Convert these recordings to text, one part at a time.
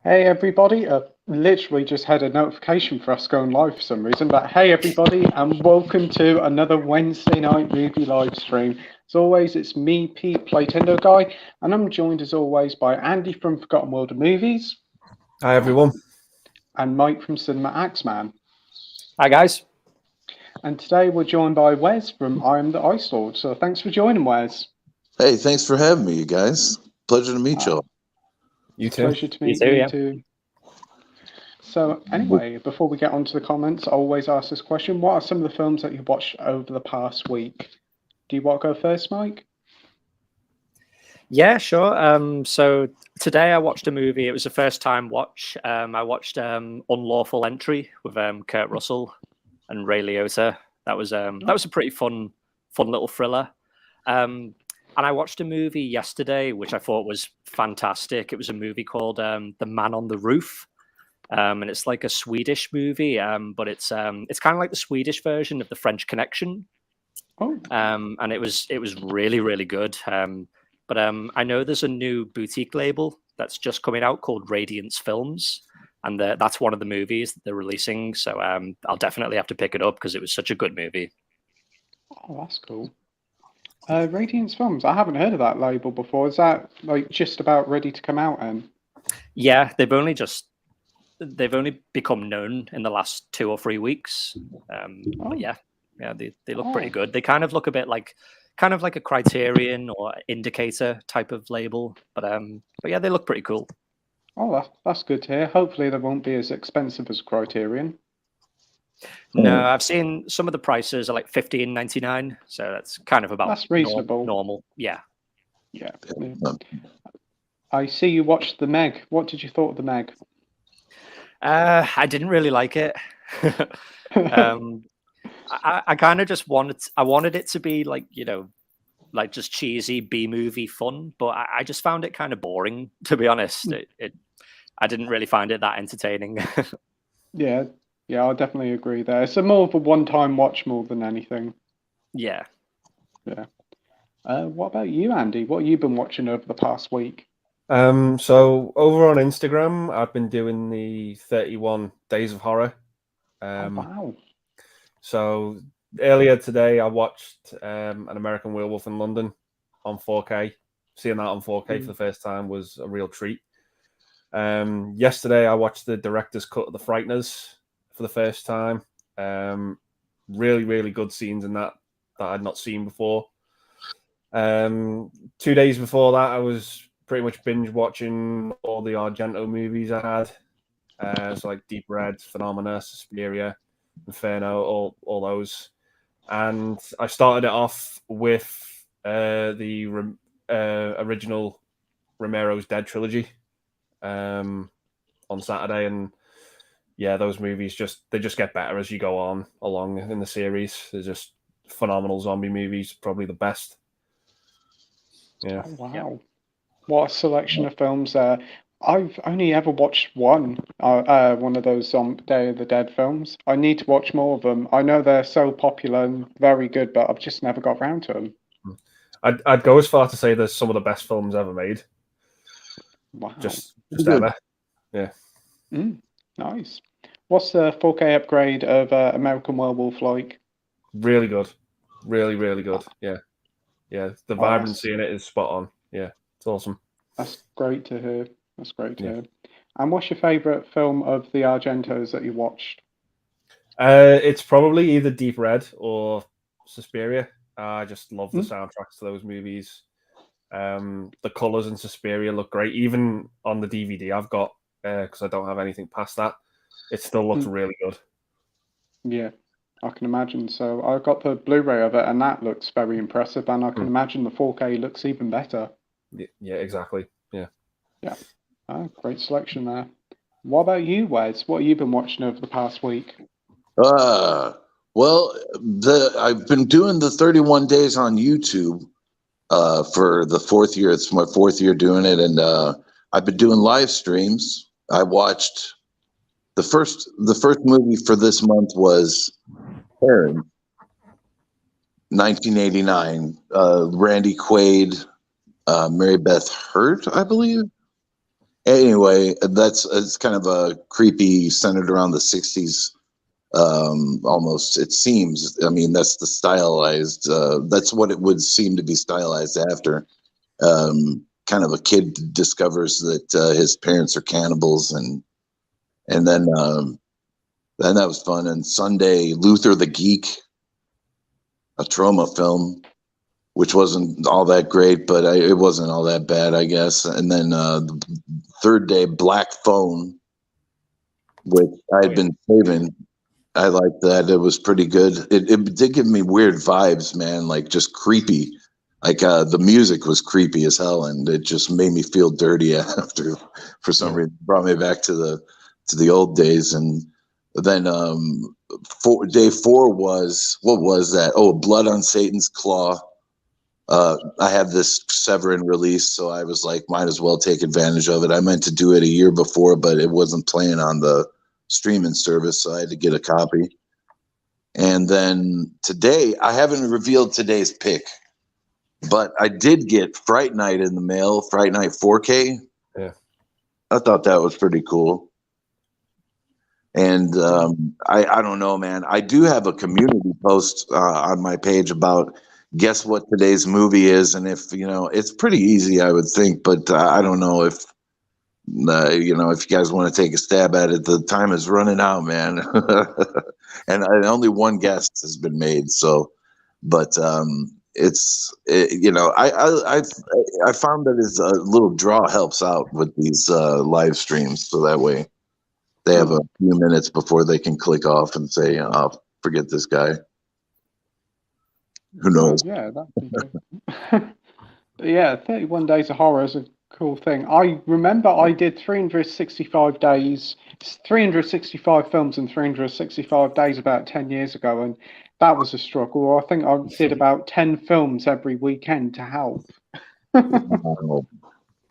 Hey everybody, literally just had a notification for us going live for some reason, but hey everybody, and welcome to another Wednesday night movie live stream. As always, it's me, Pete, Playtendoguy, and I'm joined as always by Andy from Forgotten World of Movies. Hi everyone. And Mike from Cinema Axeman. Hi guys. And today we're joined by Wes from Iamtheicelord, so thanks for joining, Wes. Hey, thanks for having me, you guys. Pleasure to meet you all. You too. Pleasure to meet you too. So anyway, before we get on to the comments, I always ask this question. What are some of the films that you watched over the past week? Do you want to go first, Mike? Yeah, sure. So today I watched a movie. It was a first time watch. I watched Unlawful Entry with Kurt Russell and Ray Liotta. That was a pretty fun little thriller. And I watched a movie yesterday, which I thought was fantastic. It was a movie called The Man on the Roof. And it's like a Swedish movie, but it's kind of like the Swedish version of The French Connection. Oh. And it was really, really good. But I know there's a new boutique label that's just coming out called Radiance Films. And that's one of the movies that they're releasing. So I'll definitely have to pick it up because it was such a good movie. Oh, that's cool. Radiance Films. I haven't heard of that label before. Is that like just about ready to come out? Yeah, they've only become known in the last 2 or 3 weeks. But yeah, they look pretty good. They kind of look a bit like a Criterion or Indicator type of label. But yeah, they look pretty cool. Oh, that's good to hear. Hopefully they won't be as expensive as Criterion. No, I've seen some of the prices are like $15.99, so that's kind of about that's reasonable. Normal, yeah. Yeah. I see you watched The Meg. What did you thought of The Meg? I didn't really like it. I kind of just wanted it to be like like just cheesy B movie fun, but I just found it kind of boring, to be honest. I didn't really find it that entertaining. Yeah, I definitely agree there. It's more of a one-time watch more than anything. Yeah. What about you, Andy? What have you been watching over the past week? So over on Instagram, I've been doing the 31 Days of Horror. Wow. So earlier today, I watched An American Werewolf in London on 4K. Seeing that on 4K for the first time was a real treat. Yesterday, I watched the director's cut of The Frighteners for the first time. Really, really good scenes in that I'd not seen before. 2 days before that, I was pretty much binge watching all the Argento movies I had. So like Deep Red, Phenomena, Suspiria, Inferno, all those. And I started it off with the original Romero's Dead trilogy on Saturday, and yeah, those movies just get better as you go along in the series. They're just phenomenal zombie movies, probably the best. Yeah. Oh, wow. Yeah. What a selection of films there. I've only ever watched one of those Day of the Dead films. I need to watch more of them. I know they're so popular and very good, but I've just never got around to them. I'd go as far to say they're some of the best films ever made. Wow. Just ever. Yeah. Nice. What's the 4K upgrade of American Werewolf like? Really good. Really, really good. Yeah. The vibrancy in it is spot on. Yeah, it's awesome. That's great to hear. And what's your favourite film of the Argentos that you watched? It's probably either Deep Red or Suspiria. I just love the soundtracks to those movies. The colours in Suspiria look great. Even on the DVD I've got, because I don't have anything past that, it still looks really good. Yeah, I can imagine. So I got the Blu-ray of it, and that looks very impressive. And I can imagine the 4K looks even better. Yeah, exactly. Yeah. Great selection there. What about you, Wes? What have you been watching over the past week? Well, I've been doing the 31 days on YouTube for the 4th year. It's my 4th year doing it, and I've been doing live streams. I watched the first movie for this month was Heron, 1989. Randy Quaid, Mary Beth Hurt, I believe. Anyway, it's kind of a creepy, centered around the 60s. Almost, it seems. I mean, that's the stylized. That's what it would seem to be stylized after. Kind of a kid discovers that his parents are cannibals, and then that was fun. And Sunday, Luther the Geek, a trauma film, which wasn't all that great, but it wasn't all that bad, I guess. And then the third day, Black Phone, which I had been saving. I liked that. It was pretty good. It did give me weird vibes, man, like just creepy. Like the music was creepy as hell, and it just made me feel dirty after. For some reason, brought me back to the old days. And then day 4 was, what was that? Oh, Blood on Satan's Claw. I have this Severin release, so I was like, might as well take advantage of it. I meant to do it a year before, but it wasn't playing on the streaming service, so I had to get a copy. And then today, I haven't revealed today's pick, but I did get Fright Night in the mail, Fright Night 4K. Yeah. I thought that was pretty cool. And I don't know, man. I do have a community post on my page about guess what today's movie is, and if it's pretty easy, I would think, but I don't know if if you guys want to take a stab at it. The time is running out, man. And only one guess has been made, so but I found that his little draw helps out with these live streams, so that way they have a few minutes before they can click off and say, oh, forget this guy. Who knows? Yeah, that'd be good. But yeah, 31 Days of Horror is a cool thing. I remember I did 365 days, 365 films in 365 days about 10 years ago, and that was a struggle. I think I did about 10 films every weekend to help. Wow.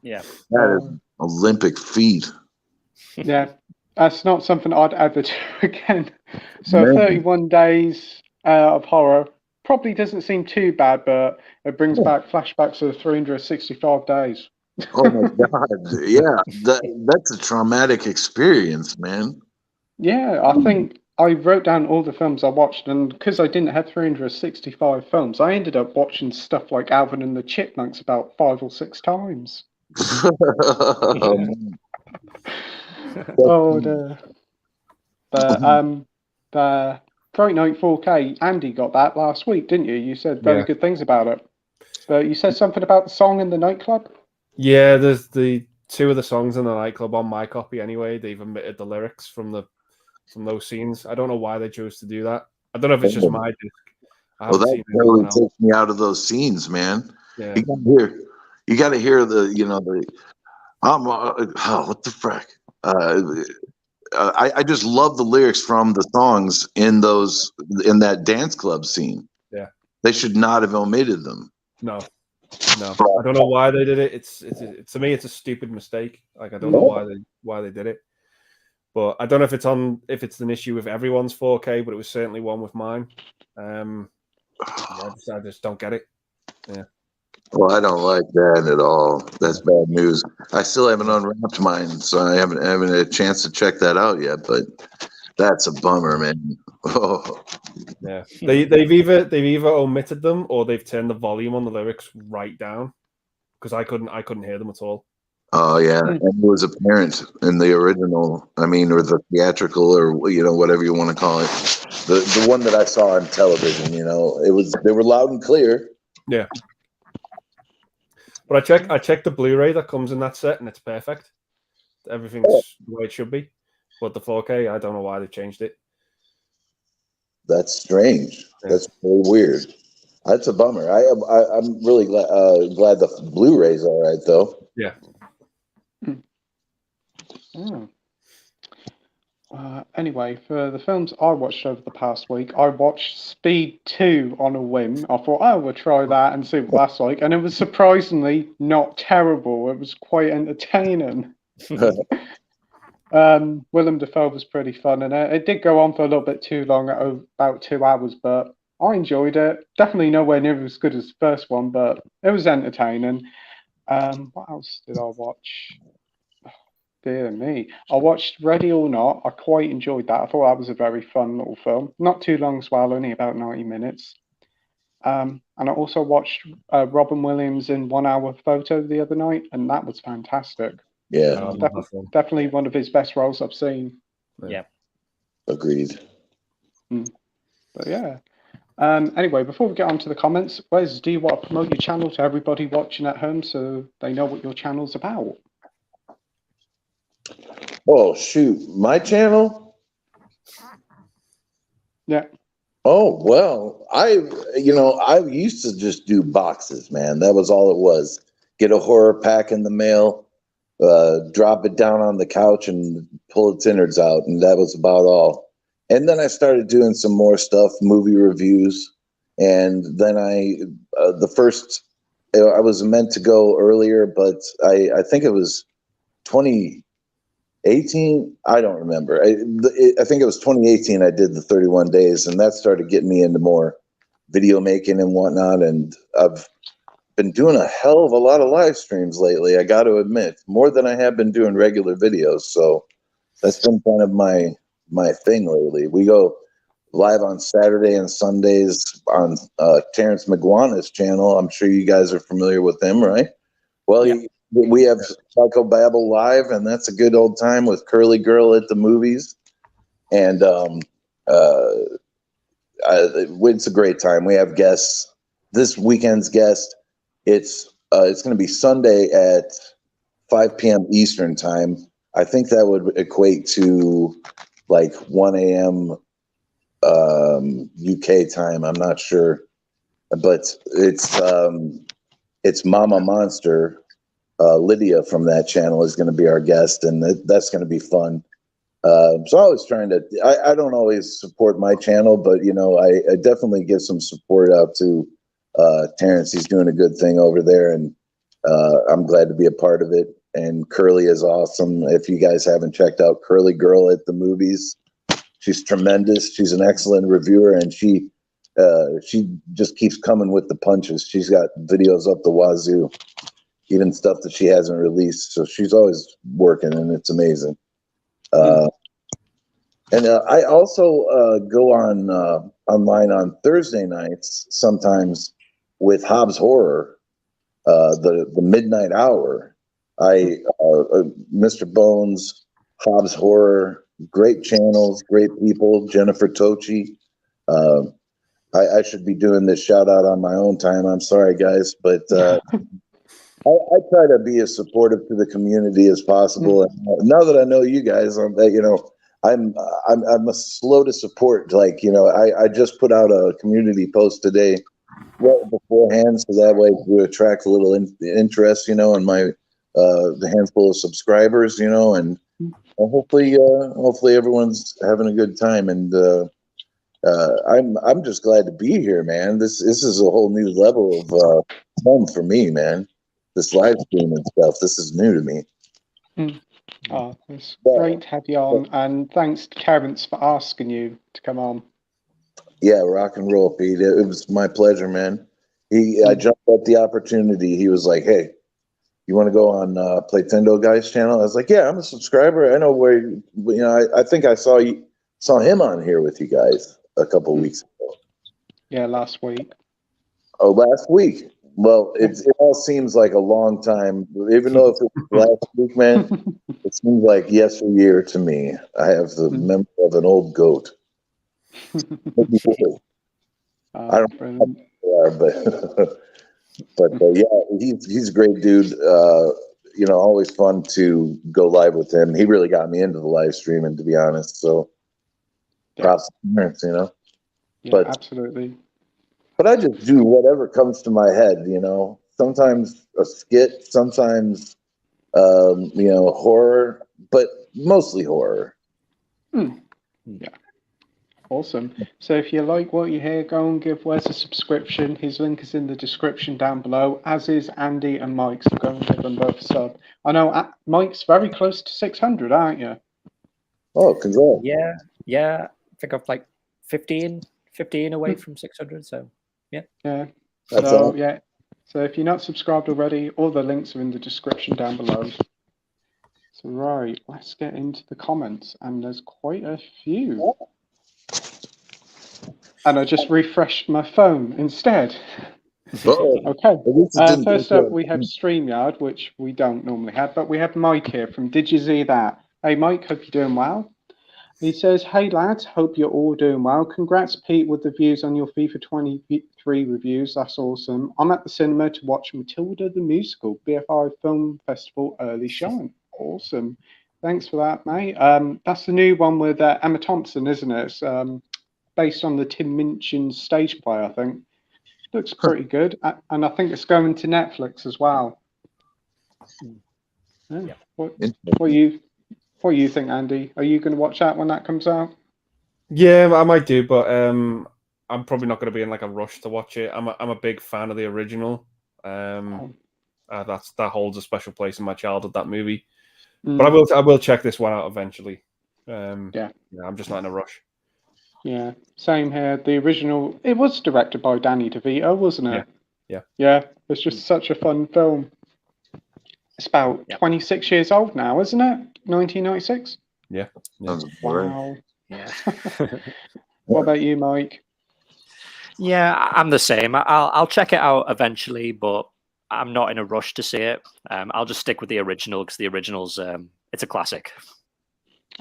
Yeah. That is an Olympic feat. Yeah, that's not something I'd ever do again. So Man. 31 Days of Horror probably doesn't seem too bad, but it brings back flashbacks of 365 days. Oh my God. Yeah, that's a traumatic experience, man. Yeah, I think I wrote down all the films I watched, and because I didn't have 365 films, I ended up watching stuff like Alvin and the Chipmunks about 5 or 6 times. Oh, the Fright Night 4K, Andy got that last week, didn't you? You said very good things about it. But you said something about the song in the nightclub? Yeah, there's the 2 of the songs in the nightclub on my copy anyway. They've omitted the lyrics from those scenes. I don't know why they chose to do that. I don't know if it's just my disc. Well, that totally takes me out of those scenes, man. Yeah. You got to hear the what the frick? I just love the lyrics from the songs in that dance club scene. Yeah, they should not have omitted them. No, I don't know why they did it. It's to me, it's a stupid mistake. Like I don't know why they did it, but I don't know if it's an issue with everyone's 4K, but it was certainly one with mine. I just don't get it. Yeah. Well, I don't like that at all. That's bad news. I still haven't unwrapped mine, so I haven't had a chance to check that out yet. But that's a bummer, man. Oh. Yeah, they've either omitted them or they've turned the volume on the lyrics right down because I couldn't hear them at all. Oh yeah, and it was apparent in the original. I mean, or the theatrical, or whatever you want to call it. The one that I saw on television, they were loud and clear. Yeah. But I checked the Blu-ray that comes in that set, and it's perfect. Everything's the way it should be. But the 4K, I don't know why they changed it. That's strange. Yeah. That's really weird. That's a bummer. I'm really glad the Blu-ray's all right, though. Yeah. Anyway, for the films I watched over the past week, I watched Speed 2 on a whim. I thought, I will try that and see what that's like. And it was surprisingly not terrible. It was quite entertaining. Willem Dafoe was pretty fun, and it did go on for a little bit too long, at about 2 hours, but I enjoyed it. Definitely nowhere near as good as the first one, but it was entertaining. What else did I watch? Dear me. I watched Ready or Not. I quite enjoyed that. I thought that was a very fun little film. Not too long as well, only about 90 minutes. And I also watched Robin Williams in 1 Hour Photo the other night, and that was fantastic. Yeah, Definitely one of his best roles I've seen. Yeah. agreed. But yeah. Anyway, before we get on to the comments, Wes, do you want to promote your channel to everybody watching at home so they know what your channel's about? Oh shoot, my channel? Yeah. Oh well, I used to just do boxes, man. That was all it was. Get a horror pack in the mail, drop it down on the couch and pull its innards out, and that was about all. And then I started doing some more stuff, movie reviews, and then I was meant to go earlier, but I think it was 2018. I don't remember. I think it was 2018. I did the 31 days, and that started getting me into more video making and whatnot. And I've been doing a hell of a lot of live streams lately. I got to admit, more than I have been doing regular videos. So that's been kind of my thing lately. We go live on Saturday and Sundays on Terrence McGuana's channel. I'm sure you guys are familiar with him, right? Well, Yeah. we have Psycho Babble Live, and that's a good old time with Curly Girl at the movies. And it's a great time. We have guests. This weekend's guest, it's going to be Sunday at 5 p.m. Eastern time. I think that would equate to like 1 a.m. UK time. I'm not sure, but it's Mama Monster. Lydia from that channel is going to be our guest, and that's going to be fun. So I was trying to. I don't always support my channel, but I definitely give some support out to Terrence. He's doing a good thing over there, and I'm glad to be a part of it. And Curly is awesome. If you guys haven't checked out Curly Girl at the movies, she's tremendous. She's an excellent reviewer, and she just keeps coming with the punches. She's got videos up the wazoo, even stuff that she hasn't released. So she's always working, and it's amazing. And I also go on online on Thursday nights sometimes with Hobbs Horror, the midnight hour. Mr. Bones, Hobbs Horror, great channels, great people. Jennifer Tochi. I should be doing this shout out on my own time. I'm sorry, guys, but I try to be as supportive to the community as possible. Now that I know you guys, I'm slow to support. Like, I just put out a community post today right beforehand, so that way to attract a little interest, in my the handful of subscribers, and hopefully everyone's having a good time. And I'm just glad to be here, man. This is a whole new level of fun for me, man. This live stream and stuff. This is new to me. Oh, it's great to have you on, and thanks to Terrence for asking you to come on. Yeah, rock and roll, Pete. It was my pleasure, man. I jumped at the opportunity. He was like, "Hey, you want to go on Playtendoguy's channel?" I was like, "Yeah, I'm a subscriber. I know where. I think I saw him on here with you guys a couple weeks ago." Yeah, last week. Oh, last week. Well, it all seems like a long time, even though if it was last week, man, it seems like yesteryear to me. I have the memory of an old goat. I don't know how but yeah, he's a great dude. Always fun to go live with him. He really got me into the live streaming, to be honest. So props to parents, Yeah, but absolutely. But I just do whatever comes to my head, Sometimes a skit, sometimes horror, but mostly horror. Yeah. Awesome. So if you like what you hear, go and give Wes a subscription. His link is in the description down below, as is Andy and Mike, so go and give them both a sub. I know Mike's very close to 600, aren't you? Oh, congrats. Yeah. I think I'm like 15 away from 600, so yeah. Yeah. That's So, all. yeah. So if you're not subscribed already, all the links are in the description down below. Right, let's get into the comments, and there's quite a few. And I just refreshed my phone instead. Uh-oh. Okay. At least it didn't First go up, to- we have StreamYard, which we don't normally have, but we have Mike here from Did You See That? Hey, Mike, hope you're doing well. He says, hey, lads, hope you're all doing well. Congrats, Pete, with the views on your FIFA 23 reviews. That's awesome. I'm at the cinema to watch Matilda the Musical, BFI Film Festival early showing. Awesome. Thanks for that, mate. That's the new one with Emma Thompson, isn't it? It's based on the Tim Minchin's stage play, I think. Looks pretty good. And I think it's going to Netflix as well. Yeah. What do you think, Andy? Are you going to watch that when that comes out? Yeah, I might do, but I'm probably not going to be in like a rush to watch it. I'm a big fan of the original. That holds a special place in my childhood, that movie. But I will check this one out eventually. Yeah, I'm just not in a rush. Yeah, same here. The original, it was directed by Danny DeVito, wasn't it? Yeah. It's just such a fun film. It's about 26 years old now, isn't it? 1996. Yeah. Wow. Yeah. What about you, Mike? Yeah, I'm the same. I'll check it out eventually, but I'm not in a rush to see it. I'll just stick with the original because the original's it's a classic.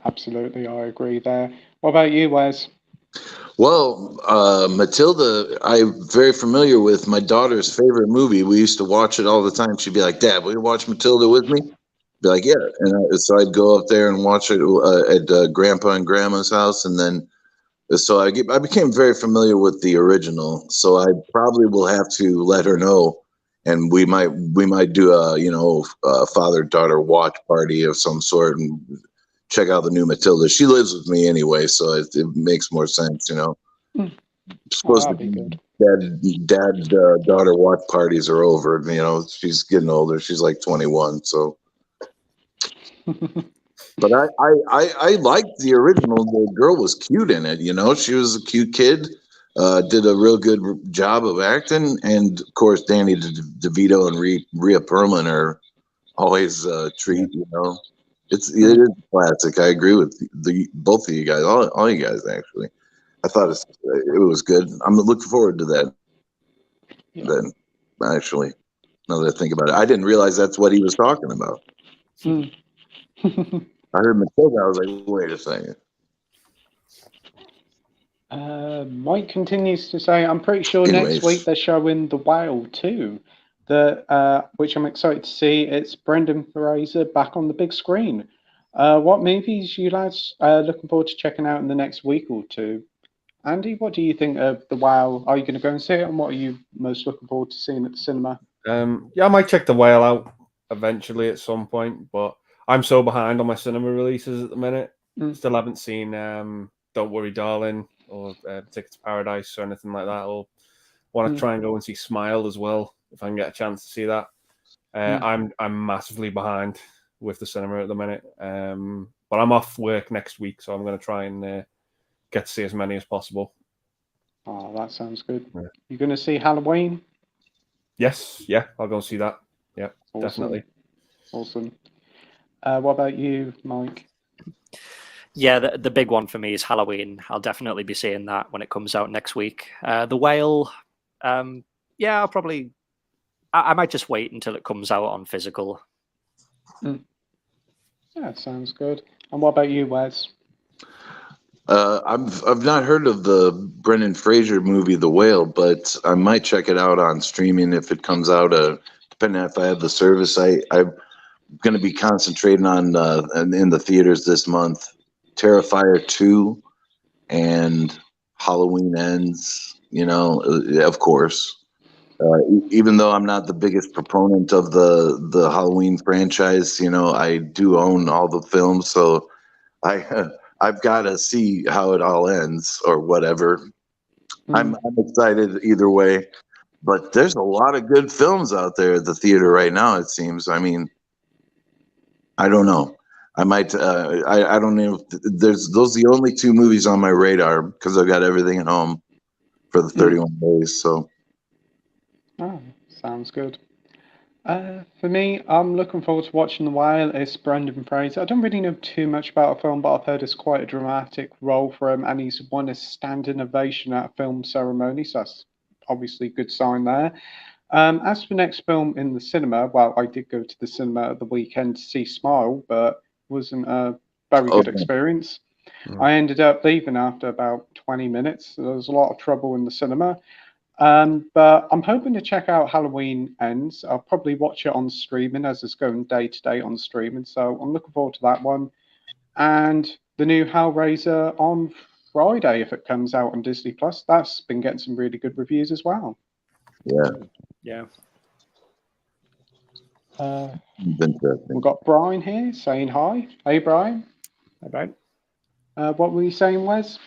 Absolutely, I agree there. What about you, Wes? Well, Matilda, I'm very familiar with. My daughter's favorite movie. We used to watch it all the time. She'd be like, "Dad, will you watch Matilda with me?" Be like, "Yeah." And so I'd go up there and watch it at Grandpa and Grandma's house, and then so I became very familiar with the original. So I probably will have to let her know, and we might do a father-daughter watch party of some sort and check out the new Matilda. She lives with me anyway, so it makes more sense, you know. Supposed to that'd be good. dad daughter watch parties are over. You know, she's getting older. She's like 21, so. But I liked the original. The girl was cute in it. You know, she was a cute kid. Did a real good job of acting, and of course, Danny DeVito and Rhea Perlman are always a treat. You know, it is a classic. I agree with both of you guys, all you guys actually. I thought it was good. I'm looking forward to that. Yeah. Then, actually, now that I think about it, I didn't realize that's what he was talking about. I heard Matilda. I was like, wait a second. Mike continues to say, I'm pretty sure Anyways. next week they're showing The Whale too, which I'm excited to see. It's Brendan Fraser back on the big screen. What movies you lads looking forward to checking out in the next week or two? Andy, what do you think of The Whale? Are you going to go and see it, and what are you most looking forward to seeing at the cinema? Yeah, I might check The Whale out eventually at some point, but I'm so behind on my cinema releases at the minute. Still haven't seen Don't Worry, Darling, or Ticket to Paradise, or anything like that. Or want to try and go and see Smile as well, if I can get a chance to see that. I'm massively behind with the cinema at the minute, but I'm off work next week, so I'm going to try and get to see as many as possible. Oh, that sounds good. Yeah. You're going to see Halloween? Yes, yeah, I'll go and see that. Yeah, awesome. Definitely. Awesome. What about you, Mike? Yeah, the big one for me is Halloween. I'll definitely be seeing that when it comes out next week. The Whale, yeah, I'll probably... I might just wait until it comes out on physical. Yeah, sounds good. And what about you, Wes? I've not heard of the Brendan Fraser movie, The Whale, but I might check it out on streaming if it comes out. Depending on if I have the service, I'm going to be concentrating on in the theaters this month. Terrifier 2 and Halloween Ends. You know, of course. Even though I'm not the biggest proponent of the Halloween franchise, you know, I do own all the films, so I've got to see how it all ends or whatever. I'm excited either way, but there's a lot of good films out there at the theater right now, it seems. I mean, I don't know. I might, I don't know. Those are the only two movies on my radar because I've got everything at home for the 31 days. So. Oh, sounds good. For me, I'm looking forward to watching The Whale. It's Brendan Fraser. I don't really know too much about the film, but I've heard it's quite a dramatic role for him, and he's won a standing ovation at a film ceremony, so that's obviously a good sign there. As for next film in the cinema, well, I did go to the cinema at the weekend to see Smile, but it wasn't a very good Okay. experience. Mm. I ended up leaving after about 20 minutes. There was a lot of trouble in the cinema. But I'm hoping to check out Halloween Ends. I'll probably watch it on streaming as it's going day to day on streaming. So I'm looking forward to that one. And the new Hellraiser on Friday, if it comes out on Disney Plus, that's been getting some really good reviews as well. Yeah, Yeah. interesting. We've got Brian here saying hi. Hey, Brian. All right. What were you saying, Wes?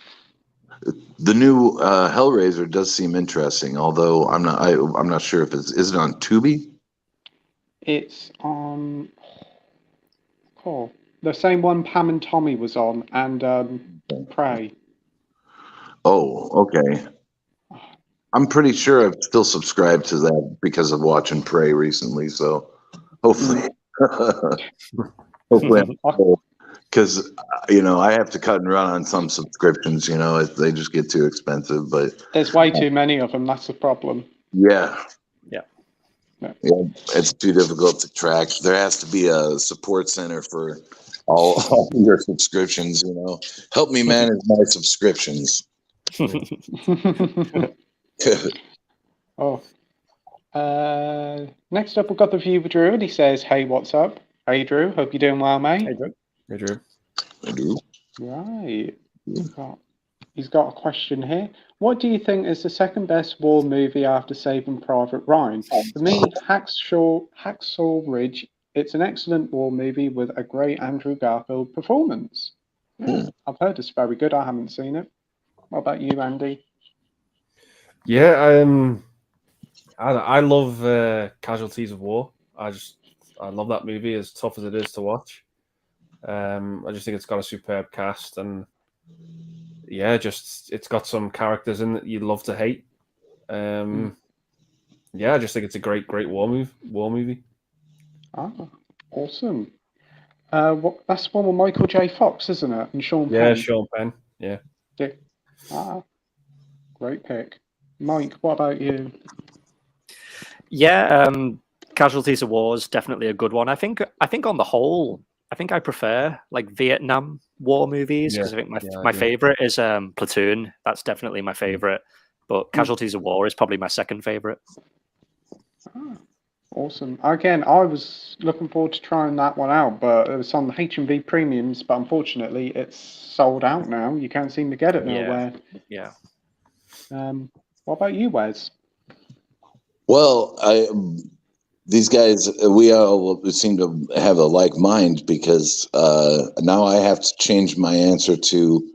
The new Hellraiser does seem interesting, although I'm not sure if is it on Tubi? It's on the same one Pam and Tommy was on, and Prey. Oh, okay. I'm pretty sure I've still subscribed to that because of watching Prey recently. So hopefully, hopefully, because I have to cut and run on some subscriptions. They just get too expensive. But There's way too many of them. That's the problem. yeah, Yeah. it's too difficult to track. There has to be a support center for all your subscriptions. Help me manage my subscriptions. Oh. Next up, we've got the viewer Drew, and he says, "Hey, what's up? Hey, Drew. Hope you're doing well, mate." Hey, Drew. Hey, Drew. I do. Right. He's got a question here. What do you think is the second best war movie after Saving Private Ryan? For me, Hacksaw Ridge. It's an excellent war movie with a great Andrew Garfield performance. Yeah, I've heard it's very good. I haven't seen it. What about you, Andy? Yeah, I love Casualties of War. I love that movie, as tough as it is to watch. I just think it's got a superb cast, and yeah, it's got some characters in that you'd love to hate. Yeah, I just think it's a great war movie. Ah, awesome. That's one with Michael J. Fox, isn't it? And Sean Yeah, Penn. Sean Penn. Yeah. Yeah. Ah, great pick. Mike, what about you? Yeah, Casualties of War is definitely a good one. I think on the whole, I think I prefer like Vietnam War movies because I think my favorite is Platoon. That's definitely my favorite. But Casualties of War is probably my second favorite. Ah, awesome. Again, I was looking forward to trying that one out, but it was on the H&V premiums. But unfortunately, it's sold out now. You can't seem to get it nowhere. Yeah. What about you, Wes? Well, these guys, we all seem to have a like mind because now I have to change my answer to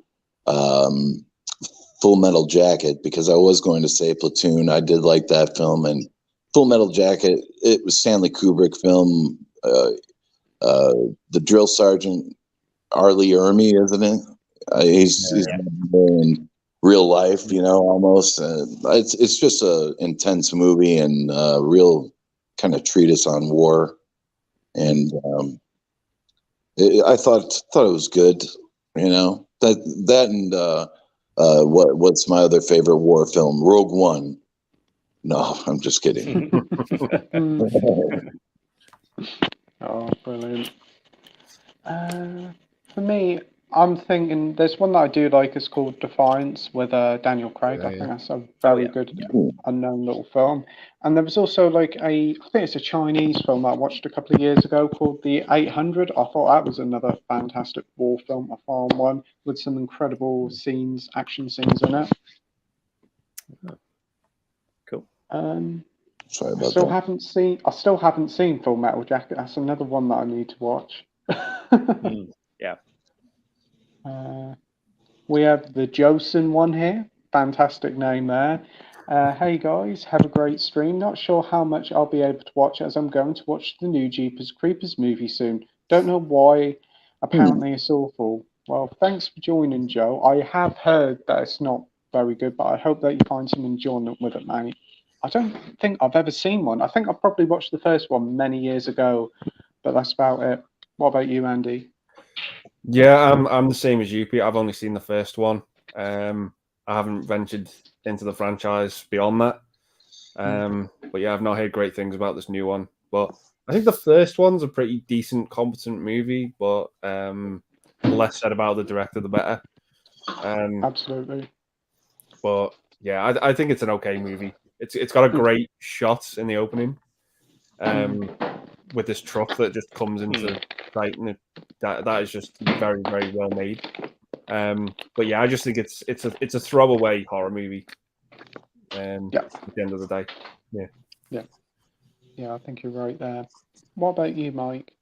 Full Metal Jacket because I was going to say Platoon. I did like that film, and Full Metal Jacket, it was Stanley Kubrick film. The drill sergeant, Arlie Ermy, isn't it? He's in real life, almost. It's just a intense movie and real kind of treatise on war, and I thought it was good. That and what's my other favorite war film? Rogue One. No, I'm just kidding. Oh, brilliant. For me, I'm thinking there's one that I do like. It's called Defiance with Daniel Craig. I think that's a very good unknown little film. And there was also I think it's a Chinese film that I watched a couple of years ago called The 800. I thought that was another fantastic war film, a foreign one with some incredible action scenes in it. Cool. Sorry about I still haven't seen Full Metal Jacket. That's another one that I need to watch. Yeah. We have the Josen one here. Fantastic name there. Hey guys, have a great stream. Not sure how much I'll be able to watch as I'm going to watch the new Jeepers Creepers movie soon. Don't know why. Apparently it's awful. Well, thanks for joining, Joe. I have heard that it's not very good, but I hope that you find some enjoyment with it, mate. I don't think I've ever seen one. I think I probably watched the first one many years ago, but that's about it. What about you, Andy? Yeah, I'm the same as you, Pete. I've only seen the first one. I haven't ventured into the franchise beyond that. But yeah, I've not heard great things about this new one. But I think the first one's a pretty decent, competent movie. But the less said about the director, the better. Absolutely. But yeah, I think it's an okay movie. It's got a great shot in the opening, with this truck that just comes into sight, and that is just very, very well made. But yeah, I just think it's a throwaway horror movie. At the end of the day, yeah, I think you're right there. What about you, Mike?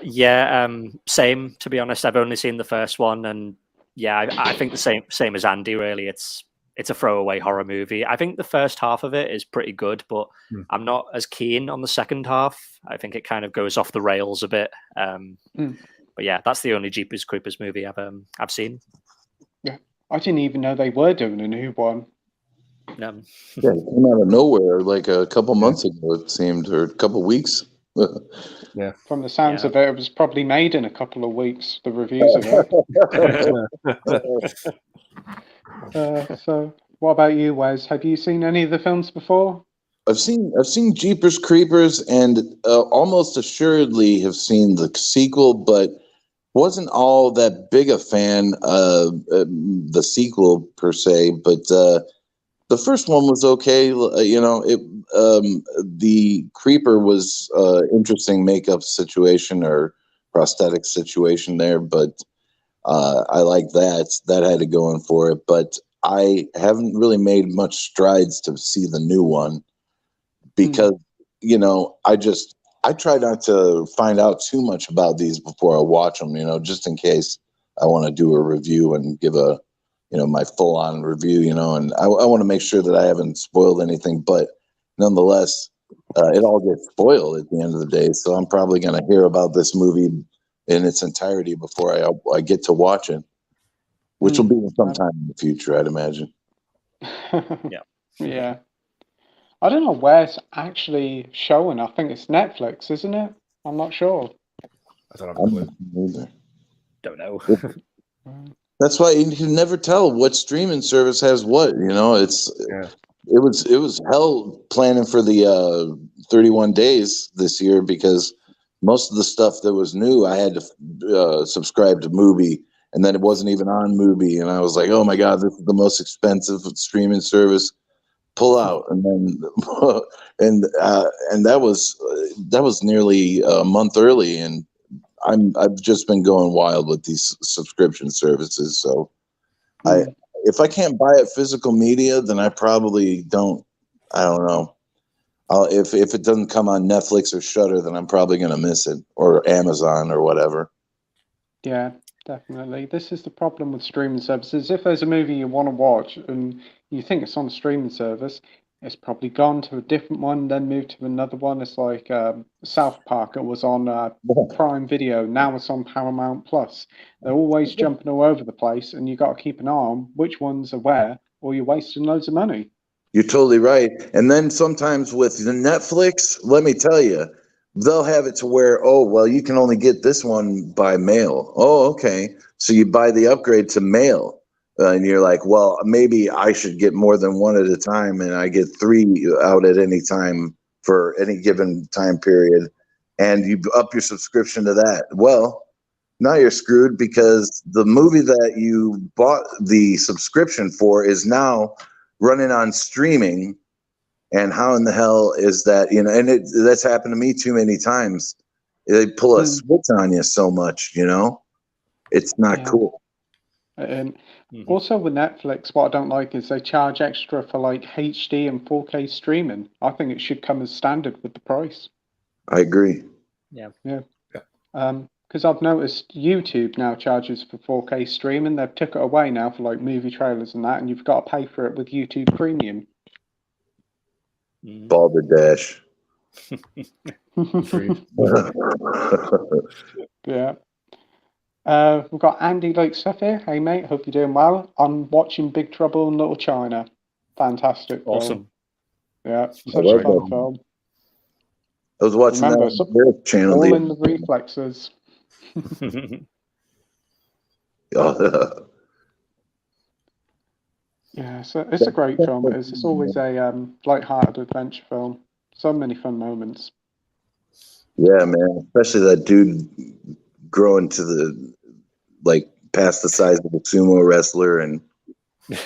Yeah, same. To be honest, I've only seen the first one, and yeah, I think the same as Andy. Really, it's a throwaway horror movie. I think the first half of it is pretty good, but I'm not as keen on the second half. I think it kind of goes off the rails a bit. But yeah, that's the only Jeepers Creepers movie I've seen. Yeah, I didn't even know they were doing a new one. Yeah, it came out of nowhere like a couple months ago, it seemed, or a couple weeks. Yeah. From the sounds of it, it was probably made in a couple of weeks, the reviews of it. So what about you, Wes? Have you seen any of the films before? I've seen Jeepers Creepers, and almost assuredly have seen the sequel, but wasn't all that big a fan of the sequel per se. But the first one was okay. You know, the creeper was interesting makeup situation or prosthetic situation there, but I like that. That had it going for it. But I haven't really made much strides to see the new one because, you know, I try not to find out too much about these before I watch them, you know, just in case I want to do a review and give a, you know, my full on review, you know, and I want to make sure that I haven't spoiled anything, but nonetheless, it all gets spoiled at the end of the day. So I'm probably going to hear about this movie in its entirety before I get to watch it, which will be sometime in the future, I'd imagine. Yeah. I don't know where it's actually showing. I think it's Netflix, isn't it? I'm not sure. I don't have a clue. Either. Don't know. That's why you can never tell what streaming service has what. You know, it was hell planning for the 31 days this year, because most of the stuff that was new, I had to subscribe to Mubi, and then it wasn't even on Mubi, and I was like, oh my god, this is the most expensive streaming service. Pull out, and then and that was nearly a month early, and I've just been going wild with these subscription services. So if I can't buy it physical media, then I probably don't. I don't know. If it doesn't come on Netflix or Shudder, then I'm probably going to miss it, or Amazon or whatever. Yeah, definitely. This is the problem with streaming services. If there's a movie you want to watch and you think it's on a streaming service, it's probably gone to a different one, then moved to another one. It's like South Park. It was on Prime Video. Now it's on Paramount Plus. They're always jumping all over the place, and you got to keep an eye on which ones are where, or you're wasting loads of money. You're totally right. And then sometimes with the Netflix, let me tell you, they'll have it to where, oh, well, you can only get this one by mail. Oh, okay. So you buy the upgrade to mail. And you're like, well, maybe I should get more than one at a time, and I get 3 out at any time for any given time period. And you up your subscription to that. Well, now you're screwed, because the movie that you bought the subscription for is now running on streaming. And how in the hell is that? You know, and that's happened to me too many times. They pull a switch on you so much, you know, it's not cool. And also with Netflix, what I don't like is they charge extra for like HD and 4K streaming. I think it should come as standard with the price. I agree. Yeah. Because I've noticed YouTube now charges for 4K streaming. They've took it away now for like movie trailers and that, and you've got to pay for it with YouTube Premium. Balderdash. Yeah. We've got Andy Lake stuff here. Hey mate, hope you're doing well. I'm watching Big Trouble in Little China. Fantastic. Awesome. Yeah, I such a love fun that. film. I was watching Remember, that on their channel. all in the reflexes. Yeah, so it's a great film. It's always a light-hearted adventure film. So many fun moments. Yeah, man. Especially that dude growing to the past the size of a sumo wrestler, and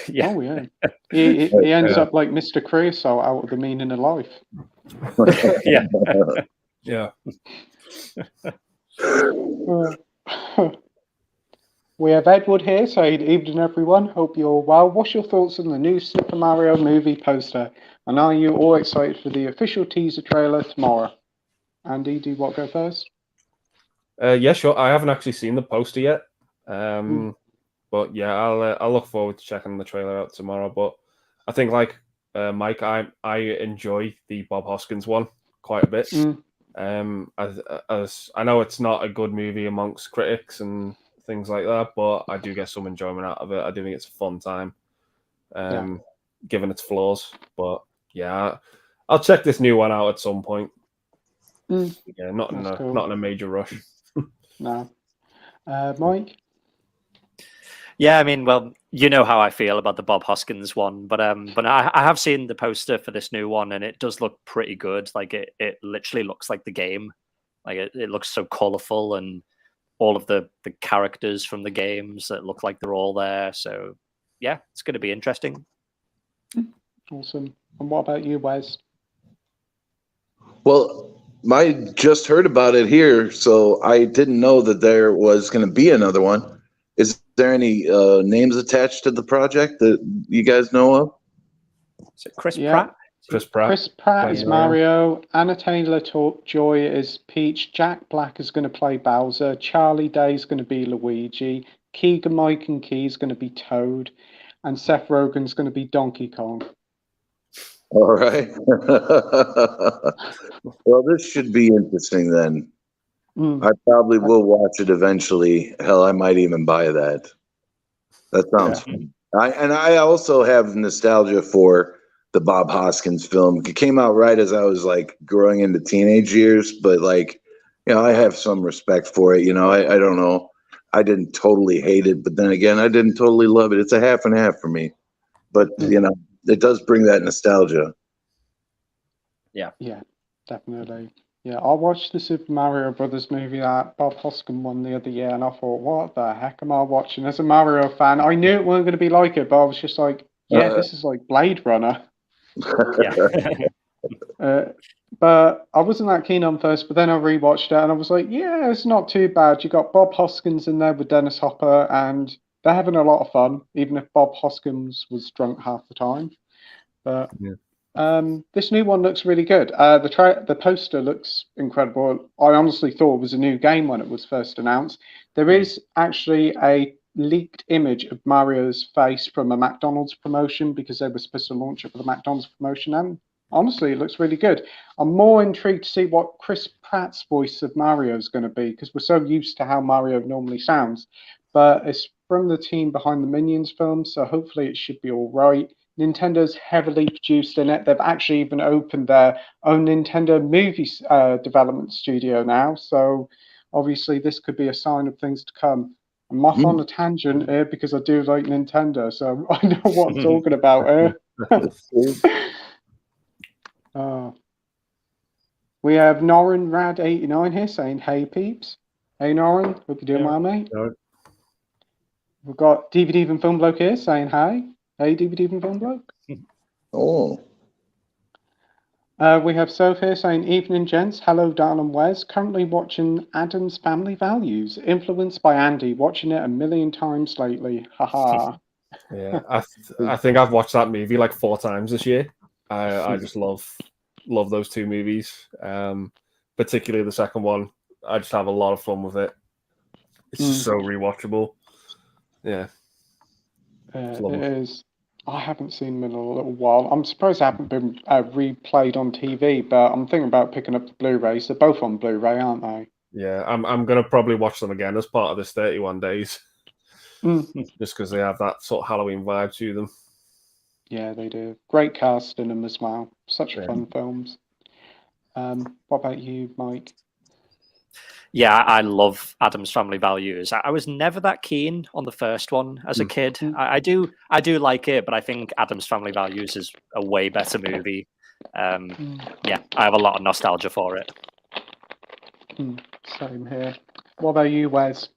Yeah. Oh yeah, he ends up like Mr. Creosote out of The Meaning of Life. Yeah. Yeah. We have Edward here saying, "Evening, everyone. Hope you're well. What's your thoughts on the new Super Mario movie poster? And are you all excited for the official teaser trailer tomorrow?" Andy, do you want to go first? Yeah, sure. I haven't actually seen the poster yet. But yeah, I'll look forward to checking the trailer out tomorrow. But I think like Mike, I enjoy the Bob Hoskins one quite a bit. As I know it's not a good movie amongst critics and things like that, but I do get some enjoyment out of it. I do think it's a fun time, given its flaws. But yeah, I'll check this new one out at some point. Yeah, not in a major rush. No. Mike? Yeah, I mean, well, you know how I feel about the Bob Hoskins one, but I have seen the poster for this new one, and it does look pretty good. Like it literally looks like the game. Like it looks so colorful, and all of the characters from the games that look like they're all there. So yeah, it's going to be interesting. Awesome. And what about you, Wes? Well, I just heard about it here, so I didn't know that there was going to be another one. Is there any names attached to the project that you guys know of? Is it Chris Pratt? Chris Pratt. Chris Pratt is Mario. Anna Taylor-Joy is Peach. Jack Black is going to play Bowser. Charlie Day is going to be Luigi. Keegan Mike and Key is going to be Toad. And Seth Rogen's going to be Donkey Kong. All right. Well, this should be interesting then. I probably will watch it eventually. Hell, I might even buy that. That sounds fun. I also have nostalgia for the Bob Hoskins film. It came out right as I was like growing into teenage years, but like, you know, I have some respect for it. You know, I don't know. I didn't totally hate it, but then again, I didn't totally love it. It's a half and half for me. But you know, it does bring that nostalgia. Yeah, definitely. Yeah, I watched the Super Mario Brothers movie, that Bob Hoskins one the other year, and I thought, what the heck am I watching? As a Mario fan, I knew it wasn't going to be like it, but I was just like, yeah, this is like Blade Runner. But I wasn't that keen on first, but then I rewatched it and I was like, yeah, it's not too bad. You got Bob Hoskins in there with Dennis Hopper, and they're having a lot of fun, even if Bob Hoskins was drunk half the time. But this new one looks really good. The poster looks incredible. I honestly thought it was a new game when it was first announced. There is actually a leaked image of Mario's face from a McDonald's promotion because they were supposed to launch it for the McDonald's promotion, and honestly, it looks really good. I'm more intrigued to see what Chris Pratt's voice of Mario is going to be, because we're so used to how Mario normally sounds. But it's from the team behind the Minions film, so hopefully it should be all right. Nintendo's heavily produced in it. They've actually even opened their own Nintendo movie development studio now. So obviously this could be a sign of things to come. I'm off on a tangent here because I do like Nintendo, so I know what I'm talking about here. We have Norin Rad89 here saying, hey peeps. Hey Norin, hope you're doing well, mate. We've got DVD and Film Bloke here saying hi. Hey DVD and Film Bloke. We have Soph here saying, evening gents, hello Dan and Wes. Currently watching Addams Family Values, influenced by Andy, watching it a million times lately. Haha. Yeah, I think I've watched that movie like 4 times this year. I just love those two movies. Particularly the second one. I just have a lot of fun with it. It's just so rewatchable. Yeah. It is. I haven't seen them in a little while. I'm surprised they haven't been replayed on TV, but I'm thinking about picking up the Blu-rays. They're both on Blu-ray, aren't they? Yeah, I'm gonna probably watch them again as part of this 31 days. Just because they have that sort of Halloween vibe to them. Yeah, they do. Great cast in them as well. Such fun films. What about you, Mike? Yeah, I love Adam's Family Values. I was never that keen on the first one as a kid. I do like it, but I think Adam's Family Values is a way better movie. Yeah, I have a lot of nostalgia for it. Same here. What about you, Wes?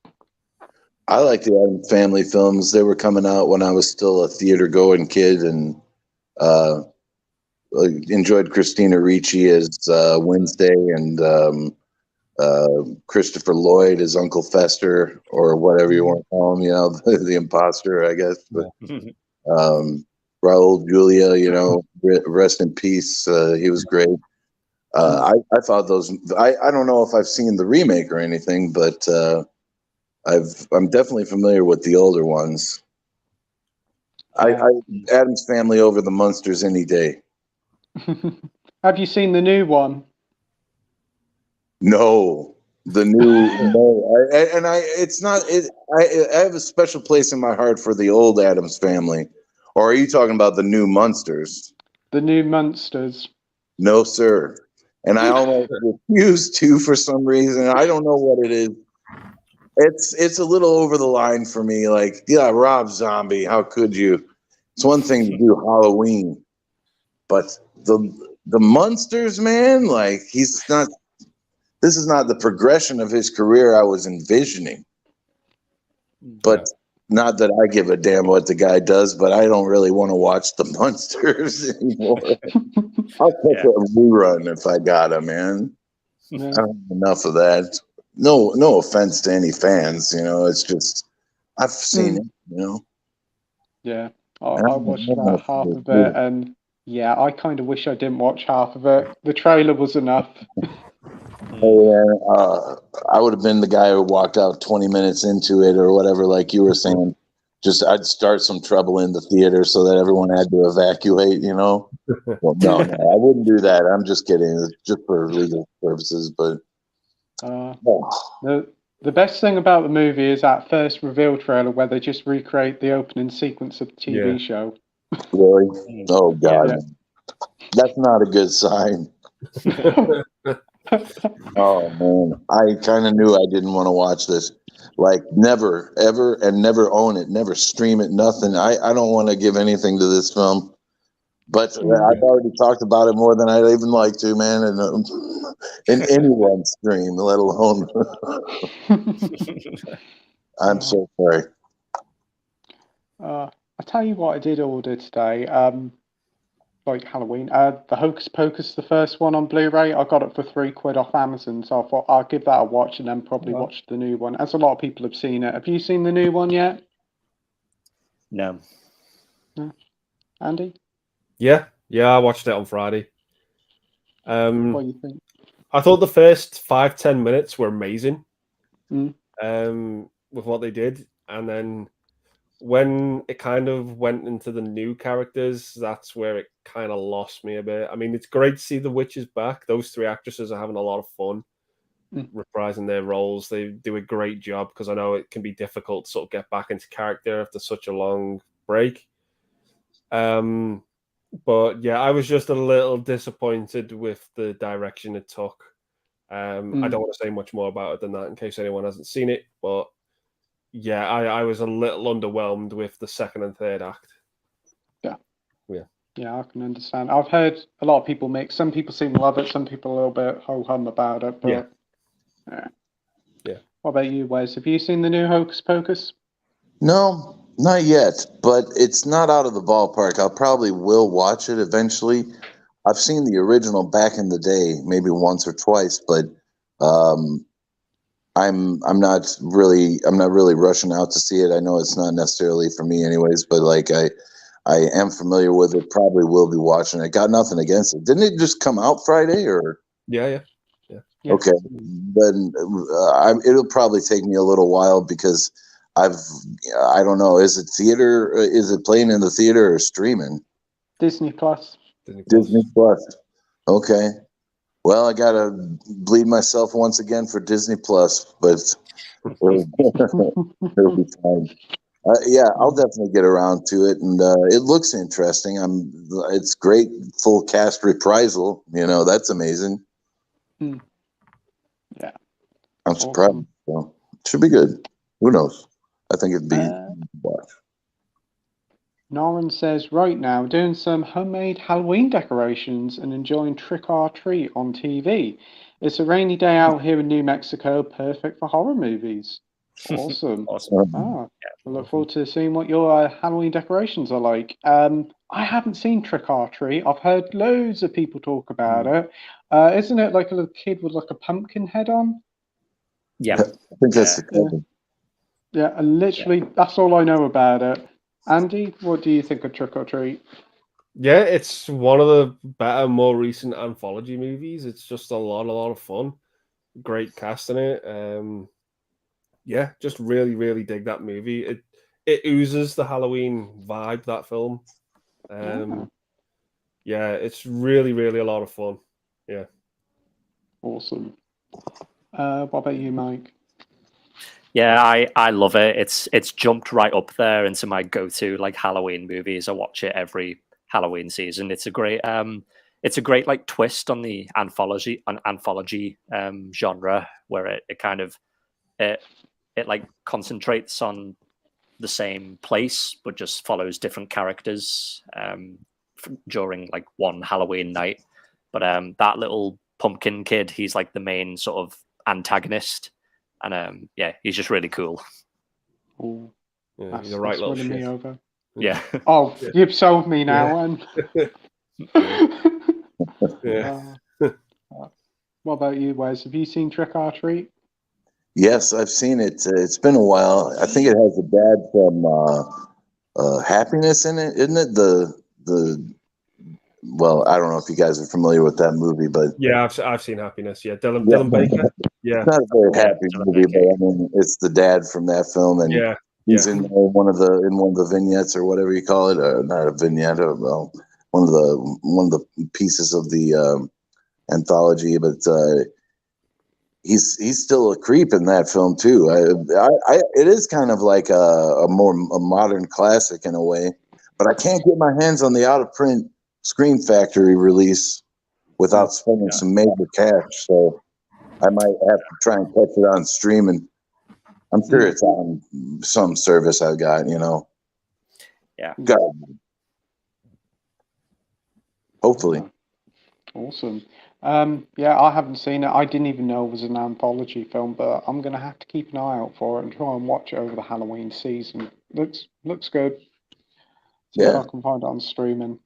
I like the Addams Family films. They were coming out when I was still a theater-going kid, and enjoyed Christina Ricci as Wednesday, and Christopher Lloyd as Uncle Fester, or whatever you want to call him, you know, the imposter, I guess. But Raul Julia, you know, rest in peace. He was great. I thought those. I don't know if I've seen the remake or anything, but I'm definitely familiar with the older ones. I Addams Family over the Munsters any day. Have you seen the new one? No, the new no, it's not. I have a special place in my heart for the old Addams Family. Or are you talking about the new Munsters? The new Munsters. No, sir. And I almost refuse to for some reason. I don't know what it is. It's a little over the line for me. Like, yeah, Rob Zombie, how could you? It's one thing to do Halloween, but the Munsters, man, like he's not. This is not the progression of his career I was envisioning. But not that I give a damn what the guy does, but I don't really want to watch the Munsters anymore. I'll take a rerun if I gotta, man. Yeah. I don't have enough of that. No offense to any fans, you know. It's just I've seen it, you know. Yeah, I watched about half of it, and yeah, I kind of wish I didn't watch half of it. The trailer was enough. I would have been the guy who walked out 20 minutes into it or whatever, like you were saying. Just I'd start some trouble in the theater so that everyone had to evacuate, you know. Well, no, I wouldn't do that. I'm just kidding. It's just for legal purposes, but the best thing about the movie is that first reveal trailer where they just recreate the opening sequence of the TV show. Really? Oh God, that's not a good sign. Oh man, I kind of knew I didn't want to watch this. Like never, ever, and never own it, never stream it, nothing. I don't want to give anything to this film. But I've already talked about it more than I'd even like to, man. And in any one stream, let alone. I'm so sorry. I'll tell you what I did order today. Like Halloween, the Hocus Pocus, the first one on Blu-ray. I got it for £3 off Amazon, so I thought I'll give that a watch and then probably watch the new one. As a lot of people have seen it. Have you seen the new one yet? No. Andy? Yeah, I watched it on Friday. What do you think? I thought the first 5-10 minutes were amazing. Mm. With what they did, and then when it kind of went into the new characters, that's where it kind of lost me a bit. I mean, it's great to see the witches back. Those three actresses are having a lot of fun reprising their roles. They do a great job because I know it can be difficult to sort of get back into character after such a long break. But yeah, I was just a little disappointed with the direction it took. I don't want to say much more about it than that in case anyone hasn't seen it, but yeah, I was a little underwhelmed with the second and third act. Yeah, I can understand. I've heard a lot of people some people seem to love it, some people a little bit ho-hum about it, but yeah. What about you, Wes? Have you seen the new Hocus Pocus? No, not yet, but it's not out of the ballpark. I probably will watch it eventually. I've seen the original back in the day, maybe once or twice, but I'm not really rushing out to see it. I know it's not necessarily for me anyways, but like I am familiar with it, probably will be watching it. Got nothing against it. Didn't it just come out Friday or? Yeah. Okay, then it'll probably take me a little while because I don't know. Is it theater? Is it playing in the theater or streaming? Disney Plus. Disney Plus. Okay. Well, I gotta bleed myself once again for Disney Plus, but it'll be fine. Yeah, I'll definitely get around to it, and it looks interesting. It's great, full cast reprisal. That's amazing. Yeah, I'm surprised. awesome. So it should be good. Who knows? I think it'd be watch. Noran says, right now, doing some homemade Halloween decorations and enjoying Trick or Treat on TV. It's a rainy day out here in New Mexico, perfect for horror movies. Awesome. Awesome. I look forward to seeing what your Halloween decorations are like. I haven't seen Trick or Treat. I've heard loads of people talk about it. Isn't it like a little kid with like a pumpkin head on? Yeah. I think that's the cover. Yeah, and literally, that's all I know about it. Andy, what do you think of Trick or Treat? Yeah, it's one of the better, more recent anthology movies. It's just a lot of fun. Great cast in it. Yeah, just really, really dig that movie. It oozes the Halloween vibe, that film. Yeah, it's really, really a lot of fun. Yeah. Awesome. What about you, Mike? Yeah, I love it. It's jumped right up there into my go-to like Halloween movies. I watch it every Halloween season. It's a great like twist on the anthology genre, where it kind of it like concentrates on the same place but just follows different characters during like one Halloween night. But that little pumpkin kid, he's like the main sort of antagonist. And yeah, he's just really cool. Oh, Yeah, he's a right little shit. Me over. Yeah. Oh, you've sold me now, and Yeah. What about you, Wes? Have you seen Trick or Treat? Yes, I've seen it. It's been a while. I think it has a dad from Happiness in it, isn't it? Well, I don't know if you guys are familiar with that movie, but yeah, I've seen Happiness. Yeah, Dylan Baker. Yeah, it's not a very happy movie, but I mean, it's the dad from that film, and he's in one of the vignettes or whatever you call it, or not a vignette, or well, one of the pieces of the anthology, but he's still a creep in that film too. It is kind of like a modern classic in a way, but I can't get my hands on the out of print Scream Factory release without spending some major cash. So I might have to try and catch it on stream, and I'm sure it's on some service I've got. Yeah. Hopefully. Awesome. Yeah, I haven't seen it. I didn't even know it was an anthology film, but I'm gonna have to keep an eye out for it and try and watch it over the Halloween season. Looks good. See if I can find it on streaming.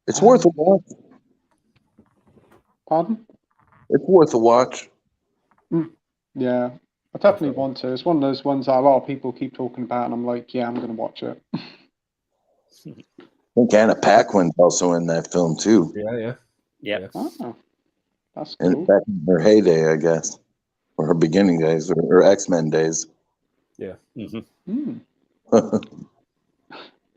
It's worth a watch. Pardon? It's worth a watch. Yeah, I definitely want to. It's one of those ones that a lot of people keep talking about, and I'm like, yeah, I'm gonna watch it. I think Anna Paquin's also in that film too. Yeah. Oh, that's cool. And back in her heyday, I guess, or her beginning days, or her X-Men days. Yeah.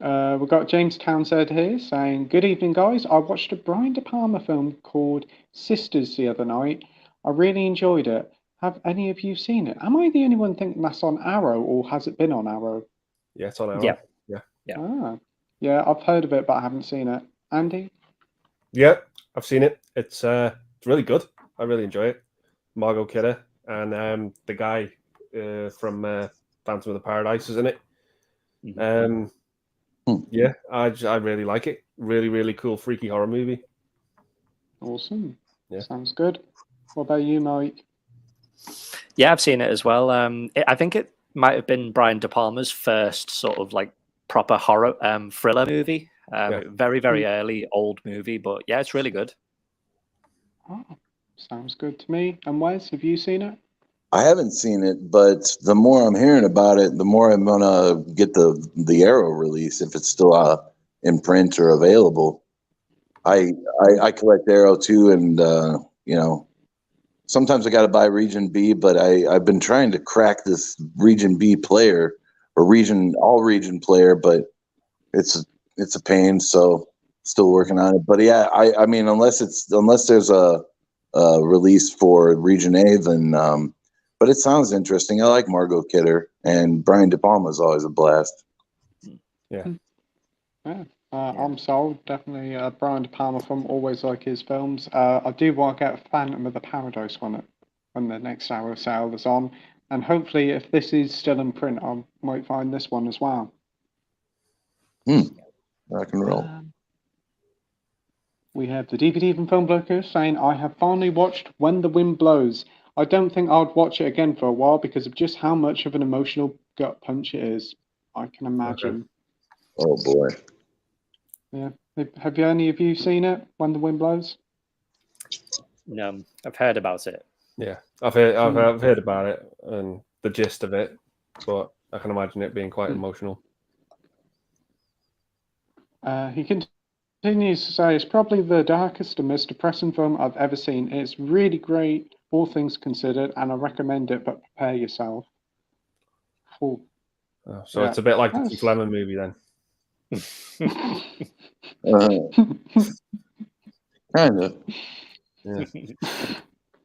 We've got James Townsend here saying, good evening, guys. I watched a Brian De Palma film called Sisters the other night. I really enjoyed it. Have any of you seen it? Am I the only one thinking that's on Arrow, or has it been on Arrow? Yeah, it's on Arrow. Yeah. Yeah, I've heard of it, but I haven't seen it. Andy? Yeah, I've seen it. It's really good. I really enjoy it. Margot Kidder and the guy from Phantom of the Paradise is in it. Yeah, I really like it. Really, really cool, freaky horror movie. Awesome. Yeah. Sounds good. What about you, Mike? Yeah, I've seen it as well. I think it might have been Brian De Palma's first sort of like proper horror thriller movie. Very, very early, old movie, but yeah, it's really good. Oh, sounds good to me. And Wes, have you seen it? I haven't seen it, but the more I'm hearing about it, the more I'm gonna get the Arrow release if it's still in print or available. I collect Arrow too, and sometimes I got to buy Region B, but I've been trying to crack this Region B player or all region player, but it's a pain. So still working on it. But yeah, I mean, unless there's a release for Region A, then But it sounds interesting. I like Margot Kidder, and Brian De Palma is always a blast. Yeah. Yeah. I'm sold. Definitely Brian De Palma from always like his films. I do want to get Phantom of the Paradise when the next hour sale is on. And hopefully, if this is still in print, I might find this one as well. Rock and roll. We have the DVD from Film Bloker saying, I have finally watched When the Wind Blows. I don't think I'd watch it again for a while because of just how much of an emotional gut punch it is. I can imagine. Okay. Oh, boy. Yeah. Have any of you seen it, When the Wind Blows? No, I've heard about it. Yeah, I've heard about it and the gist of it, but I can imagine it being quite emotional. He continues to say, it's probably the darkest and most depressing film I've ever seen. It's really great, all things considered, and I recommend it, but prepare yourself. So yeah. It's a bit like the Keith Lemon movie then. Kind of. Yeah.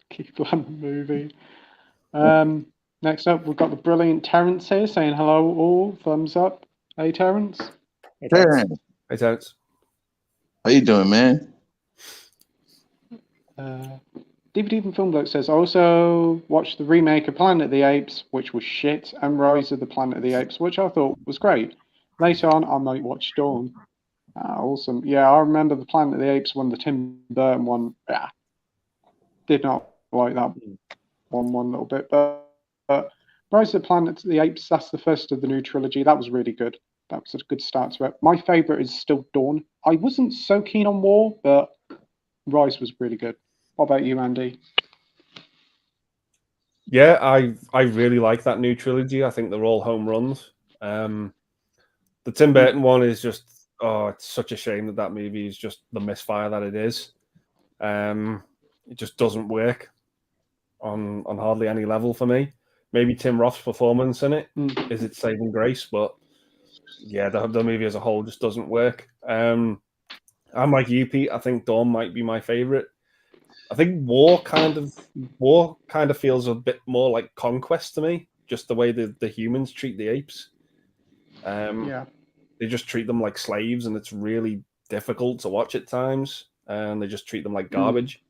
Keith Lemon movie. Next up, we've got the brilliant Terrence here saying hello all, thumbs up. Hey, Terrence. Hey, Terrence. Hey, Terrence. How you doing, man? DVD from Film Bloke says, I also watched the remake of Planet of the Apes, which was shit, and Rise of the Planet of the Apes, which I thought was great. Later on, I might watch Dawn. Awesome. Yeah, I remember the Planet of the Apes one, the Tim Burton one. Yeah, did not like that one little bit, but Rise of the Planet of the Apes, that's the first of the new trilogy. That was really good. That was a good start to it. My favourite is still Dawn. I wasn't so keen on War, but Rise was really good. What about you, Andy? Yeah, I really like that new trilogy. I think they're all home runs. The Tim Burton one is just, it's such a shame that movie is just the misfire that it is. It just doesn't work on hardly any level for me. Maybe Tim Roth's performance in it is its saving grace, but yeah, the movie as a whole just doesn't work. I'm like you, Pete. I think Dawn might be my favorite. I think War kind of feels a bit more like Conquest to me, just the way the humans treat the apes. They just treat them like slaves, and it's really difficult to watch at times. And they just treat them like garbage.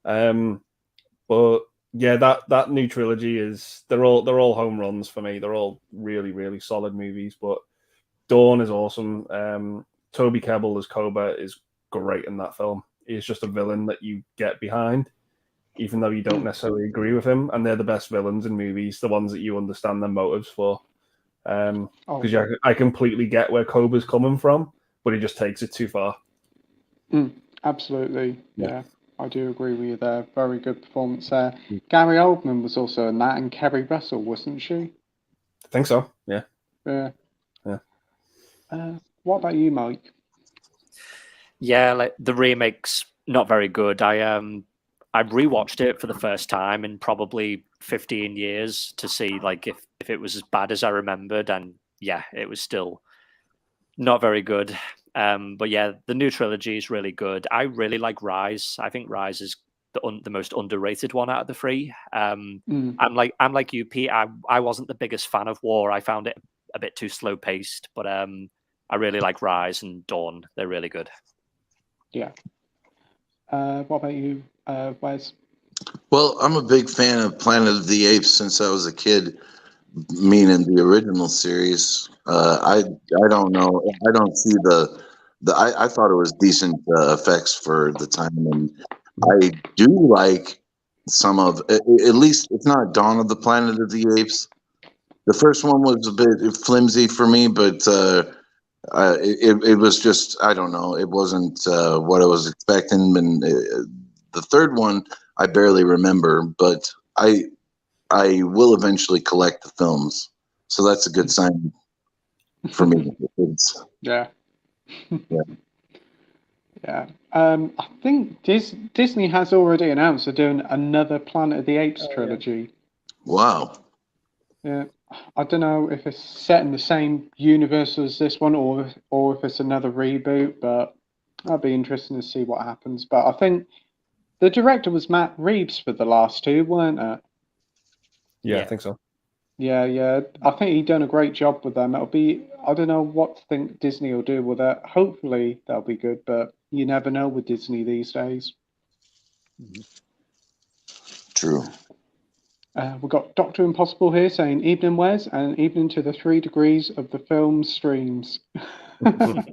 But yeah, that new trilogy they're all home runs for me. They're all really, really solid movies. But Dawn is awesome. Toby Kebbell as Cobra is great in that film. He's just a villain that you get behind, even though you don't necessarily agree with him. And they're the best villains in movies, the ones that you understand their motives for. Because I completely get where Cobra's coming from, but he just takes it too far. Absolutely, yeah. I do agree with you there. Very good performance there. Gary Oldman was also in that, and Kerry Russell, wasn't she? I think so, yeah. Yeah. What about you, Mike? Yeah, like the remake's not very good. I rewatched it for the first time in probably 15 years to see like if it was as bad as I remembered, and yeah, it was still not very good. But yeah, the new trilogy is really good. I really like Rise. I think Rise is the most underrated one out of the three. I'm like you, Pete. I wasn't the biggest fan of War. I found it a bit too slow paced, but I really like Rise and Dawn. They're really good. Yeah. What about you, Wes? Well, I'm a big fan of Planet of the Apes since I was a kid, meaning the original series. I don't know. I don't see I thought it was decent effects for the time, and I do like some of at least it's not Dawn of the Planet of the Apes. The first one was a bit flimsy for me, but it was just, I don't know, it wasn't what I was expecting. And the third one I barely remember, but I will eventually collect the films, so that's a good sign for me. Yeah. I think Disney has already announced they're doing another Planet of the Apes trilogy. Wow. Yeah. I don't know if it's set in the same universe as this one, or if it's another reboot, but that'd be interesting to see what happens. But I think the director was Matt Reeves for the last two, weren't it? Yeah, I Yeah. think so. Yeah. I think he done a great job with them. It'll be, I don't know what to think Disney will do with it. Hopefully that'll be good, but you never know with Disney these days. True. We've got Dr. Impossible here saying evening Wes and evening to the 3 degrees of the film streams. Evening,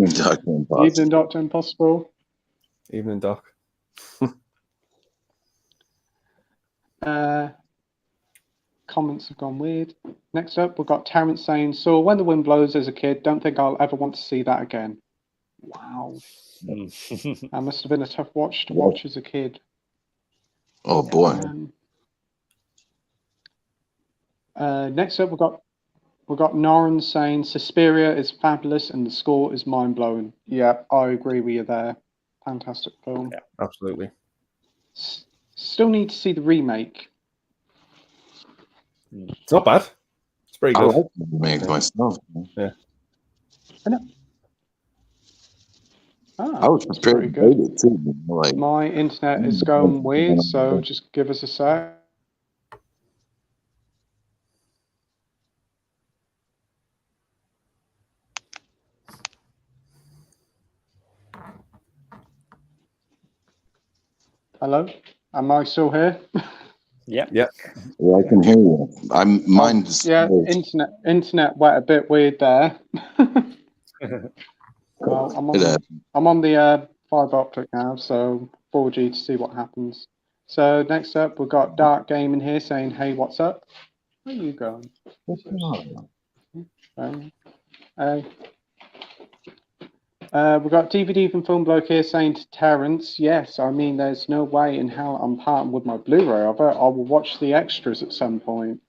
Dr. Impossible. Evening, Dr. Impossible. Evening, Doc. Comments have gone weird. Next up, we've got Terrence saying, "So when the wind blows as a kid, don't think I'll ever want to see that again." Wow. That must have been a tough watch to watch as a kid. Oh boy. Next up, we've got Noran saying Suspiria is fabulous and the score is mind blowing. Yeah, I agree with you there. Fantastic film. Yeah, absolutely. Still need to see the remake. It's not bad. It's pretty I good. like the remake myself. Yeah. I know. I was that's prepared pretty to good. hate it too. Like, My internet is going weird, so just give us a sec. Hello? Am I still here? Yeah. Yeah. yeah, I can hear you. Mine's Yeah, internet went a bit weird there. Well, I'm on the fiber optic now, so 4G to see what happens. So next up, we've got Dark Gaming here saying, "Hey, what's up? Where are you going?" Hey. We've got DVD from Film Bloke here saying to Terrence, "Yes, I mean, there's no way in hell I'm parting with my Blu-ray of it. I will watch the extras at some point."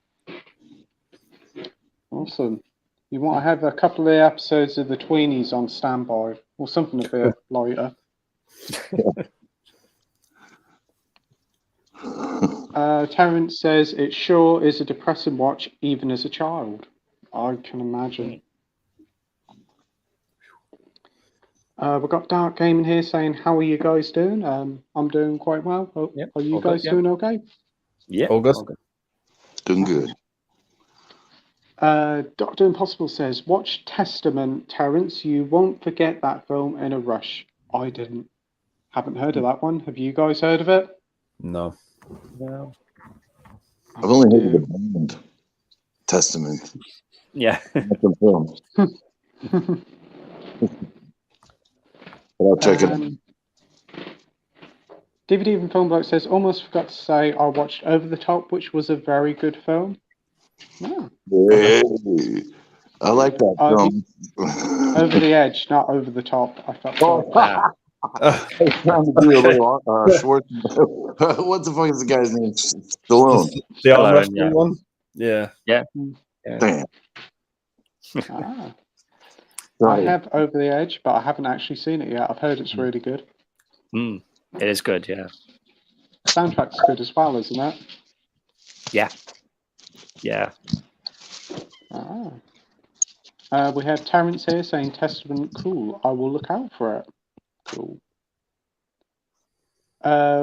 Awesome. You want to have a couple of episodes of the Tweenies on standby, or something a bit lighter. Terrence says, "It sure is a depressing watch, even as a child." I can imagine. We've got Dark Gaming here saying, "How are you guys doing?" I'm doing quite well. Are you guys doing okay? Yeah. All good. doing good. Dr. Impossible says, "Watch Testament, Terrence. You won't forget that film in a rush." I didn't. Haven't heard of that one. Have you guys heard of it? No. No. I've only heard of the band Testament. Yeah. Not the film. But I'll check it out. DVD from Film Bloke says, "Almost forgot to say I watched Over the Top, which was a very good film." Oh. Hey, I like that film. Over the Edge, not Over the Top. I felt I was trying to do a little Schwartz. What the fuck is the guy's name? Stallone. The arm Stallone, wrestling yeah. one? Yeah. Damn. I have Over the Edge, but I haven't actually seen it yet. I've heard it's really good. It is good, yeah. Soundtrack's good as well, isn't it? Yeah. Yeah. We have Terrence here saying Testament, cool. I will look out for it. Cool.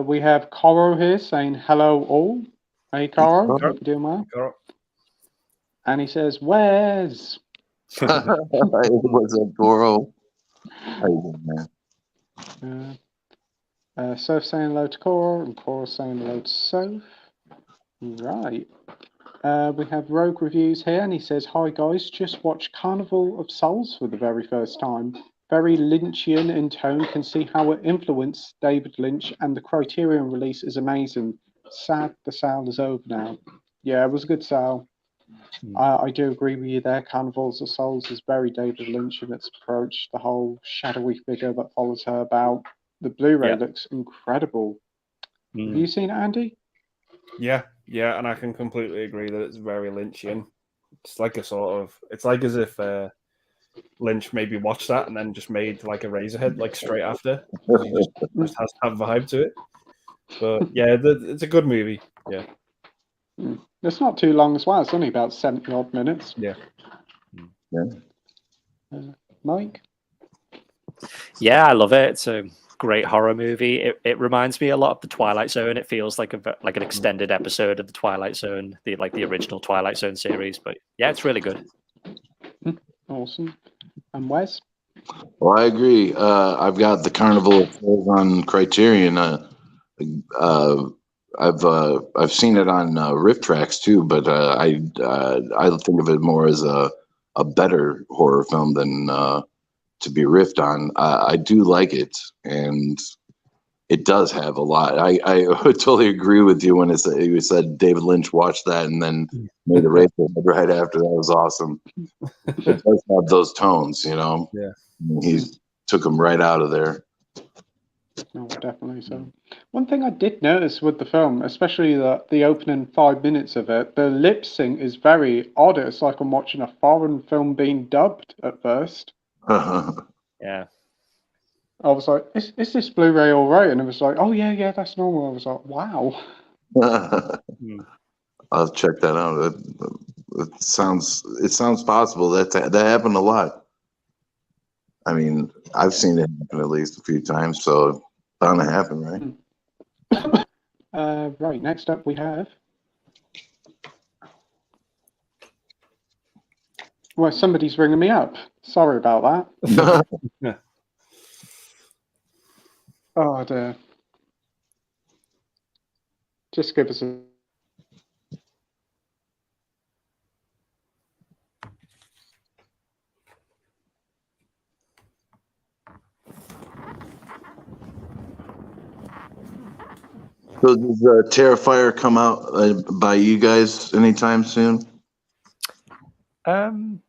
We have Coro here saying hello all. Hey Coro, hope you're doing well. And he says, "Where's?" What's up, Goro? How you doing, man? Soph saying hello to Coro, and Coro saying hello to Soph. Right. We have Rogue Reviews here, and he says, "Hi guys, just watched Carnival of Souls for the very first time. Very Lynchian in tone, can see how it influenced David Lynch, and the Criterion release is amazing. Sad the sale is over now." Yeah, it was a good sale. I do agree with you there. Carnivals of Souls is very David Lynch in its approach. The whole shadowy figure that follows her about. The Blu-ray looks incredible. Have you seen it, Andy? Yeah, and I can completely agree that it's very Lynchian. It's like it's like as if Lynch maybe watched that and then just made like a Razorhead like straight after. He just has to have a vibe to it. But yeah, it's a good movie. Yeah. It's not too long as well. It's only about 70 odd minutes. Yeah. Mike? Yeah, I love it. It's a great horror movie. It reminds me a lot of the Twilight Zone. It feels like an extended episode of the Twilight Zone, the original Twilight Zone series. But yeah, it's really good. Awesome. And Wes? Well, I agree. I've got the Carnival of Souls on Criterion. I've seen it on Rift Tracks too, but I think of it more as a better horror film than to be riffed on. I do like it, and it does have a lot. I totally agree with you when you said David Lynch watched that and then made a race right after. That was awesome. It does have those tones, you know. Yeah, he took them right out of there. Oh, definitely so. One thing I did notice with the film, especially the opening 5 minutes of it, the lip sync is very odd. It's like I'm watching a foreign film being dubbed at first. Yeah. I was like, is this Blu-ray all right? And it was like, oh, yeah, that's normal. I was like, wow. I'll check that out. It sounds possible. That happened a lot. I mean, I've seen it happen at least a few times, so it's bound to happen, right? Right, next up we have... Well, somebody's ringing me up. Sorry about that. Yeah. Oh, dear. Just give us a... So does Terrifier come out by you guys anytime soon? I'm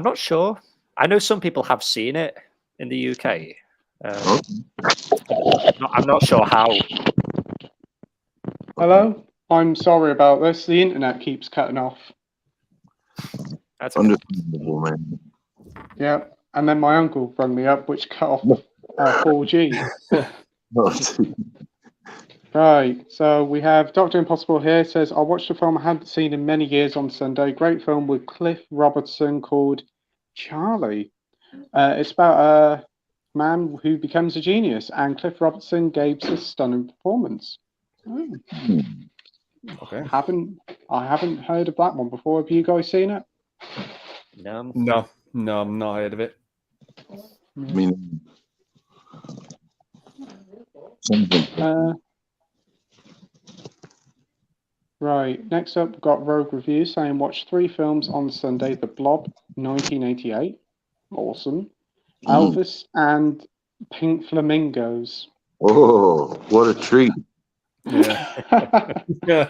not sure. I know some people have seen it in the UK. I'm not sure how. Hello? I'm sorry about this. The internet keeps cutting off. That's okay. Understandable, man. Yeah, and then my uncle rang me up, which cut off 4G. Right, so we have Dr. Impossible here. Says, I watched a film I hadn't seen in many years on Sunday. Great film with Cliff Robertson called Charlie. It's about a man who becomes a genius, and Cliff Robertson gave a stunning performance. Oh. Okay. I haven't heard of that one before. Have you guys seen it? No, I'm not heard of it. I mean, right, next up, we've got Rogue Review saying, watch 3 films on Sunday. The Blob, 1988. Awesome. Elvis and Pink Flamingos. Oh, what a treat. Yeah.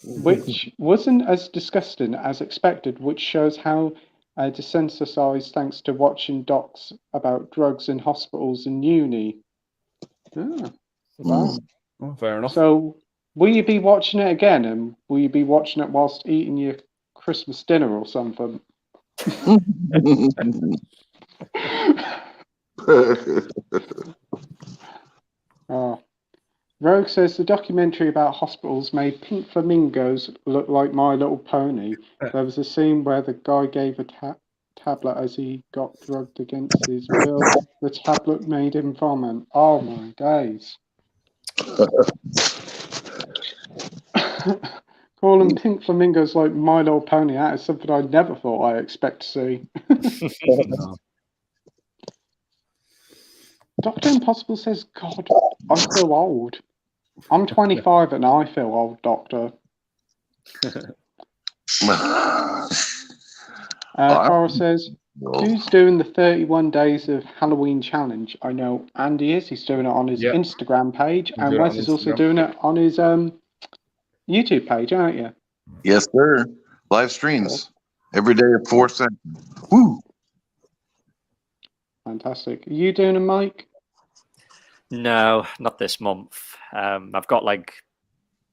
Which wasn't as disgusting as expected, which shows how desensitized thanks to watching docs about drugs in hospitals and uni. Wow. Oh, fair enough. So, will you be watching it again, and will you be watching it whilst eating your Christmas dinner or something? Oh. Rogue says the documentary about hospitals made Pink Flamingos look like My Little Pony. There was a scene where the guy gave a tablet as he got drugged against his will. The tablet made him vomit. Oh my days. Calling Pink Flamingos like My Little Pony, that is something I never thought I'd expect to see. Dr. Impossible says, God, I feel old. I'm 25 and I feel old, Doctor. Farrell says, who's doing the 31 days of Halloween challenge? I know Andy is. He's doing it on his Instagram page. And Wes is also doing it on his YouTube page, aren't you? Yes, sir. Live streams every day at 4 seconds. Woo! Fantastic. Are you doing a Mike? No, not this month. I've got like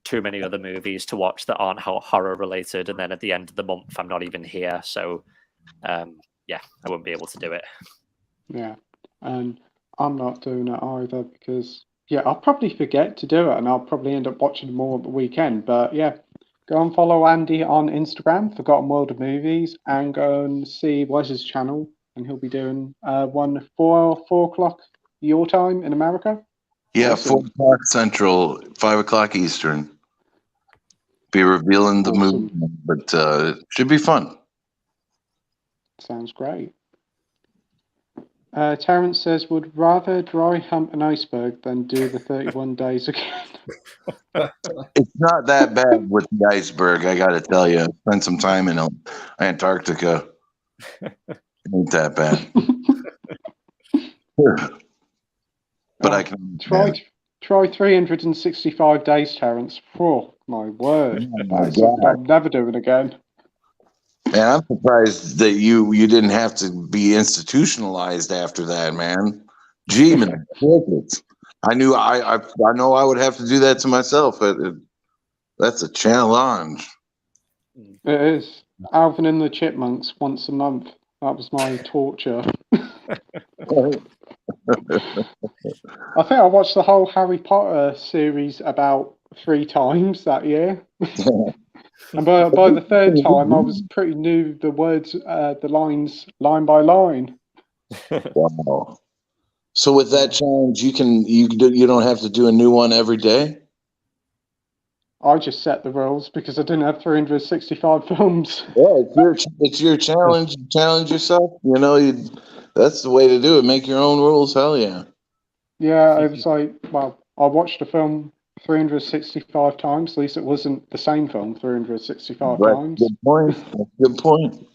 too many other movies to watch that aren't horror related, and then at the end of the month, I'm not even here. So, yeah, I won't be able to do it. Yeah, and I'm not doing it either because, yeah, I'll probably forget to do it, and I'll probably end up watching more at the weekend. But yeah, go and follow Andy on Instagram, Forgotten World of Movies, and go and see Wes's channel, and he'll be doing one 4 o'clock your time in America? Yeah, Awesome. 4 o'clock Central, 5 o'clock Eastern. Be revealing the Awesome. movie, but should be fun. Sounds great. Terrence says, would rather dry hump an iceberg than do the 31 days again. It's not that bad with the iceberg, I got to tell you. I spent some time in Antarctica. It ain't that bad. But I can try 365 days, Terrence. Oh, my word. Oh, That is something I'm never doing again. Man, I'm surprised that you didn't have to be institutionalized after that, man. Gee, man, I knew I know I would have to do that to myself. That's a challenge. It is. Alvin and the Chipmunks once a month. That was my torture. I think I watched the whole Harry Potter series about 3 times that year. And by the 3rd time, I was pretty new the words, the lines, line by line. Wow. So with that challenge, you don't have to do a new one every day? I just set the rules because I didn't have 365 films. Yeah, it's your challenge. You challenge yourself. You know, that's the way to do it. Make your own rules. Hell yeah. Yeah, it was like, well, I watched a film 365 times. At least it wasn't the same film 365 times. Good point. Good point.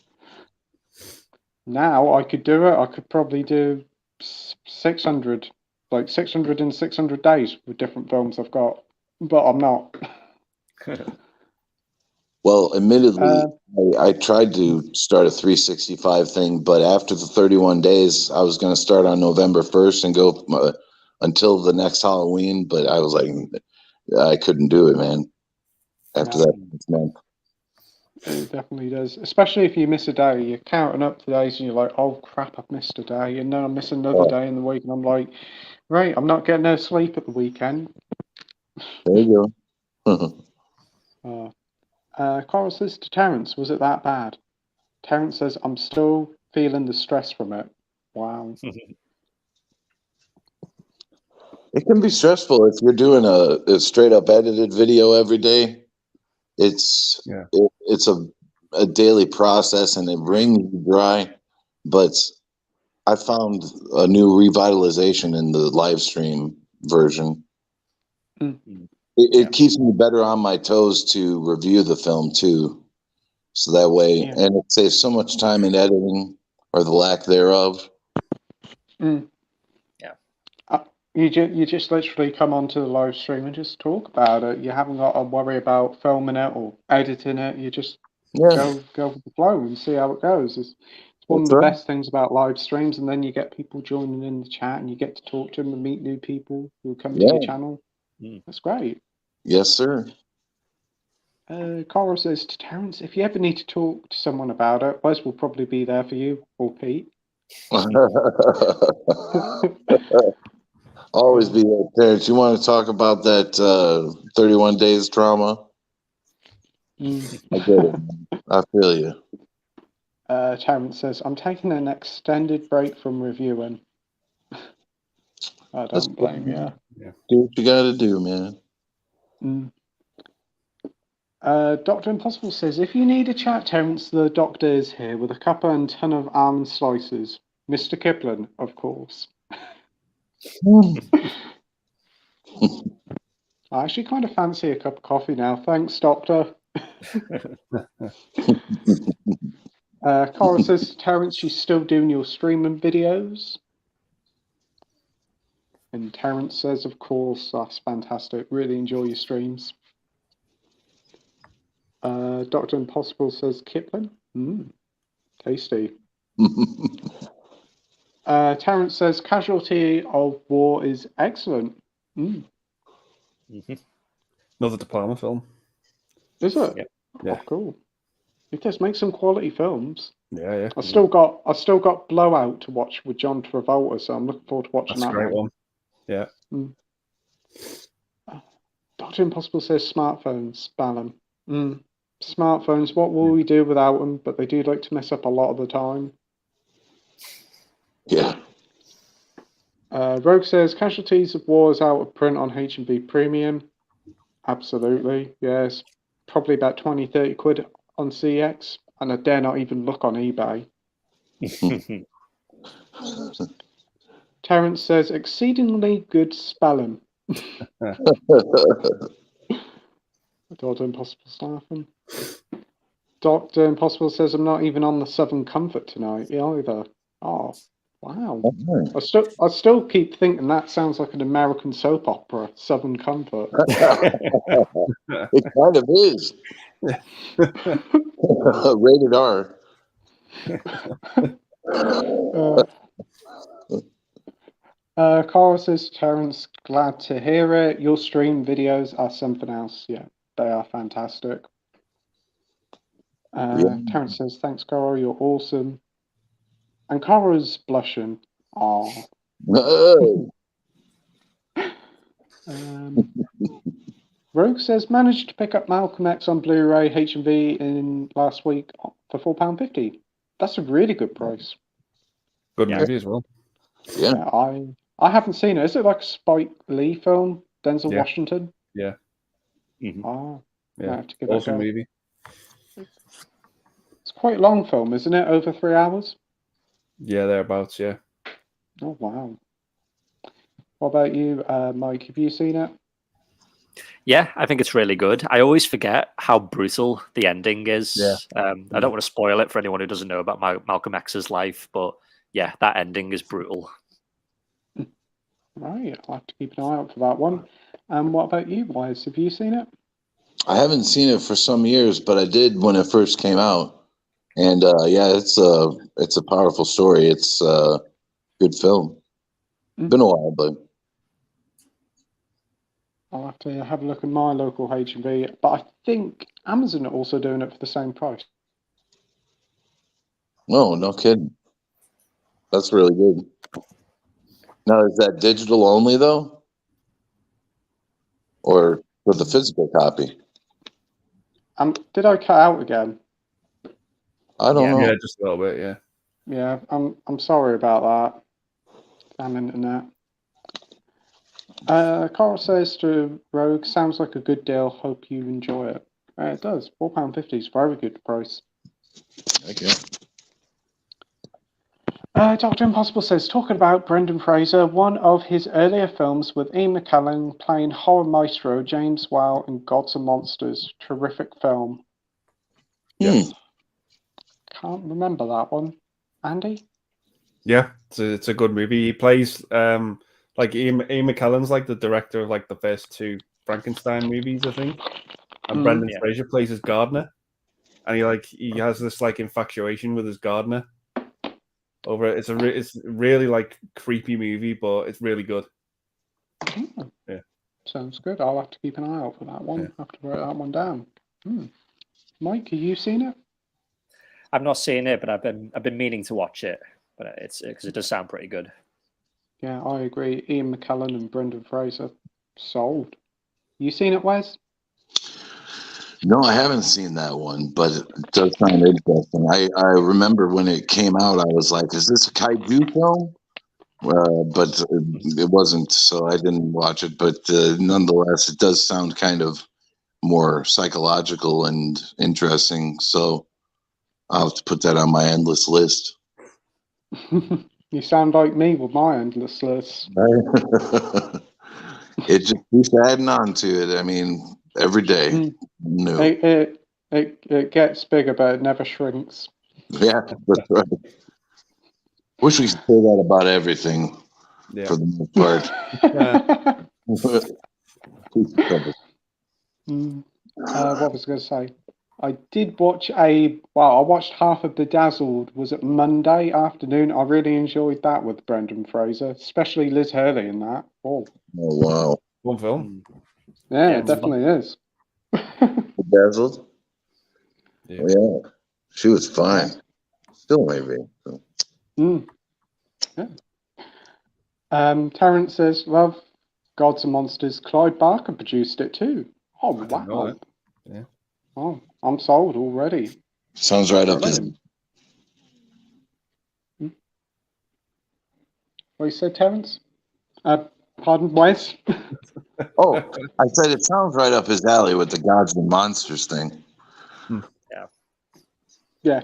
Now I could do it. I could probably do 600, like 600 in 600 days with different films I've got, but I'm not. Well, admittedly, I tried to start a 365 thing, but after the 31 days, I was going to start on November 1st and go until the next Halloween, but I was like, I couldn't do it, man. After that month. It definitely does, especially if you miss a day. You're counting up the days and you're like, oh crap, I've missed a day, and then I miss another day in the week, and I'm like, right, I'm not getting no sleep at the weekend. There you go. Coral says to Terrence, was it that bad? Terrence says, I'm still feeling the stress from it. Wow. It can be stressful if you're doing a straight up edited video every day. It's a daily process and it wrings you dry. But I found a new revitalization in the live stream version. It keeps me better on my toes to review the film too. So that way, and it saves so much time in editing or the lack thereof. You just literally come onto the live stream and just talk about it. You haven't got to worry about filming it or editing it. You just go with the flow and see how it goes. It's one of the best things about live streams, and then you get people joining in the chat and you get to talk to them and meet new people who come to your channel. That's great. Yes, sir. Cora says to Terrence, if you ever need to talk to someone about it, Wes will probably be there for you, or Pete. Always be there, Terrence. You want to talk about that 31 days trauma? I get it. I feel you. Terrence says, I'm taking an extended break from reviewing. I don't blame you. Do what you got to do, man. Dr. Impossible says, if you need a chat, Terrence, the doctor is here with a cuppa and ton of almond slices. Mr. Kipling, of course. I actually kind of fancy a cup of coffee now. Thanks, Doctor. Cora says, Terrence, she's still doing your streaming videos. And Terrence says, of course, that's fantastic. Really enjoy your streams. Dr. Impossible says, Kipling? Tasty. Terrence says, casualty of war is excellent. Another De Palma film. Is it? Yeah. Oh, cool. It does make some quality films. Yeah. I still got Blowout to watch with John Travolta, so I'm looking forward to watching That's that. a great one. Yeah. Dr. Impossible says smartphones, ban them. Smartphones, what will we do without them? But they do like to mess up a lot of the time. Yeah. Rogue says Casualties of War is out of print on H&B Premium. Absolutely, yes. Probably about 20, 30 quid on CX, and I dare not even look on eBay. Terence says exceedingly good spelling. Dr. Impossible staffing. Dr. Impossible says I'm not even on the Southern Comfort tonight either. Oh, wow. I still keep thinking that sounds like an American soap opera, Southern Comfort. It kind of is. Rated R. Carl says, Terence, glad to hear it. Your stream videos are something else. Yeah, they are fantastic. Terence says, thanks, Carl. You're awesome. And Cara's blushing. Aww. Rogue says, managed to pick up Malcolm X on Blu-ray HMV in last week for £4.50. That's a really good price. Good movie as well. Yeah. I haven't seen it. Is it like a Spike Lee film? Denzel Yeah. Washington? Yeah. Mm-hmm. Oh, Yeah. I have to give Awesome that a go. movie. It's quite a long film, isn't it? Over 3 hours? Yeah, thereabouts, yeah. Oh, wow. What about you, Mike? Have you seen it? Yeah, I think it's really good. I always forget how brutal the ending is. Yeah. I don't want to spoil it for anyone who doesn't know about Malcolm X's life, but yeah, that ending is brutal. Right, I'll have to keep an eye out for that one. What about you, Wise? Have you seen it? I haven't seen it for some years, but I did when it first came out. And yeah, it's a powerful story. It's a good film. Been a while, but I'll have to have a look at my local H&B, but I think Amazon are also doing it for the same price. no kidding. That's really good. Now, is that digital only though, or for the physical copy? Did I cut out again? I don't know. Yeah, just a little bit, yeah. Yeah, I'm sorry about that. Damn internet. Carl says to Rogue, sounds like a good deal. Hope you enjoy it. It does. £4.50 is a very good price. Okay. Dr. Impossible says, talking about Brendan Fraser, one of his earlier films with Ian McKellen playing horror maestro James Whale in Gods and Monsters. Terrific film. Yeah. Can't remember that one. Andy? Yeah, it's a good movie. He plays like Ian McKellen's like the director of like the first 2 Frankenstein movies, I think. And Brendan Fraser plays his gardener. And he has this like infatuation with his gardener over it. It's really like creepy movie, but it's really good. Yeah. Sounds good. I'll have to keep an eye out for that one. Yeah. I'll have to write that one down. Mike, have you seen it? I've not seen it, but I've been meaning to watch it. But it's because it does sound pretty good. Yeah, I agree. Ian McKellen and Brendan Fraser, sold. You seen it, Wes? No, I haven't seen that one, but it does sound interesting. I remember when it came out, I was like, "Is this a kaiju film?" But it wasn't, so I didn't watch it. But nonetheless, it does sound kind of more psychological and interesting. So I'll have to put that on my endless list. You sound like me with my endless list. It just keeps adding on to it. I mean, every day. No. It gets bigger, but it never shrinks. Yeah, that's right. Wish we could say that about everything for the most part. What was I going to say? I did watch I watched half of Bedazzled. Was it Monday afternoon? I really enjoyed that with Brendan Fraser, especially Liz Hurley in that. Oh wow. One film. Yeah, it definitely is. Bedazzled? Yeah. Yeah. She was fine. Still maybe. So. Yeah. Terrence says, love Gods and Monsters. Clyde Barker produced it too. Oh, wow. Yeah. Oh, I'm sold already. Sounds right up his. What you said, Terrence? Pardon, Wes? Oh, I said it sounds right up his alley with the gods and monsters thing. Yeah. Yeah.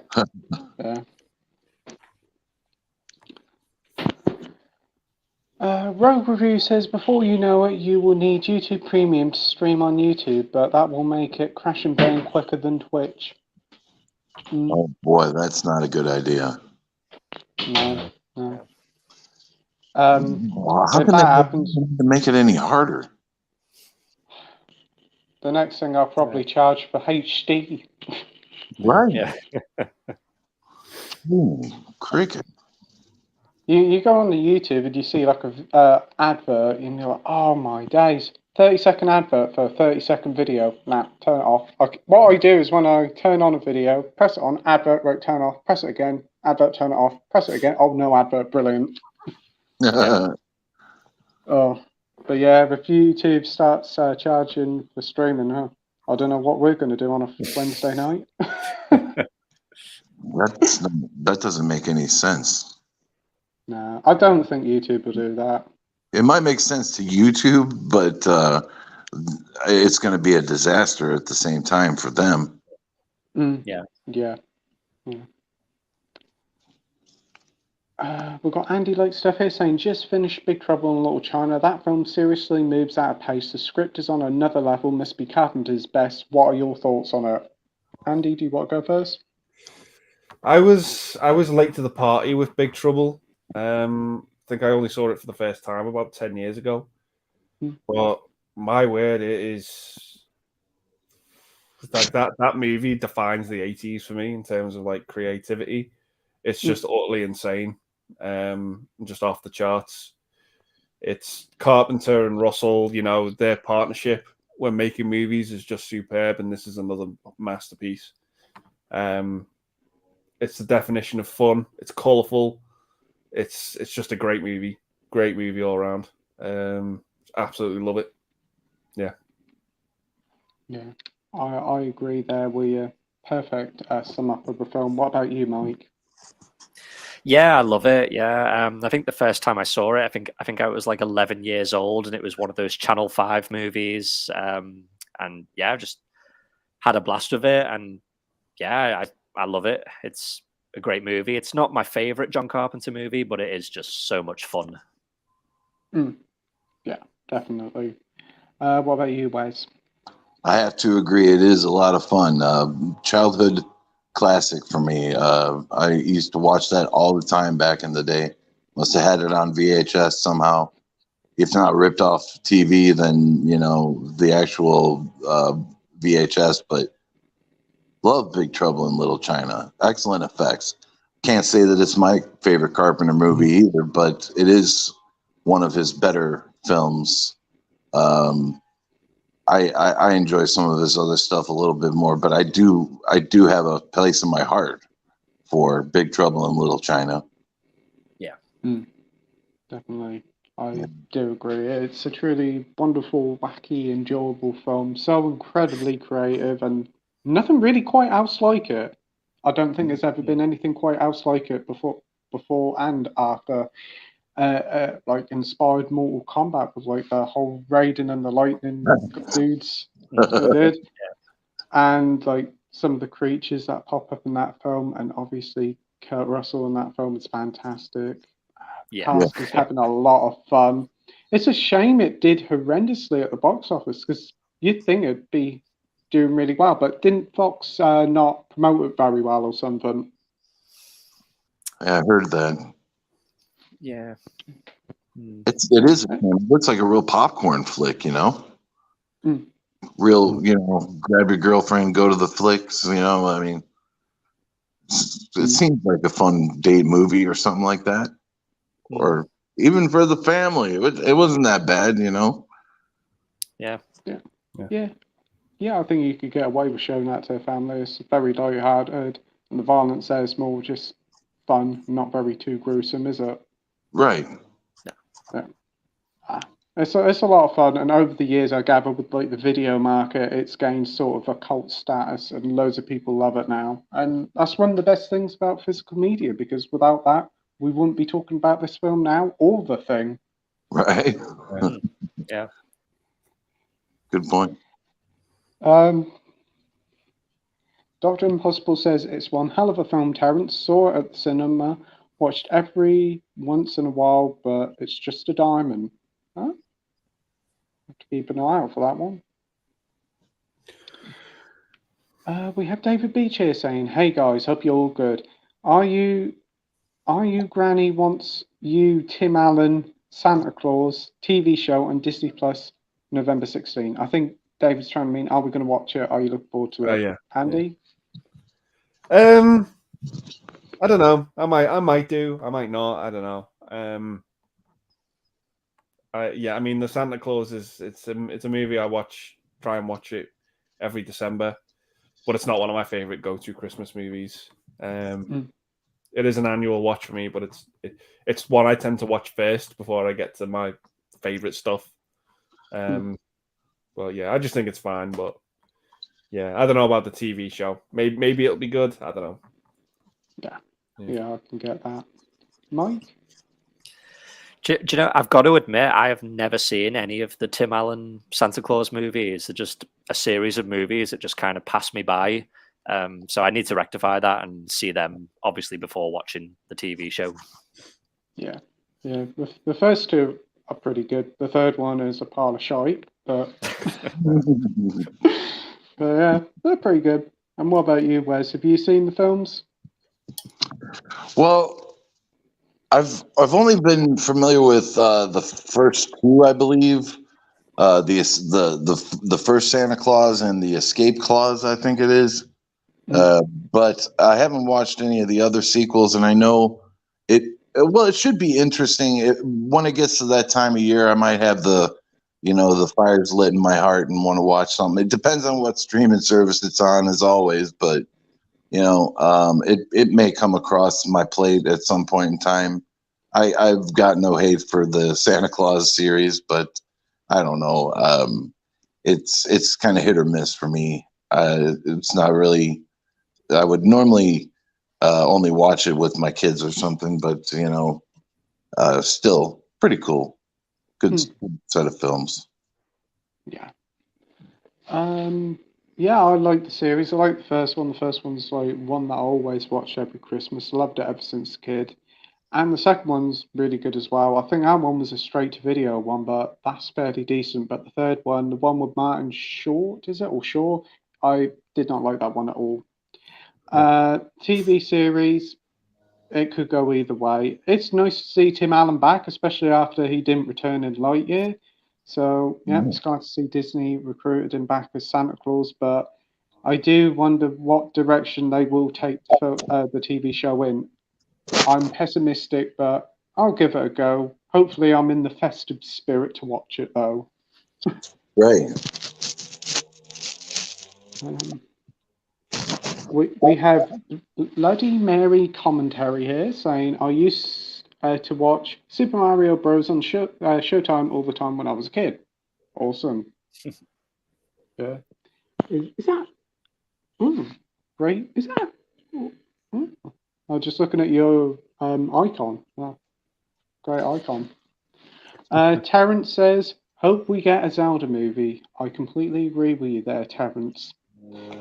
Rogue Review says, before you know it, you will need YouTube Premium to stream on YouTube, but that will make it crash and burn quicker than Twitch. Oh boy, that's not a good idea. No. How If can that they happens, make it any harder? the next thing I'll probably charge for HD. Right. Yeah. Cricket. You go on the YouTube and you see like a advert and you're like, oh my days, 30-second advert for a 30-second video. Nah, turn it off. What I do is when I turn on a video, press it on, advert, right, turn off, press it again, advert, turn it off, press it again. Oh, no advert, brilliant. Oh, but yeah, if YouTube starts charging for streaming, I don't know what we're going to do on a Wednesday night. That doesn't make any sense. No, I don't think YouTube will do that. It might make sense to YouTube, but it's going to be a disaster at the same time for them. Yeah. We've got Andy Lake stuff here saying, just finished Big Trouble in Little China. That film seriously moves at a pace. The script is on another level, must be Carpenter's best. What are your thoughts on it? Andy, do you want to go first? I was late to the party with Big Trouble. I think I only saw it for the first time about 10 years ago. But my word, it is like that movie defines the 80s for me in terms of like creativity. It's just utterly insane. Just off the charts. It's Carpenter and Russell, their partnership when making movies is just superb, and this is another masterpiece. It's the definition of fun. It's colourful. It's just a great movie all around. Absolutely love it. Yeah. I agree there. We perfect sum up of the film. What about you, Mike? Yeah, I love it. Yeah, I think the first time I saw it, I think I was like 11 years old, and it was one of those Channel 5 movies. And yeah, I just had a blast with it, and yeah, I love it. It's a great movie. It's not my favorite John Carpenter movie, but it is just so much fun. Yeah, definitely. What about you, Wes? I have to agree. It is a lot of fun. Childhood classic for me. I used to watch that all the time back in the day. Must have had it on VHS somehow. If not ripped off TV, then, the actual VHS. But love Big Trouble in Little China. Excellent effects. Can't say that it's my favorite Carpenter movie either, but it is one of his better films. I enjoy some of his other stuff a little bit more, but I do have a place in my heart for Big Trouble in Little China. Yeah. Definitely. I do agree. It's a truly wonderful, wacky, enjoyable film. So incredibly creative, and nothing really quite else like it. I don't think there's ever been anything quite else like it before and after. Like inspired Mortal Kombat with like the whole Raiden and the Lightning dudes they did, and like some of the creatures that pop up in that film, and obviously Kurt Russell in that film is fantastic. Cast is having a lot of fun. It's a shame it did horrendously at the box office, because you'd think it'd be doing really well, but didn't Fox not promote it very well or something? Yeah, I heard that. Yeah. It is. It looks like a real popcorn flick, Real, grab your girlfriend, go to the flicks, I mean, it seems like a fun date movie or something like that. Or even for the family. It wasn't that bad, Yeah. Yeah, I think you could get away with showing that to a family. It's very light-hearted, and the violence there is more just fun, not very too gruesome, is it? Right. Yeah. It's a lot of fun, and over the years, I gather with like the video market, it's gained sort of a cult status, and loads of people love it now. And that's one of the best things about physical media, because without that, we wouldn't be talking about this film now or The Thing. Right. Yeah. Good point. Dr. Impossible says it's one hell of a film, Terrence. Saw it at the cinema, watched every once in a while, but it's just a diamond. Huh? Have to keep an eye out for that one. We have David Beach here saying, "Hey guys, hope you're all good. Are you Granny wants you Tim Allen Santa Claus TV show on Disney Plus November 16." I think David's trying to mean, are we going to watch it? Are you looking forward to it? Yeah. Andy? I don't know. I might do. I might not. I don't know. I mean, the Santa Claus it's a movie I try and watch it every December, but it's not one of my favorite go-to Christmas movies. It is an annual watch for me, but it's one I tend to watch first before I get to my favorite stuff. Well, yeah, I just think it's fine, but yeah, I don't know about the TV show. Maybe it'll be good. I don't know. Yeah, I can get that. Mike? Do you know, I've got to admit, I have never seen any of the Tim Allen Santa Claus movies. They're just a series of movies that just kind of pass me by. So I need to rectify that and see them, obviously, before watching the TV show. Yeah. The first two are pretty good. The third one is a pile of shite, but yeah, they're pretty good. And what about you, Wes? Have you seen the films? Well, I've only been familiar with the first two, I believe. The first Santa Claus and the Escape Clause, I think it is. But I haven't watched any of the other sequels, and I know it. Well, it should be interesting. When it gets to that time of year, I might have the fires lit in my heart and want to watch something. It depends on what streaming service it's on, as always. But it may come across my plate at some point in time. I've got no hate for the Santa Claus series, but I don't know. It's kind of hit or miss for me. It's not really. I would normally only watch it with my kids or something, but still pretty cool. Good set of films. Yeah. Yeah, I like the series. I like the first one. The first one's like one that I always watch every Christmas. Loved it ever since a kid. And the second one's really good as well. I think that one was a straight to video one, but that's fairly decent. But the third one, the one with Martin Short, is it? Or Shaw? I did not like that one at all. TV series, it could go either way. It's nice to see Tim Allen back, especially after he didn't return in Lightyear. So, yeah, it's glad to see Disney recruited him back as Santa Claus, but I do wonder what direction they will take the TV show in. I'm pessimistic, but I'll give it a go. Hopefully, I'm in the festive spirit to watch it, though. Right. We have Bloody Mary commentary here saying, I used to watch Super Mario Bros. On Showtime all the time when I was a kid. Awesome. Yeah. Is that? Great. Is that? I'm just looking at your icon. Wow. Great icon. Terrence says, hope we get a Zelda movie. I completely agree with you there, Terrence.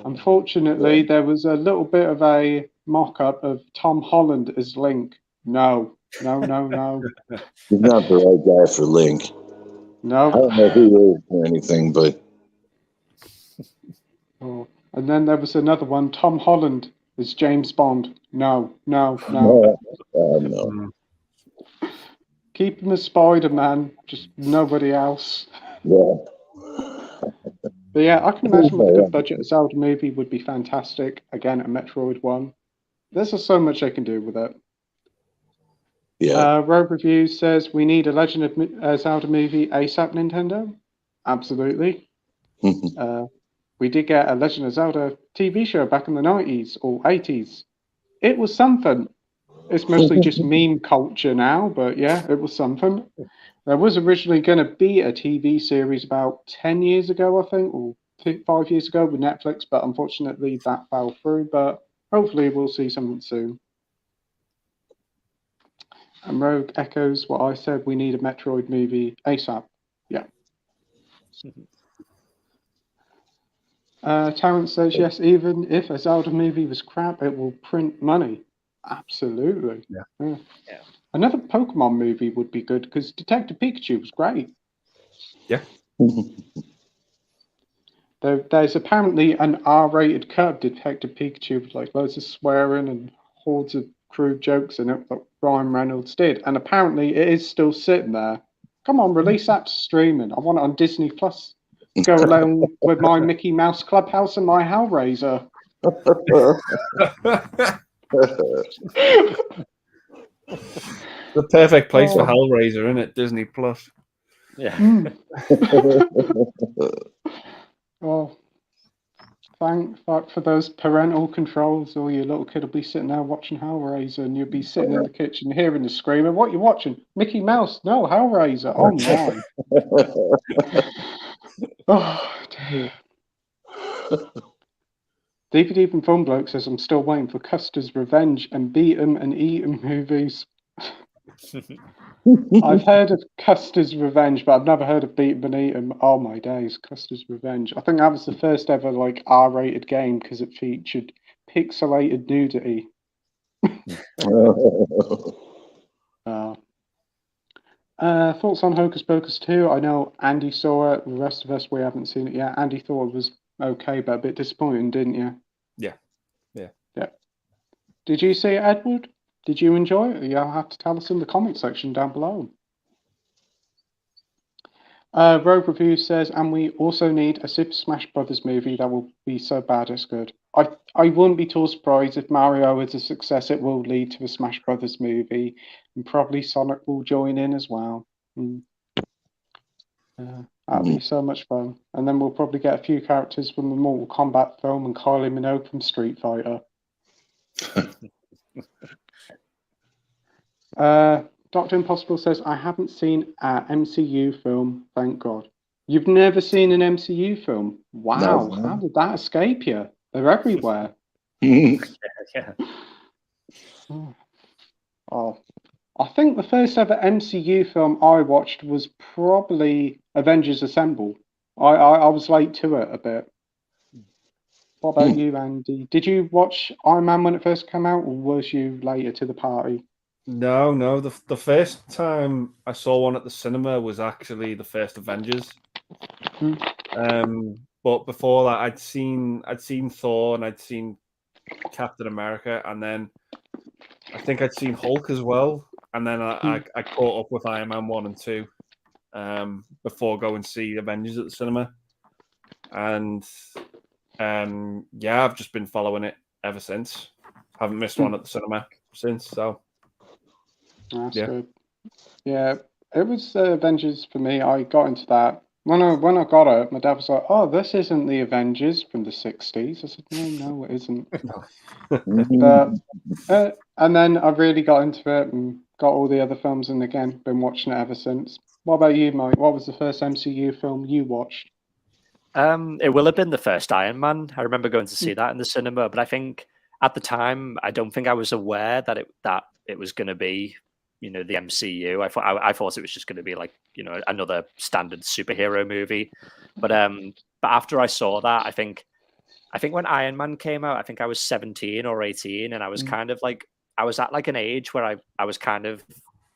Unfortunately, there was a little bit of a mock-up of Tom Holland as Link. No. He's not the right guy for Link. No. I don't know who he is or anything, but. Oh. And then there was another one, Tom Holland as James Bond. No. No. Keep him as Spider-Man, just nobody else. Yeah. But yeah, I can imagine with a good budget, a Zelda movie would be fantastic. Again, a Metroid one. There's just so much they can do with it. Yeah. Rogue Review says we need a Legend of Zelda movie ASAP, Nintendo. Absolutely. We did get a Legend of Zelda TV show back in the 90s or 80s. It was something. It's mostly just meme culture now, but yeah, it was something. There was originally going to be a TV series about 10 years ago, I think, or 5 years ago with Netflix, but unfortunately that fell through. But hopefully we'll see something soon. And Rogue echoes what I said. We need a Metroid movie ASAP. Yeah. Terrence says, yes, even if a Zelda movie was crap, it will print money. Absolutely. Yeah. Another Pokemon movie would be good because Detective Pikachu was great. Yeah. There's apparently an R-rated cut of Detective Pikachu with like loads of swearing and hordes of crude jokes in it that Ryan Reynolds did. And apparently it is still sitting there. Come on, release that to streaming. I want it on Disney Plus. Go along with my Mickey Mouse Clubhouse and my Hellraiser. The perfect place for Hellraiser, isn't it? Disney Plus. Yeah. Well, thank for those parental controls, or your little kid will be sitting there watching Hellraiser, and you'll be sitting in the kitchen hearing the screaming. What you watching? Mickey Mouse? No, Hellraiser. Oh my! Oh, dear. DVD from Fun Bloke says I'm still waiting for Custer's Revenge and Beat 'em and Eat 'em movies. I've heard of Custer's Revenge, but I've never heard of Beat 'em and Eat 'em. Oh my days, Custer's Revenge. I think that was the first ever like R-rated game because it featured pixelated nudity. Thoughts on Hocus Pocus 2? I know Andy saw it. The rest of us, we haven't seen it yet. Andy thought it was okay, but a bit disappointing, didn't you? Yeah. Did you see it, Edward? Did you enjoy it? You'll have to tell us in the comment section down below. Rogue Review says, and we also need a Super Smash Brothers movie that will be so bad it's good. I wouldn't be too surprised if Mario is a success. It will lead to a Smash Brothers movie, and probably Sonic will join in as well. That'll be so much fun. And then we'll probably get a few characters from the Mortal Kombat film and Kylie Minogue from Street Fighter. Dr. Impossible says, I haven't seen an MCU film, thank God. You've never seen an MCU film? Wow, No. How did that escape you? They're everywhere. Yeah. Oh, I think the first ever MCU film I watched was probably Avengers Assemble. I was late to it a bit. What about you, Andy? Did you watch Iron Man when it first came out, or was you later to the party? No. The first time I saw one at the cinema was actually the first Avengers. But before that, I'd seen Thor and I'd seen Captain America, and then I think I'd seen Hulk as well. And then I caught up with Iron Man 1 and 2 before going to see Avengers at the cinema. And I've just been following it ever since. Haven't missed one at the cinema since. So that's good. Yeah, it was Avengers for me. I got into that. When I got it, my dad was like, "Oh, this isn't the Avengers from the '60s." I said, "No, it isn't." But and then I really got into it and got all the other films, and again, been watching it ever since. What about you, Mike? What was the first MCU film you watched? It will have been the first Iron Man. I remember going to see that in the cinema, but I think at the time, I don't think I was aware that it was going to be, the MCU. I thought it was just going to be like, another standard superhero movie. But after I saw that, I think when Iron Man came out, I think I was 17 or 18, and I was kind of like, I was at like an age where I was kind of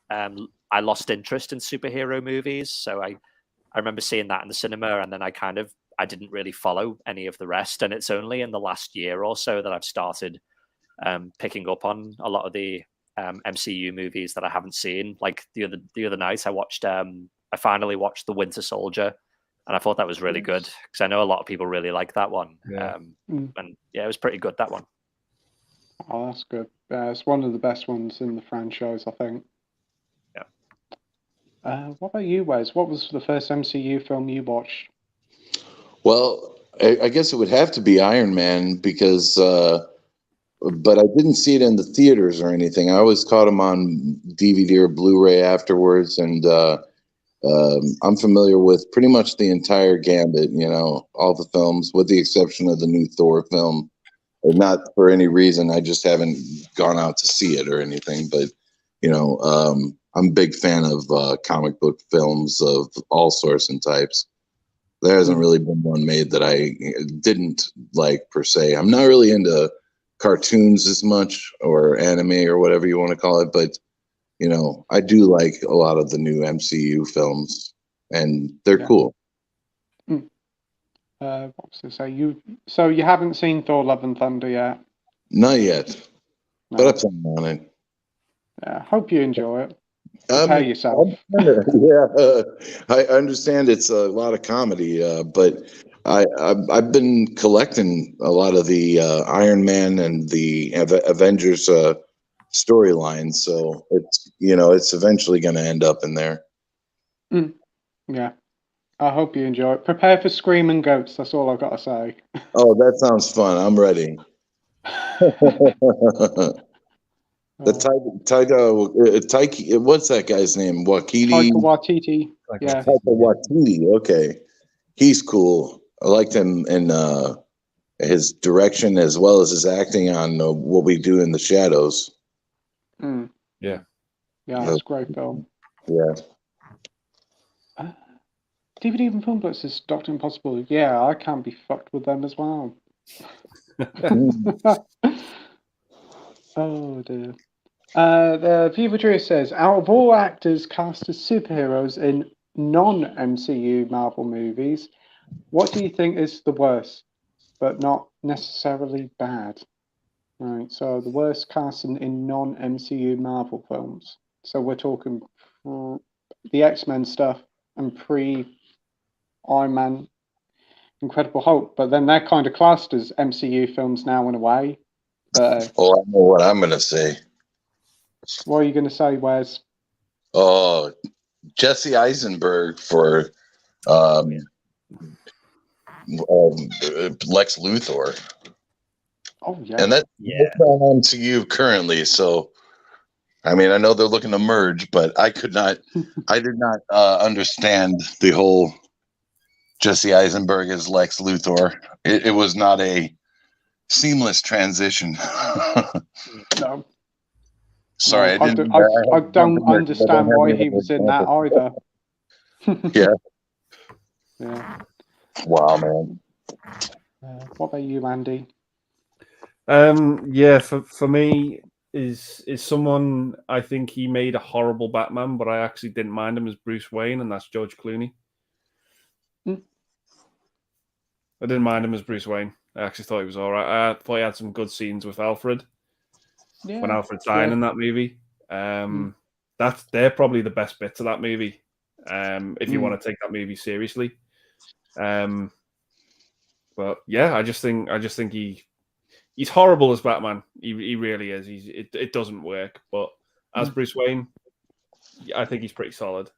I lost interest in superhero movies. So I remember seeing that in the cinema, and then I didn't really follow any of the rest. And it's only in the last year or so that I've started picking up on a lot of the MCU movies that I haven't seen. Like the other night, I finally watched The Winter Soldier, and I thought that was really good because I know a lot of people really like that one. And it was pretty good, that one. Oh, that's good. It's one of the best ones in the franchise, I think. Yeah. What about you, Wes? What was the first MCU film you watched? Well, I guess it would have to be Iron Man because, but I didn't see it in the theaters or anything. I always caught them on DVD or Blu-ray afterwards, and I'm familiar with pretty much the entire gambit, all the films, with the exception of the new Thor film. Not for any reason, I just haven't gone out to see it or anything. But, I'm a big fan of comic book films of all sorts and types. There hasn't really been one made that I didn't like per se. I'm not really into cartoons as much, or anime, or whatever you want to call it, but I do like a lot of the new MCU films, and they're cool. What was I say? So you haven't seen Thor: Love and Thunder yet? Not yet, No. but I plan on it. Yeah, hope you enjoy it. Prepare yourself. I understand it's a lot of comedy, but I've been collecting a lot of the Iron Man and the Avengers storylines, so it's eventually going to end up in there. Yeah, I hope you enjoy it. Prepare for screaming goats. That's all I've got to say. Oh, that sounds fun. I'm ready. Taika, what's that guy's name? Taika Waititi. Yeah. Taika Waititi. Okay, he's cool. I liked him in his direction as well as his acting on What We Do in the Shadows. Yeah, that's a great film. Yeah. DVD and Filmblitz is Doctor Impossible. Yeah, I can't be fucked with them as well. Oh dear. The Viva says, out of all actors cast as superheroes in non-MCU Marvel movies, what do you think is the worst, but not necessarily bad? Right, so the worst casting in non-MCU Marvel films. So we're talking the X-Men stuff and pre-Iron Man, Incredible Hulk, but then they're kind of classed as MCU films now in a way. But, I know what I'm going to say. What are you going to say, Wes? Oh, Jesse Eisenberg for Lex Luthor. Oh, yeah. And that's on MCU currently, so I mean, I know they're looking to merge, but I did not understand the whole Jesse Eisenberg as Lex Luthor. It was not a seamless transition. No. Sorry, I don't understand why he was in that either. Yeah. Wow, man. What about you, Andy? For me is someone, I think he made a horrible Batman, but I actually didn't mind him as Bruce Wayne, and that's George Clooney. I didn't mind him as Bruce Wayne. I actually thought he was all right. I thought he had some good scenes with Alfred. Yeah, when Alfred's dying in that movie. They're probably the best bits of that movie. If you want to take that movie seriously. But yeah, I just think he's horrible as Batman. He really is. It doesn't work. But as Bruce Wayne, I think he's pretty solid.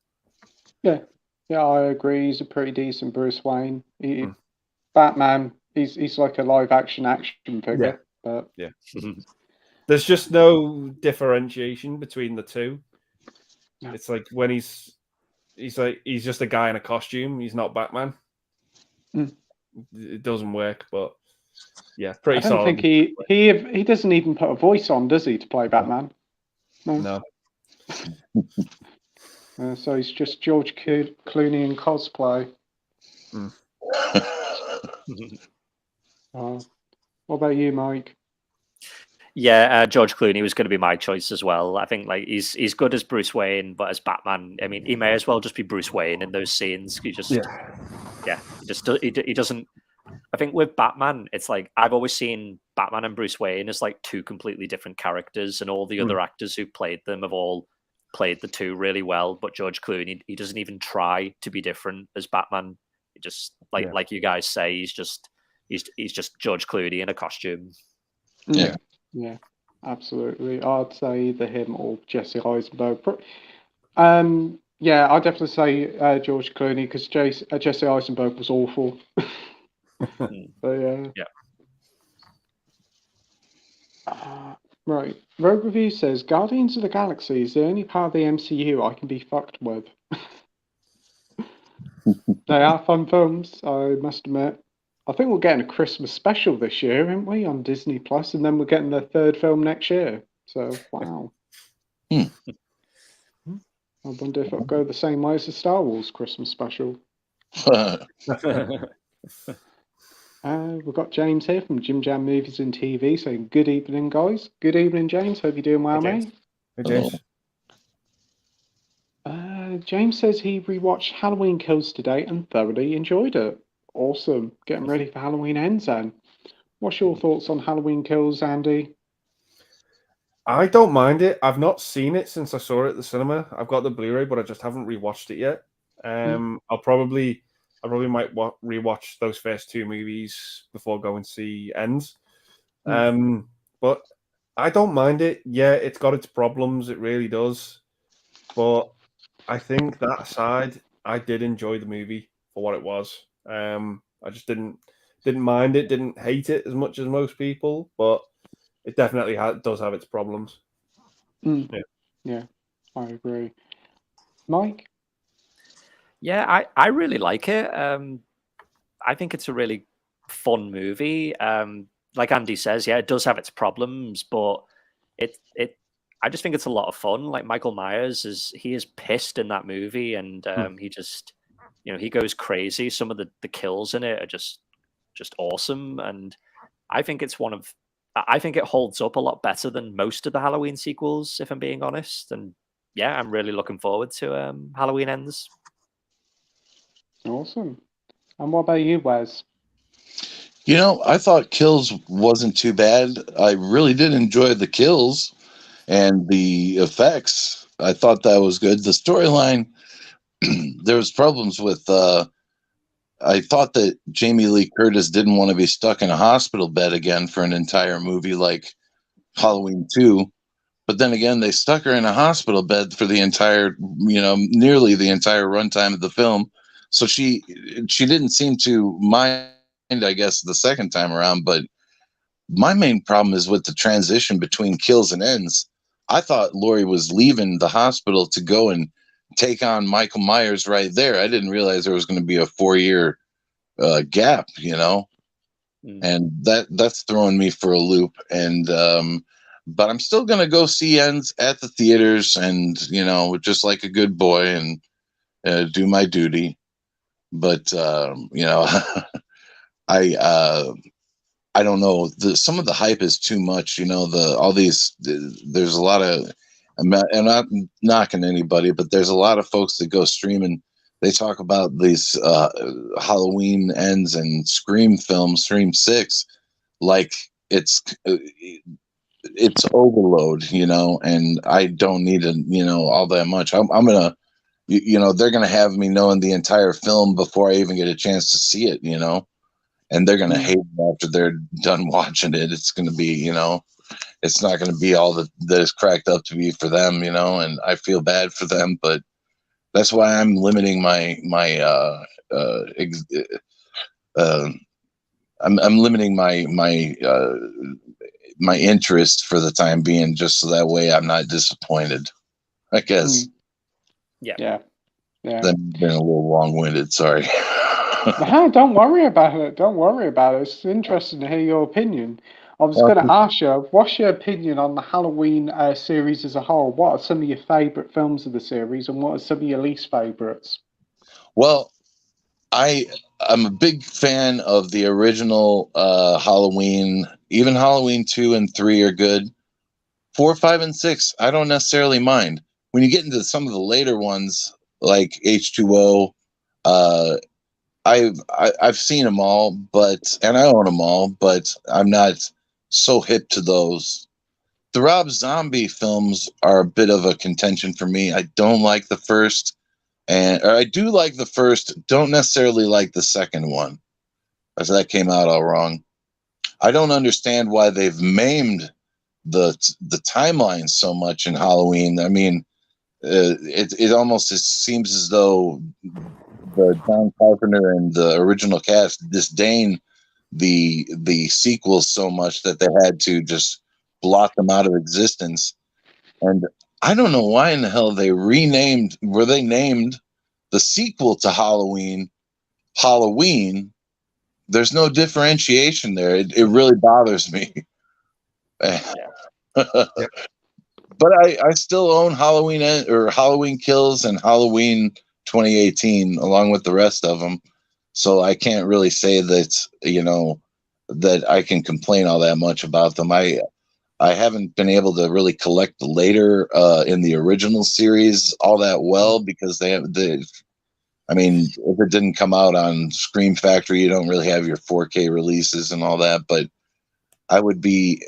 Yeah, I agree. He's a pretty decent Bruce Wayne. Batman, he's like a live action figure. But there's just no differentiation between the two. No. It's like when he's just a guy in a costume. He's not Batman. It doesn't work, but yeah, pretty solid. I don't think he doesn't even put a voice on, does he, to play Batman? No. So he's just George Clooney in cosplay. What about you, Mike? Yeah, George Clooney was going to be my choice as well. I think he's good as Bruce Wayne, but as Batman, I mean, he may as well just be Bruce Wayne in those scenes. He doesn't. I think with Batman, it's like I've always seen Batman and Bruce Wayne as like two completely different characters, and all the other actors who played them have all played the two really well. But George Clooney, he doesn't even try to be different as Batman. He just like you guys say, he's just George Clooney in a costume. Yeah, absolutely. I'd say either him or Jesse Eisenberg. I'd definitely say George Clooney because Jesse Eisenberg was awful. Right. Rogue Review says Guardians of the Galaxy is the only part of the MCU I can be fucked with. They are fun films, I must admit. I think we're getting a Christmas special this year, aren't we, on Disney Plus, and then we're getting the third film next year. So, wow. I wonder if it'll go the same way as the Star Wars Christmas special. We've got James here from Jim Jam Movies and TV saying, good evening, guys. Good evening, James. Hope you're doing well, Hey, James. mate. Hey, James. James says he rewatched Halloween Kills today and thoroughly enjoyed it. Awesome. Getting ready for Halloween Ends then. What's your thoughts on Halloween Kills, Andy? I don't mind it. I've not seen it since I saw it at the cinema. I've got the Blu-ray, but I just haven't rewatched it yet. I probably might rewatch those first two movies before going to see Ends. But I don't mind it. Yeah, it's got its problems. It really does. But I think that aside, I did enjoy the movie for what it was. I just didn't mind it, didn't hate it as much as most people, but it definitely does have its problems. Yeah, I agree. Mike? Yeah, I really like it. I think it's a really fun movie. Like Andy says, yeah, it does have its problems, but I just think it's a lot of fun. Like Michael Myers is pissed in that movie, and he just he goes crazy. Some of the kills in it are just awesome, and I think it holds up a lot better than most of the Halloween sequels, if I'm being honest. And yeah, I'm really looking forward to Halloween Ends. Awesome. And what about you, Wes? I thought Kills wasn't too bad. I really did enjoy the kills and the effects. I thought that was good. The storyline, there was problems with. I thought that Jamie Lee Curtis didn't want to be stuck in a hospital bed again for an entire movie like Halloween 2. But then again, they stuck her in a hospital bed for the entire, nearly the entire runtime of the film. So she didn't seem to mind, I guess, the second time around. But my main problem is with the transition between Kills and Ends. I thought Laurie was leaving the hospital to go and take on Michael Myers right there. I didn't realize there was going to be a 4-year gap, and that's throwing me for a loop. And but I'm still going to go see Ends at the theaters, and just like a good boy, and do my duty. But I don't know. Some of the hype is too much. There's a lot of. I'm not knocking anybody, but there's a lot of folks that go streaming. They talk about these Halloween Ends and Scream films, Scream 6, like it's overload, and I don't need all that much. I'm gonna, they're gonna have me knowing the entire film before I even get a chance to see it, and they're gonna hate it after they're done watching it. It's gonna be, it's not gonna be all that it's cracked up to be for them, and I feel bad for them, but that's why I'm limiting I'm limiting my interest for the time being, just so that way I'm not disappointed, I guess. Yeah. Then been a little long-winded. Sorry. No, don't worry about it. Don't worry about it. It's interesting to hear your opinion. I was going to ask you, what's your opinion on the Halloween series as a whole? What are some of your favourite films of the series, and what are some of your least favourites? Well, I'm a big fan of the original Halloween. Even Halloween 2 and 3 are good. 4, 5, and 6, I don't necessarily mind. When you get into some of the later ones, like H2O, I've seen them all, and I own them all, but I'm not so hip to those. The Rob Zombie films are a bit of a contention for me. I don't like the first, or I do like the first, don't necessarily like the second one, as that came out all wrong. I don't understand why they've maimed the timeline so much in Halloween. I mean, it almost seems as though the John Carpenter and the original cast disdain the sequels so much that they had to just blot them out of existence. And I don't know why in the hell they named the sequel to Halloween. There's no differentiation there. It really bothers me. but I still own Halloween Kills and Halloween 2018 along with the rest of them. So I can't really say that, that I can complain all that much about them. I haven't been able to really collect the later in the original series all that well because I mean, if it didn't come out on Scream Factory, you don't really have your 4K releases and all that. But I would be,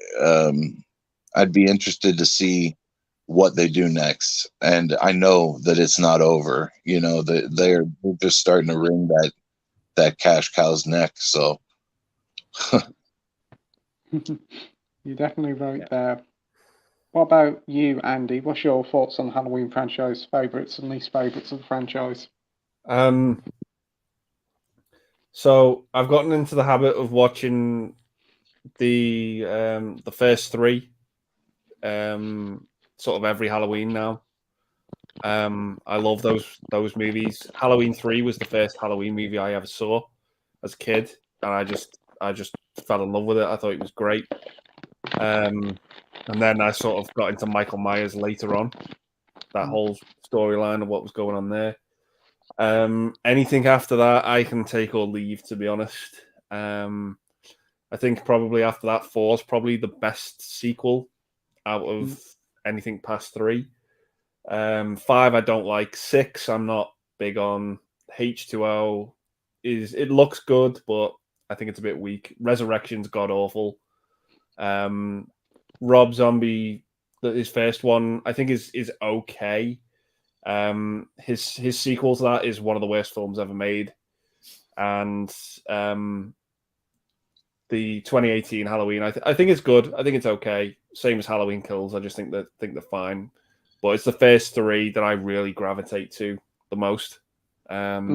I'd be interested to see what they do next. And I know that it's not over. They're just starting to wring that cash cow's neck. So You're definitely right there. What about you, Andy? What's your thoughts on Halloween franchise favourites and least favourites of the franchise? So I've gotten into the habit of watching the first three sort of every Halloween now. I love those movies. Halloween 3 was the first Halloween movie I ever saw as a kid, and I just fell in love with it. I thought it was great. And then I sort of got into Michael Myers later on. That whole storyline of what was going on there. Anything after that, I can take or leave, to be honest. I think probably after that, 4 is probably the best sequel out of anything past 3. 5, I don't like. 6, I'm not big on. H2O it looks good, but I think it's a bit weak. Resurrection's god awful. Rob Zombie, his first one, I think is okay. His sequel to that is one of the worst films ever made, and the 2018 Halloween, I think it's good. I think it's okay. Same as Halloween Kills. I just think they're fine. But it's the first 3 that I really gravitate to the most. I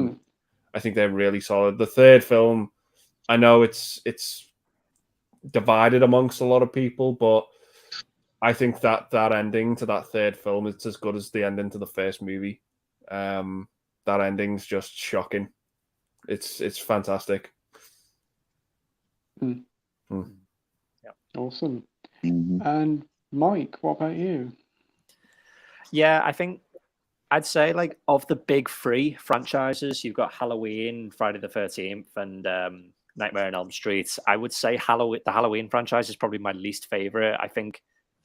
think they're really solid. The third film, I know it's divided amongst a lot of people, but I think that ending to that third film is as good as the ending to the first movie. That ending's just shocking. It's fantastic. Yeah. Awesome. And Mike, what about you? Yeah, I think I'd say like of the big 3 franchises, you've got Halloween, Friday the 13th, and Nightmare on Elm Street. I would say the Halloween franchise is probably my least favorite. I think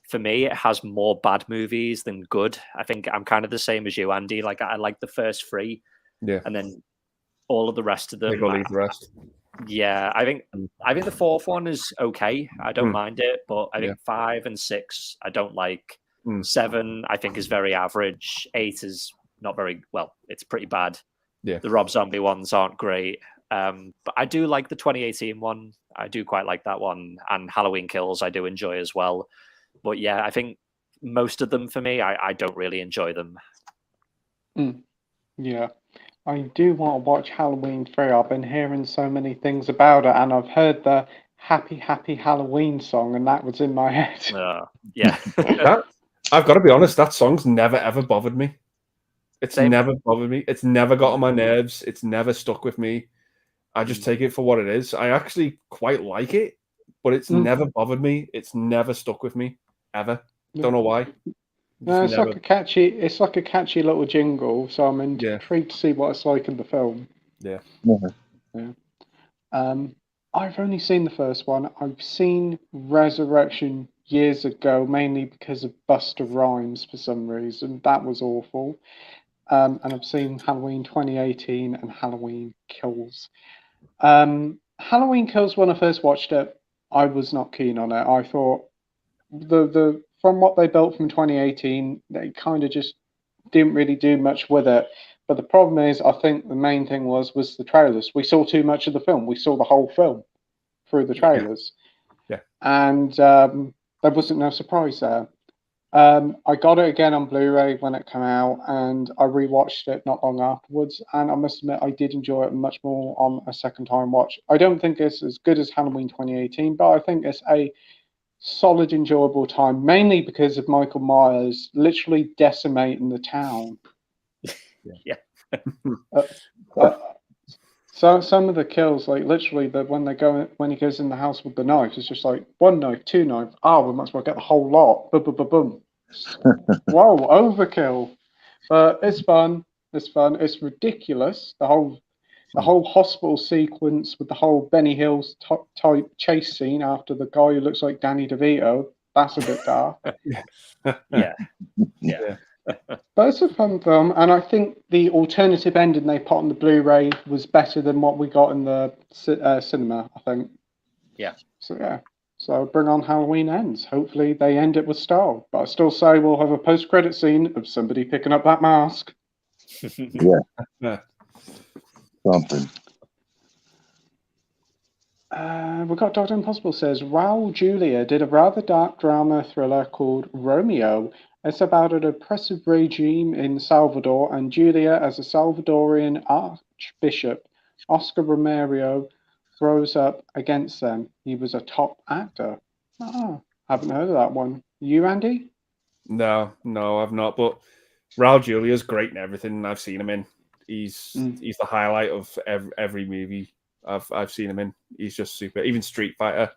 for me, it has more bad movies than good. I think I'm kind of the same as you, Andy. Like I like the first 3, and then all of the rest of them. Leave the rest. Yeah, I think the 4th one is okay. I don't mind it, but I think 5 and 6 I don't like. 7 I think is very average. 8 is not very well. It's pretty bad. Yeah, the Rob Zombie ones aren't great. But I do like the 2018 one. I do quite like that one, and Halloween Kills I do enjoy as well. But yeah, I think most of them for me, I don't really enjoy them. Yeah, I do want to watch Halloween 3. I've been hearing so many things about it, and I've heard the Happy Happy Halloween song, and that was in my head. Yeah. I've got to be honest, that song's never ever bothered me. It's Same. never bothered me. It's never got on my nerves. It's never stuck with me. I just take it for what it is. I actually quite like it, but it's never bothered me. It's never stuck with me ever. Don't know why. No, it's like a catchy little jingle. So I'm intrigued to see what it's like in the film. Yeah. I've only seen the first one. I've seen Resurrection years ago, mainly because of Busta Rhymes for some reason. That was awful. And I've seen Halloween 2018 and Halloween Kills. Halloween Kills, when I first watched it, I was not keen on it. I thought from what they built from 2018, they kind of just didn't really do much with it. But the problem is, I think the main thing was the trailers. We saw too much of the film. We saw the whole film through the trailers. Yeah. And there wasn't no surprise there. I got it again on Blu-ray when it came out, and I rewatched it not long afterwards. And I must admit, I did enjoy it much more on a second time watch. I don't think it's as good as Halloween 2018, but I think it's a solid, enjoyable time, mainly because of Michael Myers literally decimating the town. Yeah. So some of the kills, like literally, when he goes in the house with the knife, it's just like 1 knife, 2 knives. We might as well get the whole lot. Boom, boom, boom, boom. Whoa, overkill. But it's fun. It's fun. It's ridiculous. The whole hospital sequence with the whole Benny Hills type chase scene after the guy who looks like Danny DeVito. That's a bit dark. Yeah. But it's a fun film, and I think the alternative ending they put on the Blu-ray was better than what we got in the cinema, I think. Yeah. So, yeah. So bring on Halloween Ends. Hopefully they end it with style. But I still say we'll have a post-credit scene of somebody picking up that mask. Yeah. Something. We got Dr. Impossible says, Raul Julia did a rather dark drama thriller called Romeo. It's about an oppressive regime in Salvador, and Julia, as a Salvadorian archbishop, Oscar Romero, throws up against them. He was a top actor. Haven't heard of that one. You, Andy? No, I've not. But Raul Julia's great in everything I've seen him in. He's the highlight of every movie I've seen him in. He's just super. Even Street Fighter,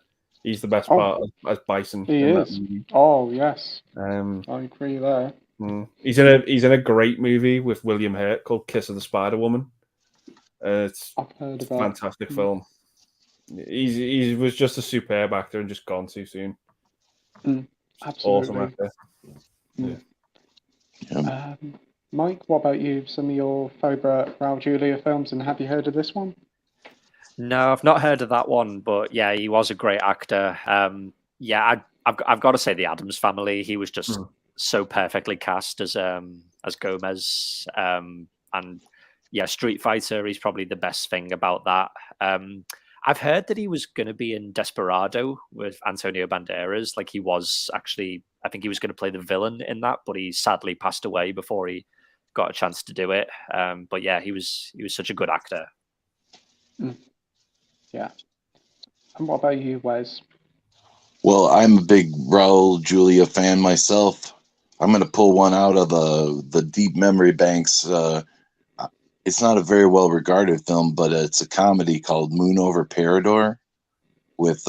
he's the best part as Bison. He in is. That movie. Oh yes, I agree there. He's in a great movie with William Hurt called Kiss of the Spider Woman. It's I've heard a about. Fantastic film. He was just a superb actor and just gone too soon. Absolutely. Awesome actor. Yeah. Mike, what about you? Some of your favourite Raul Julia films, and have you heard of this one? No, I've not heard of that one, but yeah, he was a great actor. I've got to say the Addams Family. He was just so perfectly cast as Gomez, and yeah, Street Fighter. He's probably the best thing about that. I've heard that he was going to be in Desperado with Antonio Banderas. Like he was actually, I think he was going to play the villain in that, but he sadly passed away before he got a chance to do it. But yeah, he was such a good actor. Yeah. And what about you, Wes? Well, I'm a big Raul Julia fan myself. I'm going to pull one out of the deep memory banks. It's not a very well regarded film, but it's a comedy called Moon Over Parador with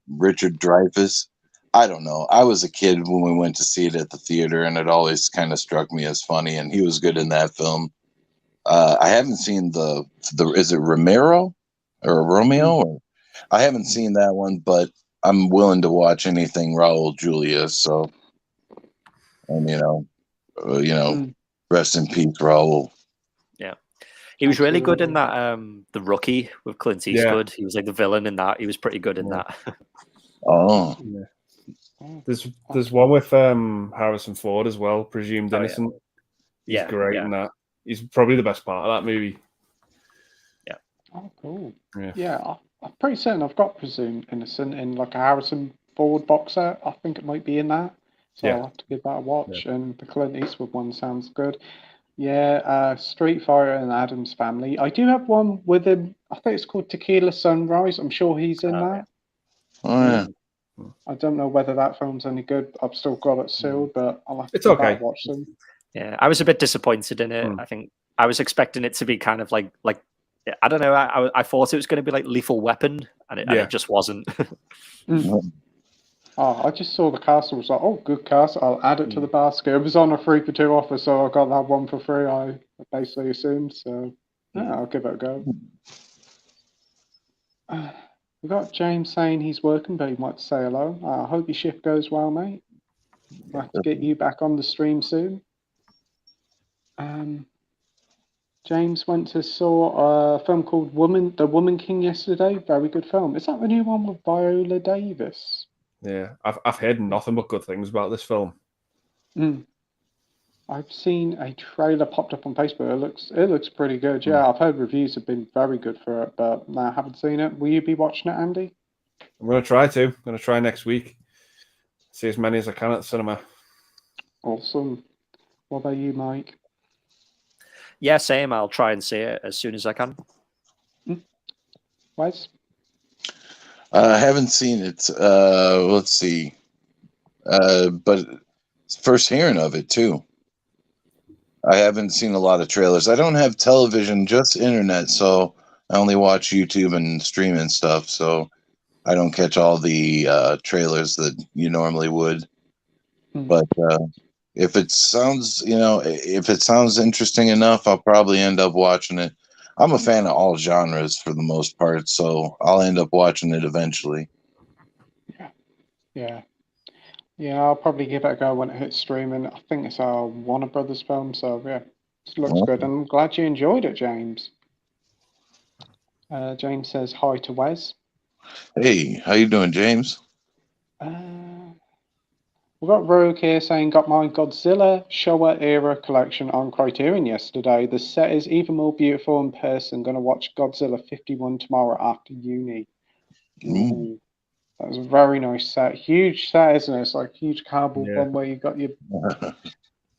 Richard Dreyfuss. I don't know. I was a kid when we went to see it at the theater, and it always kind of struck me as funny, and he was good in that film. I haven't seen the is it Romero or Romeo? Or, I haven't seen that one, but I'm willing to watch anything Raul Julia. So, and rest in peace, Raul. Yeah, he was really good in that. The Rookie with Clint Eastwood. He was like the villain in that. He was pretty good in that. Oh, yeah. There's one with Harrison Ford as well, Presumed Innocent. Yeah. He's great in that. He's probably the best part of that movie. Yeah. Oh, cool. Yeah. I'm pretty certain I've got Presumed Innocent in like a Harrison Ford box set. I think it might be in that. So I'll have to give that a watch. Yeah. And the Clint Eastwood one sounds good. Yeah, Street Fighter and Addams Family. I do have one with him. I think it's called Tequila Sunrise. I'm sure he's in that. Oh, yeah. I don't know whether that film's any good. I've still got it sealed, but I'll have to watch them. Yeah, I was a bit disappointed in it. I think I was expecting it to be kind of like I don't know. I thought it was going to be like Lethal Weapon, and it just wasn't. I just saw the cast and was like, oh, good cast. I'll add it to the basket. It was on a 3 for 2 offer, so I got that one for free. I basically assumed. So yeah, I'll give it a go. We've got James saying he's working, but he might say hello. I hope your shift goes well, mate. We'll have to get you back on the stream soon. James went to saw a film called The Woman King yesterday. Very good film. Is that the new one with Viola Davis? Yeah, I've heard nothing but good things about this film. I've seen a trailer popped up on Facebook. It looks pretty good. Yeah, I've heard reviews have been very good for it, but no, I haven't seen it. Will you be watching it, Andy? I'm going to try to. I'm going to try next week. See as many as I can at the cinema. Awesome. What about you, Mike? Yeah, same. I'll try and see it as soon as I can. Wes? I haven't seen it. Let's see. But first hearing of it, too. I haven't seen a lot of trailers. I don't have television, just internet, so I only watch YouTube and streaming stuff, so I don't catch all the trailers that you normally would. But if it sounds, if it sounds interesting enough, I'll probably end up watching it. I'm a fan of all genres for the most part, so I'll end up watching it eventually. Yeah. I'll probably give it a go when it hits streaming. I think it's a Warner Brothers film, so yeah, it looks good. And I'm glad you enjoyed it, James. James says hi to Wes. Hey, how you doing, James? We've got Rogue here saying, got my Godzilla Showa era collection on Criterion yesterday. The set is even more beautiful in person. Going to watch Godzilla 51 tomorrow after uni. Ooh, that was a very nice set. Huge set, isn't it? It's like a huge cardboard one where you got your...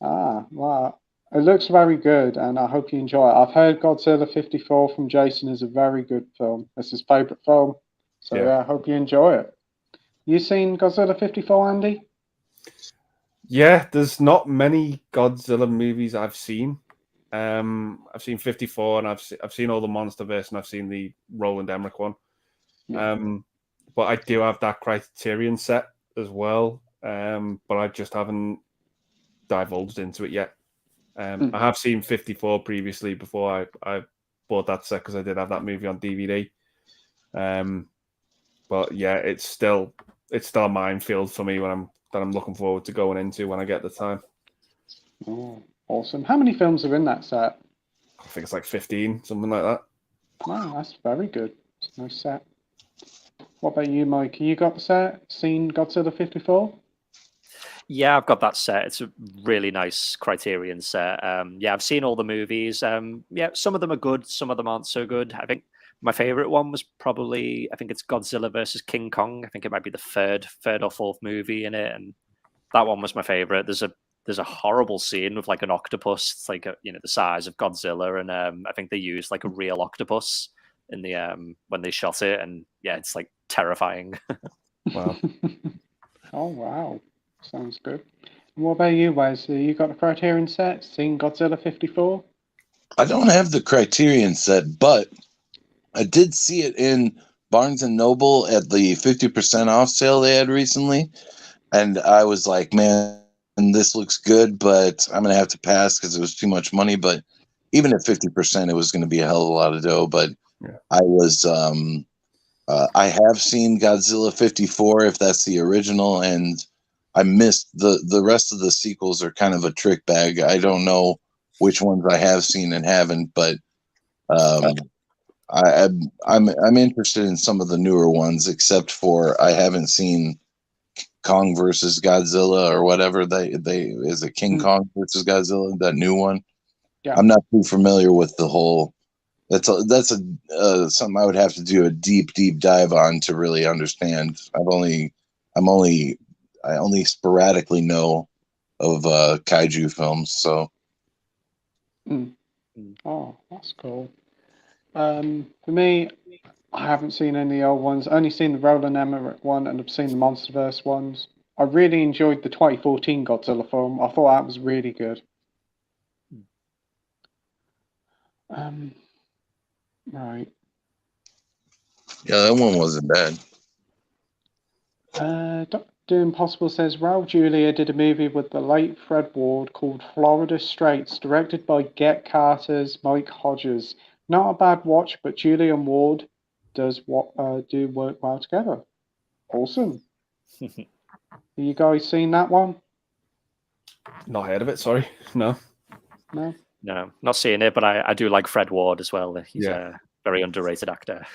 wow. It looks very good, and I hope you enjoy it. I've heard Godzilla 54 from Jason is a very good film. It's his favourite film. So yeah, I hope you enjoy it. You seen Godzilla 54, Andy? Yeah, there's not many Godzilla movies I've seen. I've seen 54, and I've seen all the MonsterVerse, and I've seen the Roland Emmerich one. But I do have that Criterion set as well. But I just haven't divulged into it yet. I have seen 54 previously before I bought that set because I did have that movie on DVD. But yeah, it's still a minefield for me that I'm looking forward to going into when I get the time. Oh, awesome. How many films are in that set? I think it's like 15, something like that. Wow, that's very good. It's a nice set. What about you, Mike? You got the set? Seen Godzilla 54? Yeah, I've got that set. It's a really nice Criterion set. Yeah, I've seen all the movies. Yeah, some of them are good, some of them aren't so good. I think my favorite one was probably, I think it's Godzilla versus King Kong. I think it might be the third or fourth movie in it, and that one was my favorite. There's a horrible scene with like an octopus. It's like the size of Godzilla, and I think they used like a real octopus in the when they shot it, and yeah, it's like terrifying. Wow. Oh wow, sounds good. And what about you, Wes? You got the Criterion set? Seen Godzilla 54? I don't have the Criterion set, but I did see it in Barnes and Noble at the 50% off sale they had recently. And I was like, man, this looks good, but I'm going to have to pass because it was too much money. But even at 50%, it was going to be a hell of a lot of dough. But I was, I have seen Godzilla 54, if that's the original, and I missed the rest of the sequels are kind of a trick bag. I don't know which ones I have seen and haven't, but I'm interested in some of the newer ones, except for I haven't seen Kong versus Godzilla or whatever they is it King Kong versus Godzilla, that new one. Yeah. I'm not too familiar with the whole. That's something I would have to do a deep dive on to really understand. I only sporadically know of kaiju films, so. Oh, that's cool. For me, I haven't seen any of the old ones. Only seen the Roland Emmerich one, and I've seen the MonsterVerse ones. I really enjoyed the 2014 Godzilla film. I thought that was really good. Right. Yeah, that one wasn't bad. Dr. Impossible says Raul Julia did a movie with the late Fred Ward called Florida Straits, directed by Get Carter's Mike Hodges. Not a bad watch, but Julia and Ward do work well together. Awesome. Have you guys seen that one? Not heard of it, sorry. No, not seeing it, but I do like Fred Ward as well. He's a very underrated actor.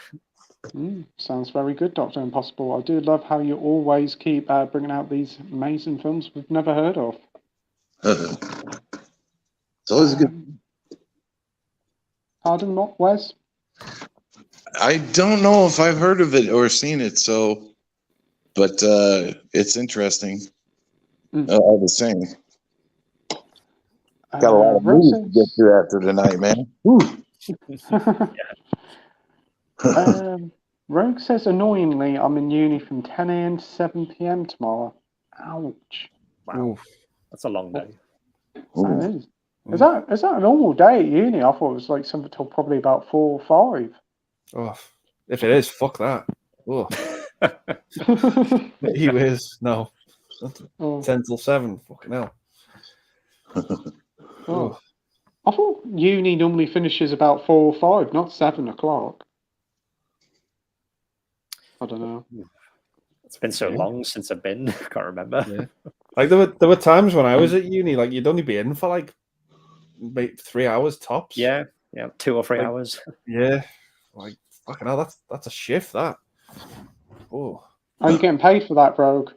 Sounds very good, Dr. Impossible. I do love how you always keep bringing out these amazing films we've never heard of. It's always good. Pardon, Wes? I don't know if I've heard of it or seen it, but it's interesting. All the same. Got a lot of movies to get through after tonight, man. Rogue says, annoyingly, I'm in uni from 10 a.m. to 7 p.m. tomorrow. Ouch. Wow. Oof. That's a long day. That is. Is that a normal day at uni? I thought it was like something till probably about 4 or 5. Oh, if it is, fuck that. Oh. He is. No. Oh, 10 till 7. Fucking hell. oh. I thought uni normally finishes about 4 or 5, not 7 o'clock. I don't know. It's been so Yeah. long since I've been. I can't remember. Yeah. Like there were times when I was at uni, like you'd only be in for like maybe 3 hours tops. Yeah, 2 or 3 Like- hours. Yeah. Like fucking hell, that's a shift, that. Oh. Are you getting paid for that, Rogue?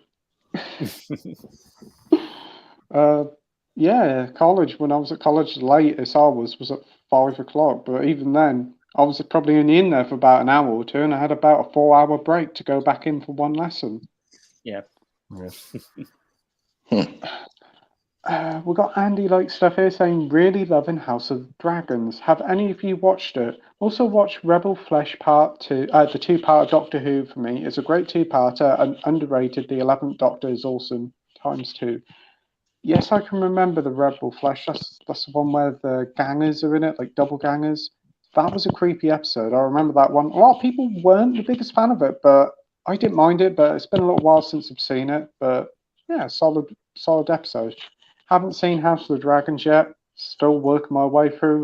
Yeah, college. When I was at college, the latest I was at 5 o'clock. But even then, I was probably only in there for about an hour or two, and I had about a 4-hour break to go back in for one lesson. Yeah. We got Andy like stuff here saying really loving House of Dragons. Have any of you watched it? Also watch Rebel Flesh Part 2. The 2-part Doctor Who for me is a great 2-parter and underrated. The 11th Doctor is awesome ×2. Yes, I can remember the Rebel Flesh. That's the one where the gangers are in it, like double gangers. That was a creepy episode. I remember that one. A lot of people weren't the biggest fan of it, but I didn't mind it. But it's been a little while since I've seen it. But yeah, solid episode. Haven't seen House of the Dragons yet. Still working my way through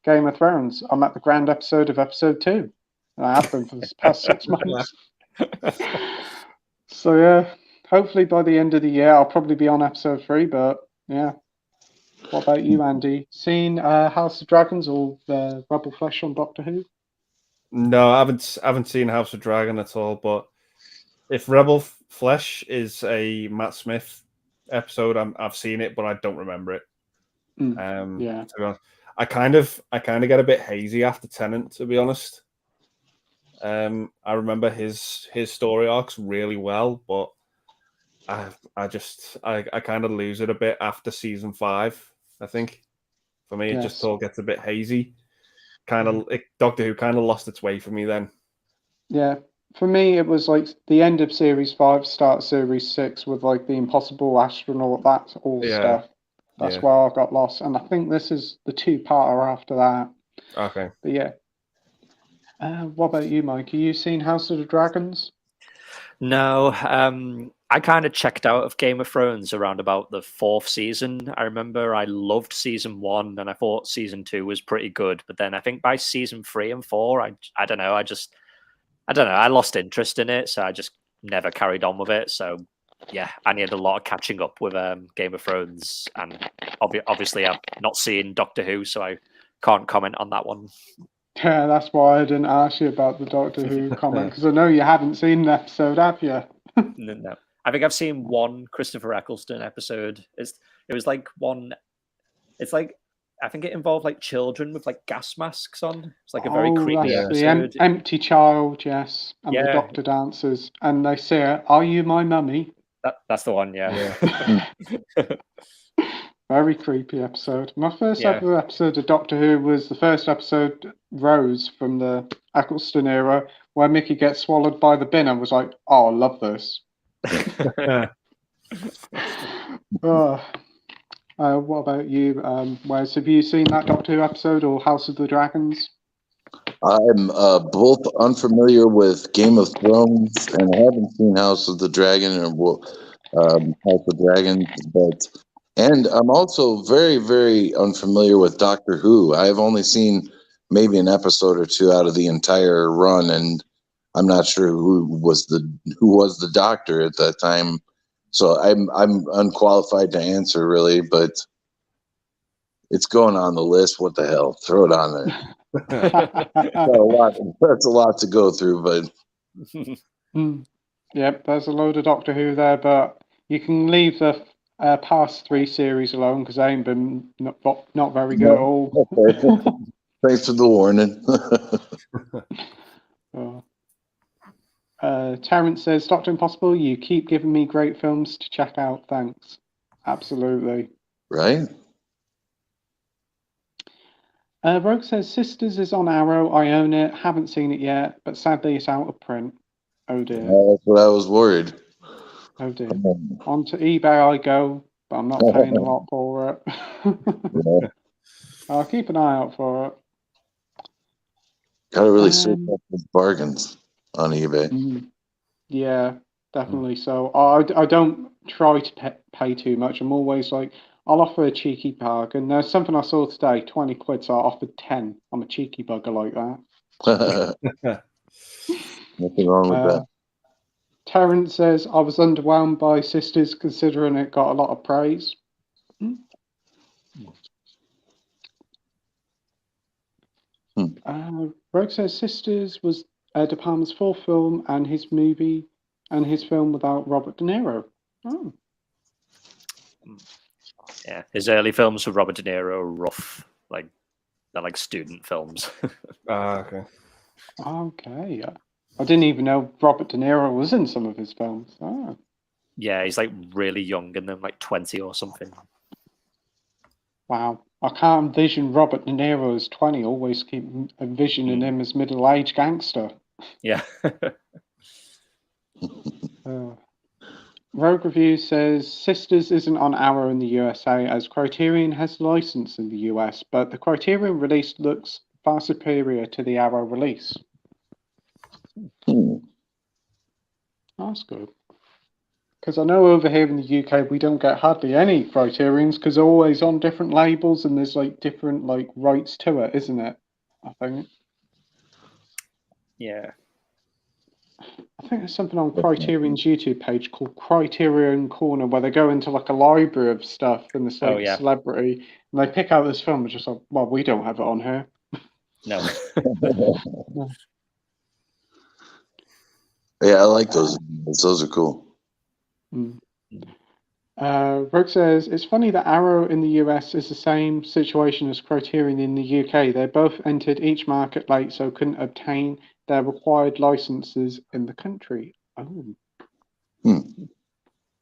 Game of Thrones. I'm at the grand episode of episode 2. And I have been for the past 6 months. So yeah, hopefully by the end of the year I'll probably be on episode 3. But yeah, what about you, Andy? Seen House of Dragons or the Rebel Flesh on Doctor Who? No, I haven't seen House of Dragon at all. But if Rebel Flesh is a Matt Smith episode, I've seen it, but I don't remember it. Yeah. To be honest, I kind of get a bit hazy after Tennant, to be honest. I remember his story arcs really well, but I kind of lose it a bit after season 5. I think for me, it just all gets a bit hazy. Doctor Who kind of lost its way for me then. Yeah. For me, it was like the end of series 5, start series 6 with like the Impossible Astronaut, that all stuff. That's where I got lost. And I think this is the 2-parter after that. Okay. But yeah. What about you, Mike? Have you seen House of the Dragons? No, I kind of checked out of Game of Thrones around about the 4th season. I remember I loved season 1 and I thought season 2 was pretty good. But then I think by season 3 and 4, I don't know. I lost interest in it. So I just never carried on with it. So yeah, I needed a lot of catching up with Game of Thrones. And obviously I've not seen Doctor Who, so I can't comment on that one. Yeah, that's why I didn't ask you about the Doctor Who comment, because I know you haven't seen an episode, have you? No. I think I've seen one Christopher Eccleston episode. It was like one. It's like, I think it involved like children with like gas masks on. It's like a very creepy episode. The empty child, yes, and the Doctor dancers, and they say, "Are you my mummy?" That's the one, yeah. Very creepy episode. My first ever episode of Doctor Who was the first episode, Rose, from the Eccleston era, where Mickey gets swallowed by the bin, and was like, "Oh, I love this." What about you, Wes? Have you seen that Doctor Who episode or House of the Dragons? I'm both unfamiliar with Game of Thrones and haven't seen House of the Dragon or House of Dragons, and I'm also very, very unfamiliar with Doctor Who. I've only seen maybe an episode or 2 out of the entire run, and I'm not sure who was the Doctor at that time. So I'm unqualified to answer, really, but it's going on the list. What the hell? Throw it on there. That's a lot to go through, but Yep, there's a load of Doctor Who there, but you can leave the past 3 series alone because they ain't been not very good at all. Okay. Thanks for the warning. Terrence says, Dr. Impossible, you keep giving me great films to check out. Thanks. Absolutely. Right? Rogue says, Sisters is on Arrow. I own it. Haven't seen it yet, but sadly it's out of print. Oh dear. That's what I was worried. Oh dear. Onto eBay I go, but I'm not paying a lot for it. I'll keep an eye out for it. Gotta really search up those bargains on eBay. Yeah, definitely. So I don't try to pay too much. I'm always like, I'll offer a cheeky bargain. There's something I saw today, 20 quid, so I offered 10. I'm a cheeky bugger like that. Nothing wrong with that. Terence says, I was underwhelmed by Sisters considering it got a lot of praise. Rogue says Sisters was De Palma's fourth film and his film without Robert De Niro. Oh. Yeah, his early films with Robert De Niro are rough. Like, they're like student films. Okay. Okay. I didn't even know Robert De Niro was in some of his films. Oh. Yeah, he's like really young in them, like 20 or something. Wow. I can't envision Robert De Niro as 20. Always keep envisioning him as middle-aged gangster. Yeah. Rogue Review says Sisters isn't on Arrow in the USA as Criterion has license in the US, but the Criterion release looks far superior to the Arrow release. That's good. Because I know over here in the UK we don't get hardly any Criterions because they're always on different labels and there's like different like rights to it, isn't it? I think. Yeah. I think there's something on Criterion's YouTube page called Criterion Corner where they go into like a library of stuff and it's like a celebrity and they pick out this film and just like, well, we don't have it on here. No. Yeah, I like those. Those are cool. Rogue says, it's funny that Arrow in the US is the same situation as Criterion in the UK. They both entered each market late, so couldn't obtain their required licenses in the country. Oh.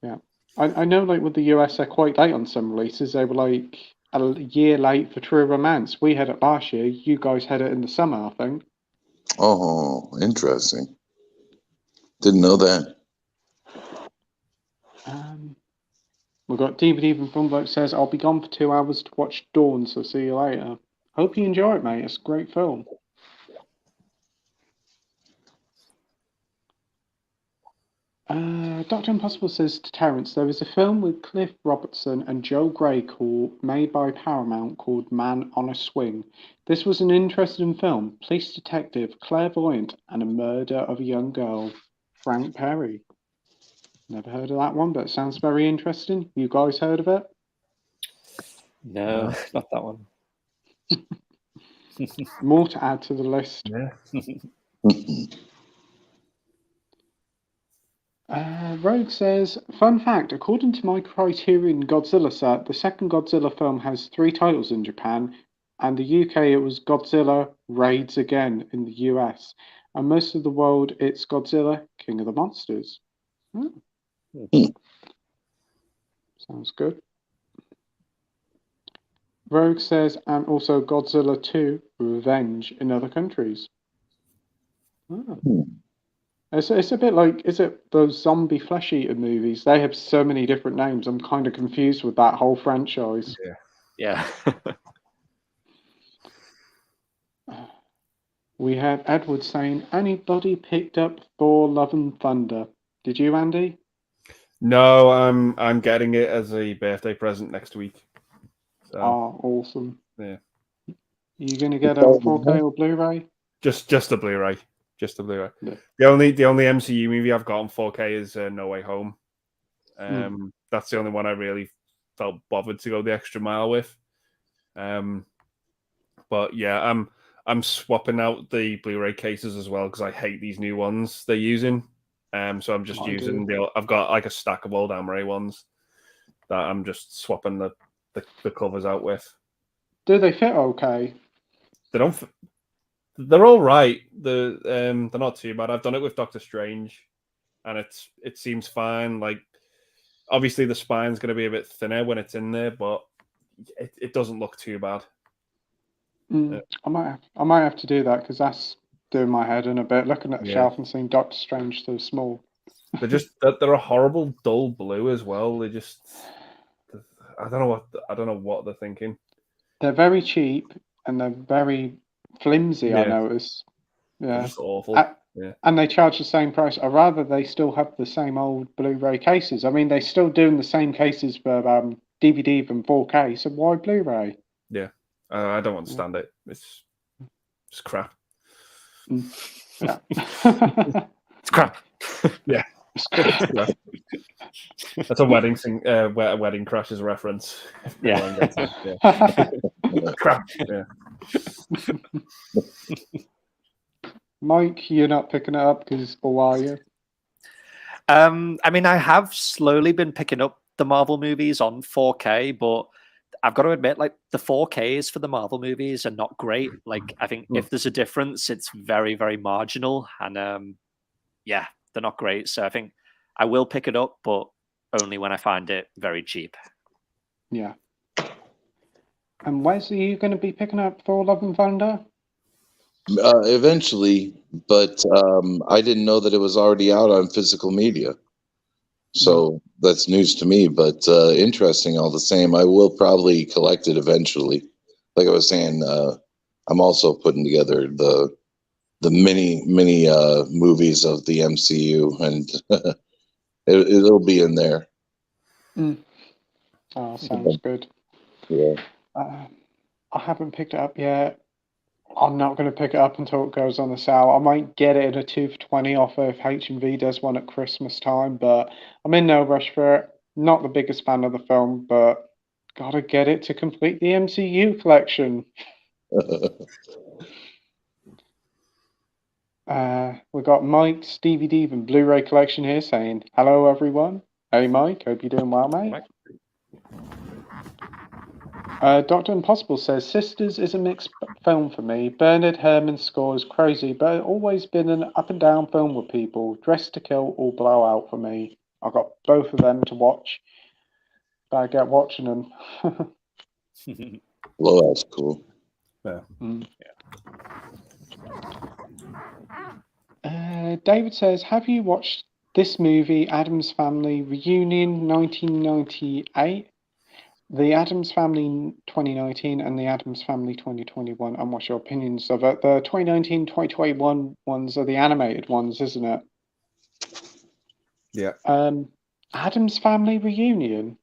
Yeah. I know like with the US, they're quite late on some releases. They were like a year late for True Romance. We had it last year. You guys had it in the summer, I think. Oh, interesting. Didn't know that. We've got DVD from Funbloke says, I'll be gone for 2 hours to watch Dawn, so see you later. Hope you enjoy it, mate. It's a great film. Dr. Impossible says to Terence, there is a film with Cliff Robertson and Joe Gray made by Paramount called Man on a Swing. This was an interesting film. Police detective, clairvoyant, and a murder of a young girl. Frank Perry. Never heard of that one, but it sounds very interesting. You guys heard of it? No, not that one. More to add to the list. Rogue says, fun fact, according to my Criterion Godzilla set, the second Godzilla film has 3 titles in Japan, and the UK it was Godzilla Raids Again in the US, and most of the world it's Godzilla King of the Monsters. Sounds good. Rogue says, and also Godzilla 2 Revenge in other countries. It's a bit like, is it those zombie flesh eater movies? They have so many different names. I'm kind of confused with that whole franchise. Yeah. We had Edward saying, anybody picked up Thor Love and Thunder? Did you, Andy? No, I'm getting it as a birthday present next week. So, awesome. Yeah. You gonna get it on 4K or Blu-ray? Just a Blu-ray. Just a Blu-ray. Yeah. The only MCU movie I've got on 4K is No Way Home. That's the only one I really felt bothered to go the extra mile with. But yeah, I'm swapping out the Blu-ray cases as well because I hate these new ones they're using. So I'm just using I've got like a stack of old Amray ones that I'm just swapping the covers out with. Do they fit okay? They don't. They're all right. They're not too bad. I've done it with Doctor Strange, and it seems fine. Like obviously the spine's going to be a bit thinner when it's in there, but it doesn't look too bad. I might have to do that because that's doing my head in a bit. Looking at the shelf and seeing Doctor Strange so small. They're a horrible dull blue as well. They just I don't know what they're thinking. They're very cheap and they're very flimsy. Yeah. I notice. Yeah, they're just awful. And they charge the same price, or rather, they still have the same old Blu-ray cases. I mean, they're still doing the same cases for DVD and 4K. So why Blu-ray? Yeah, I don't understand it. It's crap. Yeah. It's crap. Yeah. That's a wedding thing. Wedding Crashes reference. Yeah. Yeah. Crap. Yeah. Mike, you're not picking it up because, or are you? I mean, I have slowly been picking up the Marvel movies on 4K, but I've got to admit, like the 4Ks for the Marvel movies are not great. Like, I think if there's a difference, it's very, very marginal, and yeah, they're not great. So I think I will pick it up, but only when I find it very cheap. Yeah. And Wes, are you going to be picking up Thor: Love and Thunder? Eventually, but I didn't know that it was already out on physical media. So that's news to me, but interesting all the same. I will probably collect it eventually. Like I was saying, I'm also putting together the mini movies of the MCU, and it'll be in there. Oh, sounds good. Yeah. I haven't picked it up yet. I'm not going to pick it up until it goes on the sale. I might get it at a 2 for 20 offer if H&V does one at Christmas time, but I'm in no rush for it. Not the biggest fan of the film, but gotta get it to complete the MCU collection. We got Mike's DVD and Blu-ray collection here saying, hello everyone. Hey Mike, hope you're doing well, mate. Dr. Impossible says, Sisters is a mixed film for me. Bernard Herrmann's score is crazy, but it's always been an up and down film with people. Dressed to Kill or Blowout for me. I've got both of them to watch. Better get watching them. Blowout's cool. Yeah. David says, have you watched this movie, Addams Family Reunion 1998? The Addams Family 2019 and the Addams Family 2021, and what's your opinions of it? The 2019-2021 ones are the animated ones, isn't it? Yeah. Addams Family Reunion?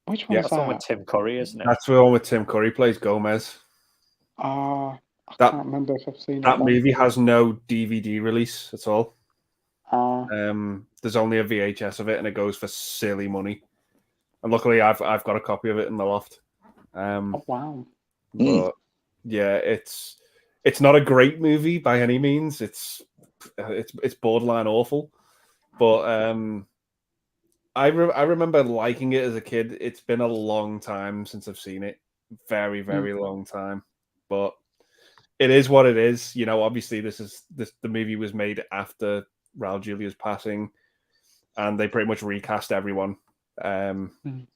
Which one's That's the one that? with Tim Curry, isn't it? That's the one with Tim Curry plays Gomez. I can't remember if I've seen that movie has no DVD release at all. There's only a VHS of it, and it goes for silly money. And luckily, I've got a copy of it in the loft. Oh wow! But yeah, it's not a great movie by any means. It's borderline awful. But I remember liking it as a kid. It's been a long time since I've seen it. Very, very long time. But it is what it is. You know, obviously the movie was made after Raul Julia's passing, and they pretty much recast everyone in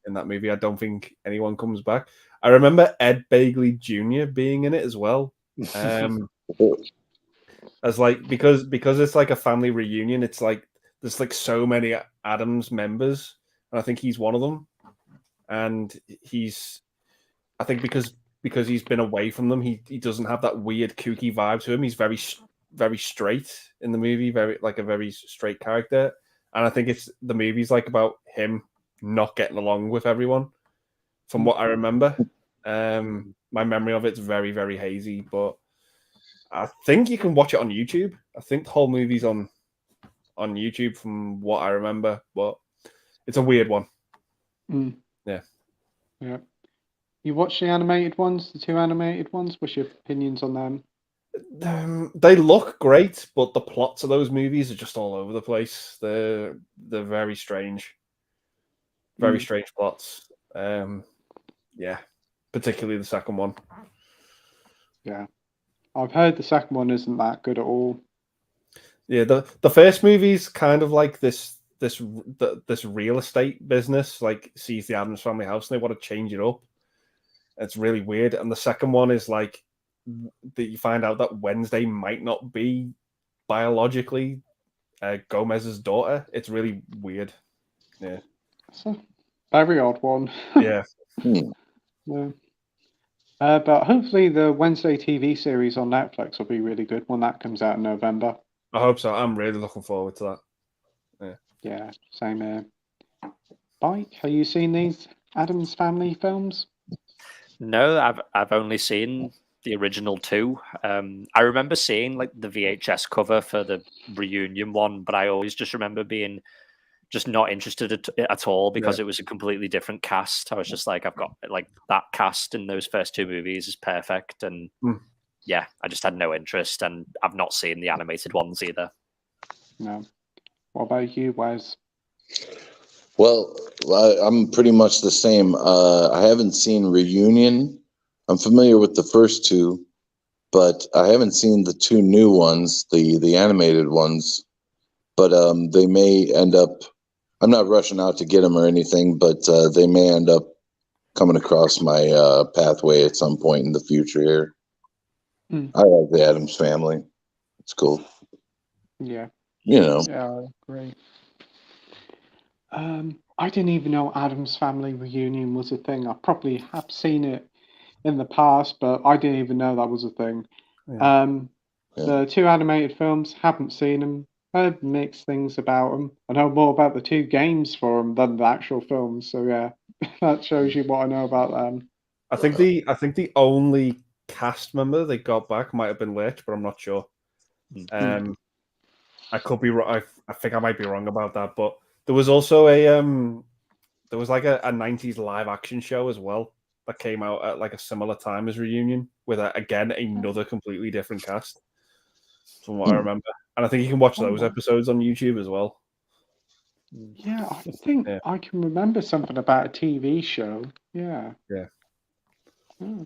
that movie. I don't think anyone comes back. I remember Ed Begley Jr. being in it as well. As like because it's like a family reunion, it's like there's like so many Addams members, and I think he's one of them. And I think because he's been away from them, he doesn't have that weird kooky vibe to him. He's very very straight in the movie, very straight character. And I think the movie's like about him not getting along with everyone, from what I remember. My memory of it's very, very hazy, but I think you can watch it on YouTube. I think the whole movie's on YouTube from what I remember, but it's a weird one. Yeah. You watch the animated ones, the 2 animated ones? What's your opinions on them? They look great, but the plots of those movies are just all over the place. They're very strange. Very strange plots. Yeah, particularly the second one. Yeah, I've heard the second one isn't that good at all. Yeah, the first movie's kind of like this real estate business, like sees the Addams Family house and they want to change it up. It's really weird. And the second one is like that you find out that Wednesday might not be biologically Gomez's daughter. It's really weird. Yeah. It's a very odd one. Yeah. Yeah. But hopefully the Wednesday TV series on Netflix will be really good when that comes out in November. I hope so. I'm really looking forward to that. Yeah, same here. Mike, have you seen these Addams Family films? No, I've only seen the original two. I remember seeing like the VHS cover for the reunion one, but I always just remember being just not interested at all because it was a completely different cast. I was just like, I've got like that cast in those first two movies is perfect, and yeah, I just had no interest, and I've not seen the animated ones either. No. What about you, Wes? Well, I'm pretty much the same. I haven't seen Reunion. I'm familiar with the first two, but I haven't seen the two new ones, the animated ones. But they may end up. I'm not rushing out to get them or anything, but they may end up coming across my pathway at some point in the future here. I like the Addams Family. It's cool. Yeah. Yeah, I agree. I didn't even know Addams Family Reunion was a thing. I probably have seen it in the past, but I didn't even know that was a thing. Yeah. The two animated films, haven't seen them. Heard mixed things about them. I know more about the two games for them than the actual films. So yeah, that shows you what I know about them. I think the only cast member they got back might have been Lurch, but I'm not sure. I could be wrong. I think I might be wrong about that, but there was also there was like a 90s live action show as well that came out at like a similar time as Reunion with again another completely different cast from what I remember. And I think you can watch those episodes on YouTube as well. Yeah, I think I can remember something about a TV show. Yeah. We've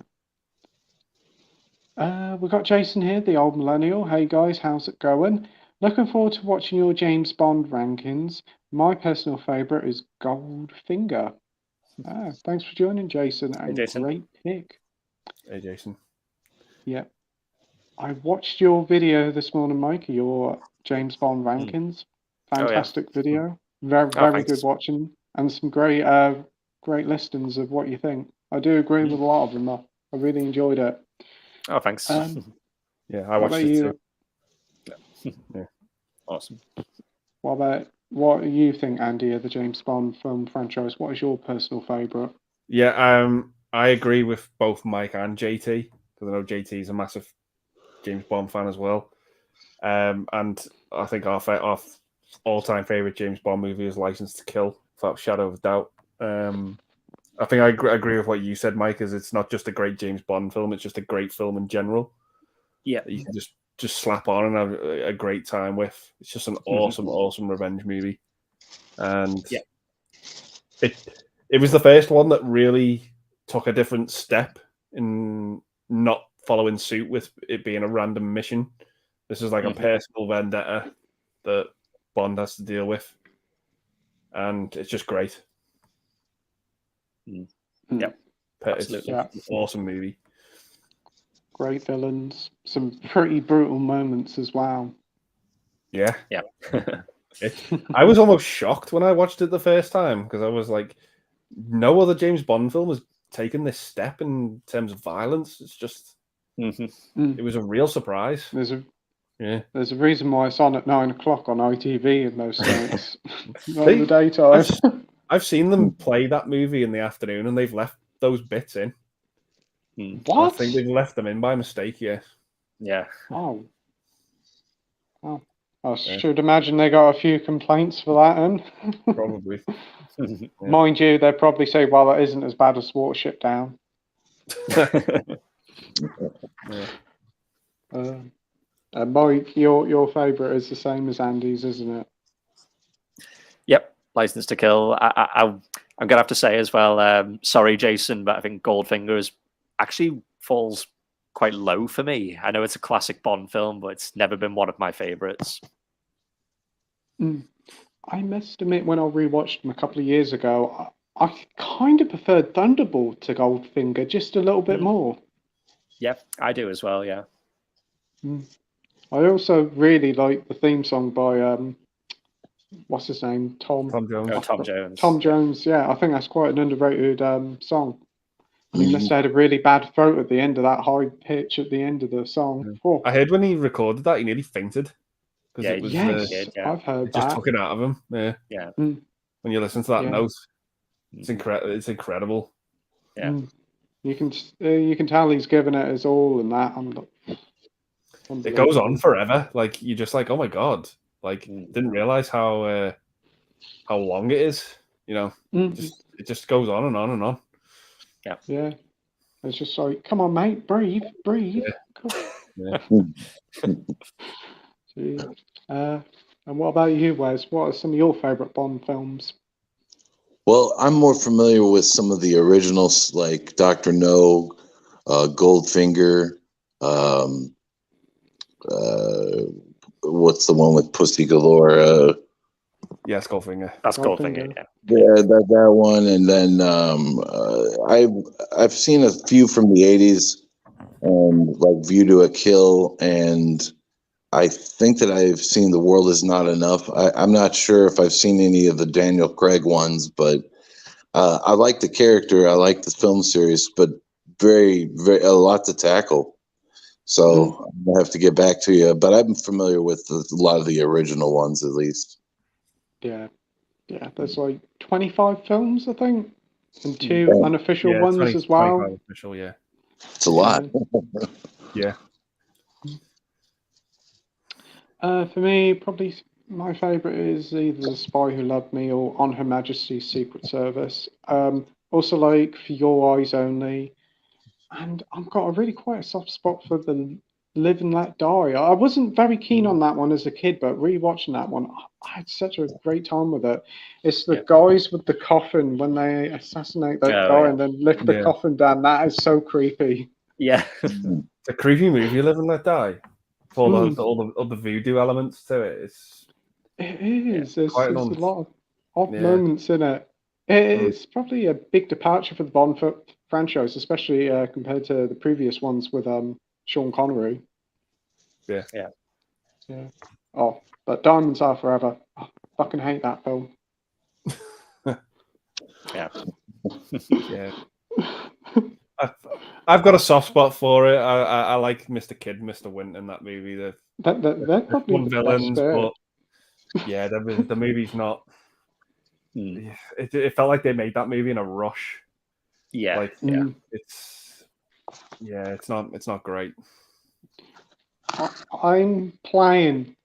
got Jason here, the old millennial. Hey guys, how's it going? Looking forward to watching your James Bond rankings. My personal favourite is Goldfinger. Thanks for joining, Jason. And Jason. Great pick. Hey, Jason. Yeah. I watched your video this morning, Mike, your James Bond rankings. Fantastic video. Very, very good watching. And some great great listings of what you think. I do agree with a lot of them. I really enjoyed it. Oh, thanks. Yeah, I watched it too. Yeah. Awesome. What do you think, Andy, of the James Bond film franchise? What is your personal favourite? Yeah, I agree with both Mike and JT because I know JT is a massive James Bond fan as well. And I think our all-time favorite James Bond movie is License to Kill, without a shadow of a doubt. I think I agree with what you said, Mike. Is it's not just a great James Bond film; it's just a great film in general. Yeah, you can just slap on and have a great time with. It's just an awesome revenge movie, and it was the first one that really took a different step in not following suit with it being a random mission. This is like a personal vendetta that Bond has to deal with, and it's just great. Yep, absolutely. It's an awesome movie. Great villains, some pretty brutal moments as well. Yeah. I was almost shocked when I watched it the first time because I was like, no other James Bond film has taken this step in terms of violence. It's just, it was a real surprise. There's a reason why it's on at 9 o'clock on ITV in most nights, not in the daytime. I've seen them play that movie in the afternoon, and they've left those bits in. What? I think they've left them in by mistake. Yeah. Oh. I should imagine they got a few complaints for that, then. Probably. Mind you, they'd probably say, "Well, it isn't as bad as Watership Down." Mike, your favourite is the same as Andy's, isn't it? Yep, License to Kill. I'm gonna have to say as well. Sorry, Jason, but I think Goldfinger actually falls quite low for me. I know it's a classic Bond film, but it's never been one of my favourites. I must admit, when I rewatched them a couple of years ago, I kind of preferred Thunderball to Goldfinger just a little bit more. Yeah, I do as well. Yeah. I also really like the theme song by what's his name? Tom Jones. Oh, Tom Jones. Tom Jones. Yeah, I think that's quite an underrated song. He must have had a really bad throat at the end of that high pitch at the end of the song. Oh. I heard when he recorded that, he nearly fainted. Because Yeah, it was, yes, I've heard it just that. took it out of him. Yeah. Yeah. Mm. When you listen to that Yeah. note, it's incredible. Yeah. Mm. You can tell he's given it his all and that. It goes on forever. Like, you're just like, oh my God. Like, didn't realize how long it is. You know, it just goes on and on and on. Yeah. Yeah. It's just like, come on, mate, breathe. Yeah. And what about you, Wes? What are some of your favourite Bond films? Well, I'm more familiar with some of the originals, like Dr. No, Goldfinger. What's the one with Pussy Galore? Yes, Goldfinger. That's Goldfinger. Yeah. Yeah, that one, and then I've seen a few from the '80s, like View to a Kill, and I think that I've seen The World Is Not Enough. I'm not sure if I've seen any of the Daniel Craig ones, but I like the character. I like the film series, but very, very a lot to tackle. So I'm gonna have to get back to you. But I'm familiar with a lot of the original ones, at least. Yeah. There's like 25 films, I think, and 2 unofficial ones as well. 25 official, yeah. It's a lot. Yeah. For me, probably my favourite is either The Spy Who Loved Me or On Her Majesty's Secret Service. Also like For Your Eyes Only. And I've got a really quite a soft spot for the Live and Let Die. I wasn't very keen on that one as a kid, but rewatching that one, I had such a great time with it. It's the guys with the coffin when they assassinate that guy and then lift the coffin down. That is so creepy. Yeah. It's a creepy movie, Live and Let Die. All the voodoo elements to it. It is. There's a lot of odd moments in it. It's probably a big departure for the Bond franchise, especially compared to the previous ones with Sean Connery. Yeah. Oh, but Diamonds Are Forever. I fucking hate that film. Yeah. I've got a soft spot for it. I like Mr. Kidd, Mr. Wint in that movie. They're probably one villains, but yeah, the movie's not. It felt like they made that movie in a rush. Yeah, like it's not great. I'm playing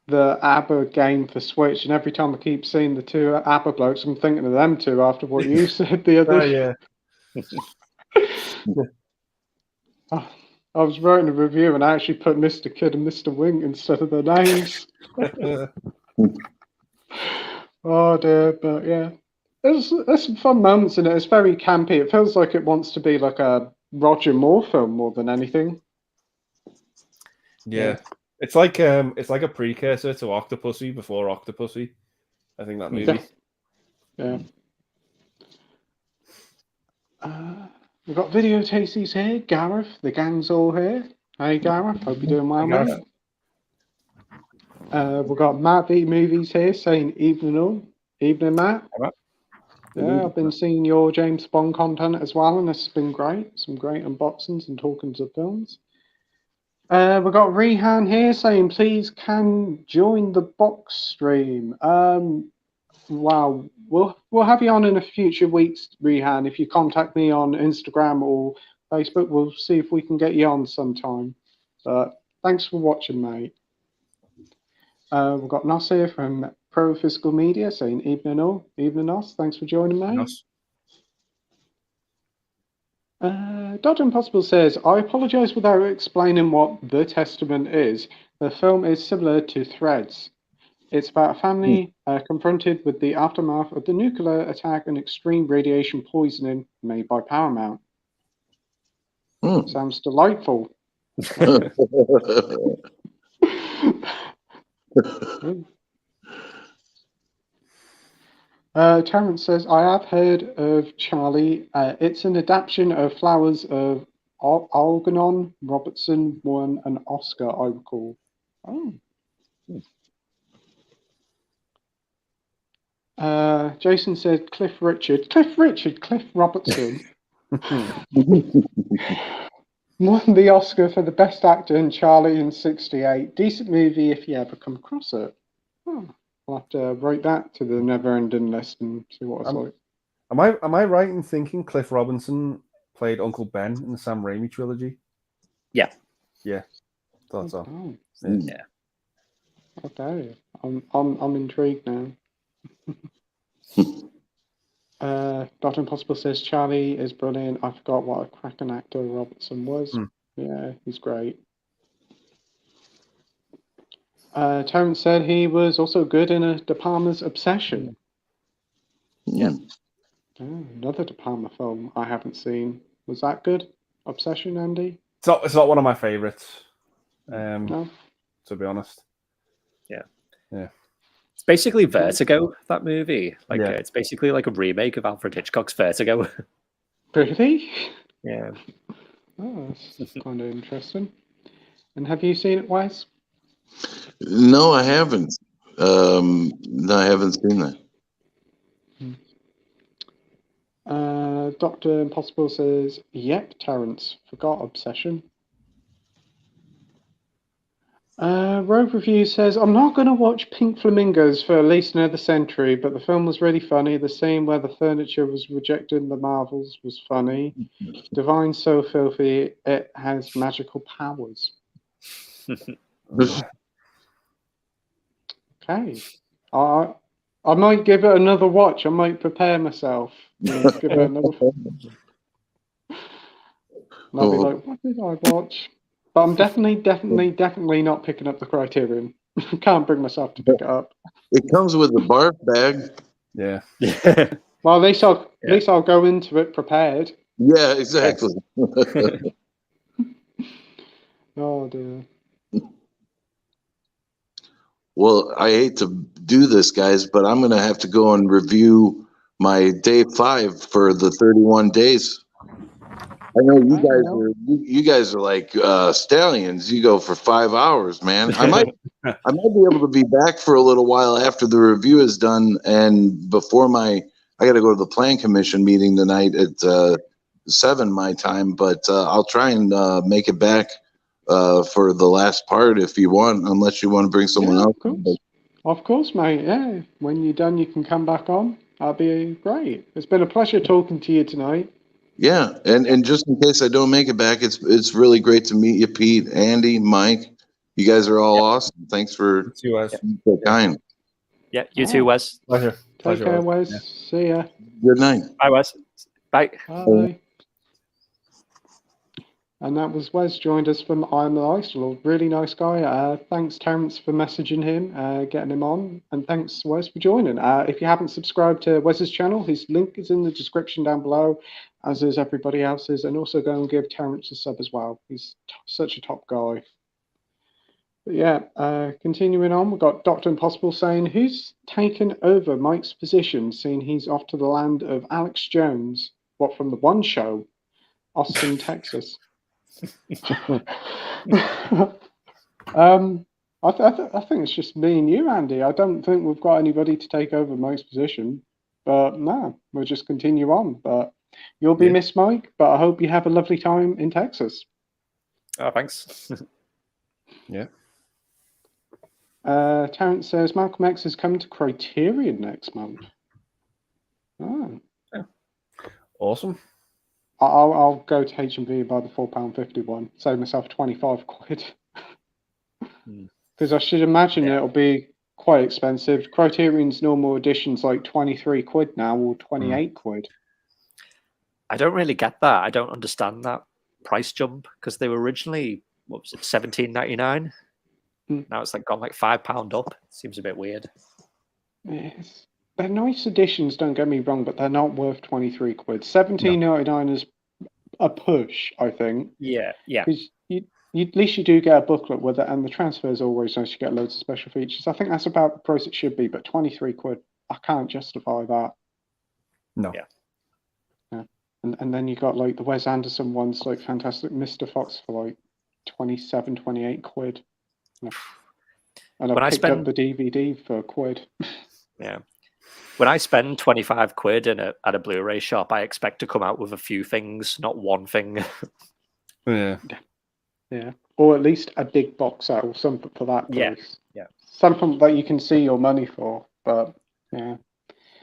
the ABBA game for Switch, and every time I keep seeing the 2 ABBA blokes, I'm thinking of them 2 after what you said the other day. I was writing a review and I actually put Mr. Kidd and Mr. Wink instead of their names. Oh dear, but yeah. There's some fun moments in it. It's very campy. It feels like it wants to be like a Roger Moore film more than anything. Yeah. It's like a precursor to Octopussy before Octopussy. I think that movie. Yeah. We've got video tasties here. Gareth, the gang's all here. Hey Gareth, hope you're doing well, mate. We've got Matt V Movies here saying evening all. Evening, Matt. Yeah, I've been seeing your James Bond content as well, and this has been great. Some great unboxings and talkings of films. We've got Rehan here saying, please can join the box stream. Wow, we'll have you on in a future weeks, Rehan. If you contact me on Instagram or Facebook, we'll see if we can get you on sometime. But thanks for watching, mate. We've got Nos here from Pro Physical Media saying, evening all. Evening, Nos. Thanks for joining, mate. Dr. Impossible says, I apologise without explaining what The Testament is. The film is similar to Threads. It's about a family confronted with the aftermath of the nuclear attack and extreme radiation poisoning made by Paramount. Sounds delightful. Terrence says, I have heard of Charlie. It's an adaptation of Flowers of Algernon. Robertson won an Oscar, I recall. Oh. Jason said Cliff Robertson. Won the Oscar for the Best Actor in Charlie in '68. Decent movie if you ever come across it. Oh, I'll have to write that to the never-ending list and see what it's like. Am I right in thinking Cliff Robinson played Uncle Ben in the Sam Raimi trilogy? Yeah. Yeah. Thought so. Oh, Yeah. okay. I'm intrigued now. Dr. Impossible says Charlie is brilliant. I forgot what a cracking actor Robertson was. Yeah, he's great. Terrence said he was also good in a De Palma's Obsession. Yeah. Another De Palma film I haven't seen. Was that good? Obsession, Andy? It's not one of my favorites. No. To be honest. Yeah. Yeah. It's basically Vertigo, that movie. Like Yeah. it's basically like a remake of Alfred Hitchcock's Vertigo. Really? Yeah. Oh, that's kind of interesting. And have you seen it, Wes? No, I haven't. No, I haven't seen that. Dr. Impossible says, yep, Terrence. Forgot Obsession. Rogue Review says, I'm not going to watch Pink Flamingos for at least another century, but the film was really funny. The scene where the furniture was rejecting the marvels was funny. Divine's so filthy, it has magical powers. Okay. I might give it another watch. I might prepare myself. Give it another. And I'll be like, what did I watch? But I'm definitely not picking up the Criterion. Can't bring myself to pick it up. It comes with a barf bag. Yeah. Well, at least I'll go into it prepared. Yeah, exactly. Oh dear. Well, I hate to do this, guys, but I'm going to have to go and review my day 5 for the 31 days. I know you guys are like stallions. You go for 5 hours, man. I might be able to be back for a little while after the review is done and before I got to go to the plan commission meeting tonight at 7 my time, but I'll try and make it back for the last part if you want, unless you want to bring someone else. Of course, mate. Yeah, when you're done, you can come back on. That'll be great. It's been a pleasure talking to you tonight. Yeah, and just in case I don't make it back, it's really great to meet you, Pete, Andy, Mike. You guys are all awesome. Thanks for being so kind. Yeah, you too, Wes. Pleasure. Take care, Wes. Yeah. See ya. Good night. Bye, Wes. Bye. Bye. And that was Wes, joined us from Iamtheicelord. Really nice guy. Thanks, Terrence, for messaging him, getting him on. And thanks, Wes, for joining. If you haven't subscribed to Wes's channel, his link is in the description down below, as is everybody else's. And also go and give Terrence a sub as well. He's such a top guy. But yeah, continuing on, we've got Dr. Impossible saying, who's taken over Mike's position, seeing he's off to the land of Alex Jones? What, from the One Show? Austin, Texas. I think it's just me and you, Andy. I don't think we've got anybody to take over Mike's position. But no, we'll just continue on. But you'll be missed, Mike. But I hope you have a lovely time in Texas. Oh, thanks. Yeah. Terrence says Malcolm X is coming to Criterion next month. Oh. Yeah. Awesome. I'll go to HMV and buy the £4.50 one. Save myself 25 quid. Because I should imagine it'll be quite expensive. Criterion's normal edition's like 23 quid now, or 28 quid. I don't really get that. I don't understand that price jump because they were originally, what was it, $17.99? Now it's like gone like £5 up. Seems a bit weird. Yes. They're nice editions, don't get me wrong, but they're not worth 23 quid. $17.99 is a push, I think. Yeah. Because at least you do get a booklet with it, and the transfer is always nice. You get loads of special features. I think that's about the price it should be, but 23 quid, I can't justify that. No. Yeah. And then you got like the Wes Anderson ones, like Fantastic Mr. Fox, for like 27, 28 quid. And I picked up the DVD for a quid. Yeah. When I spend 25 quid at a Blu-ray shop, I expect to come out with a few things, not one thing. Yeah. Yeah, or at least a big box set or something for that Yeah. price. Yeah. Something that you can see your money for. But yeah.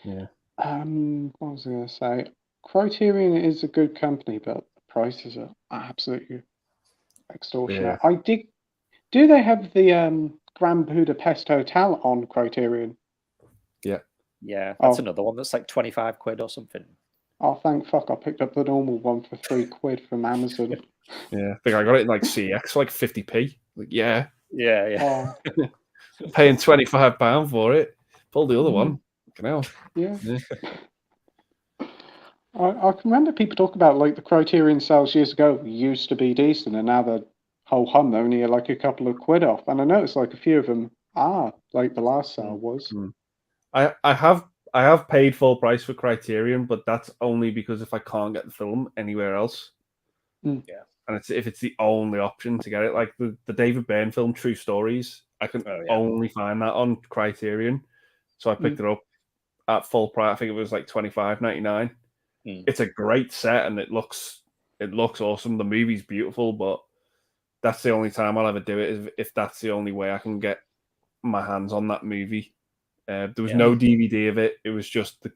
Yeah. What was I going to say? Criterion is a good company, but the prices are absolutely extortionate. Do they have the Grand Budapest Hotel on Criterion? Yeah. Yeah, that's Oh. another one that's like 25 quid or something. Oh, thank fuck! I picked up the normal one for £3 from Amazon. Yeah, I think I got it in like CX for like 50p. Like, yeah. Yeah. Oh, Paying £25 for it. Pull the other one. Fucking hell. yeah. Yeah. I can remember people talk about like the Criterion sales years ago used to be decent, and now the whole hum they're only like a couple of quid off. And I noticed like a few of them are like the last sale was. I have paid full price for Criterion, but that's only because if I can't get the film anywhere else. Mm. Yeah. And if it's the only option to get it, like the David Byrne film True Stories, I can only find that on Criterion. So I picked it up at full price. I think it was like $25.99. It's a great set and it looks awesome. The movie's beautiful, but that's the only time I'll ever do it is if that's the only way I can get my hands on that movie. There was no DVD of it. It was just the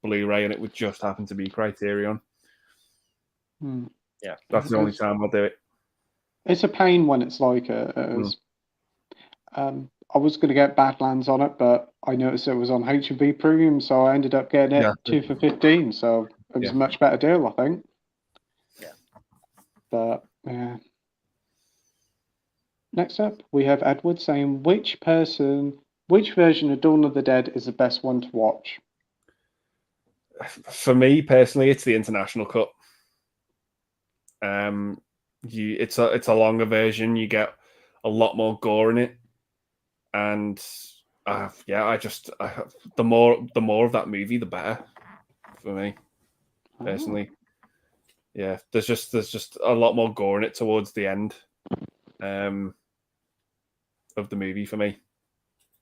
Blu-ray, and it would just happen to be Criterion. Yeah, that's the only time I'll do it. It's a pain when it's like I was going to get Badlands on it, but I noticed it was on H&B Premium, so I ended up getting it 2 for $15. So it was a much better deal, I think. Yeah. But yeah. Next up, we have Edward saying, which version of Dawn of the Dead is the best one to watch? For me personally, it's the international cut. It's a longer version. You get a lot more gore in it, and the more of that movie, the better for me personally. Yeah, there's just a lot more gore in it towards the end of the movie for me.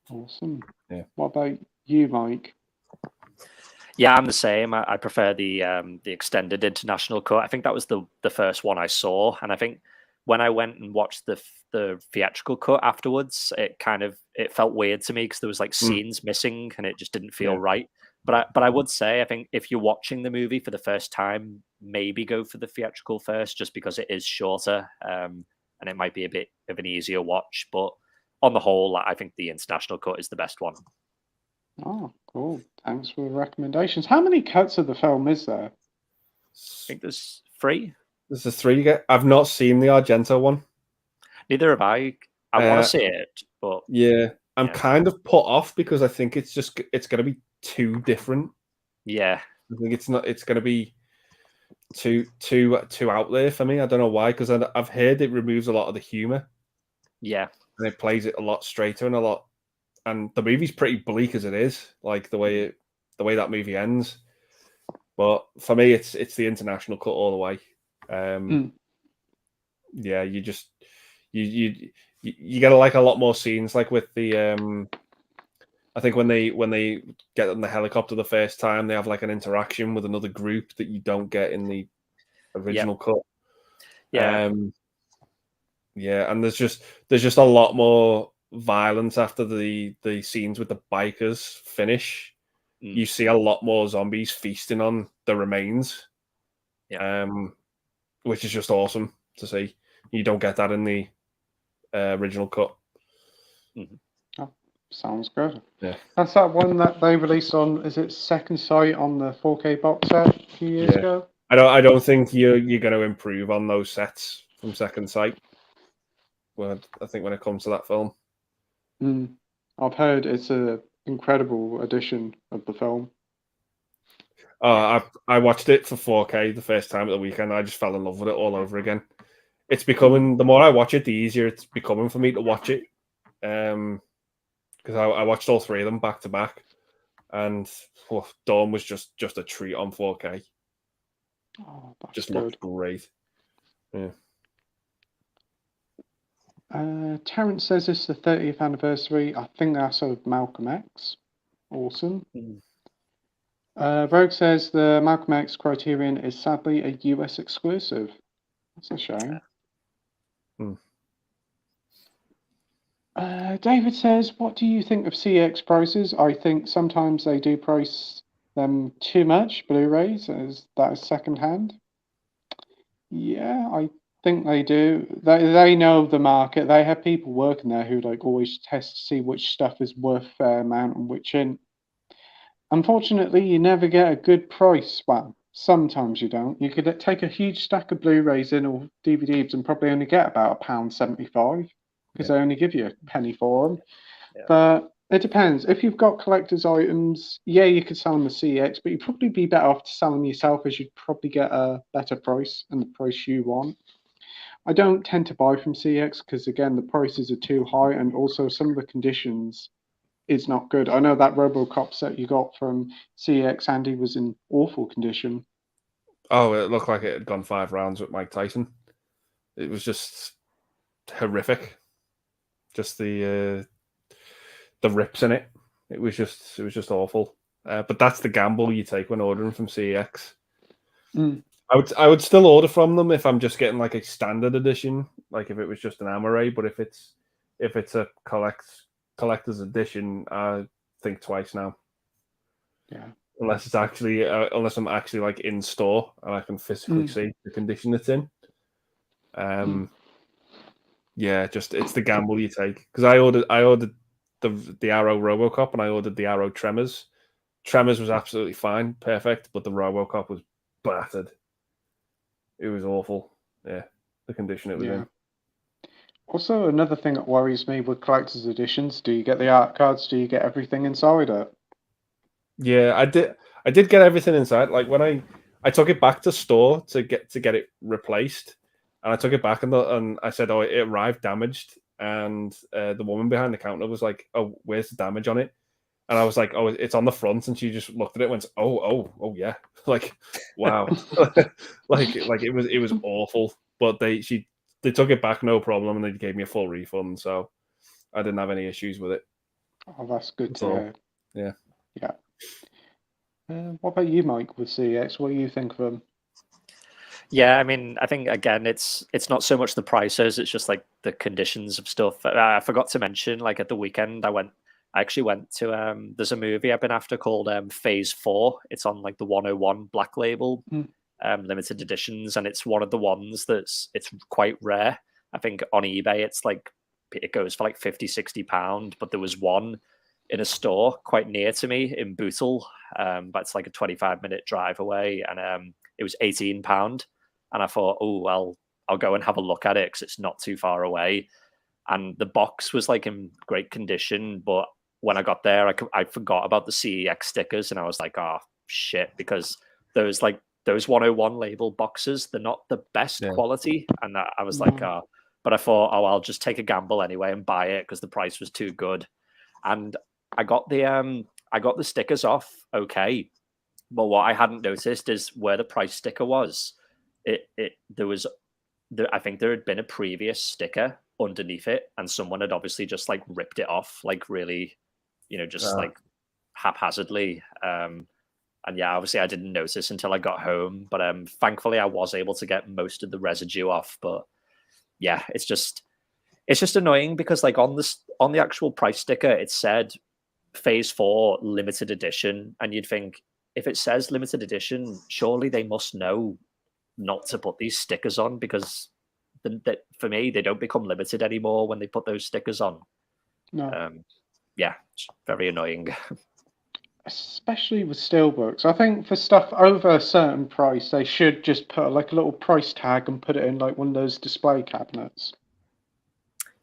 Awesome. Yeah. What about you, Mike? Yeah, I'm the same. I prefer the extended international cut. I think that was the first one I saw, and I think when I went and watched the theatrical cut afterwards, it felt weird to me because there was like scenes missing, and it just didn't feel right. But I would say I think if you're watching the movie for the first time, maybe go for the theatrical first, just because it is shorter, and it might be a bit of an easier watch. But on the whole, I think the international cut is the best one. Oh, cool. Thanks for the recommendations. How many cuts of the film is there? I think there's 3. There's the 3. I've not seen the Argento one. Neither have I. I want to see it, but I'm kind of put off because I think it's going to be too different. Yeah, I think it's going to be too out there for me. I don't know why, because I've heard it removes a lot of the humor. Yeah, and it plays it a lot straighter and the movie's pretty bleak as it is, like the way that movie ends. But for me, it's the international cut all the way. Yeah, you get like a lot more scenes, like with the I think when they get on the helicopter the first time, they have like an interaction with another group that you don't get in the original cut. Yeah. And there's just a lot more violence after the scenes with the bikers finish. You see a lot more zombies feasting on the remains. Which is just awesome to see. You don't get that in the original cut. Oh, sounds good. Yeah, that's that one that they released on. Is it Second Sight on the 4K box set a few years ago? I don't think you're going to improve on those sets from Second Sight. Well, I think when it comes to that film, I've heard it's an incredible edition of the film. I watched it for 4K the first time at the weekend. I just fell in love with it all over again. It's becoming, the more I watch it, the easier it's becoming for me to watch it. Because I watched all 3 of them back to back, and Dawn was just a treat on 4K. Oh, that's just good. Looked great. Yeah. Terrence says it's the 30th anniversary. I think that's of Malcolm X. Awesome. Rogue says the Malcolm X Criterion is sadly a US exclusive. That's a shame. David says, what do you think of CX prices? I think sometimes they do price them too much, Blu-rays, as that is secondhand. Yeah, I think they do. They know the market. They have people working there who like always test to see which stuff is worth fair amount and which isn't. Unfortunately, you never get a good price. Well, sometimes you don't. You could take a huge stack of Blu-rays in or DVDs and probably only get about £1.75 because they only give you a penny for them. Yeah. But it depends. If you've got collector's items, yeah, you could sell them as CX, but you'd probably be better off to sell them yourself as you'd probably get a better price and the price you want. I don't tend to buy from CX because, again, the prices are too high and also some of the conditions is not good. I know that RoboCop set you got from CX, Andy, was in awful condition. Oh, it looked like it had gone 5 rounds with Mike Tyson. It was just horrific. Just the rips in it. It was just awful. But that's the gamble you take when ordering from CX. I would still order from them if I'm just getting like a standard edition, like if it was just an Amaray. But if it's a collector's edition, I think twice now. Yeah. Unless it's actually unless I'm actually like in store and I can physically see the condition it's in. Yeah, just it's the gamble you take. Because I ordered the Arrow RoboCop and I ordered the Arrow Tremors. Tremors was absolutely fine, perfect, but the RoboCop was battered. It was awful. Yeah, the condition it was in. Also, another thing that worries me with collector's editions: do you get the art cards? Do you get everything inside it? Yeah, I did get everything inside. Like when I took it back to store to get it replaced, and I took it back and I said, "Oh, it arrived damaged," and the woman behind the counter was like, "Oh, where's the damage on it?" And I was like, "Oh, it's on the front," and she just looked at it and went, "Oh, yeah." Like, wow. like it was awful. But they took it back no problem and they gave me a full refund, so I didn't have any issues with it. Oh, that's good to hear. Yeah. Yeah. What about you, Mike, with CX? What do you think of them? Yeah, I mean, I think again, it's not so much the prices; it's just like the conditions of stuff. I forgot to mention, like at the weekend, I actually went to there's a movie I've been after called Phase 4. It's on like the 101 Black Label limited editions, and it's one of the ones it's quite rare. I think on eBay it's like it goes for like 50-60 pound, but there was one in a store quite near to me in Bootle, but it's like a 25-minute drive away, and it was £18. And I thought, oh, well, I'll go and have a look at it because it's not too far away. And the box was like in great condition, but when I got there, I forgot about the CEX stickers, and I was like, oh shit, because those 101 label boxes, they're not the best quality, and I was like, oh, but I thought, oh, I'll just take a gamble anyway and buy it because the price was too good, and I got the stickers off okay, but what I hadn't noticed is where the price sticker was. I think there had been a previous sticker underneath it, and someone had obviously just like ripped it off, like really, just like haphazardly. And yeah, obviously I didn't notice until I got home, but thankfully I was able to get most of the residue off. But yeah, it's just annoying because like on the actual price sticker it said Phase 4 limited edition, and you'd think if it says limited edition, surely they must know not to put these stickers on, because for me they don't become limited anymore when they put those stickers on. Yeah, it's very annoying. Especially with steelbooks. I think for stuff over a certain price, they should just put like a little price tag and put it in like one of those display cabinets.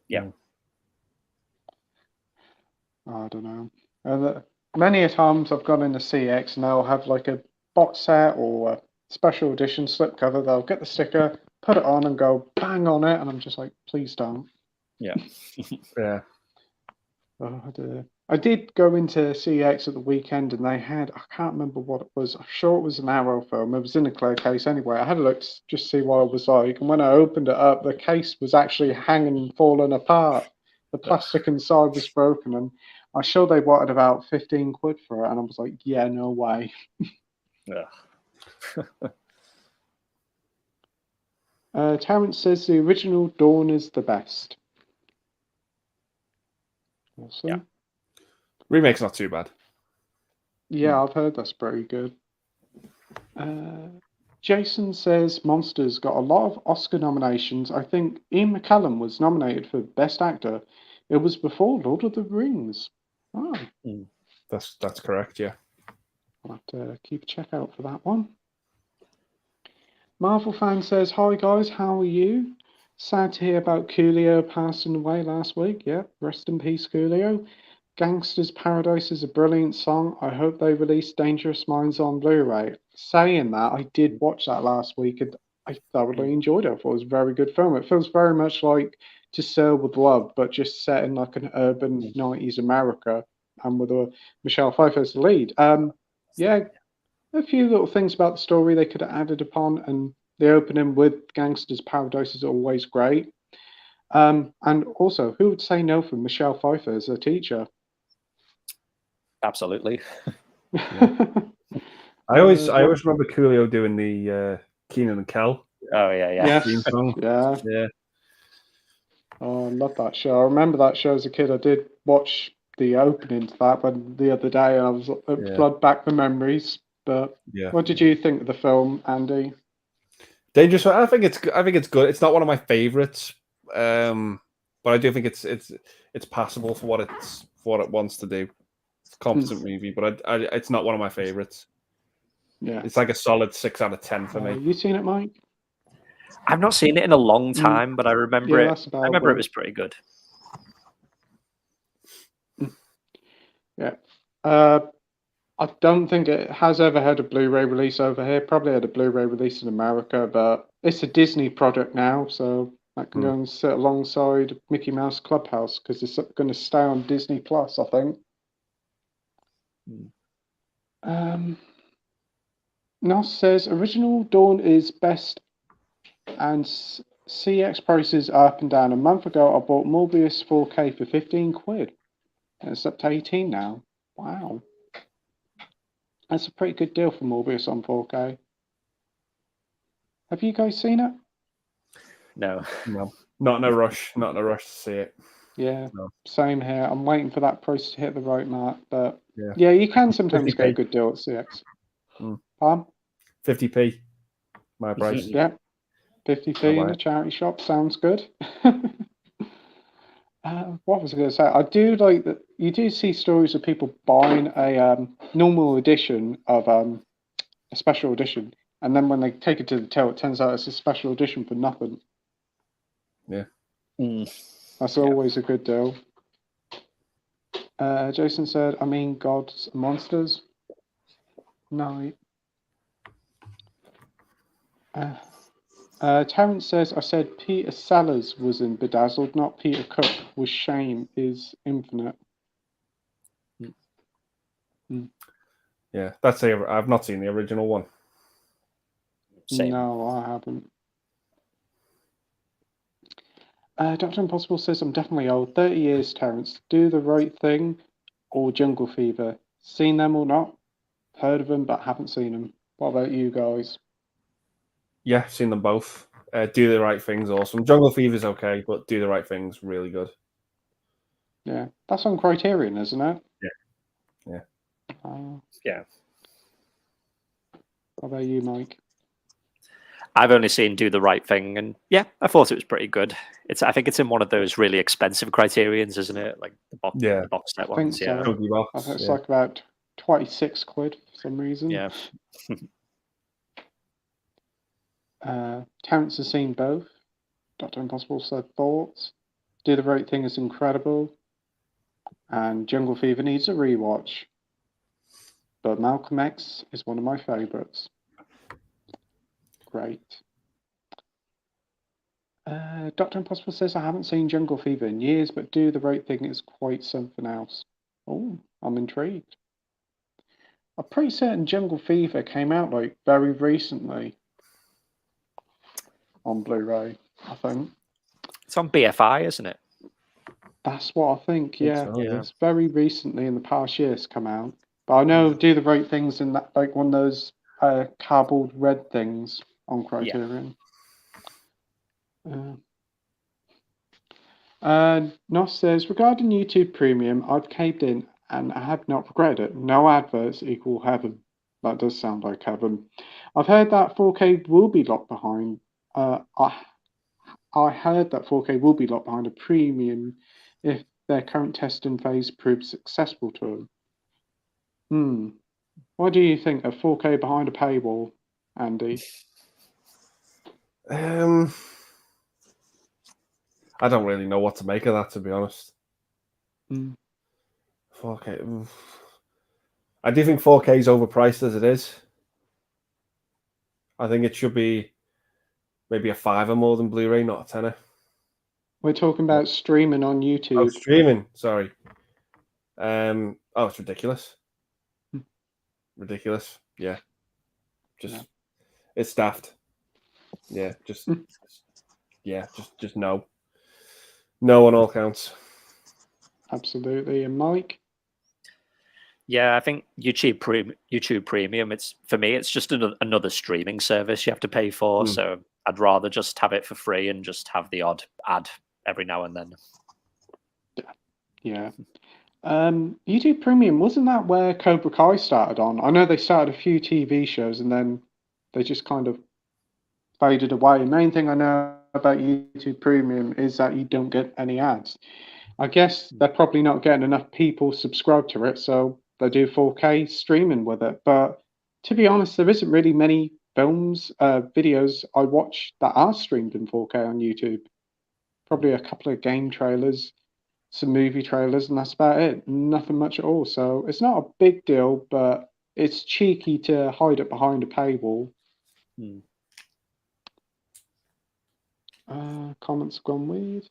Yeah. I don't know. Many a times I've gone into CX and they'll have like a box set or a special edition slipcover. They'll get the sticker, put it on, and go bang on it, and I'm just like, please don't. Yeah. Yeah. I did go into CX at the weekend, and they had, I can't remember what it was. I'm sure it was an Arrow film. It was in a clear case anyway. I had a look to just see what it was like, and when I opened it up, the case was actually hanging and falling apart. the plastic inside was broken, and I'm sure they wanted about 15 quid for it, and I was like, yeah, no way. Terrence says the original Dawn is the best. Awesome. Yeah. Remake's not too bad. Yeah, I've heard that's pretty good. Jason says Monsters got a lot of Oscar nominations. I think Ian McKellen was nominated for Best Actor. It was before Lord of the Rings. Oh. That's correct, yeah. I'll have to keep a check out for that one. Marvel fan says, hi guys, how are you? Sad to hear about Coolio passing away last week. Yeah, rest in peace, Coolio. Gangster's Paradise is a brilliant song. I hope they release Dangerous Minds on Blu-ray. Saying that, I did watch that last week and I thoroughly enjoyed it. I thought it was a very good film. It feels very much like To Serve with Love, but just set in like an urban 90s America and with Michelle Pfeiffer as the lead. Yeah, a few little things about the story they could have added upon, and the opening with Gangster's Paradise is always great. And also, who would say no for Michelle Pfeiffer as a teacher? Absolutely. I always remember Coolio doing the Keenan and Kel. Oh yeah. Theme song. Yeah. Oh, I love that show. I remember that show as a kid. I did watch the opening to that one the other day, and I was flood back the memories. But what did you think of the film, Andy? Dangerous. I think it's good. It's not one of my favorites, but I do think it's passable for what it wants to do. It's a competent movie, but it's not one of my favorites. Yeah, it's like a solid 6 out of 10 for me. You seen it, Mike? I've not seen it in a long time, but I remember it. I remember it was pretty good. Yeah. I don't think it has ever had a Blu-ray release over here. Probably had a Blu-ray release in America, but it's a Disney product now, so that can go and sit alongside Mickey Mouse Clubhouse because it's going to stay on Disney Plus, I think. Nos says original Dawn is best, and CX prices are up and down. A month ago, I bought Morbius 4K for 15 quid. And it's up to 18 now. Wow. That's a pretty good deal for Morbius on 4K. Have you guys seen it? No. Not in a rush. Not in a rush to see it. Yeah, no. Same here. I'm waiting for that price to hit the right mark, but yeah, you can sometimes get a good deal at CX. Pardon? 50p. My price. Yeah, 50p in a charity shop sounds good. What was I going to say? I do like that you do see stories of people buying a normal edition of a special edition, and then when they take it to the till, it turns out it's a special edition for nothing. Yeah. That's always a good deal. Jason said, I mean, gods and monsters. No. Terrence says, I said Peter Sellers was in Bedazzled, not Peter Cook, with shame is infinite. Yeah, I've not seen the original one. Same. No, I haven't. Dr. Impossible says, I'm definitely old. 30 years, Terrence. Do the Right Thing or Jungle Fever. Seen them or not? Heard of them, but haven't seen them. What about you guys? Yeah, seen them both. Do the Right Thing's awesome. Jungle Fever's okay, but Do the Right Thing's really good. Yeah, that's on Criterion, isn't it? Yeah. Yeah. What about you, Mike? I've only seen Do the Right Thing, and yeah, I thought it was pretty good. I think it's in one of those really expensive Criterions, isn't it? Like the box set ones. So. Yeah, I think it's like about 26 quid for some reason. Yeah. Terrence has seen both. Dr. Impossible said thoughts. Do the Right Thing is incredible. And Jungle Fever needs a rewatch. But Malcolm X is one of my favourites. Great. Dr. Impossible says, I haven't seen Jungle Fever in years, but Do the Right Thing is quite something else. Oh, I'm intrigued. I'm pretty certain Jungle Fever came out like very recently on Blu-ray, I think. It's on BFI, isn't it? That's what I think. Think Yeah, so, yeah. it's very recently in the past years come out. But I know Do the Right Things in that, like one of those cardboard red things on Criterion. Nos says, regarding YouTube Premium, I've caved in and I have not regretted it. No adverts equal heaven. That does sound like heaven. I've heard that 4K will be locked behind. I heard that 4K will be locked behind a premium if their current testing phase proves successful to them. What do you think of 4K behind a paywall, Andy? I don't really know what to make of that, to be honest. 4K. I do think 4K is overpriced as it is. I think it should be maybe a $5 more than Blu-ray, not a $10. We're talking about streaming on YouTube. Oh, streaming. Sorry. It's ridiculous. Ridiculous. Yeah. It's daft. Yeah. Just no. No on all counts. Absolutely. And Mike? Yeah, I think YouTube Premium. It's for me. It's just another streaming service you have to pay for. So I'd rather just have it for free and just have the odd ad every now and then. Yeah. YouTube Premium, wasn't that where Cobra Kai started on? I know they started a few TV shows and then they just kind of faded away. The main thing I know about YouTube Premium is that you don't get any ads. I guess they're probably not getting enough people subscribed to it, so they do 4K streaming with it. But to be honest, there isn't really many videos I watch that are streamed in 4K on YouTube. Probably a couple of game trailers, some movie trailers, and that's about it. Nothing much at all. So it's not a big deal, but it's cheeky to hide it behind a paywall. Comments gone weird.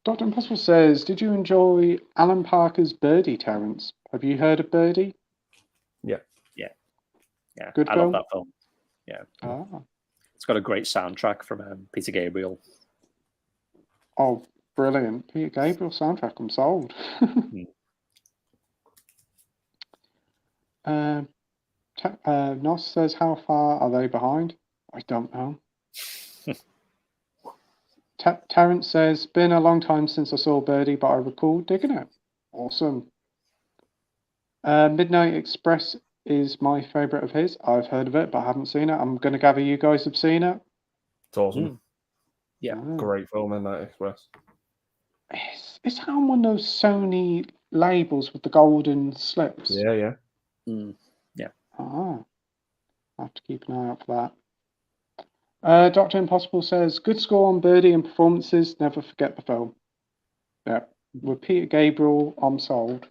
Dr. Impossible says, did you enjoy Alan Parker's Birdie, Terence? Have you heard of Birdie? Yeah. Good I film? love that film. Yeah. It's got a great soundtrack from Peter Gabriel. Oh, brilliant. Peter Gabriel soundtrack, I'm sold. Nos says, how far are they behind? I don't know. Terence says, been a long time since I saw Birdie, but I recall digging it. Awesome. Midnight Express is my favourite of his. I've heard of it, but I haven't seen it. I'm going to gather you guys have seen it. It's awesome. Yeah. Great film, Midnight Express. It's on one of those Sony labels with the golden slips. Yeah. I'll have to keep an eye out for that. Dr. Impossible says, good score on Birdie and performances, never forget the film. Yeah. With Peter Gabriel, I'm sold.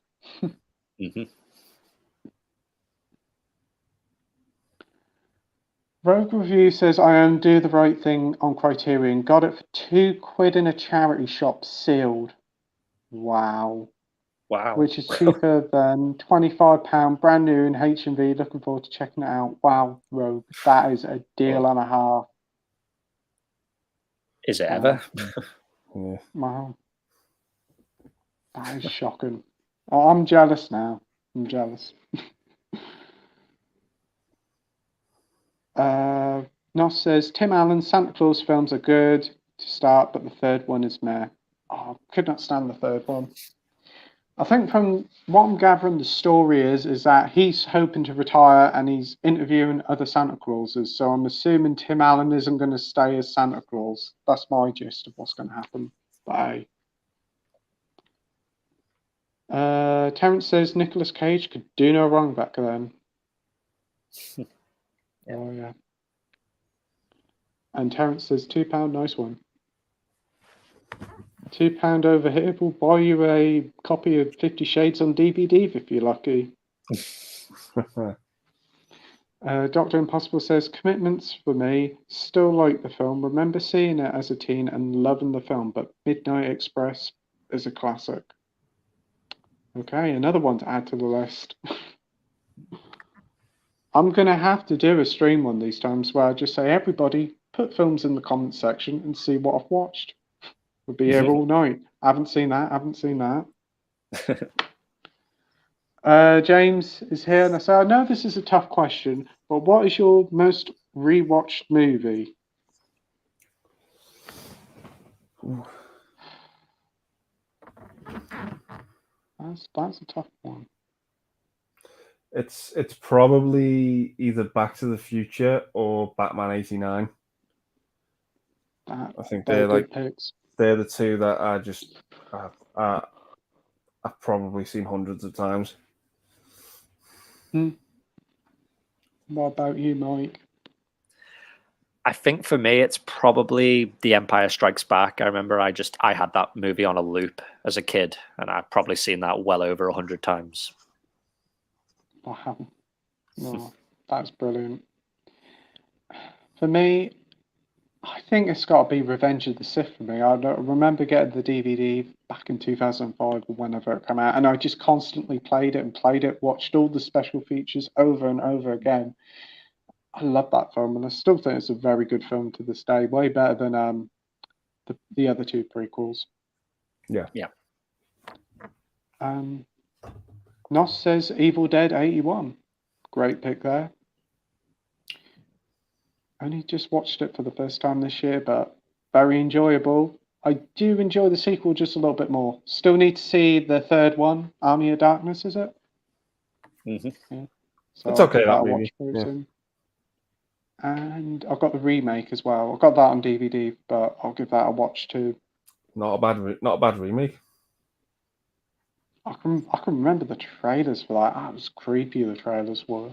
Rogue Review says, I own Do the Right Thing on Criterion. Got it for £2 in a charity shop, sealed. Wow. Which is cheaper than £25, brand new in HMV. Looking forward to checking it out. Wow, Rogue. That is a deal and a half. Is it ever? Wow. That is shocking. Oh, I'm jealous now. I'm jealous. Nos says, Tim Allen's Santa Claus films are good to start, but the third one is meh. Oh, could not stand the third one. I think from what I'm gathering, the story is that he's hoping to retire and he's interviewing other Santa Clauses. So I'm assuming Tim Allen isn't going to stay as Santa Claus. That's my gist of what's going to happen. Bye. Terence says Nicolas Cage could do no wrong back then. Oh, yeah. And Terence says £2, nice one. £2 over here will buy you a copy of 50 Shades on DVD if you're lucky. Dr. Impossible says, commitments for me. Still like the film. Remember seeing it as a teen and loving the film, but Midnight Express is a classic. Okay, another one to add to the list. I'm going to have to do a stream one these times where I just say, everybody, put films in the comments section and see what I've watched. Could be here all night. I haven't seen that. James is here, and I say, I know this is a tough question, but what is your most rewatched movie? That's a tough one. It's probably either Back to the Future or Batman '89. I think they're good picks. They're the two that I've probably seen hundreds of times. What about you, Mike? I think for me, it's probably The Empire Strikes Back. I remember I had that movie on a loop as a kid, and I've probably seen that well over 100 times. Wow. No, that's brilliant. For me, I think it's got to be Revenge of the Sith for me. I remember getting the DVD back in 2005 or whenever it came out, and I just constantly played it, watched all the special features over and over again. I love that film, and I still think it's a very good film to this day. Way better than the other two prequels. Yeah. Nos says Evil Dead 81. Great pick there. Only just watched it for the first time this year, but very enjoyable. I do enjoy the sequel just a little bit more. Still need to see the third one, Army of Darkness, is it? Mm-hmm. Yeah. So it's okay, that movie. Soon. And I've got the remake as well. I've got that on DVD, but I'll give that a watch too. Not a bad remake. I can remember the trailers for that. That was creepy. The trailers were.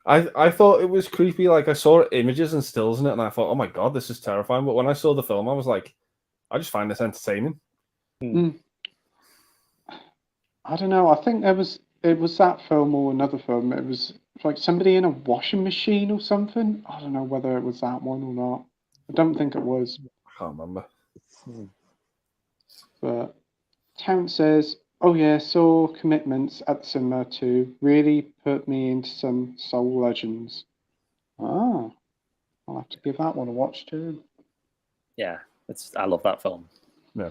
I thought it was creepy. Like I saw images and stills in it, and I thought, oh my god, this is terrifying. But when I saw the film, I was like, I just find this entertaining. I don't know. I think it was that film or another film. It was like somebody in a washing machine or something. I don't know whether it was that one or not. I don't think it was. I can't remember. But Terrence says, oh yeah, saw Commitments at the cinema too. Really put me into some Soul Legends. Ah, I'll have to give that one a watch too. Yeah, I love that film. Yeah.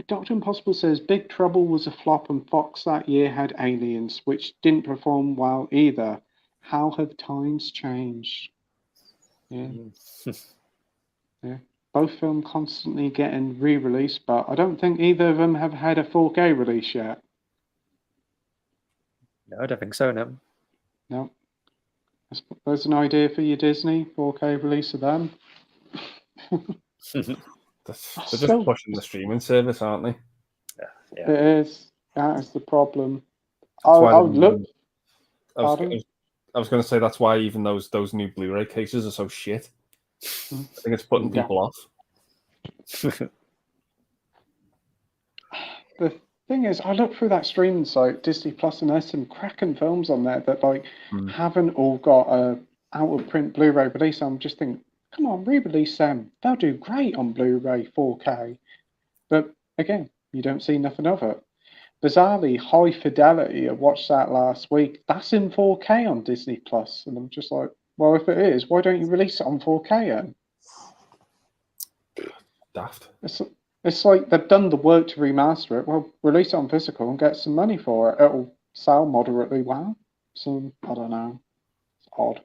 Dr. Impossible says Big Trouble was a flop and Fox that year had Aliens, which didn't perform well either. How have times changed? Yeah. Yeah. Both films constantly getting re-released, but I don't think either of them have had a 4K release yet. No, I don't think so, no. No. There's an idea for your Disney 4K release of them. They're just pushing the streaming service, aren't they? Yeah. It is. That is the problem. I was going to say that's why even those new Blu-ray cases are so shit. I think it's putting people off. The thing is, I look through that streaming site, Disney Plus, and there's some cracking films on there that haven't all got a out of print Blu-ray release. I'm just thinking, come on, re-release them. They'll do great on Blu-ray 4K. But again, you don't see nothing of it. Bizarrely, High Fidelity, I watched that last week. That's in 4K on Disney Plus, and I'm just like, well, if it is, why don't you release it on 4K then? Daft. It's like they've done the work to remaster it. Well, release it on physical and get some money for it. It'll sell moderately well. So, I don't know. It's odd.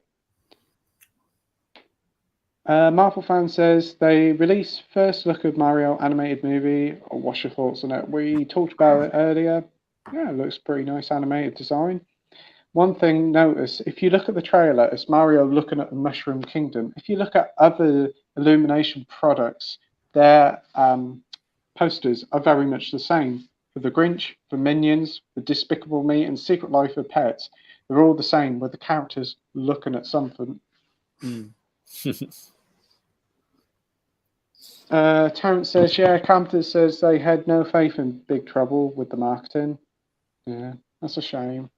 Marvel fan says they released first look of Mario animated movie. What's your thoughts on it? We talked about it earlier. Yeah, it looks pretty nice animated design. One thing, notice, if you look at the trailer, it's Mario looking at the Mushroom Kingdom. If you look at other Illumination products, their posters are very much the same. For the Grinch, for Minions, for Despicable Me, and Secret Life of Pets, they're all the same, with the characters looking at something. Terrence says, yeah, Camden says they had no faith in Big Trouble with the marketing. Yeah, that's a shame.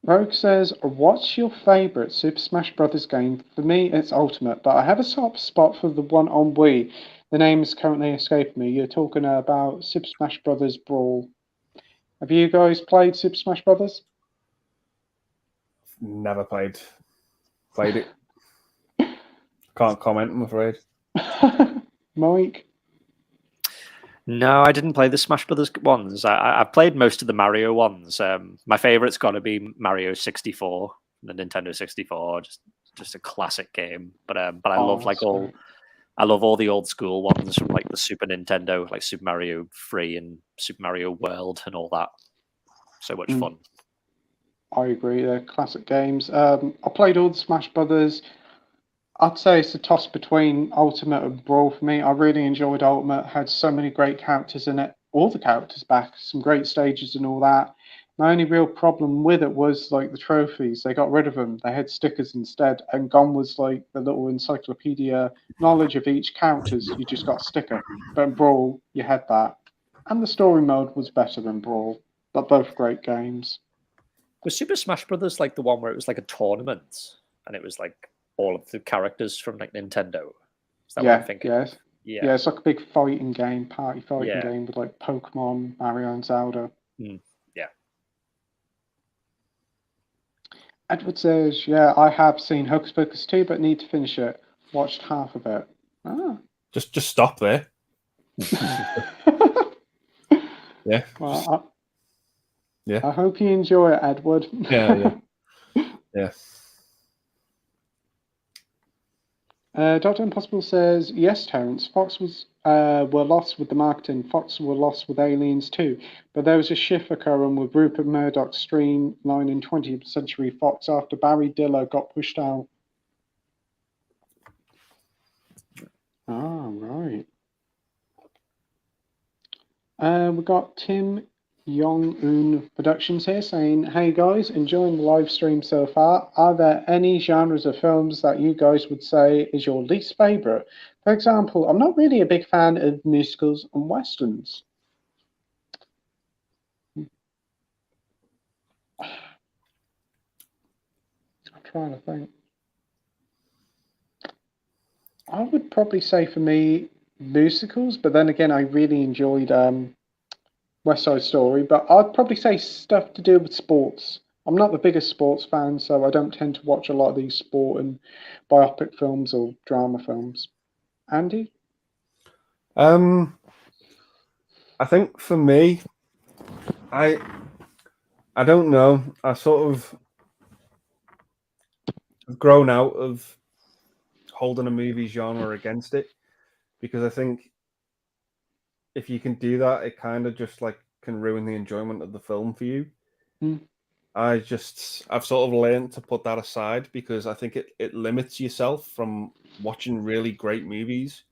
Rogue says, what's your favourite Super Smash Brothers game? For me, it's Ultimate, but I have a soft spot for the one on Wii. The name is currently escaping me. You're talking about Super Smash Brothers Brawl. Have you guys played Super Smash Brothers? Never played it. Can't comment, I'm afraid. Mike? No, I didn't play the Smash Brothers ones. I've played most of the Mario ones. My favorite's got to be Mario 64, the Nintendo 64. Just a classic game. But I love I love all the old school ones from like the Super Nintendo, like Super Mario 3 and Super Mario World and all that. So much fun. I agree. They're classic games. I played all the Smash Brothers. I'd say it's a toss between Ultimate and Brawl for me. I really enjoyed Ultimate. Had so many great characters in it. All the characters back, some great stages and all that. My only real problem with it was like the trophies. They got rid of them. They had stickers instead, and gone was like the little encyclopedia knowledge of each characters. You just got a sticker. But in Brawl, you had that, and the story mode was better than Brawl. But both great games. Was Super Smash Brothers like the one where it was like a tournament and it was like all of the characters from like Nintendo? Is that what I'm thinking? Yes. Yeah, it's like a big fighting game, party fighting game with like Pokemon, Mario, and Zelda. Yeah. Edward says, yeah, I have seen Hocus Pocus 2, but need to finish it. Watched half of it. Ah. Just stop there. Yeah. Well, Yeah. I hope you enjoy it, Edward. Yeah. Dr. Impossible says, yes, Terence, Fox were lost with the marketing. Fox were lost with Aliens too. But there was a shift occurring with Rupert Murdoch streamlining 20th Century Fox after Barry Diller got pushed out. Ah, right. We got Tim Yong-un Productions here saying, hey guys, enjoying the live stream so far. Are there any genres of films that you guys would say is your least favorite? For example, I'm not really a big fan of musicals and westerns. I'm trying to think. I would probably say for me musicals, but then again I really enjoyed West Side Story, but I'd probably say stuff to do with sports. I'm not the biggest sports fan, so I don't tend to watch a lot of these sport and biopic films or drama films. Andy? I think for me, I don't know. I sort of have grown out of holding a movie genre against it, because I think if you can do that, it kind of just like can ruin the enjoyment of the film for you. I've sort of learned to put that aside, because I think it limits yourself from watching really great movies.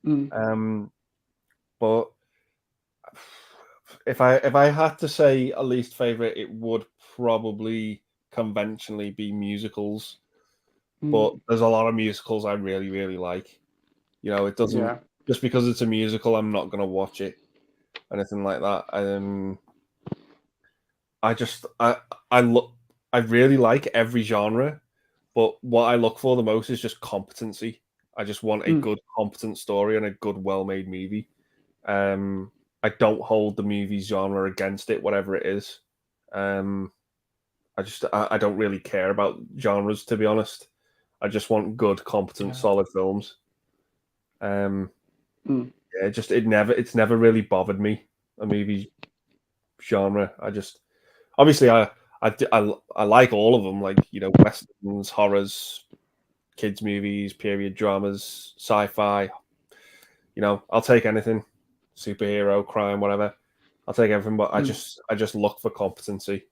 But if I had to say a least favorite, it would probably conventionally be musicals. But there's a lot of musicals I really, really like. You know, it doesn't just because it's a musical, I'm not gonna watch it, anything like that. I really like every genre, but what I look for the most is just competency. I just want a good, competent story and a good, well-made movie. I don't hold the movie genre against it, whatever it is. I don't really care about genres, to be honest. I just want good, competent, solid films. It's never really bothered me, a movie genre. Obviously I like all of them, like, you know, westerns, horrors, kids movies, period dramas, sci-fi. You know, I'll take anything, superhero, crime, whatever. I'll take everything, but I just look for competency,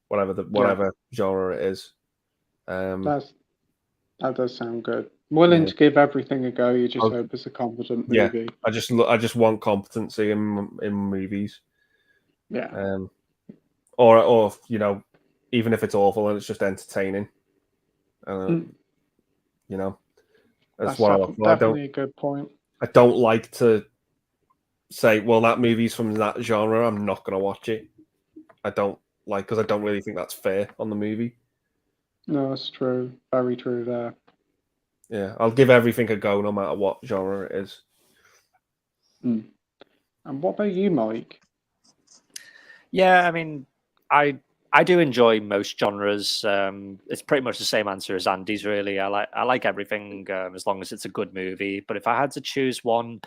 whatever genre it is. That does sound good. Willing to give everything a go. You just hope it's a competent movie. I just want competency in movies. Yeah. Or you know, even if it's awful and it's just entertaining. You know, that's what I look for. Definitely a good point. I don't like to say, well, that movie's from that genre, I'm not going to watch it. I don't like, because I don't really think that's fair on the movie. No, it's true. Very true there. Yeah, I'll give everything a go, no matter what genre it is. And what about you, Mike? Yeah, I mean, I I do enjoy most genres. It's pretty much the same answer as Andy's. Really, I like everything as long as it's a good movie. But if I had to choose one,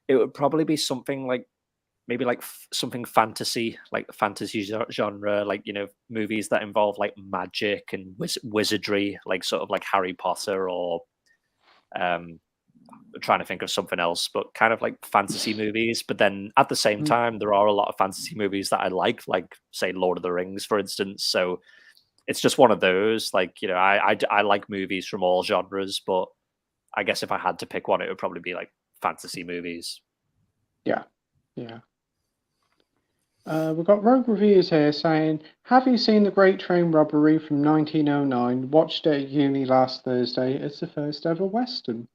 it would probably be something like maybe like something fantasy, like the fantasy genre, like movies that involve like magic and wizardry, like sort of like Harry Potter or I'm trying to think of something else, but kind of like fantasy movies. But then at the same time, there are a lot of fantasy movies that I like say Lord of the Rings, for instance. So it's just one of those. Like I like movies from all genres, but I guess if I had to pick one, it would probably be like fantasy movies. Yeah. We've got Rogue Reviews here saying, have you seen The Great Train Robbery from 1909? Watched it at uni last Thursday. It's the first ever Western.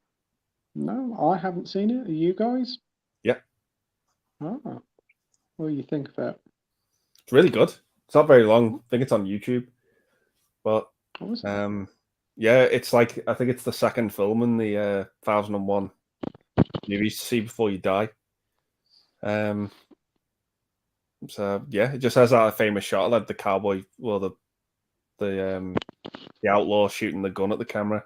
No, I haven't seen it. Are you guys? Yeah. Oh, what do you think of it? It's really good. It's not very long. I think it's on YouTube. But yeah, it's like I think it's the second film in the 1001 movies to see before you die. So yeah, it just has that famous shot like the cowboy, well the outlaw shooting the gun at the camera.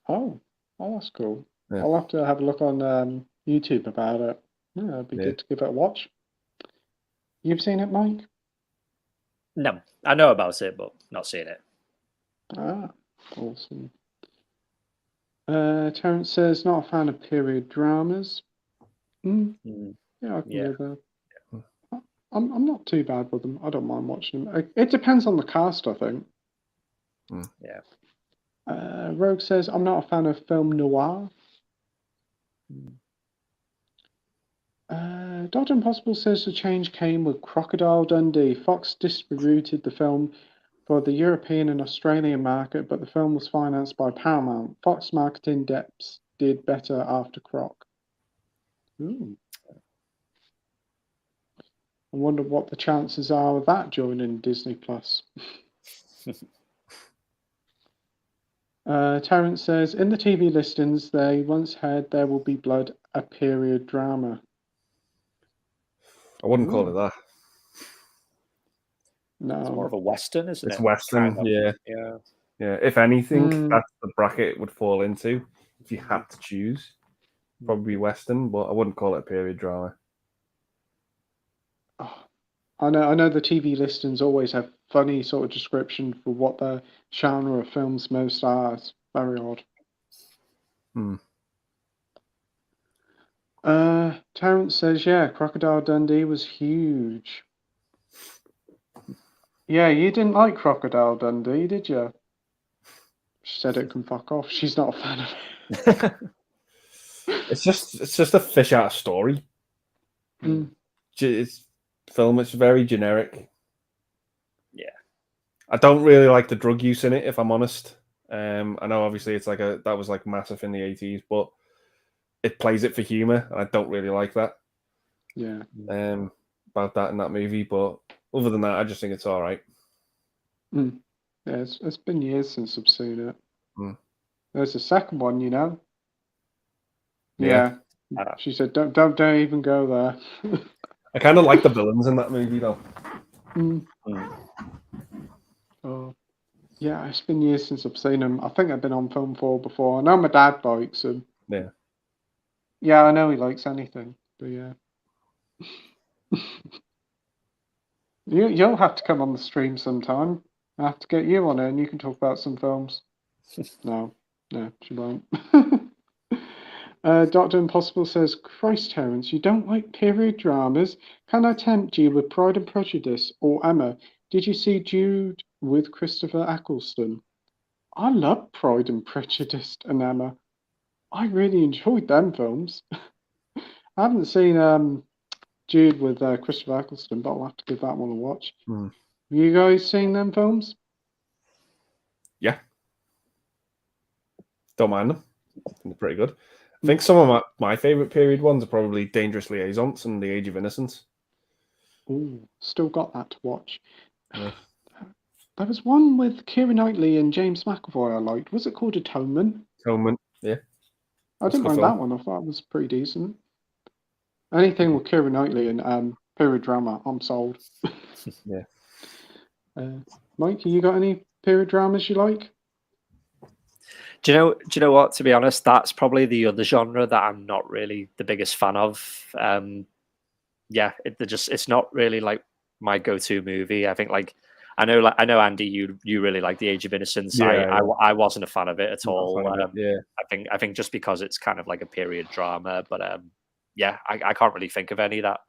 Oh, that's cool. Yeah. I'll have to have a look on YouTube about it. Yeah, it'd be good to give it a watch. You've seen it, Mike? No, I know about it, but not seen it. Ah, awesome. Terrence says, not a fan of period dramas. Yeah, I can go there. I'm not too bad with them. I don't mind watching them. It depends on the cast, I think. Yeah. Rogue says, I'm not a fan of film noir. Dr. Impossible says the change came with Crocodile Dundee. Fox distributed the film for the European and Australian market, but the film was financed by Paramount. Fox marketing depths did better after Croc. Ooh. I wonder what the chances are of that joining Disney Plus. Terrence says, in the TV listings, they once had There Will Be Blood, a period drama. I wouldn't call it that. No. It's more of a Western, isn't it? It's Western, kind of. Yeah. If anything, that's the bracket it would fall into. If you had to choose, probably Western, but I wouldn't call it a period drama. Oh, I know the TV listings always have funny sort of description for what the genre of films most are. It's very odd. Terrence says, yeah, Crocodile Dundee was huge. Yeah, you didn't like Crocodile Dundee, did you? She said it can fuck off. She's not a fan of it. It's just a fish out of story. It's very generic. Yeah. I don't really like the drug use in it, if I'm honest. I know obviously it's like that was like massive in the 80s, but it plays it for humor, and I don't really like that. Yeah. About that in that movie, but other than that, I just think it's all right. Yeah, it's been years since I've seen it. There's a second one, Yeah. She said, "Don't even go there." I kind of like the villains in that movie, though. Oh, yeah, it's been years since I've seen them. I think I've been on Film 4 before. I know my dad likes them. Yeah. Yeah, I know he likes anything, but yeah. You'll have to come on the stream sometime. I have to get you on it, and you can talk about some films. No, she won't. Dr. Impossible says, Christ, Terrence, you don't like period dramas? Can I tempt you with Pride and Prejudice? Or Emma, did you see Jude with Christopher Eccleston? I love Pride and Prejudice and Emma. I really enjoyed them films. I haven't seen Jude with Christopher Eccleston, but I'll have to give that one a watch. Have you guys seen them films? Yeah. Don't mind them. They're pretty good. I think some of my favourite period ones are probably Dangerous Liaisons and The Age of Innocence. Ooh, still got that to watch. Yeah. There was one with Keira Knightley and James McAvoy I liked. Was it called Atonement? Atonement, yeah. I didn't mind that one. I thought it was pretty decent. Anything with Keira Knightley and period drama, I'm sold. Yeah. Mike, you got any period dramas you like? Do you know what? To be honest, that's probably the other genre that I'm not really the biggest fan of. Yeah, it's not really like my go-to movie. I think I know Andy, you really like The Age of Innocence. Yeah, I wasn't a fan of it at Not a all. fan of it, yeah. I think just because it's kind of like a period drama, but yeah, I can't really think of any that.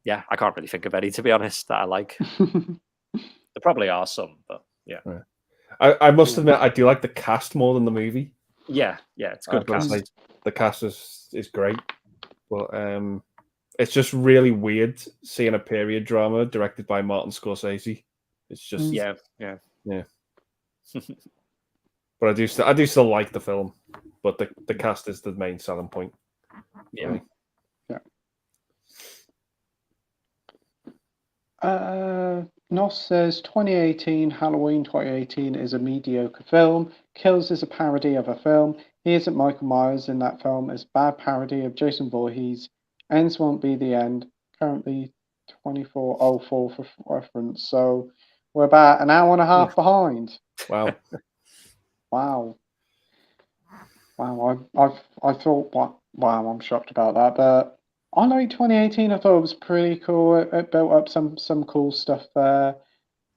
Yeah, I can't really think of any, to be honest, that I like. There probably are some, but yeah. I must admit, I do like the cast more than the movie. Yeah, it's good cast. Like, the cast is great, but it's just really weird seeing a period drama directed by Martin Scorsese. It's just yeah. But I do still like the film, but the cast is the main selling point. Yeah. Nos says 2018 Halloween 2018 is a mediocre film. Kills is a parody of a film. He isn't Michael Myers in that film. It's a bad parody of Jason Voorhees. Ends won't be the end. Currently 24:04 for reference. So we're about an hour and a half behind. Wow. Wow. I thought, wow, I'm shocked about that. But I like 2018. I thought it was pretty cool. It built up some cool stuff there.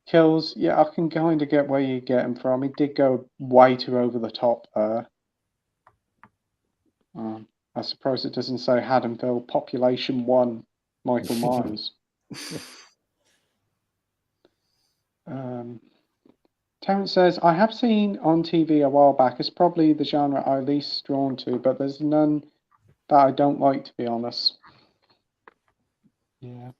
Kills, yeah, I can kind of get where you get him from. He did go way too over the top there. I suppose it doesn't say Haddonfield Population 1, Michael Myers. Terence says, I have seen on TV a while back. It's probably the genre I'm least drawn to, but there's none that I don't like, to be honest. Yeah.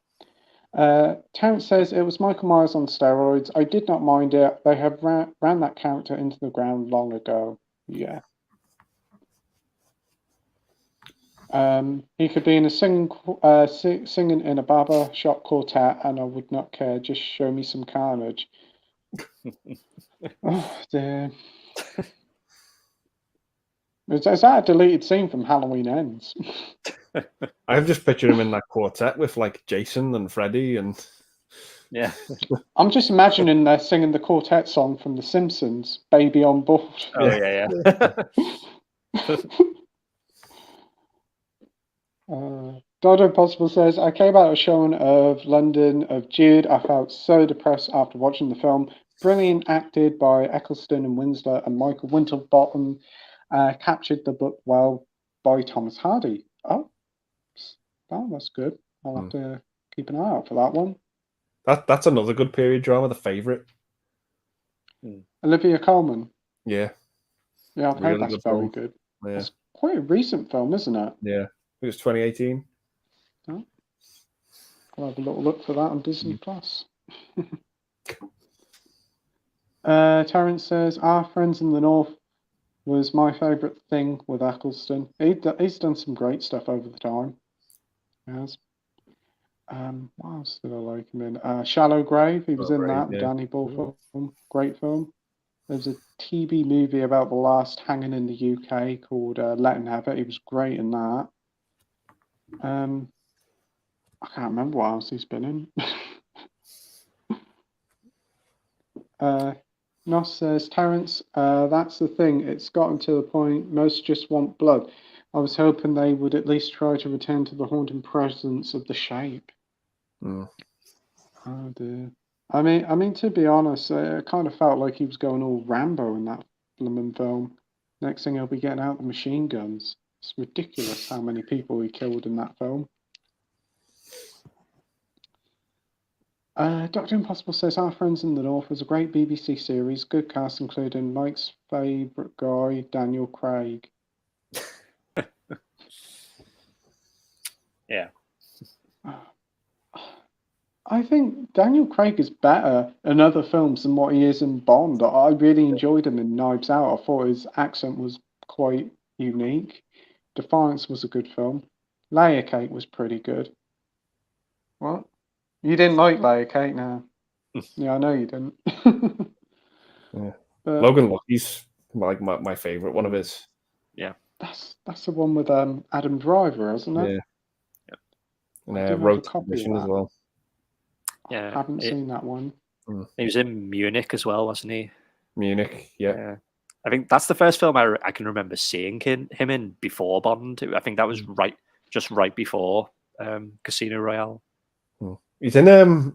Terence says, it was Michael Myers on steroids. I did not mind it. They have ran that character into the ground long ago. Yeah. He could be in a singing in a barber shop quartet, and I would not care. Just show me some carnage. Oh dear. Is that a deleted scene from Halloween Ends? I'm just picturing him in that quartet with like Jason and Freddy and yeah. I'm just imagining they're singing the quartet song from The Simpsons, "Baby on Board." Oh yeah. Dodo Impossible says, I came out of a showing of London of Jude. I felt so depressed after watching the film. Brilliant acted by Eccleston and Winslow, and Michael Winterbottom captured the book well by Thomas Hardy. Oh, well, that's good. I'll have to keep an eye out for that one. That's another good period drama, The Favourite. Olivia Colman. Yeah. Yeah, I've heard that's very good. Yeah. It's quite a recent film, isn't it? Yeah. It was 2018. Oh. I'll have a little look for that on Disney Plus. Terence says, Our Friends in the North was my favourite thing with Eccleston. He's done some great stuff over the time. Yes. What else did I like him in? Shallow Grave. He was in that. The Danny Bull film. Great film. There's a TV movie about the last hanging in the UK called Let Him Have It. He was great in that. I can't remember what else he's been in. Nos says, Terence, that's the thing. It's gotten to the point most just want blood. I was hoping they would at least try to return to the haunting presence of the shape. Oh dear. I mean, to be honest, it kind of felt like he was going all Rambo in that blooming film. Next thing he'll be getting out the machine guns. It's ridiculous how many people he killed in that film. Dr. Impossible says, Our Friends in the North was a great BBC series. Good cast, including Mike's favourite guy, Daniel Craig. Yeah. I think Daniel Craig is better in other films than what he is in Bond. I really enjoyed him in Knives Out. I thought his accent was quite unique. Defiance was a good film. Layer Cake was pretty good. What? You didn't like Layer Cake, no? Yeah, I know you didn't. Yeah. Logan Lucky's like my favourite one of his. Yeah. That's the one with Adam Driver, isn't it? Yeah. And Road to Perdition as well. Yeah. I haven't seen that one. He was in Munich as well, wasn't he? Munich, yeah. I think that's the first film I can remember seeing him in before Bond. I think that was right before Casino Royale. He's in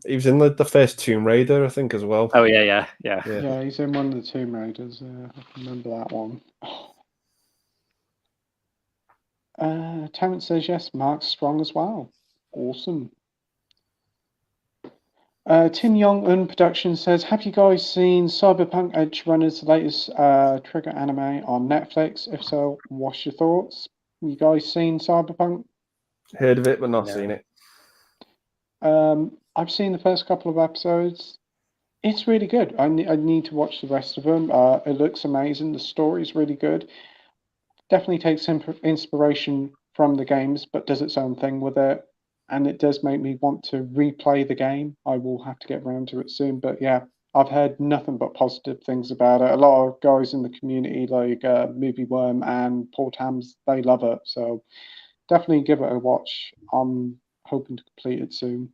he was in the first Tomb Raider, I think, as well. Oh yeah. Yeah, he's in one of the Tomb Raiders. I can remember that one. Terrence says yes, Mark's strong as well. Awesome. Tim Young Production says, have you guys seen Cyberpunk Edge Runner's latest Trigger anime on Netflix? If so, what's your thoughts? You guys seen Cyberpunk? Heard of it, but not seen it. I've seen the first couple of episodes. It's really good. I need to watch the rest of them. It looks amazing. The story's really good. Definitely takes inspiration from the games, but does its own thing with it. And it does make me want to replay the game. I will have to get around to it soon. But yeah, I've heard nothing but positive things about it. A lot of guys in the community, like Movie Worm and Paul Tams, they love it. So definitely give it a watch. I'm hoping to complete it soon.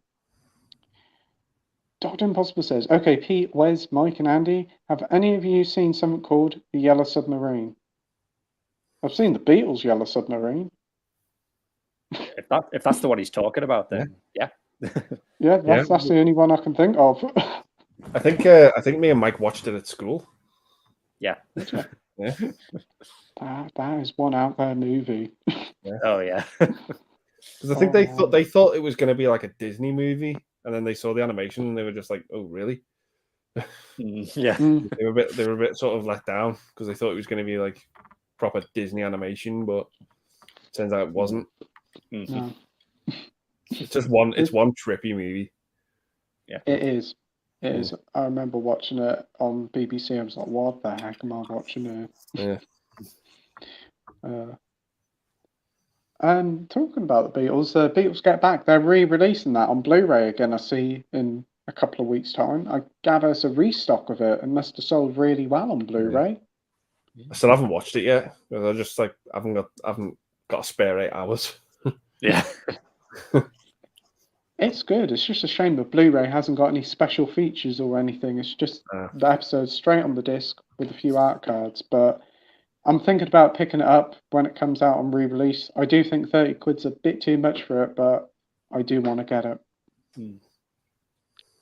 Dr. Impossible says, okay, Pete, Wes, Mike, and Andy, have any of you seen something called The Yellow Submarine? I've seen the Beatles' Yellow Submarine. If that's the one he's talking about, then yeah. Yeah, that's the only one I can think of. I think me and Mike watched it at school. Yeah. Yeah. That is one out there movie. Yeah. Oh yeah. Because I think they thought it was going to be like a Disney movie, and then they saw the animation and they were just like, "Oh, really?" Yeah. They were a bit sort of let down because they thought it was going to be like proper Disney animation, but it turns out it wasn't. No. It's one trippy movie. Yeah. It is. It is. I remember watching it on BBC. I was like, what the heck am I watching it? Yeah. Talking about the Beatles Get Back. They're re-releasing that on Blu-ray again, I see, in a couple of weeks' time. I gather it's a restock of it and must have sold really well on Blu-ray. I still haven't watched it yet because I just like haven't got a spare 8 hours. Yeah. It's good. It's just a shame that Blu-ray hasn't got any special features or anything. It's just the episodes straight on the disc with a few art cards. But I'm thinking about picking it up when it comes out on re-release. I do think 30 quid's a bit too much for it, but I do want to get it.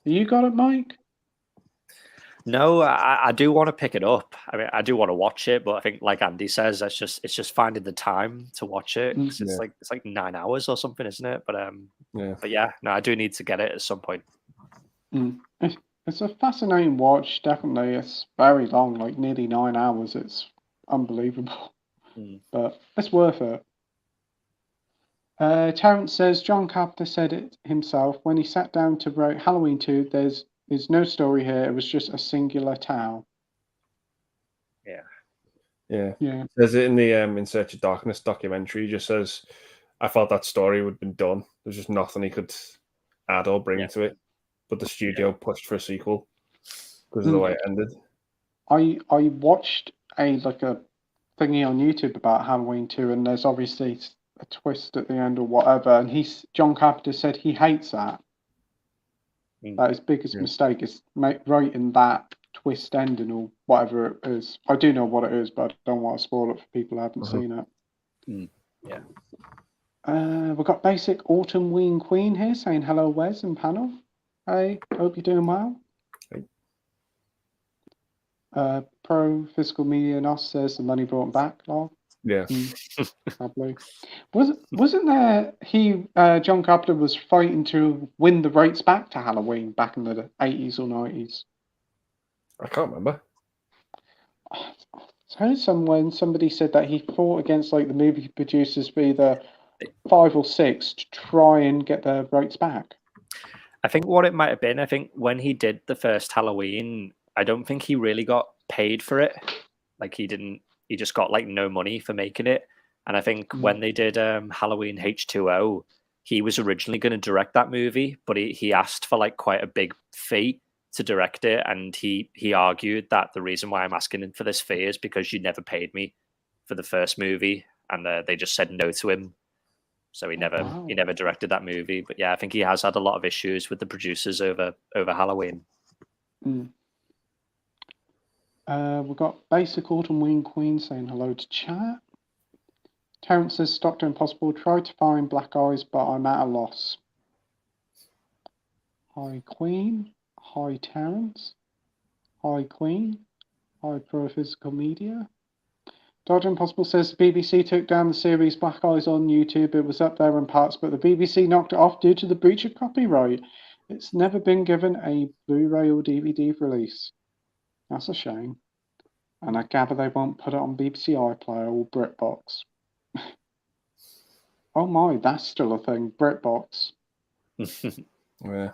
You got it, Mike? No, I do want to pick it up. I mean, I do want to watch it, but I think, like Andy says, it's just finding the time to watch it. 'Cause it's like 9 hours or something, isn't it? But yeah, no, I do need to get it at some point. It's a fascinating watch. Definitely, it's very long, like nearly 9 hours. It's unbelievable, but it's worth it. Terrence says John Carpenter said it himself when he sat down to write Halloween 2. There's no story here. It was just a singular tale. Yeah. There's it in the In Search of Darkness documentary. He just says, I felt that story would have been done. There's just nothing he could add or bring to it. But the studio pushed for a sequel because of the way it ended. I watched a thingy on YouTube about Halloween 2, and there's obviously a twist at the end or whatever. And John Carpenter said he hates that. That his biggest mistake is writing that twist ending or whatever it is. I do know what it is, but I don't want to spoil it for people who haven't seen it. We've got Basic Autumn Ween Queen here saying hello, Wes and panel. Hey, hope you're doing well. Pro Fiscal Media Nos says the money brought him back. Lol. Yeah. Probably. Wasn't there John Carpenter was fighting to win the rights back to Halloween back in the 80s or 90s? I can't remember. I heard somebody said that he fought against the movie producers for either 5 or 6 to try and get their rights back. I think what it might have been, I think when he did the first Halloween, I don't think he really got paid for it. He just got no money for making it. And I think when they did Halloween H2O, he was originally going to direct that movie, but he asked for quite a big fee to direct it. And he argued that the reason why I'm asking him for this fee is because you never paid me for the first movie. And they just said no to him. So he never directed that movie. But yeah, I think he has had a lot of issues with the producers over Halloween. We've got Basic Autumn Wing Queen saying hello to chat. Terence says, Dr. Impossible, tried to find Black Eyes, but I'm at a loss. Hi, Queen. Hi, Terence. Hi, Queen. Hi, Pro Physical Media. Dr. Impossible says the BBC took down the series Black Eyes on YouTube. It was up there in parts, but the BBC knocked it off due to the breach of copyright. It's never been given a Blu-ray or DVD release. That's a shame. And I gather they won't put it on BBC iPlayer or BritBox. Oh my, that's still a thing. BritBox. Yeah.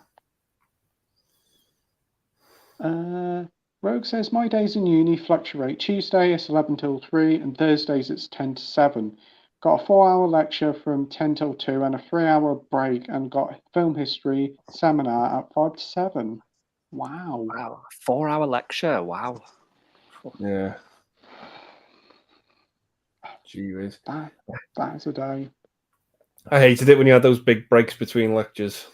Rogue says, my days in uni fluctuate. Tuesday it's 11 till 3 and Thursdays it's 10 to 7. Got a 4-hour lecture from 10 till 2 and a 3-hour break and got a film history seminar at 5 to 7. Wow. Wow. 4-hour lecture. Wow. Yeah. Gee whiz. That is a day. I hated it when you had those big breaks between lectures.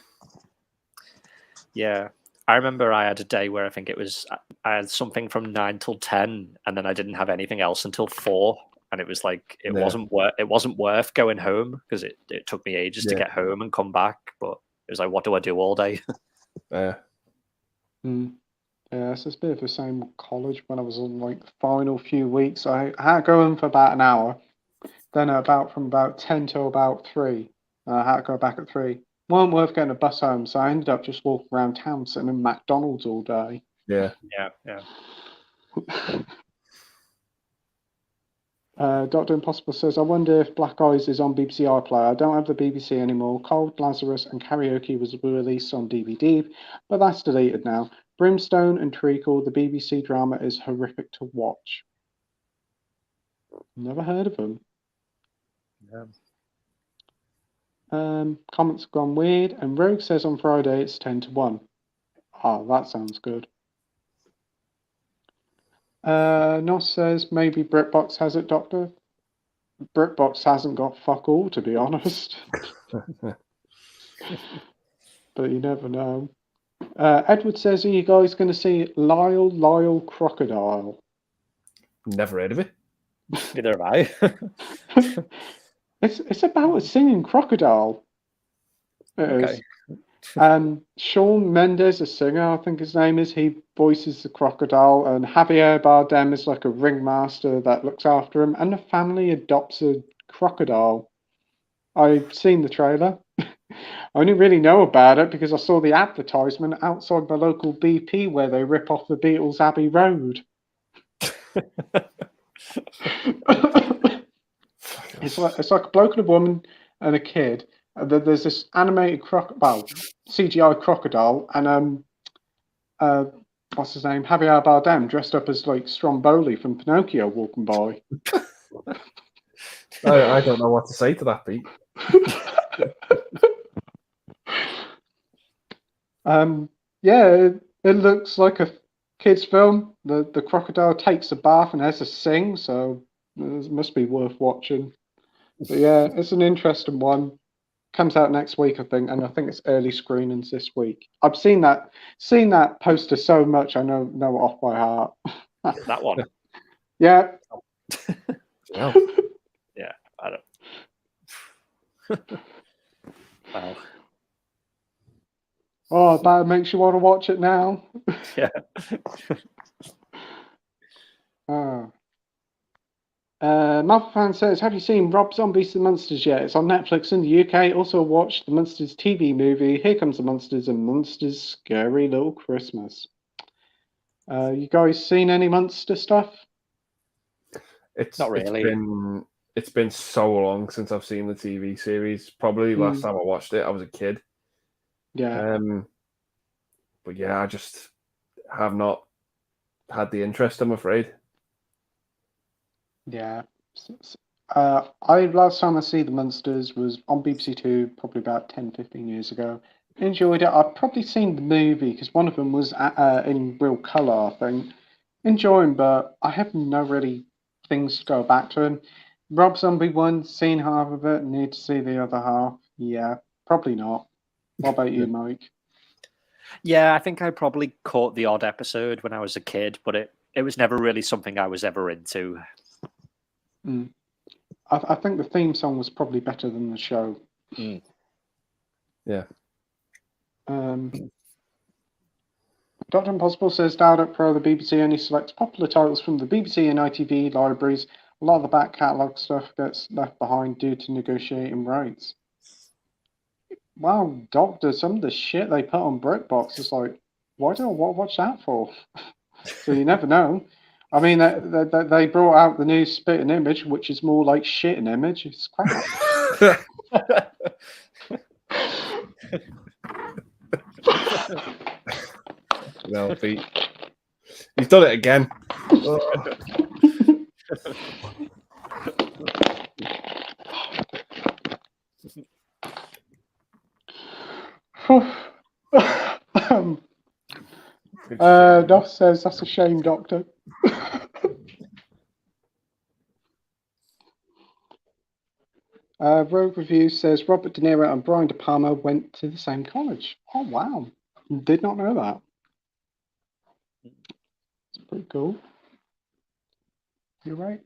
Yeah. I remember I had a day where I think it was, I had something from 9 till 10 and then I didn't have anything else until 4. And it was like, it wasn't worth going home because it took me ages to get home and come back. But it was like, what do I do all day? Yeah. Yeah, it's a bit of the same with college when I was on like the final few weeks. I had to go in for about an hour. Then from about 10 till about 3. I had to go back at 3. Weren't worth getting a bus home, so I ended up just walking around town sitting in McDonald's all day. Yeah. Dr. Impossible says, I wonder if Black Eyes is on BBC iPlayer. I don't have the BBC anymore. Cold Lazarus and Karaoke was released on DVD, but that's deleted now. Brimstone and Treacle, the BBC drama, is horrific to watch. Never heard of them. Yeah. Comments have gone weird, and Rogue says on Friday it's 10 to 1. Oh, that sounds good. Nos says maybe BritBox has it, Doctor. BritBox hasn't got fuck all, to be honest. But you never know. Edward says, are you guys going to see Lyle Crocodile? Never heard of it. Neither have I. It's about a singing crocodile. Okay. Shawn Mendes, a singer, I think his name is, he voices the crocodile, and Javier Bardem is like a ringmaster that looks after him, and the family adopts a crocodile. I've seen the trailer. I only really know about it because I saw the advertisement outside my local BP where they rip off the Beatles' Abbey Road. It's like a bloke and a woman and a kid. There's this animated CGI crocodile, and what's his name? Javier Bardem dressed up as like Stromboli from Pinocchio walking by. I don't know what to say to that, Pete. Yeah, it looks like a kid's film. The crocodile takes a bath and has a sing, so it must be worth watching. But yeah, it's an interesting one. Comes out next week, I think, and I think it's early screenings this week. I've seen that poster so much, I know it off by heart. That one. Yeah. Wow. Yeah, I don't. Wow. Oh, that makes you want to watch it now. Yeah. Malfan says, have you seen Rob Zombie's The Monsters yet? It's on Netflix in the UK. Also watched the Monsters TV movie, Here Comes the Monsters and Monsters Scary Little Christmas. You guys seen any Monster stuff? Not really. It's been so long since I've seen the TV series. Probably last time I watched it, I was a kid. Yeah. But yeah, I just have not had the interest, I'm afraid. Yeah. Last time I see the Monsters was on BBC Two, probably about 10-15 years ago. Enjoyed it. I've probably seen the movie because one of them was in real colour, I think. Enjoying, but I have no really things to go back to him. Rob Zombie one, seen half of it, need to see the other half. Yeah, probably not. What about you, Mike? Yeah, I think I probably caught the odd episode when I was a kid, but it was never really something I was ever into. Mm. I think the theme song was probably better than the show. Mm. Yeah. Dr. Impossible says Dial-Up Pro, the BBC only selects popular titles from the BBC and ITV libraries. A lot of the back catalogue stuff gets left behind due to negotiating rights. Wow, Doctor, some of the shit they put on BritBox is like, why do I watch that for? So you never know. I mean, they brought out the new Spitting Image, which is more like shitting image. It's crap. No, Pete. You've done it again. Doc says that's a shame, Doctor. Rogue Review says Robert De Niro and Brian De Palma went to the same college. Oh wow, did not know that. It's pretty cool. You're right.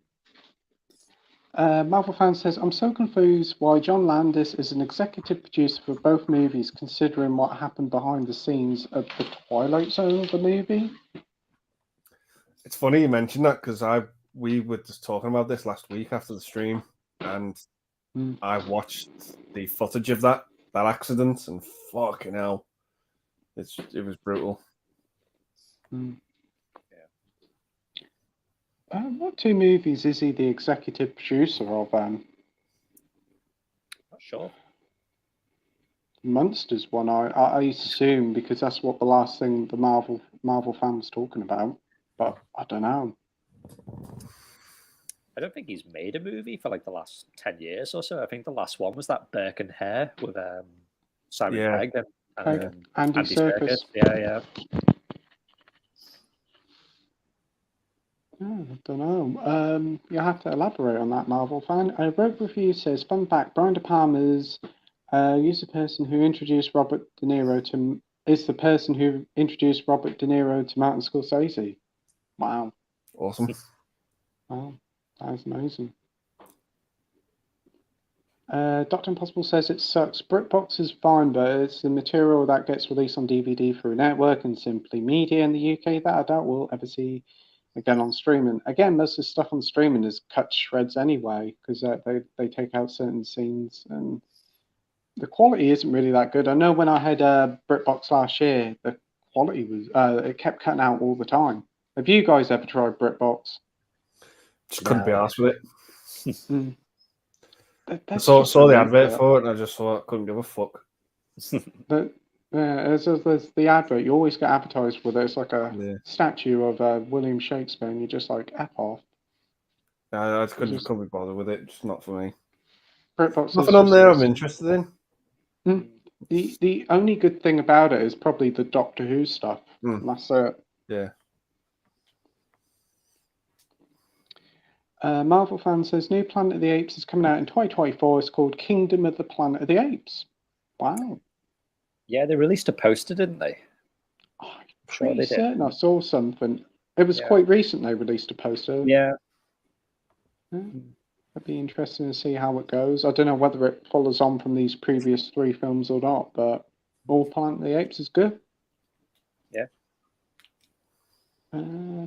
Marvel fan says, I'm so confused why John Landis is an executive producer for both movies, considering what happened behind the scenes of the Twilight Zone of the movie. It's funny you mentioned that because we were just talking about this last week after the stream, and I watched the footage of that accident, and fucking hell, it was brutal. What two movies is he the executive producer of? Not sure. Monsters one, I assume, because that's what the last thing the Marvel fan was talking about. But I don't know. I don't think he's made a movie for like the last 10 years or so. I think the last one was that Burke and Hare with Simon Pegg and Andy Serkis. Yeah. I don't know. You have to elaborate on that, Marvel fan. Rogue Review says, fun fact, Brian De Palma's is the person who introduced Robert De Niro to Martin Scorsese. Wow. Awesome. Wow, that is amazing. Dr. Impossible says it sucks. BritBox is fine, but it's the material that gets released on DVD through a network and Simply Media in the UK that I doubt we'll ever see again on streaming. Again, most of the stuff on streaming is cut to shreds anyway, because they take out certain scenes and the quality isn't really that good. I know when I had BritBox last year, the quality was it kept cutting out all the time. Have you guys ever tried BritBox? Just couldn't be arsed with it. I Saw the advert for it and I just thought I couldn't give a fuck. But there's the advert. You always get advertised with it. It's like a statue of William Shakespeare, and you're just like, F off. I couldn't be bothered with it. Just not for me. BritBox Nothing on there I'm interested in. The only good thing about it is probably the Doctor Who stuff. And that's it. Yeah. Marvel fan says new Planet of the Apes is coming out in 2024. It's called Kingdom of the Planet of the Apes. Wow. Yeah, they released a poster, didn't they? I'm pretty certain I saw something. It was quite recent they released a poster. Yeah. It'd be interesting to see how it goes. I don't know whether it follows on from these previous 3 films or not, but all Planet of the Apes is good. Yeah.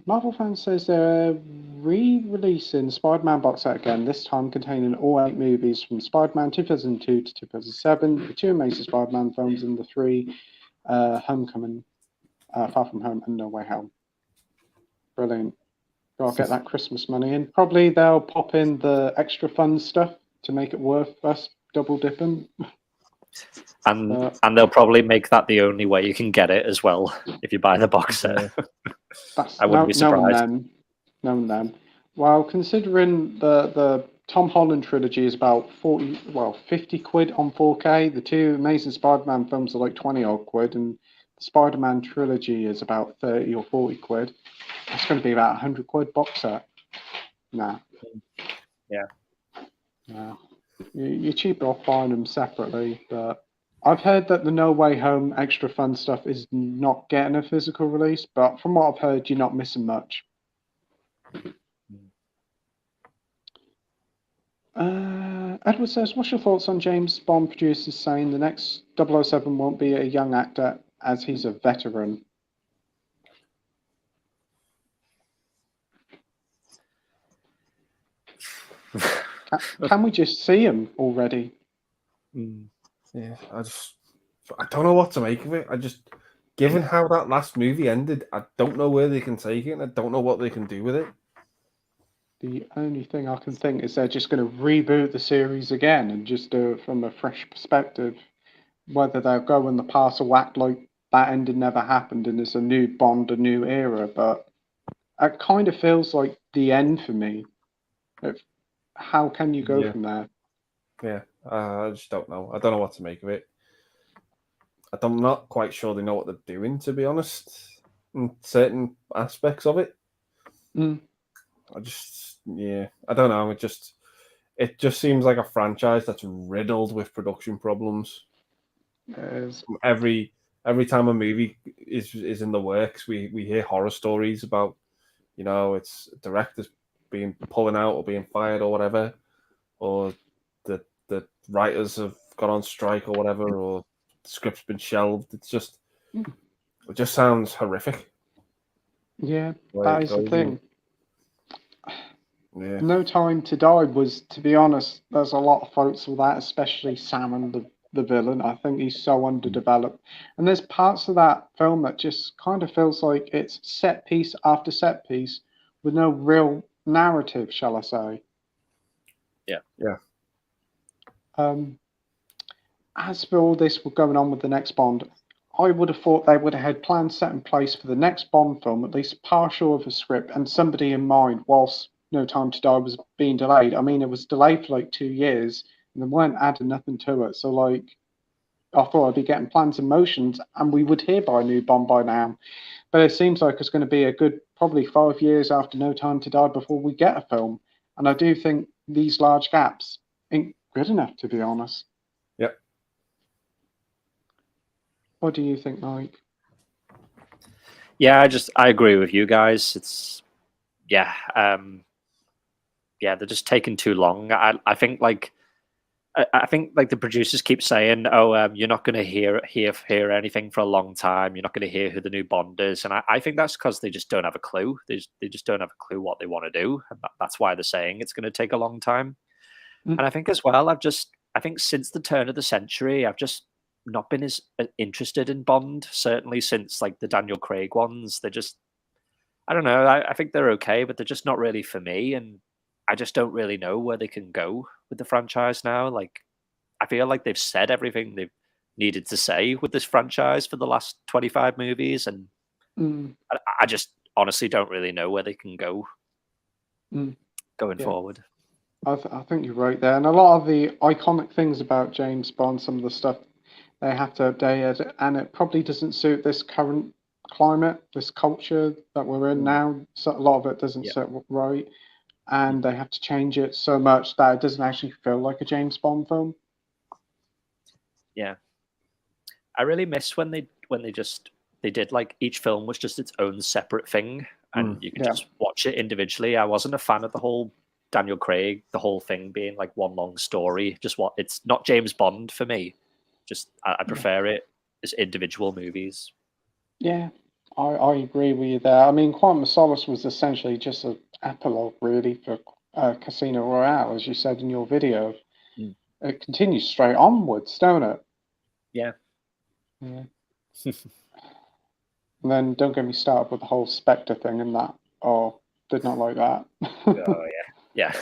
Marvel fan says they're re-releasing Spider-Man box set again, this time containing all 8 movies from Spider-Man 2002 to 2007, the 2 Amazing Spider-Man films, and the 3 Homecoming, Far From Home and No Way Home. Brilliant. Gotta get that Christmas money in. Probably they'll pop in the extra fun stuff to make it worth us double dipping. And they'll probably make that the only way you can get it as well if you buy the box set. I wouldn't be surprised. Knowing them. Well, considering the Tom Holland trilogy is about 50 quid on 4K, the 2 Amazing Spider-Man films are like 20 odd quid, and the Spider-Man trilogy is about 30 or 40 quid. It's going to be about 100 quid box set. Nah. Yeah. Nah. You're cheaper off buying them separately, but I've heard that the No Way Home extra fun stuff is not getting a physical release, but from what I've heard, you're not missing much. Edward says, what's your thoughts on James Bond producers saying the next 007 won't be a young actor as he's a veteran? Can we just see him already? Yeah, I don't know what to make of it. Given how that last movie ended, I don't know where they can take it, and I don't know what they can do with it. The only thing I can think is they're just going to reboot the series again and just do it from a fresh perspective. Whether they'll go in the past or act like that ending never happened and it's a new Bond, a new era, but it kind of feels like the end for me. How can you go from there? Yeah, I just don't know. I don't know what to make of it. I'm not quite sure they know what they're doing, to be honest, in certain aspects of it. I don't know. It just seems like a franchise that's riddled with production problems. Every time a movie is in the works, we hear horror stories about, it's directors pulling out or being fired or whatever, or the writers have gone on strike or whatever, or the script's been shelved. It just sounds horrific. Yeah, that is the thing. Yeah. No Time to Die was, to be honest, there's a lot of folks with that, especially Sam and the villain. I think he's so underdeveloped. And there's parts of that film that just kind of feels like it's set piece after set piece with no real narrative, shall I say. Yeah. As for all this going on with the next Bond, I would have thought they would have had plans set in place for the next Bond film, at least partial of a script and somebody in mind whilst No Time to Die was being delayed. I mean, it was delayed for like 2 years and they weren't adding nothing to it. So, like, I thought I'd be getting plans and motions and we would hear by a new Bond by now. But it seems like it's going to be a good probably 5 years after No Time to Die before we get a film. And I do think these large gaps ain't good enough, to be honest. Yep. What do you think, Mike? Yeah, I agree with you guys. They're just taking too long. I think like the producers keep saying, "Oh, you're not going to hear anything for a long time. You're not going to hear who the new Bond is." And I think that's because they just don't have a clue. They just don't have a clue what they want to do, and that's why they're saying it's going to take a long time. And I think as well, I think since the turn of the century, I've just not been as interested in Bond. Certainly since like the Daniel Craig ones, they're just, I don't know. I think they're okay, but they're just not really for me. And I just don't really know where they can go with the franchise now. Like, I feel like they've said everything they've needed to say with this franchise for the last 25 movies. And I just honestly don't really know where they can go going forward. I think you're right there. And a lot of the iconic things about James Bond, some of the stuff they have to update it, and it probably doesn't suit this current climate, this culture that we're in now. So a lot of it doesn't sit right. And they have to change it so much that it doesn't actually feel like a James Bond film. Yeah, I really miss when they did like each film was just its own separate thing, and you could just watch it individually. I wasn't a fan of the whole Daniel Craig, the whole thing being like one long story. It's not James Bond for me. Just I prefer it as individual movies. Yeah, I agree with you there. I mean, Quantum of Solace was essentially just an epilogue, really, for Casino Royale, as you said in your video. It continues straight onwards, don't it? Yeah. And then don't get me started with the whole Spectre thing and that. Oh, did not like that. Oh, yeah.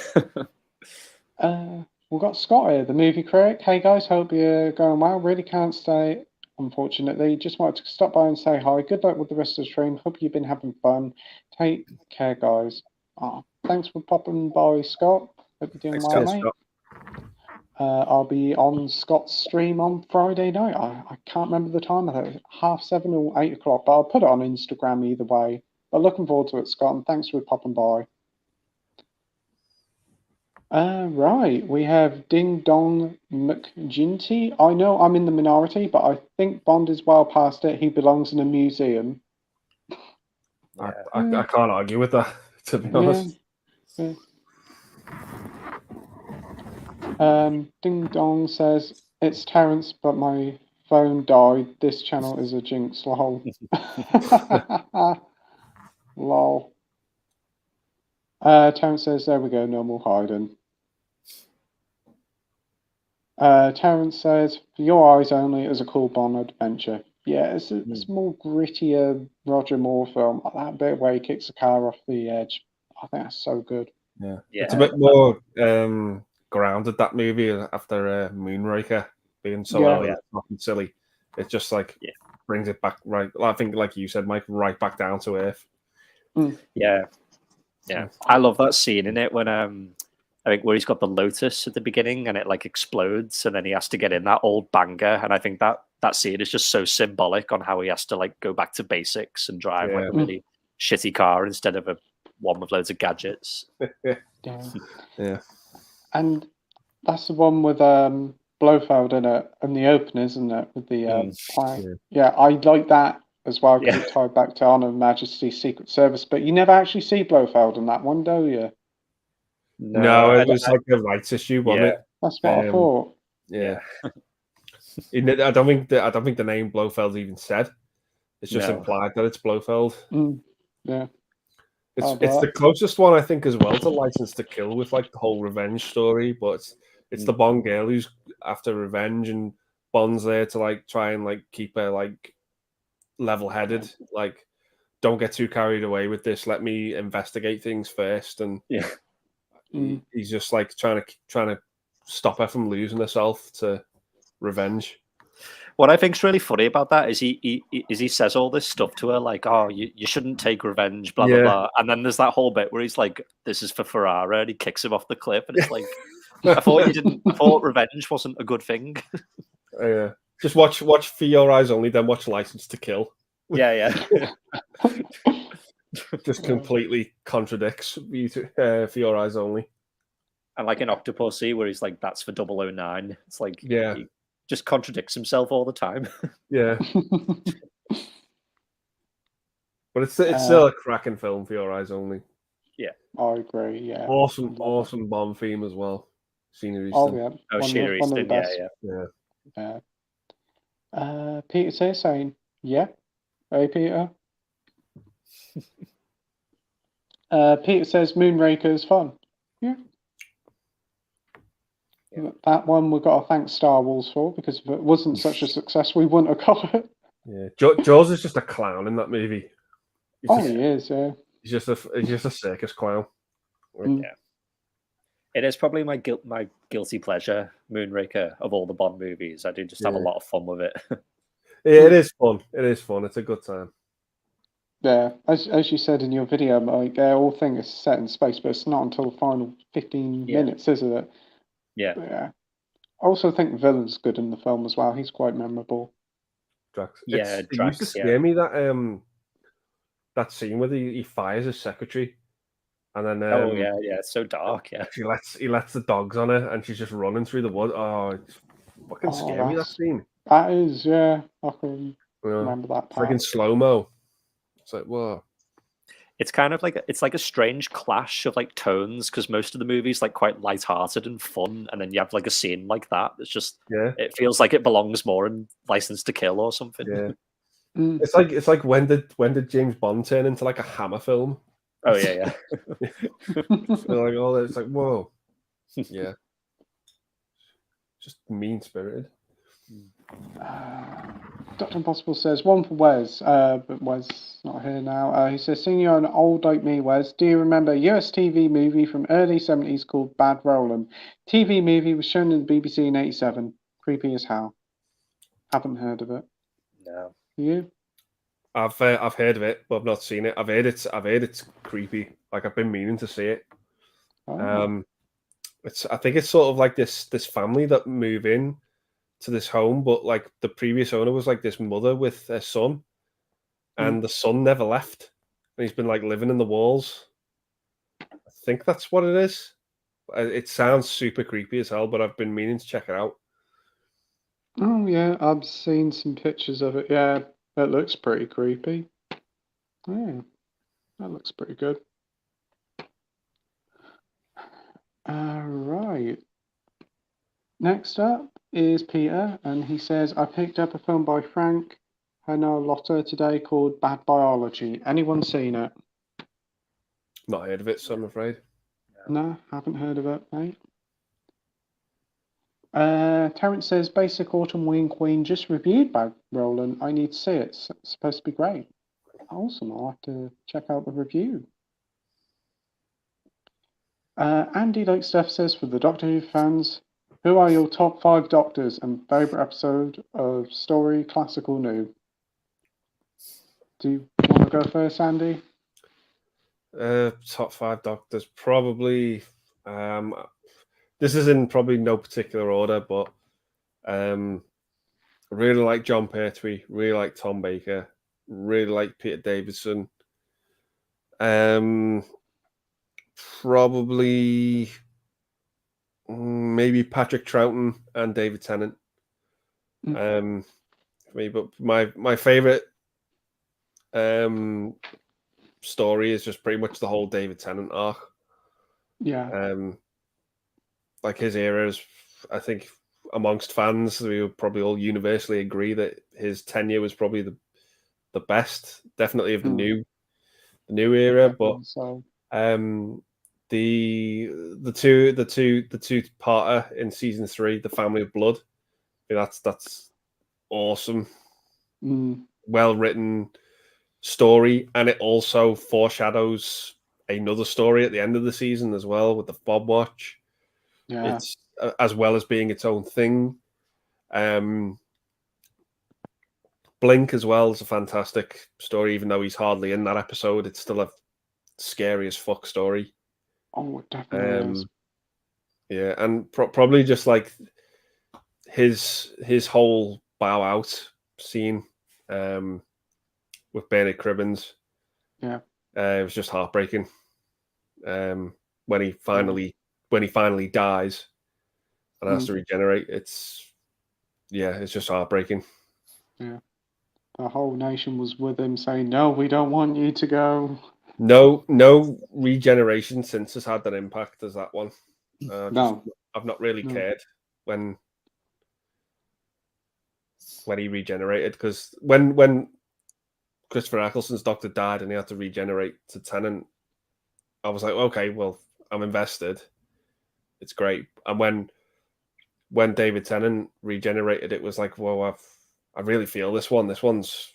We've got Scott here, the movie critic. Hey guys, hope you're going well. Really can't stay, unfortunately. Just wanted to stop by and say hi. Good luck with the rest of the stream. Hope you've been having fun. Take care, guys. Thanks for popping by, Scott. Hope you're doing well, mate. I'll be on Scott's stream on Friday night. I can't remember the time. I think it was 7:30 or 8 o'clock, but I'll put it on Instagram either way. But looking forward to it, Scott, and thanks for popping by. Right, we have Ding Dong McGinty. I know I'm in the minority, but I think Bond is well past it. He belongs in a museum. I can't argue with that, to be honest. Yeah. Ding Dong says, it's Terence, but my phone died. This channel is a jinx, lol. Lol. Terence says, there we go, no more hiding. Terence says, for your eyes only, as a cool Bond adventure. Yeah, it's a more grittier Roger Moore film. That bit where he kicks the car off the edge. I think that's so good. Yeah. It's a bit more grounded, that movie, after Moonraker being so over the top and silly. It just like brings it back right. I think, like you said, Mike, right back down to earth. Yeah. I love that scene in it when I think where he's got the Lotus at the beginning and it like explodes and then he has to get in that old banger. And I think that scene is just so symbolic on how he has to like go back to basics and drive like a really shitty car instead of a one with loads of gadgets. Yeah. And that's the one with Blofeld in it, and the opener, isn't it? With the plane. Yeah, I like that as well because it tied back to Honor and Majesty's Secret Service. But you never actually see Blofeld in that one, do you? No, it was like a rights issue, wasn't it? That's what I thought. Yeah. I don't think the name Blofeld's even said. It's just implied that it's Blofeld. Yeah. It's the closest one, I think, as well to License to Kill, with like the whole revenge story, but it's the Bond girl who's after revenge, and Bond's there to like try and like keep her like level-headed, like don't get too carried away with this. Let me investigate things first, and he's just like trying to stop her from losing herself to revenge. What I think's really funny about that is he says all this stuff to her, like, "Oh, you shouldn't take revenge," blah blah blah, and then there's that whole bit where he's like, "This is for Ferrara," and he kicks him off the cliff, and it's like, I thought revenge wasn't a good thing. Just watch For Your Eyes Only, then watch License to Kill. Yeah. Just completely contradicts For Your Eyes Only. And like in Octopussy, where he's like, "That's for 009." It's like, he just contradicts himself all the time. Yeah. But it's still a cracking film, For Your Eyes Only. Yeah. I agree, yeah. Awesome Bond theme as well. Sheena Easton. Sheena Easton, yeah. Peter's here saying, yeah. Hey, Peter. Peter says Moonraker is fun. Yeah. That one we've got to thank Star Wars for, because if it wasn't such a success, we wouldn't have got it. Yeah, Jaws is just a clown in that movie. He is. Yeah. He's just a circus clown. Yeah. It is probably my guilty pleasure, Moonraker, of all the Bond movies. I do just have a lot of fun with it. It is fun. It's a good time. Yeah, as you said in your video, Mike, all thing is set in space, but it's not until the final 15 minutes, isn't it? Yeah. I also think the villain's good in the film as well. He's quite memorable. Drax. Drax. It used to scare me that scene where he fires his secretary, and then it's so dark. Yeah, Mm. he lets the dogs on her, and she's just running through the wood. Oh, it's fucking scary, that scene. That is, I can remember that part. It's like in slow-mo. It's like, whoa. It's kind of like it's like a strange clash of like tones, because most of the movie's like quite light-hearted and fun, and then you have like a scene like that. It's just it feels like it belongs more in License to Kill or something. Yeah. It's like when did James Bond turn into like a Hammer film? Oh yeah. It's like whoa. Yeah. Just mean-spirited. Dr. Impossible says, one for Wes, but Wes not here now. He says, seeing you're an old like me, Wes, do you remember a US TV movie from early 70s called Bad Roland? TV movie was shown in the BBC in 87. Creepy as hell. Haven't heard of it. No. You? I've heard of it, but I've not seen it. I've heard it's creepy. Like, I've been meaning to see it. I think it's sort of like this family that move in to this home, but like the previous owner was like this mother with their son, and the son never left, and he's been like living in the walls. I think that's what it is. It sounds super creepy as hell, but I've been meaning to check it out. Oh yeah, I've seen some pictures of it. Yeah, it looks pretty creepy. Yeah, that looks pretty good. Right. Next up is Peter, and he says, I picked up a film by Frank Henalotta today called Bad Biology. Anyone seen it? Not heard of it, so I'm afraid. No, haven't heard of it, mate. Terence says, Basic Autumn Wing Queen just reviewed by Roland. I need to see it. It's supposed to be great. Awesome. I'll have to check out the review. Andy Like Stuff says, for the Doctor Who fans, who are your top 5 Doctors and favourite episode of story, classical, new? Do you want to go first, Andy? Top 5 Doctors, probably. This is in probably no particular order, but I really like John Pertwee, really like Tom Baker, really like Peter Davison. Probably maybe Patrick Troughton and David Tennant. For me, but my favorite story is just pretty much the whole David Tennant arc. Yeah. Like his era is, I think, amongst fans, we would probably all universally agree that his tenure was probably the best, definitely of the new era. But so. The two-parter in season 3, The Family of Blood, I mean, that's awesome. Well written story, and it also foreshadows another story at the end of the season as well with the Bob Watch. Yeah. It's as well as being its own thing. Blink as well is a fantastic story, even though he's hardly in that episode. It's still a scary as fuck story. Oh, it definitely is. Yeah, and probably just like his whole bow out scene with Bernard Cribbins. Yeah, it was just heartbreaking. When he finally dies and has to regenerate, it's just heartbreaking. Yeah, the whole nation was with him saying, "No, we don't want you to go." No regeneration since has had that impact as that one. No, I've not really cared when he regenerated, because when Christopher Eccleston's Doctor died and he had to regenerate to Tennant, I was like, okay, well, I'm invested. It's great. And when David Tennant regenerated, it was like, well, I really feel this one. This one's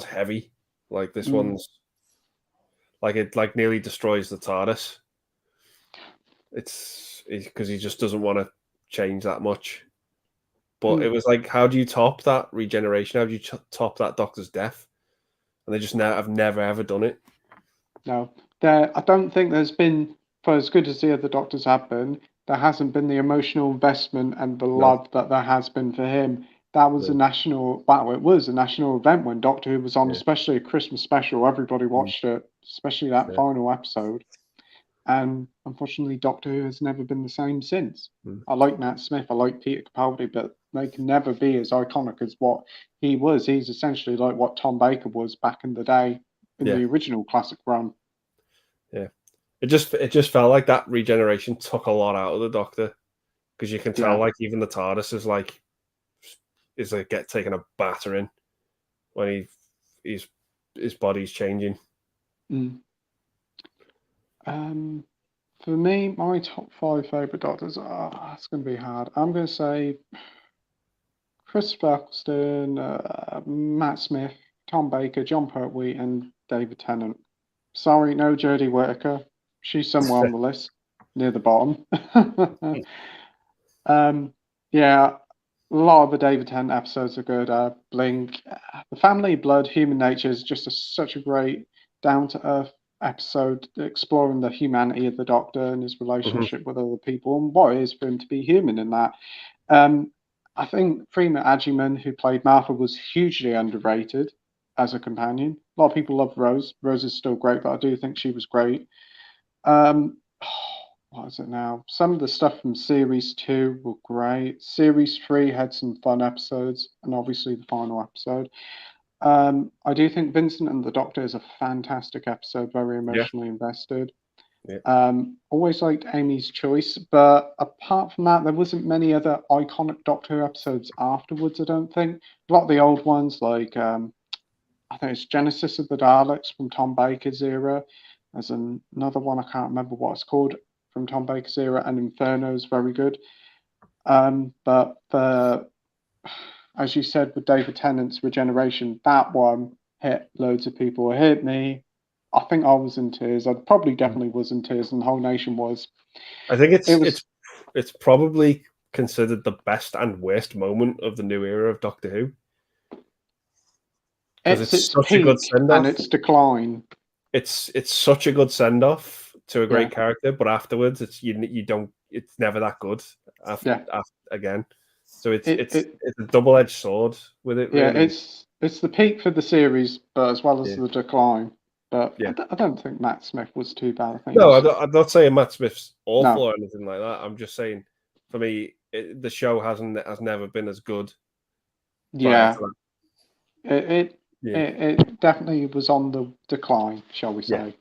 heavy. Like this one's like it like nearly destroys the TARDIS. It's because he just doesn't want to change that much. But it was like, how do you top that regeneration? How do you top that Doctor's death? And they just have never ever done it. No, I don't think there's been, for as good as the other Doctors have been, there hasn't been the emotional investment and the love that there has been for him. That was it was a national event when Doctor Who was on, especially a Christmas special. Everybody watched it, especially that final episode. And unfortunately, Doctor Who has never been the same since. I like Nat Smith, I like Peter Capaldi, but they can never be as iconic as what he was. He's essentially like what Tom Baker was back in the day in the original classic run. Yeah, it just felt like that regeneration took a lot out of the Doctor, because you can tell like even the TARDIS is like get taken a battering when his body's changing. For me, my top 5 favourite Doctors it's going to be hard. I'm going to say Christopher Eccleston, Matt Smith, Tom Baker, John Pertwee, and David Tennant. Sorry, no Jodie Whittaker. She's somewhere on the list, near the bottom. A lot of the David Tennant episodes are good. Blink, The Family, Blood, Human Nature is just such a great down-to-earth episode exploring the humanity of the Doctor and his relationship with other people and what it is for him to be human in that. I think Freema Agyeman, who played Martha, was hugely underrated as a companion. A lot of people love Rose. Rose is still great, but I do think she was great. what is it now? Some of the stuff from Series 2 were great. Series 3 had some fun episodes, and obviously the final episode. I do think Vincent and the Doctor is a fantastic episode, very emotionally invested. Yeah. Always liked Amy's choice, but apart from that, there wasn't many other iconic Doctor episodes afterwards, I don't think. A lot of the old ones, like I think it's Genesis of the Daleks from Tom Baker's era. There's another one, I can't remember what it's called, from Tom Baker's era, and Inferno is very good. But as you said with David Tennant's Regeneration, that one hit loads of people. It hit me. I think I was in tears. I probably definitely was in tears, and the whole nation was. I think it's probably considered the best and worst moment of the new era of Doctor Who. It's such a good send-off, and its decline. It's such a good send-off to a great character, but afterwards, it's never that good. After again, so it's a double-edged sword with it. Yeah, really. it's the peak for the series, but as well as the decline. But I don't think Matt Smith was too bad. I think I'm not saying Matt Smith's awful or anything like that. I'm just saying, for me, the show has never been as good. Yeah, it definitely was on the decline, shall we say?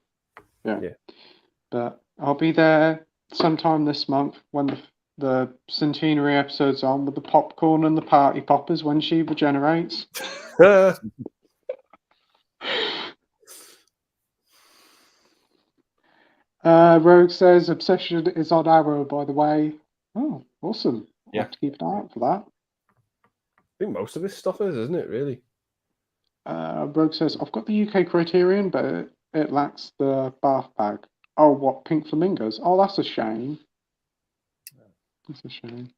Yeah. But I'll be there sometime this month when the centenary episode's on with the popcorn and the party poppers when she regenerates. Rogue says Obsession is on Arrow, by the way. Oh, awesome. I'll have to keep an eye out for that. I think most of this stuff isn't it, really? Rogue says, I've got the UK Criterion, but it lacks the bath bag. Oh, what, Pink Flamingos? Oh, that's a shame. That's a shame.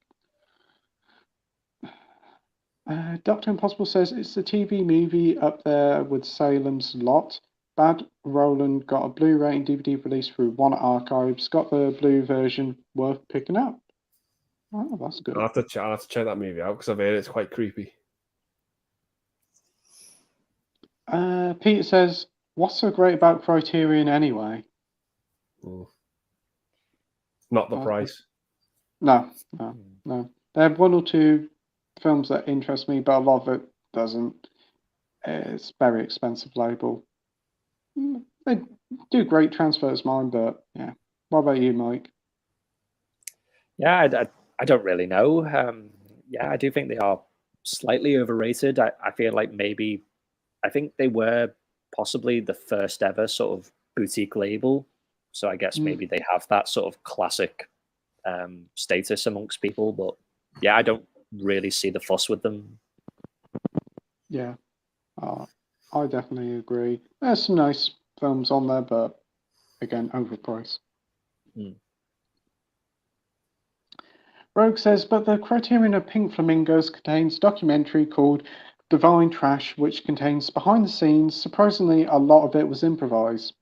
Dr. Impossible says, it's the TV movie up there with Salem's Lot. Bad Roland got a Blu-ray and DVD release through One Archives. Got the blue version, worth picking up. Oh, that's good. I'll have to check that movie out because I've heard it's quite creepy. Peter says, what's so great about Criterion anyway? Not the price. No. They have one or two films that interest me, but a lot of it doesn't. It's very expensive label. They do great transfers, mine, but yeah. What about you, Mike? Yeah, I don't really know. I do think they are slightly overrated. I feel like I think they were possibly the first ever sort of boutique label. So I guess maybe they have that sort of classic status amongst people. But yeah, I don't really see the fuss with them. Yeah, I definitely agree. There's some nice films on there, but again, overpriced. Rogue says, but the Criterion of Pink Flamingos contains a documentary called Divine Trash, which contains behind the scenes. Surprisingly, a lot of it was improvised.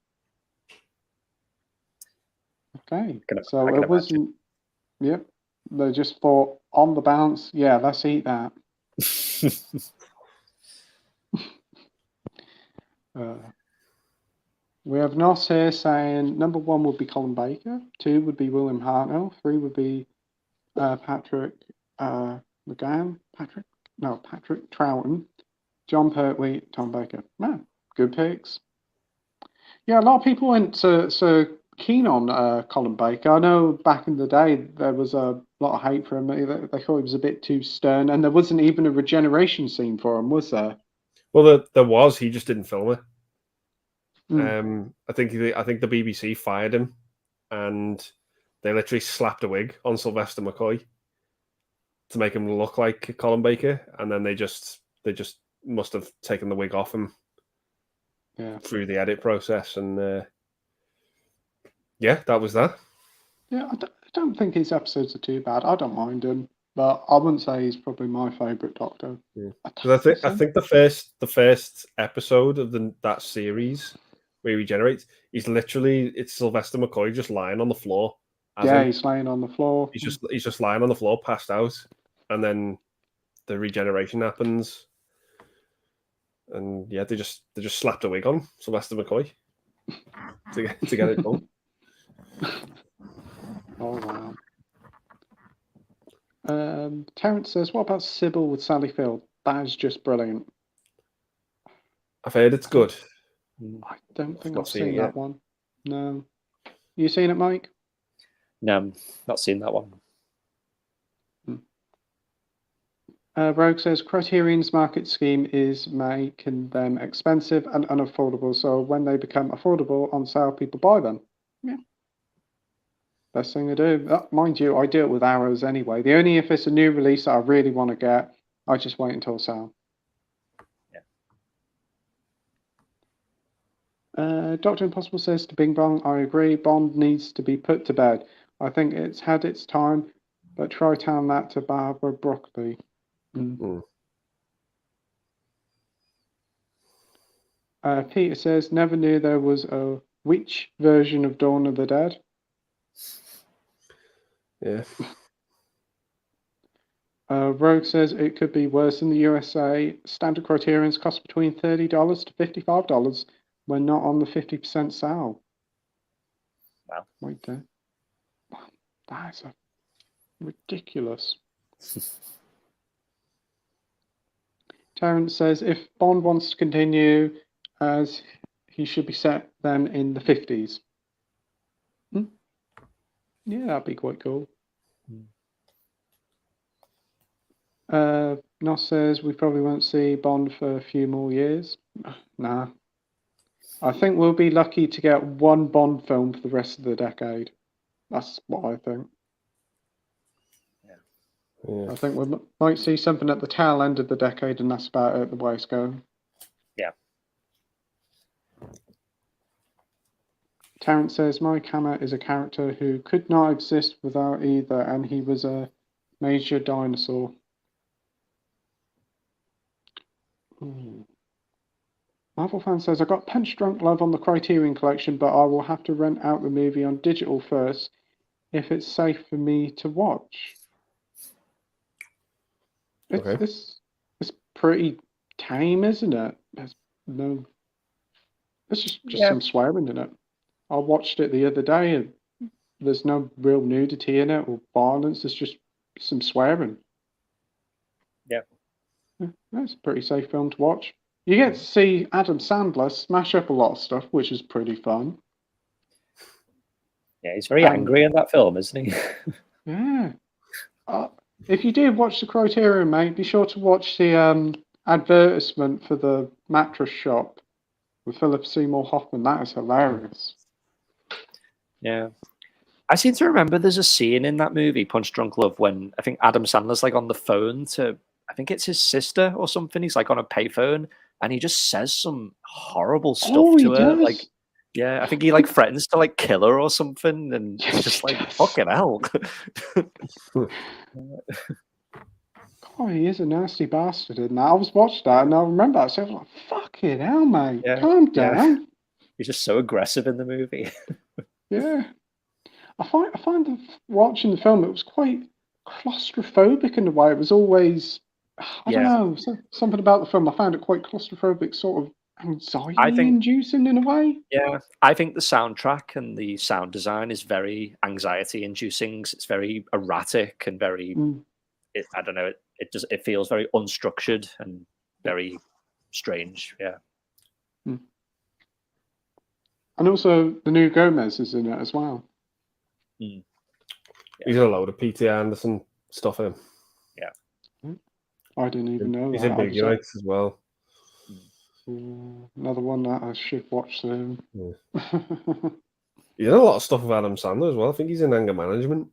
Okay, so it wasn't. Yep, they just thought on the bounce. Yeah, let's eat that. We have Nos here saying number 1 would be Colin Baker, 2 would be William Hartnell, 3 would be Patrick McGann, Patrick Troughton, John Pertwee, Tom Baker. Man, good picks. Yeah, a lot of people weren't so keen on Colin Baker. I know back in the day there was a lot of hate for him. They thought he was a bit too stern, and there wasn't even a regeneration scene for him, was there? Well, there was. He just didn't film it. I think the BBC fired him, and they literally slapped a wig on Sylvester McCoy to make him look like Colin Baker, and then they just must have taken the wig off him through the edit process, and that was that. Yeah, I don't think his episodes are too bad. I don't mind him, but I wouldn't say he's probably my favourite Doctor. Because I think the first episode of that series where he regenerates, it's Sylvester McCoy just lying on the floor. He's lying on the floor. He's just lying on the floor, passed out, and then the regeneration happens, and they just slapped a wig on Sylvester McCoy to get it done. Oh, wow. Terrence says, what about Sybil with Sally Field? That is just brilliant. I've heard it's good. I don't think not I've seen it seen yet. that one. No. You seen it, Mike? No, not seen that one. Rogue says, Criterion's market scheme is making them expensive and unaffordable, so when they become affordable on sale, people buy them. Yeah. Best thing to do. Mind you, I do it with Arrows anyway. The only if it's a new release that I really want to get, I just wait until sale. Dr. Impossible says to Bing Bong, I agree, Bond needs to be put to bed. I think it's had its time, but try telling that to Barbara Broccoli. Peter says, never knew there was a witch version of Dawn of the Dead. Yeah. Rogue says it could be worse in the USA. Standard Criterions cost between $30 to $55 when not on the 50% sale. Wow. Wait there. That is ridiculous. Terrence says if Bond wants to continue, as he should be set then in the 50s. Yeah, that'd be quite cool. Nos says we probably won't see Bond for a few more years. Nah. I think we'll be lucky to get one Bond film for the rest of the decade. That's what I think. Yeah. I think we might see something at the tail end of the decade, and that's about it, the way it's going. Yeah. Terrence says, Mike Hammer is a character who could not exist without either, and he was a major dinosaur. Marvel fan says, I got Punch Drunk Love on the Criterion Collection, but I will have to rent out the movie on digital first if it's safe for me to watch. It's pretty tame, isn't it? There's just some swearing in it. I watched it the other day, and there's no real nudity in it or violence. There's just some swearing. Yeah. That's a pretty safe film to watch. You get to see Adam Sandler smash up a lot of stuff, which is pretty fun. Yeah, he's very angry in that film, isn't he? Yeah. If you do watch the Criterion, mate, be sure to watch the advertisement for the mattress shop with Philip Seymour Hoffman. That is hilarious. Yeah. I seem to remember there's a scene in that movie, Punch Drunk Love, when I think Adam Sandler's like on the phone to, I think it's his sister or something. He's like on a payphone and he just says some horrible stuff to her. Does? Like, yeah, I think he like threatens to like kill her or something. And it's just like, fucking hell. Oh, he is a nasty bastard in that. I was watching that and I remember that. So I was like, fucking hell, mate. Calm down. He's just so aggressive in the movie. Yeah. I find watching the film, it was quite claustrophobic in a way. It was always, I don't know, something about the film. I found it quite claustrophobic, sort of anxiety-inducing in a way. Yeah, I think the soundtrack and the sound design is very anxiety-inducing. It's very erratic and very, I don't know, it feels very unstructured and very strange. Yeah. And also, the new Gomez is in it as well. Yeah. He's a load of P.T. Anderson stuff in. Yeah. I didn't even know he's that. in Big Unites as well. Another one that I should watch soon. Yeah. He's done a lot of stuff with Adam Sandler as well. I think he's in Anger Management.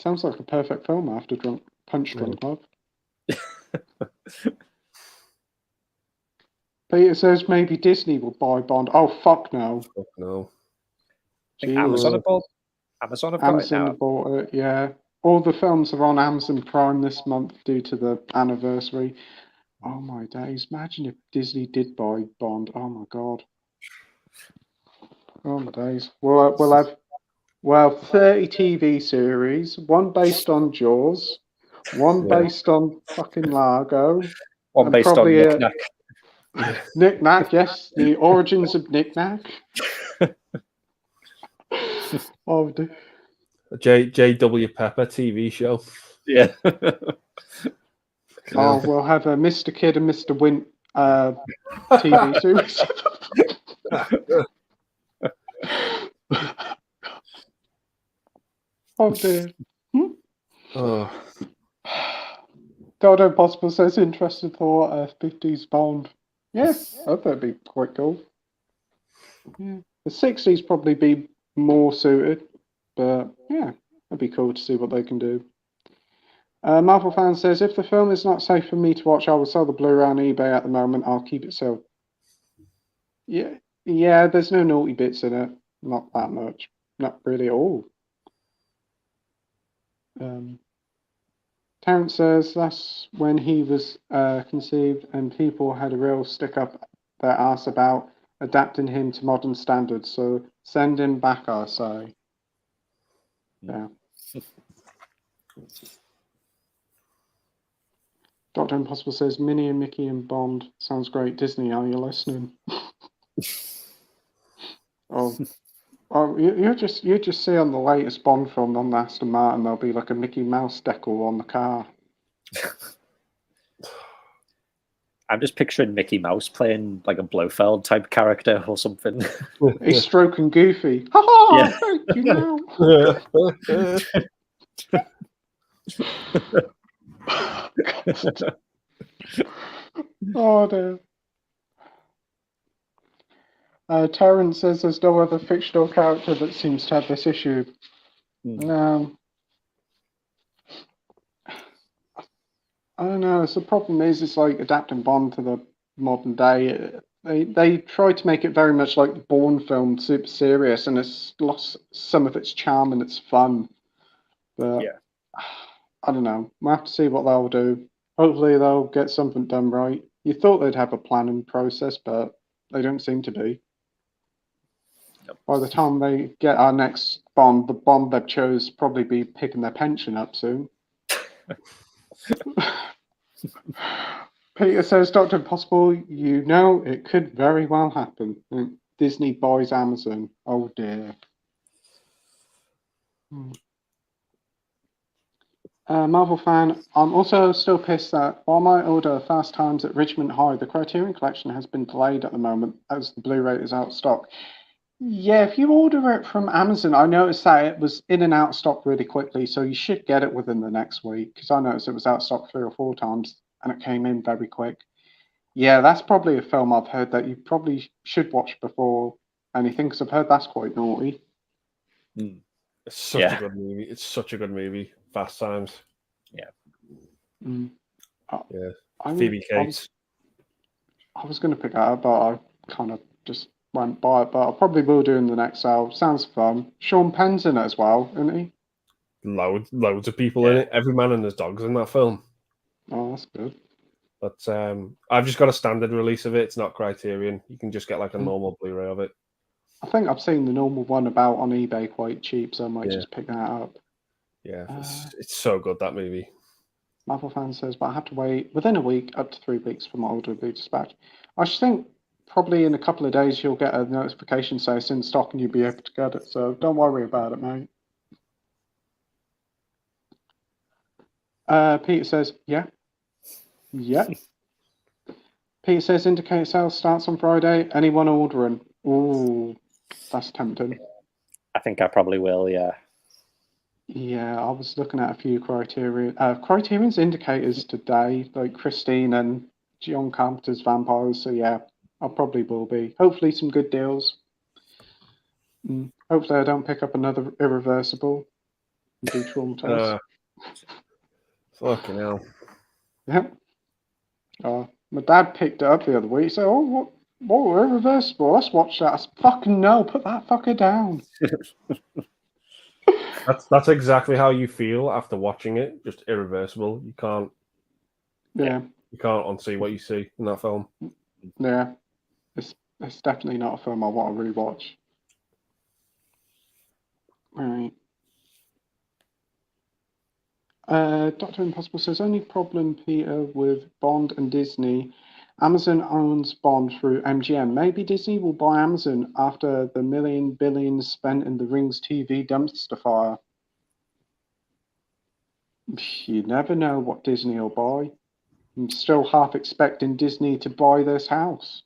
Sounds like a perfect film after Punch Drunk Love. Peter says maybe Disney will buy Bond. Oh, fuck no. Fuck no. Amazon have bought it now. Bought it, yeah. All the films are on Amazon Prime this month due to the anniversary. Oh my days. Imagine if Disney did buy Bond. Oh my god. Oh my days. We'll have 30 TV series, one based on Jaws, one based on fucking Largo, one based on Knick Knack. Knick Knack, yes, the origins of Knick Knack. Oh, dear. A J.W. Pepper TV show. Yeah. Oh, we'll have a Mr. Kid and Mr. Wint TV series. Oh dear. Oh. Dodo Possible says interesting thought. 50s Bond. Yeah, I thought that'd be quite cool. Yeah. The 60s probably be more suited, but yeah, it'd be cool to see what they can do. Marvel fan says, if the film is not safe for me to watch, I will sell the Blu-ray on eBay at the moment. I'll keep it sealed. Yeah, there's no naughty bits in it. Not that much. Not really at all. Terrence says that's when he was conceived and people had a real stick up their ass about adapting him to modern standards. So send him back, I say. Yeah. Dr. Impossible says Minnie and Mickey and Bond. Sounds great. Disney, are you listening? Oh, you just see on the latest Bond film on the Aston Martin, there'll be like a Mickey Mouse decal on the car. I'm just picturing Mickey Mouse playing like a Blofeld type character or something. He's stroking Goofy. Ha ha! Yeah. Thank you now. Oh dear. Terrence says there's no other fictional character that seems to have this issue. No. I don't know. So the problem is, it's like adapting Bond to the modern day. They try to make it very much like the Bourne film, super serious, and it's lost some of its charm and its fun. But Yeah. I don't know. We'll have to see what they'll do. Hopefully they'll get something done right. You thought they'd have a plan and process, but they don't seem to be. Yep. By the time they get our next Bond, the Bond they've chose probably be picking their pension up soon. Peter says, Dr. Impossible, you know it could very well happen. Disney buys Amazon. Oh dear. Marvel fan, I'm also still pissed that while my order of Fast Times at Richmond High, the Criterion Collection has been delayed at the moment as the Blu-ray is out of stock. Yeah, if you order it from Amazon, I noticed that it was in and out of stock really quickly, so you should get it within the next week, because I noticed it was out of stock 3 or 4 times, and it came in very quick. Yeah, that's probably a film I've heard that you probably should watch before anything, because I've heard that's quite naughty. It's such a good movie. It's such a good movie. Fast Times. Yeah. Yeah. Phoebe Cates. I was going to pick that up, but I kind of just won't buy it. But I probably will do in the next sale. Sounds fun. Sean Penn's in it as well, isn't he? Loads of people in it. Every man and his dog's in that film. Oh, that's good. But I've just got a standard release of it. It's not Criterion. You can just get like a normal Blu-ray of it. I think I've seen the normal one about on eBay quite cheap, so I might just pick that up. Yeah, it's so good, that movie. Marvel fan says, but I have to wait within a week up to 3 weeks for my order to be dispatched. I should think probably in a couple of days you'll get a notification saying it's in stock and you'll be able to get it. So don't worry about it, mate. Peter says, yeah. Peter says, indicate sales starts on Friday. Anyone ordering? Ooh, that's tempting. I think I probably will, yeah. Yeah, I was looking at a few Criterion. Criterion's indicators today, like Christine and John Carpenter's Vampires. So yeah, I probably will be. Hopefully some good deals. Hopefully I don't pick up another Irreversible and be traumatized. Fucking hell. Yeah. My dad picked it up the other week. He said, oh, what Irreversible? Let's watch that. I said, fucking no, put that fucker down. That's exactly how you feel after watching it. Just Irreversible. You can't. Yeah. You can't unsee what you see in that film. Yeah. It's definitely not a film I want to rewatch. All right. Dr. Impossible says, only problem, Peter, with Bond and Disney Amazon owns Bond through MGM. Maybe Disney will buy Amazon after the billions spent in the Rings TV dumpster fire. You never know what Disney will buy. I'm still half expecting Disney to buy this house.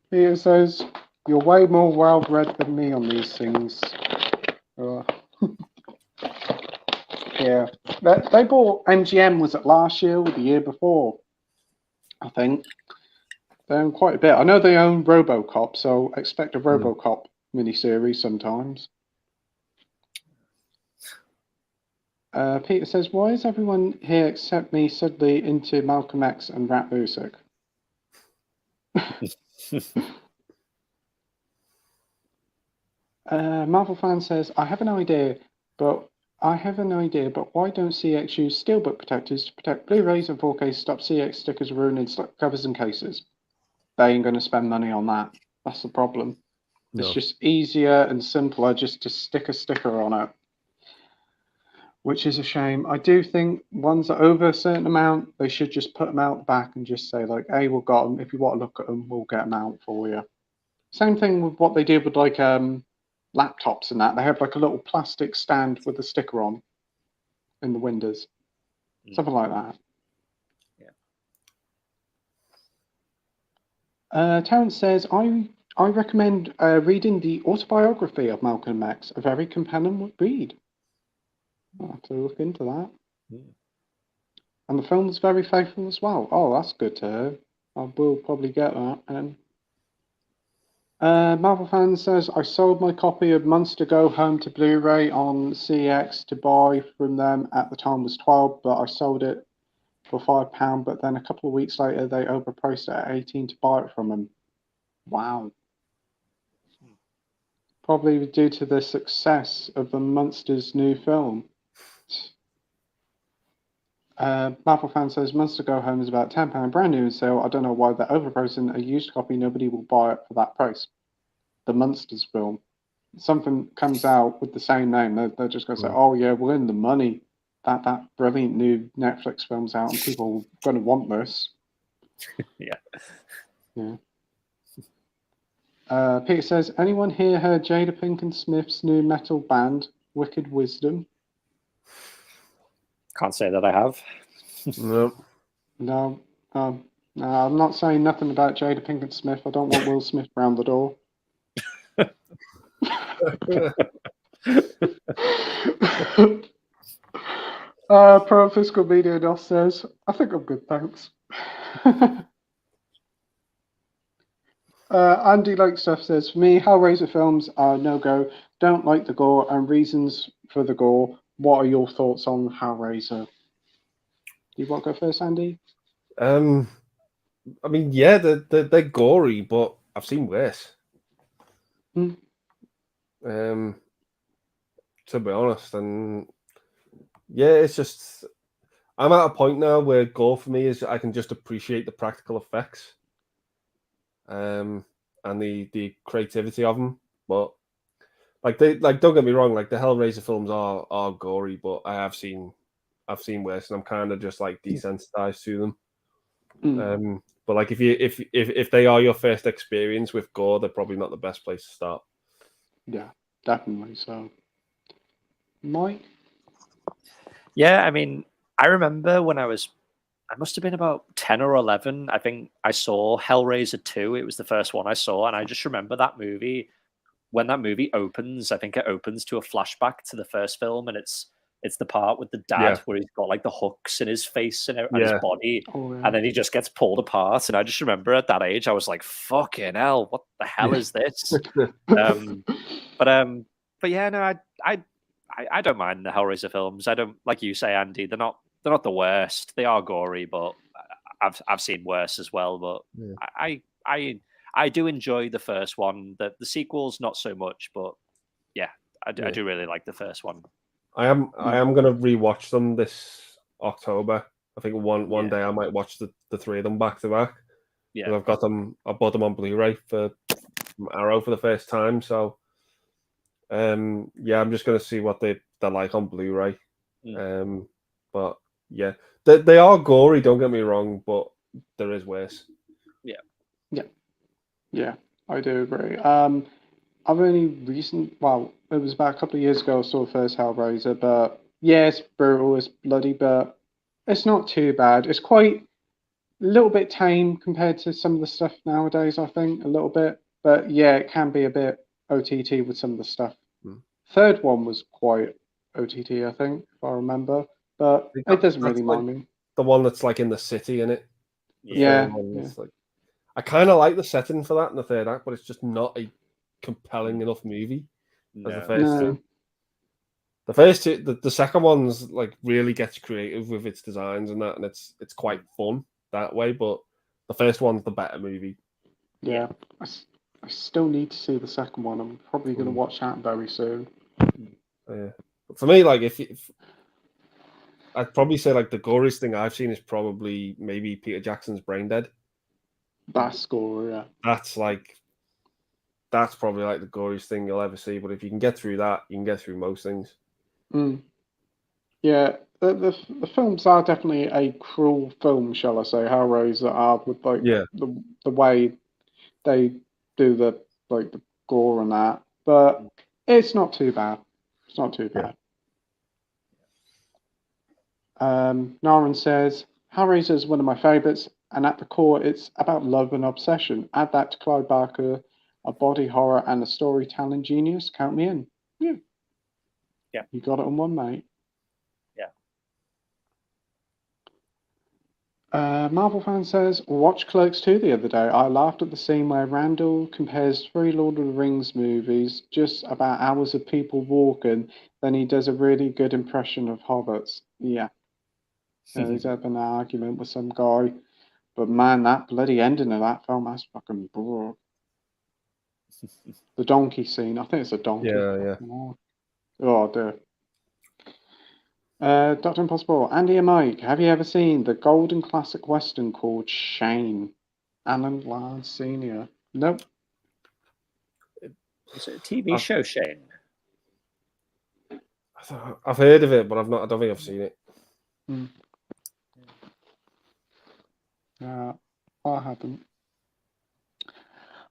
Peter says, "You're way more well-bred than me on these things." Yeah, they bought MGM. Was it last year or the year before? I think they own quite a bit. I know they own RoboCop, so expect a RoboCop miniseries sometimes. Peter says, "Why is everyone here except me suddenly into Malcolm X and rap music?" Marvel fan says, "I have an idea, but why don't CX use steelbook protectors to protect Blu-rays and 4K? Stop CX stickers ruining covers and cases." They ain't going to spend money on that. That's the problem. No. It's just easier and simpler just to stick a sticker on it, which is a shame. I do think ones that are over a certain amount, they should just put them out the back and just say, like, "Hey, we've got them. If you want to look at them, we'll get them out for you." Same thing with what they did with like laptops and that. They have like a little plastic stand with a sticker on in the windows, something like that. Yeah. Terrence says, I recommend reading the autobiography of Malcolm X. A very compelling read. I'll have to look into that. And the film is very faithful as well. Oh, that's good to hear. I will probably get that. And Marvel fan says, "I sold my copy of Monster Go Home to Blu-ray on CX to buy from them. At the time was $12, but I sold it for £5. But then a couple of weeks later, they overpriced it at $18 to buy it from them." Wow. Probably due to the success of the Monsters' new film. Marvel fan says, "Monster Go Home is about £10, brand new in sale. I don't know why they're overpricing a used copy. Nobody will buy it for that price." The Monsters film. Something comes out with the same name. They're just going to say, "Oh yeah, we're in the money. That brilliant new Netflix film's out, and people are going to want this." Yeah. Peter says, "Anyone here heard Jada Pinkett Smith's new metal band, Wicked Wisdom?" Can't say that I have. No. I'm not saying nothing about Jada Pinkett Smith. I don't want Will Smith around the door. Pro Fiscal Media Nos says, "I think I'm good, thanks." Andy Like Stuff says, "For me, Hellraiser films are no-go. Don't like the gore and reasons for the gore. What are your thoughts on Hellraiser?" Do you want to go first, Andy? I mean, yeah, they're gory, but I've seen worse. To be honest, and yeah, it's just I'm at a point now where gore for me is I can just appreciate the practical effects, and the creativity of them. But don't get me wrong, like the Hellraiser films are gory, but I've seen worse, and I'm kind of just like desensitized to them. But like if they are your first experience with gore, they're probably not the best place to start. Yeah, definitely so. Mike? Yeah, I mean, I remember when I must have been about 10 or 11. I think I saw Hellraiser 2. It was the first one I saw. And I just remember that movie. When that movie opens, I think it opens to a flashback to the first film. And it's the part with the dad where he's got like the hooks in his face and his body. Oh, yeah. And then he just gets pulled apart. And I just remember at that age, I was like, fucking hell, what the hell is this? But yeah, no, I don't mind the Hellraiser films. I don't, like you say, Andy. They're not the worst. They are gory, but I've seen worse as well. But I do enjoy the first one. The sequels not so much, but yeah, I do really like the first one. I am going to rewatch them this October. I think one day I might watch the three of them back to back. Yeah, I've got them. I bought them on Blu-ray from Arrow for the first time. So, I'm just going to see what the they're like on Blu-ray. But yeah, they are gory. Don't get me wrong, but there is worse. Yeah, I do agree. I've only well, it was about a couple of years ago I saw the first Hellraiser, but yeah, it's brutal, it's bloody, but it's not too bad. It's quite a little bit tame compared to some of the stuff nowadays, I think, a little bit. But yeah, it can be a bit OTT with some of the stuff. Third one was quite OTT, I think, if I remember. But it doesn't really mind me. The one that's like in the city, in it. Yeah. Like, I kind of like the setting for that in the third act, but it's just not a compelling enough movie as the first two. The first two, the second one's like really gets creative with its designs and that, and it's quite fun that way. But the first one's the better movie. Yeah, I still need to see the second one. I'm probably going to watch that very soon. Yeah, but for me, like if I'd probably say like the goriest thing I've seen is probably maybe Peter Jackson's Brain Dead. That score, yeah. That's probably like the goriest thing you'll ever see. But if you can get through that, you can get through most things. Yeah, the films are definitely a cruel film, shall I say? Hellraiser are with like the way they do the gore and that, but it's not too bad. It's not too bad. Naren says Hellraiser is one of my favorites, and at the core, it's about love and obsession. Add that to Clive Barker, a body horror and a storytelling genius. Count me in. Yeah, you got it on one, mate. Marvel fan says, watch Clerks 2 the other day. I laughed at the scene where Randall compares 3 Lord of the Rings movies, just about hours of people walking, then he does a really good impression of hobbits. Yeah. He's having an argument with some guy. But man, that bloody ending of that film, that's fucking brutal. The donkey scene, I think it's a donkey. Yeah. Oh, dear. Dr. Impossible, Andy and Mike, have you ever seen the golden classic western called Shane? Alan Ladd Sr. Nope. Is it a TV show, Shane? I've heard of it, but I don't think I've seen it. Yeah, I haven't.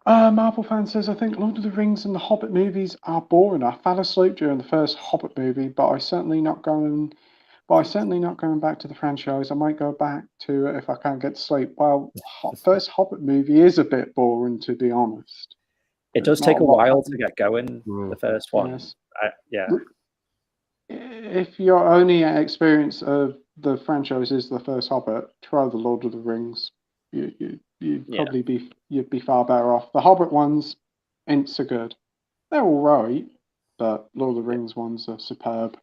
Marvel fan says, I think Lord of the Rings and the Hobbit movies are boring. I fell asleep during the first Hobbit movie, but I'm certainly not going back to the franchise. I might go back to it if I can't get to sleep. Well, first Hobbit movie is a bit boring, to be honest. It does take a while to get going, the first one. Yes. If your only experience of the franchise is the first Hobbit, try the Lord of the Rings. You'd probably be far better off. The Hobbit ones ain't so good. They're all right, but Lord of the Rings ones are superb.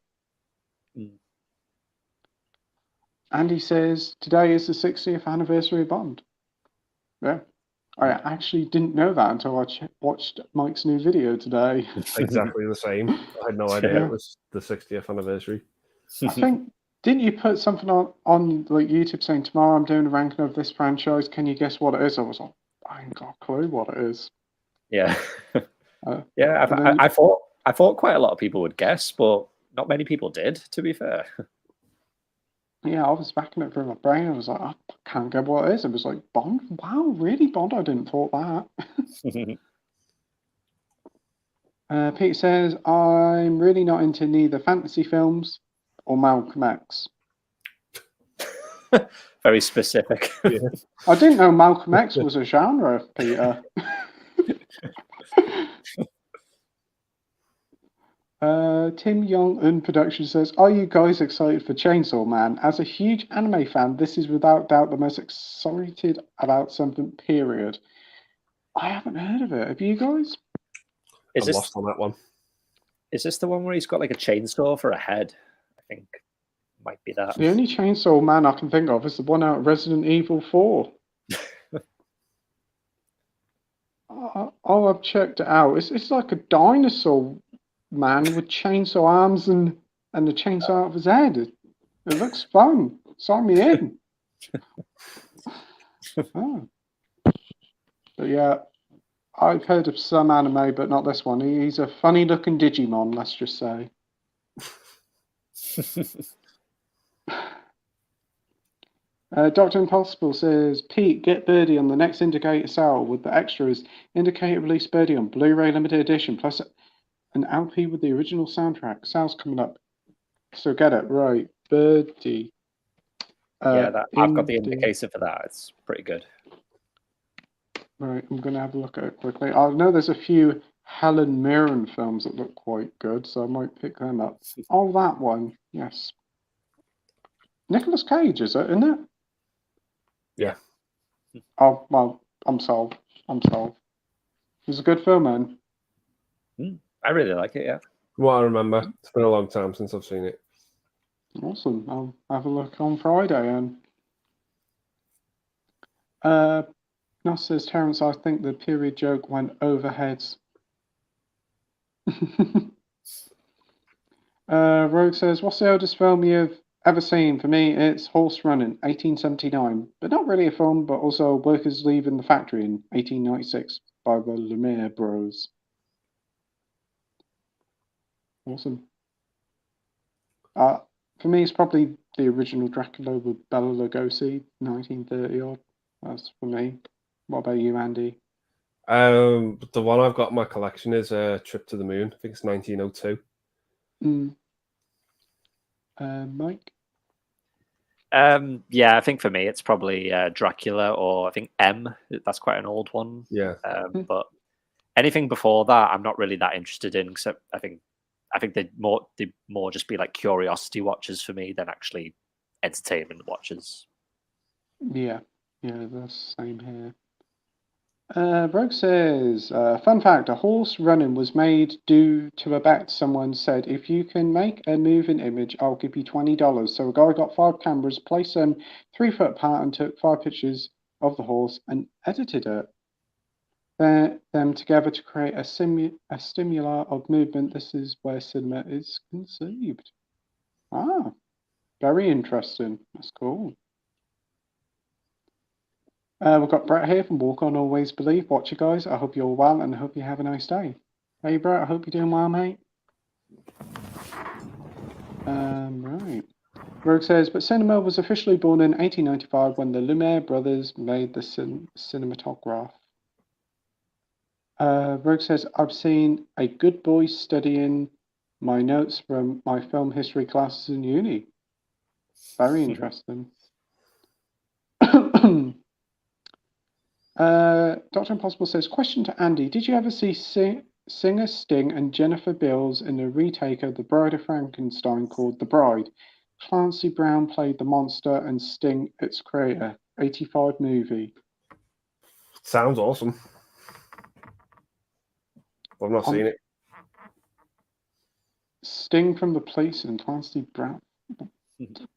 Andy says today is the 60th anniversary of Bond. Yeah, I actually didn't know that until I watched Mike's new video today. Exactly the same. I had no idea it was the 60th anniversary. I think. Didn't you put something on like YouTube saying tomorrow I'm doing a ranking of this franchise? Can you guess what it is? I was like, I ain't got a clue what it is. Yeah, I thought quite a lot of people would guess, but not many people did. To be fair. Yeah, I was backing it through my brain. I was like, I can't get what it is. It was like Bond. Wow, really Bond? I didn't thought that. Pete says I'm really not into neither fantasy films or Malcolm X. Very specific. I didn't know Malcolm X was a genre, Peter. Tim Young in production says, are you guys excited for Chainsaw Man? As a huge anime fan, this is without doubt the most excited about something, period. I haven't heard of it. Have you guys? I'm lost on that one. Is this the one where he's got like a chainsaw for a head? I think might be that. The only Chainsaw Man I can think of is the one out of Resident Evil 4. I've checked it out. It's like a dinosaur man with chainsaw arms and the chainsaw out of his head. It looks fun. Sign me in. But yeah, I've heard of some anime, but not this one. He's a funny looking Digimon, let's just say. Dr. Impossible says, Pete, get Birdie on the next Indicator sale with the extras. Indicator release Birdie on Blu-ray limited edition, plus an LP with the original soundtrack. Sale's coming up. So get it right. Birdie. Yeah, I've got the indicator for that. It's pretty good. Right, I'm going to have a look at it quickly. I know there's a few Helen Mirren films that look quite good, so I might pick them up. Oh, that one. Yes. Nicolas Cage, is it, isn't it? Yeah. Oh, well, I'm sold. It was a good film, man. I really like it, yeah. What I remember. It's been a long time since I've seen it. Awesome. I'll have a look on Friday. And Nos says, Terence, I think the period joke went over heads. Rogue says, what's the oldest film you've ever seen? For me, it's Horse Running, 1879. But not really a film, but also Workers Leaving the Factory in 1896 by the Lumiere Bros. Awesome. For me, it's probably the original Dracula with Bela Lugosi, 1930 odd. That's for me. What about you, Andy? The one I've got in my collection is Trip to the Moon. I think it's 1902. Mike? Yeah, I think for me it's probably Dracula, or I think M. That's quite an old one. Yeah. But anything before that, I'm not really that interested in. Except I think they'd more just be like curiosity watches for me than actually entertainment watches. Yeah, the same here. Rogue says, fun fact, a horse running was made due to a bet someone said, if you can make a moving image, I'll give you $20. So a guy got 5 cameras, placed them 3 foot apart and took 5 pictures of the horse and edited it. Them together to create a stimuli of movement. This is where cinema is conceived. Ah, very interesting. That's cool. We've got Brett here from Walk On Always Believe. Watch you guys. I hope you're well and I hope you have a nice day. Hey, Brett, I hope you're doing well, mate. Right. Rogue says, but cinema was officially born in 1895 when the Lumiere brothers made the cinematograph. Rogue says, I've seen a good boy studying my notes from my film history classes in uni. Very interesting. Dr. Impossible says, question to Andy. Did you ever see singer Sting and Jennifer Beals in a retake of The Bride of Frankenstein called The Bride? Clancy Brown played the monster and Sting its creator. 85 movie. Sounds awesome. I've not seen it. Sting from the Police and Clancy Brown.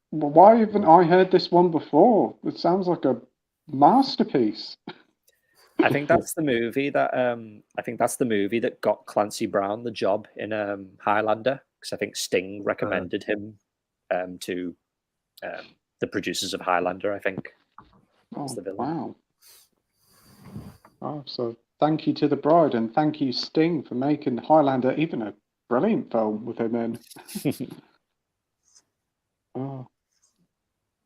Why haven't I heard this one before? It sounds like a masterpiece. I think that's the movie that got Clancy Brown the job in Highlander, because I think Sting recommended him to the producers of Highlander. I think. Oh, wow! Oh, so thank you to The Bride and thank you Sting for making Highlander even a brilliant film with him in. Oh.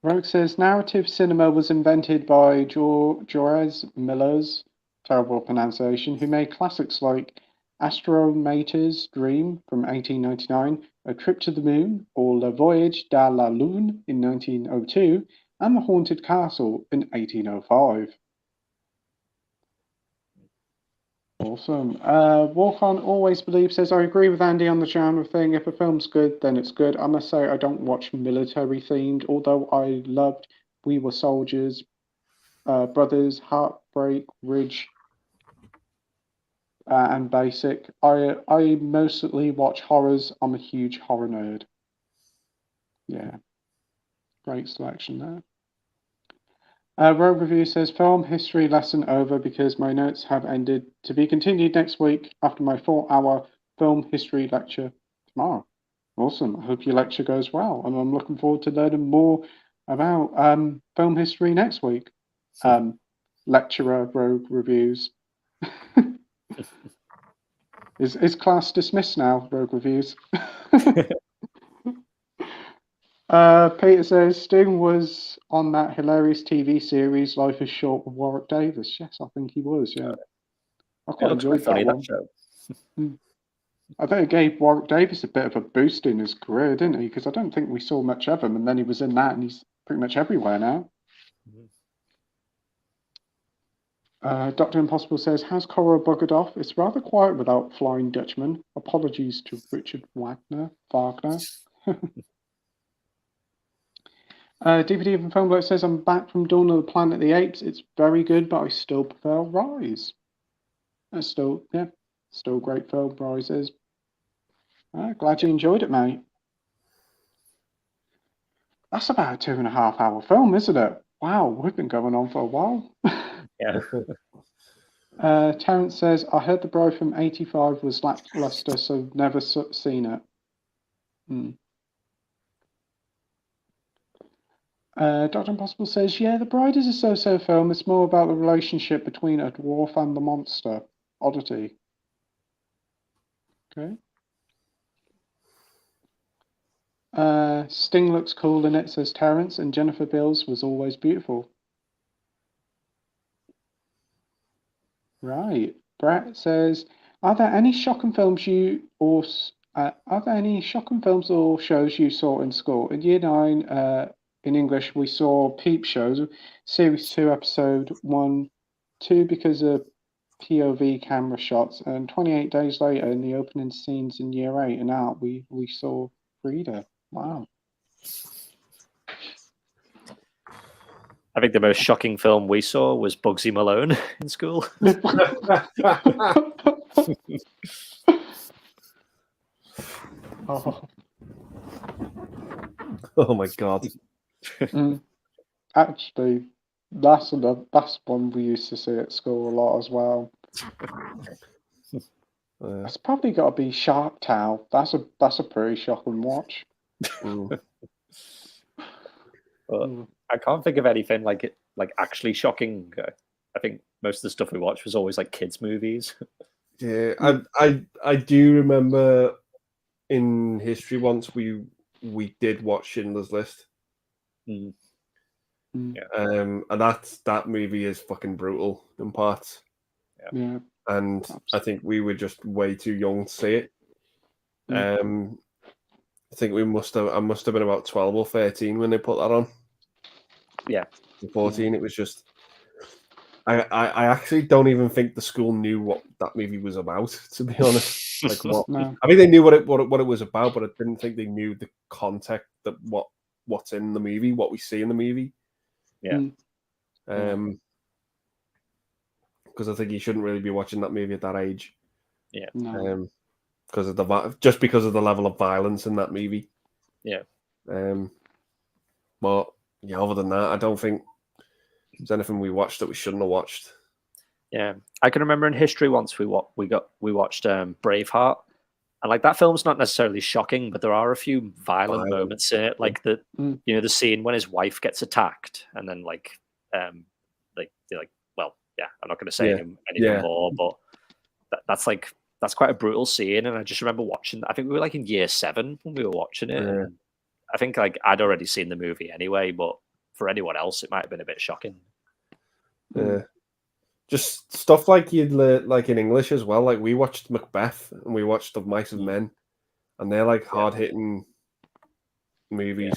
Rogue says narrative cinema was invented by Georges Miller's, terrible pronunciation, who made classics like Astromater's Dream from 1899, A Trip to the Moon, or Le Voyage dans la Lune in 1902, and The Haunted Castle in 1805. Awesome. Walk On Always Believe says, I agree with Andy on the genre thing. If a film's good, then it's good. I must say I don't watch military themed, although I loved We Were Soldiers, Brothers, Heartbreak Ridge, and Basic. I mostly watch horrors. I'm a huge horror nerd. Yeah. Great selection there. Rogue Review says, film history lesson over because my notes have ended. To be continued next week after my 4-hour film history lecture tomorrow. Awesome. I hope your lecture goes well. And I'm looking forward to learning more about film history next week. Lecturer Rogue Reviews. Is class dismissed now, Rogue Reviews? Peter says Sting was on that hilarious TV series Life is Short with Warwick Davis. Yes, I think he was. Yeah, I It quite looks enjoyed quite funny, that that one. show. I think it gave Warwick Davis a bit of a boost in his career, didn't he? Because I don't think we saw much of him, and then he was in that, and he's pretty much everywhere now. Dr. Impossible says, has Cora buggered off? It's rather quiet without Flying Dutchman. Apologies to Richard Wagner. DVD from Filmbloke says, I'm back from Dawn of the Planet of the Apes. It's very good, but I still prefer Rise. That's still a great film, Rise is. Glad you enjoyed it, mate. That's about a 2.5 hour film, isn't it? Wow, we've been going on for a while. Yeah. Terence says, I heard The Bride from 85 was lackluster, so never seen it. Dr. Impossible says, yeah, The Bride is a so-so film. It's more about the relationship between a dwarf and the monster. Oddity. Okay. Sting looks cool in it, says Terence, and Jennifer Beals was always beautiful. Right. Brett says, are there any shocking films or shows you saw in school? In Year 9, in English, we saw Peep Shows, Series 2, Episode 1, 2 because of POV camera shots, and 28 days later, in the opening scenes in Year 8 and out, we saw Frida. Wow. I think the most shocking film we saw was Bugsy Malone in school. Oh my god. Actually, that's one we used to see at school a lot as well. It's probably got to be Shark Tale. That's a pretty shocking watch. I can't think of anything like actually shocking. I think most of the stuff we watched was always like kids' movies. Yeah, I do remember in history once we did watch Schindler's List. Yeah. And that movie is fucking brutal in parts. Yeah. And I think we were just way too young to see it. I think I must have been about 12 or 13 when they put that on. Yeah. 14. It was just I actually don't even think the school knew what that movie was about, to be honest. Like what? No. I mean, they knew what it was about, but I didn't think they knew the context that what's in the movie, what we see in the movie. Yeah. Because I think you shouldn't really be watching that movie at that age. Yeah. No. Because of the level of violence in that movie. Yeah. But yeah, other than that, I don't think there's anything we watched that we shouldn't have watched. Yeah, I can remember in history once we watched Braveheart, and like that film's not necessarily shocking, but there are a few violent moments in it, like the the scene when his wife gets attacked, and then I'm not going to say anything more, but that's quite a brutal scene, and I just remember watching. I think we were like in year 7 when we were watching it. And I think like I'd already seen the movie anyway, but for anyone else, it might have been a bit shocking. Yeah. Just stuff like you'd like in English as well. Like we watched Macbeth and we watched The Mice and Men, and they're like hard hitting movies.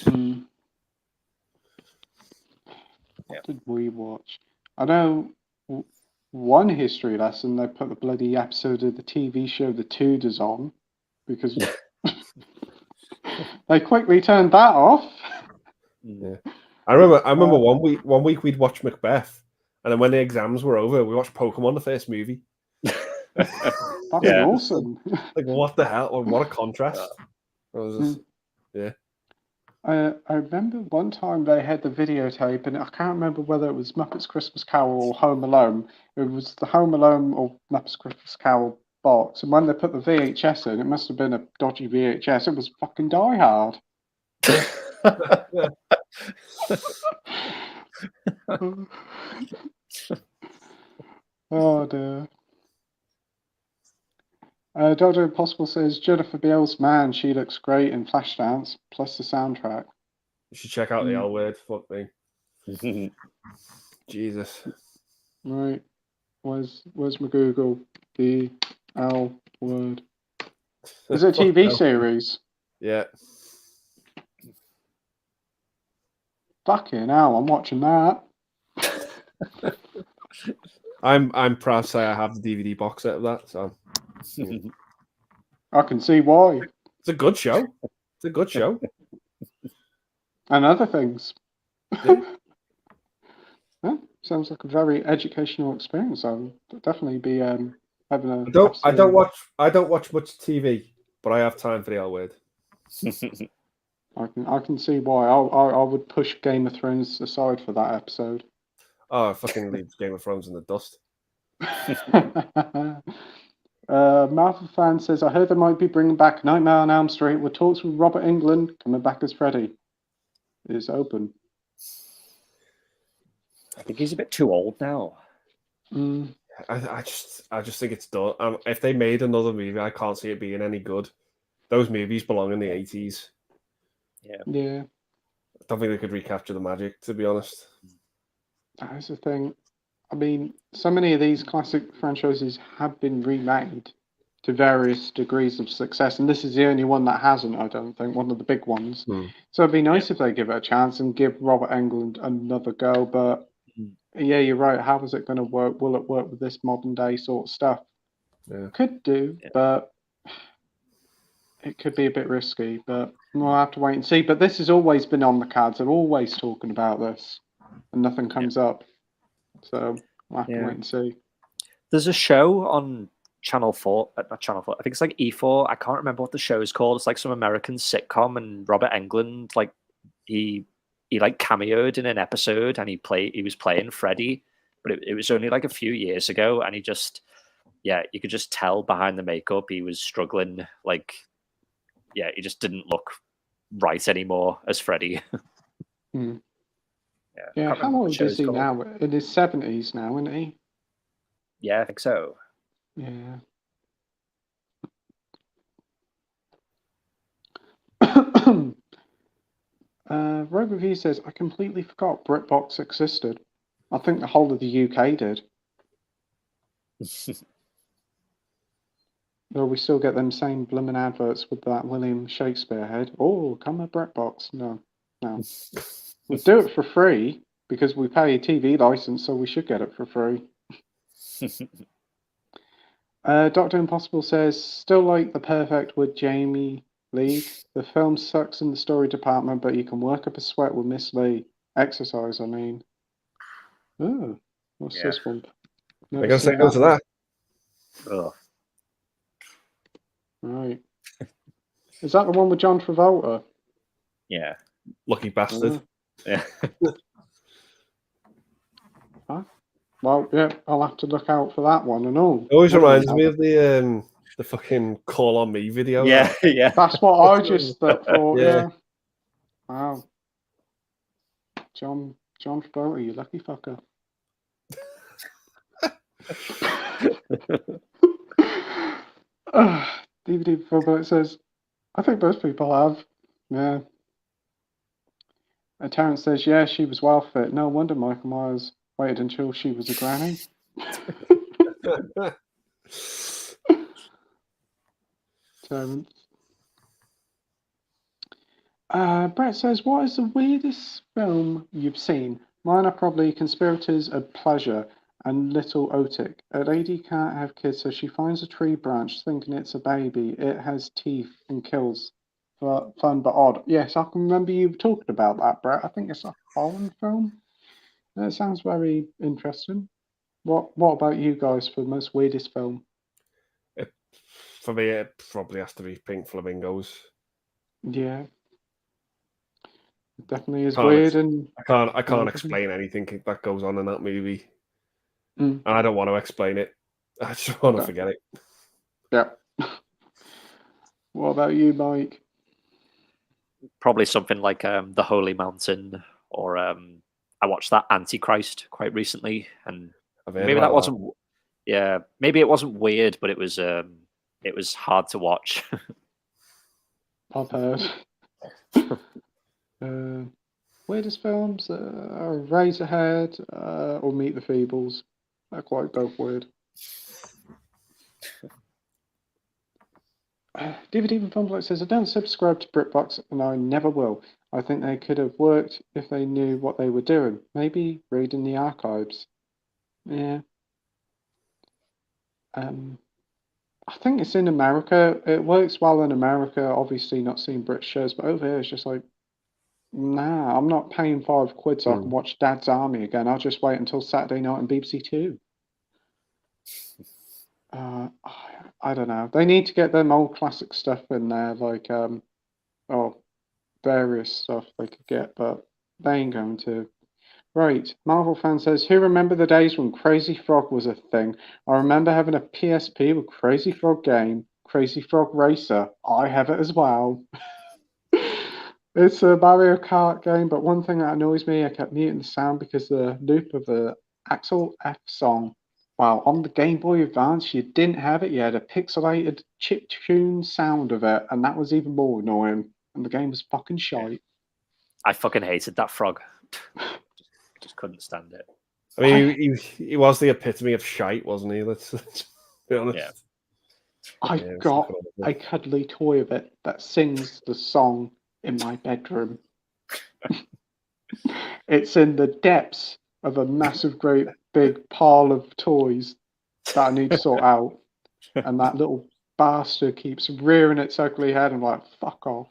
What did we watch? I know one history lesson they put the bloody episode of the TV show The Tudors on because they quickly turned that off. Yeah, I remember one week we'd watch Macbeth. And then when the exams were over, we watched Pokemon, the first movie. That'd be awesome. Like, what the hell? What a contrast. I remember one time they had the videotape, and I can't remember whether it was Muppets Christmas Carol or Home Alone. It was the Home Alone or Muppets Christmas Carol box. And when they put the VHS in, it must have been a dodgy VHS. It was fucking Die Hard. Oh dear. Dr. Impossible says Jennifer Beals, man, she looks great in Flashdance, plus the soundtrack. You should check out the L word. Fuck me. Jesus. Right. Where's my Google? The L word. Is it a TV series? Yeah. Fucking hell, I'm watching that. I'm proud to say I have the DVD box set of that. So I can see why. it's a good show. It's a good show. And other things. Yeah. Yeah, sounds like a very educational experience. I'll definitely be having a. I don't watch much TV, but I have time for the L word. I can see why. I would push Game of Thrones aside for that episode. Oh, I fucking leave Game of Thrones in the dust. Martha Fan says, I heard they might be bringing back Nightmare on Elm Street with talks with Robert Englund coming back as Freddy. It is open. I think he's a bit too old now. I just think it's done. If they made another movie, I can't see it being any good. Those movies belong in the 80s. Yeah. I don't think they could recapture the magic, to be honest. That is the thing. I mean, so many of these classic franchises have been remade to various degrees of success, and this is the only one that hasn't, I don't think, one of the big ones. So it'd be nice if they give it a chance and give Robert Englund another go, but yeah, you're right. How is it going to work? Will it work with this modern day sort of stuff? Yeah. Could do, but it could be a bit risky, but we'll have to wait and see. But this has always been on the cards. They're always talking about this, and nothing comes up. So we'll have to wait and see. There's a show on Channel 4, not Channel 4, I think it's like E4. I can't remember what the show is called. It's like some American sitcom, and Robert Englund, like, he like cameoed in an episode, and he was playing Freddy, but it was only like a few years ago, and he just, you could just tell behind the makeup he was struggling. Like, he just didn't look right anymore as Freddy. Yeah, how old is he now? In his 70s now, isn't he? Yeah, I think so. Yeah. Rogue Review says, I completely forgot BritBox existed. I think the whole of the UK did. Well, we still get them same blooming adverts with that William Shakespeare head. Oh, come a BritBox. No. We'll do it for free because we pay a TV license, so we should get it for free. Dr. Impossible says, still like The Perfect with Jamie Lee. The film sucks in the story department, but you can work up a sweat with Miss Lee. Exercise, I mean. Oh, what's this one? I gotta say no to that. Oh. Right. Is that the one with John Travolta? Yeah. Lucky bastard. Yeah. Huh? Well, yeah, I'll have to look out for that one and all. It always reminds me of the fucking Call on Me video. Yeah. That's what I just thought. Yeah. Wow. John Travolta, you lucky fucker. DVD Fulbright says, I think most people have. Yeah. And Terrence says, yeah, she was well fit. No wonder Michael Myers waited until she was a granny. Terrence. Brett says, what is the weirdest film you've seen? Mine are probably Conspirators of Pleasure and Little Otik. A lady can't have kids, so she finds a tree branch thinking it's a baby. It has teeth and kills. For fun but odd. Yes, I can remember you talking about that, Brett. I think it's a foreign film. It sounds very interesting. What about you guys for the most weirdest film? For me, it probably has to be Pink Flamingos. Yeah. It definitely is weird, and I can't explain anything that goes on in that movie. And I don't want to explain it. I just want to forget it. Yeah. What about you, Mike? Probably something like The Holy Mountain, or I watched that Antichrist quite recently, and maybe that wasn't. Yeah, maybe it wasn't weird, but it was hard to watch. I've heard. weirdest films, Razorhead, or Meet the Feebles. They're quite both weird. DVD and Film Bloke says, I don't subscribe to BritBox and I never will. I think they could have worked if they knew what they were doing. Maybe reading the archives. Yeah. I think it's in America. It works well in America. Obviously, not seeing British shows, but over here it's just like, nah, I'm not paying £5 so I can watch Dad's Army again. I'll just wait until Saturday night on BBC Two. I don't know. They need to get them old classic stuff in there, like various stuff they could get, but they ain't going to. Right, Marvel fan says, who remember the days when Crazy Frog was a thing? I remember having a PSP with Crazy Frog game, Crazy Frog Racer. I have it as well. It's a Mario Kart game, but one thing that annoys me, I kept muting the sound because the loop of the Axel F song. Wow, on the Game Boy Advance, you didn't have it. You had a pixelated chiptune sound of it, and that was even more annoying. And the game was fucking shite. I fucking hated that frog. Just couldn't stand it. I mean, he was the epitome of shite, wasn't he? Let's be honest. Yeah. I've got a cuddly toy of it that sings the song in my bedroom. It's in the depths of a massive, great big pile of toys that I need to sort out. And that little bastard keeps rearing its ugly head. I'm like, fuck off.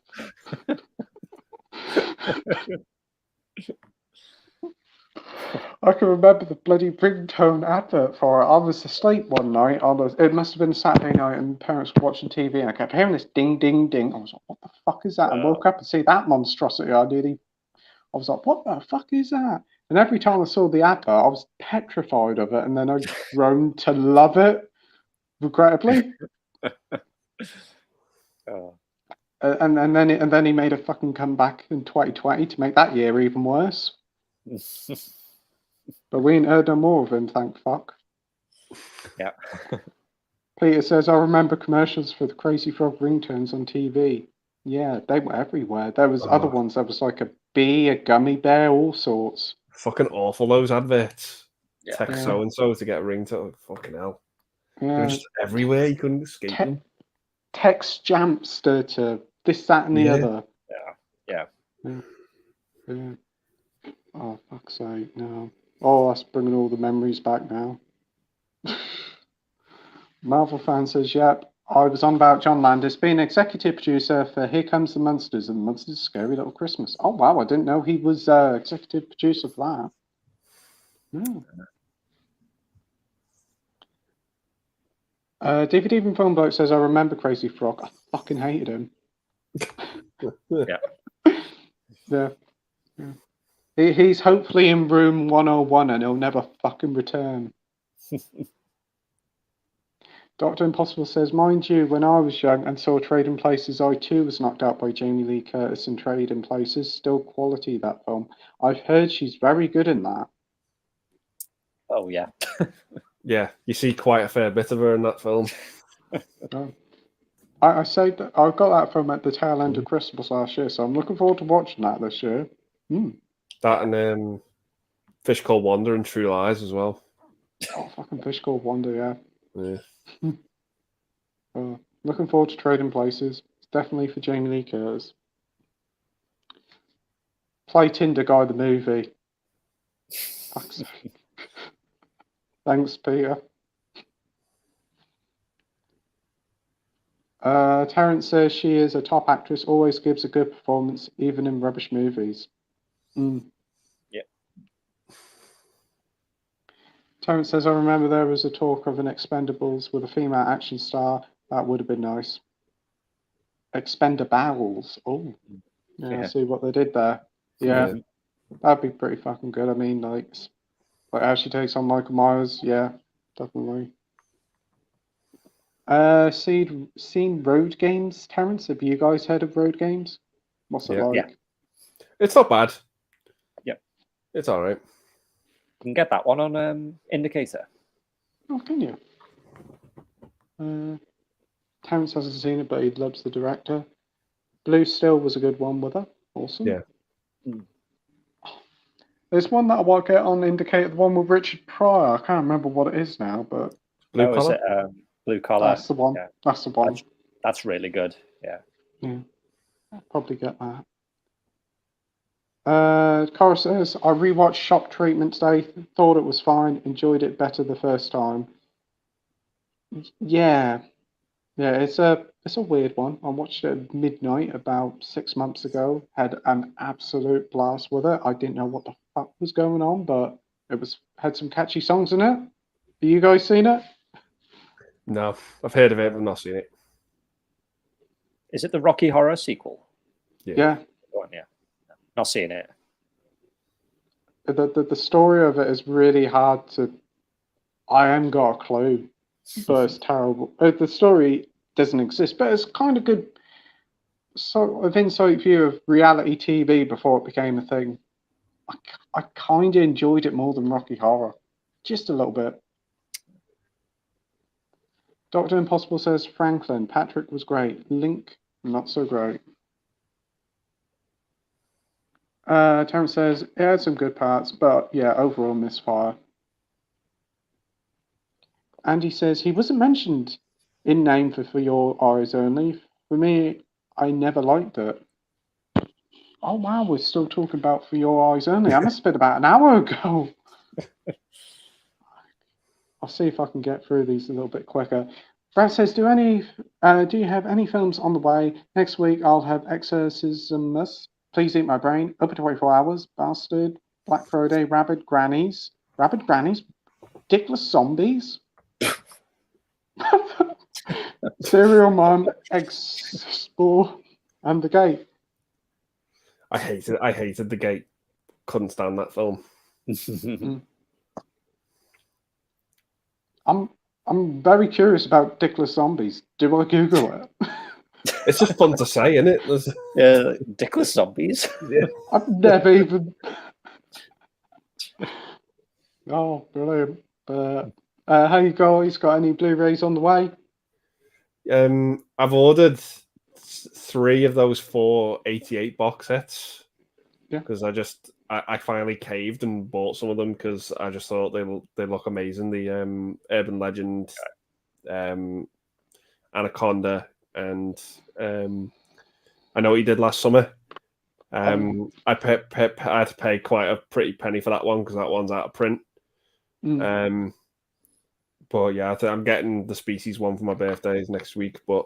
I can remember the bloody ringtone advert for it. I was asleep one night. It must have been Saturday night, and parents were watching TV, and I kept hearing this ding, ding, ding. I was like, what the fuck is that? I woke up and see that monstrosity. I was like, what the fuck is that? And every time I saw the advert, I was petrified of it, and then I grown to love it, regrettably. And then he made a fucking comeback in 2020 to make that year even worse. But we ain't heard no more of him, thank fuck. Yeah. Peter says, I remember commercials for the Crazy Frog ringtones on TV. Yeah, they were everywhere. There was other ones. There was like a bee, a gummy bear, all sorts. Fucking awful, those adverts. Yeah. Text so-and-so to get a ringtone. Fucking hell. Yeah. They were just everywhere. You couldn't escape them. Text Jamster to this, that, and the other. Yeah. Oh, fuck's sake, no. Oh, that's bringing all the memories back now. Marvel fan says, yep, I was on about John Landis being executive producer for Here Comes the Monsters and Monsters' Scary Little Christmas. Oh, wow, I didn't know he was executive producer for that. No. DVD and Film Bloke says, I remember Crazy Frog. I fucking hated him. Yeah. He's hopefully in room 101 and he'll never fucking return. Dr. Impossible says, mind you, when I was young and saw Trading Places, I too was knocked out by Jamie Lee Curtis in Trading Places. Still quality, that film. I've heard she's very good in that. Oh, yeah. Yeah, you see quite a fair bit of her in that film. I say that I got that film at the tail end of Christmas last year, so I'm looking forward to watching that this year. That and Fish Called Wanda and True Lies as well. Oh, fucking Fish Called Wanda, Yeah. Looking forward to Trading Places. It's definitely for Jamie Lee Curtis. Playtendoguy the movie. Fuck's sake. Thanks, Peter. Terrence says she is a top actress, always gives a good performance, even in rubbish movies. Yeah. Terrence says, I remember there was a talk of an Expendables with a female action star. That would have been nice. Expendables. Oh. Yeah, see what they did there. Yeah. That'd be pretty fucking good. I mean, like how she takes on Michael Myers. Yeah, definitely. Seen Road Games, Terrence? Have you guys heard of Road Games? What's it like? Yeah. It's not bad. Yep. It's all right. You can get that one on Indicator. Oh, can you? Terrence hasn't seen it, but he loves the director. Blue Still was a good one with her. Awesome. Yeah. There's one that I want to get on Indicator, the one with Richard Pryor. I can't remember what it is now, but Blue Is Collar. it Blue Collar? that's the one. Yeah. That's the one. That's really good. Yeah. Yeah, I'll probably get that. Cara says, I rewatched Shock Treatment today, thought it was fine, enjoyed it better the first time. Yeah, it's a weird one. I watched it at midnight about 6 months ago. Had an absolute blast with it. I didn't know what the fuck was going on, but had some catchy songs in it. Have you guys seen it? No, I've heard of it, but not seen it. Is it the Rocky Horror sequel? Yeah. Go on, yeah. Not seeing it. The story of it is really hard to. I haven't got a clue, but it's terrible. The story doesn't exist, but it's kind of good sort of insight view of reality TV before it became a thing. I kind of enjoyed it more than Rocky Horror, just a little bit. Dr. Impossible says, Franklin, Patrick was great. Link, not so great. Terrence says, it had some good parts, but yeah, overall misfire. Andy says, he wasn't mentioned in name for Your Eyes Only. For me, I never liked it. Oh wow, we're still talking about For Your Eyes Only. I must have been about an hour ago. I'll see if I can get through these a little bit quicker. Brad says, do you have any films on the way? Next week I'll have Exorcismus, Please Eat My Brain, Open 24 Hours, Bastard, Black Friday, Rabid Grannies, Dickless Zombies, Serial Mom, Explore, and The Gate. I hated The Gate. Couldn't stand that film. I'm very curious about Dickless Zombies. Do I Google it? It's just fun to say, isn't it? Yeah, Dickless Zombies. Yeah. I've never even. Oh, brilliant! But how you guys got any Blu-rays on the way? I've ordered 3 of those 4 88 box sets. Yeah. Because I finally caved and bought some of them because I just thought they look amazing. The Urban Legend, Anaconda, and I Know What You Did Last Summer. I had to pay quite a pretty penny for that one because that one's out of print. But yeah, I'm getting the Species one for my birthday next week. But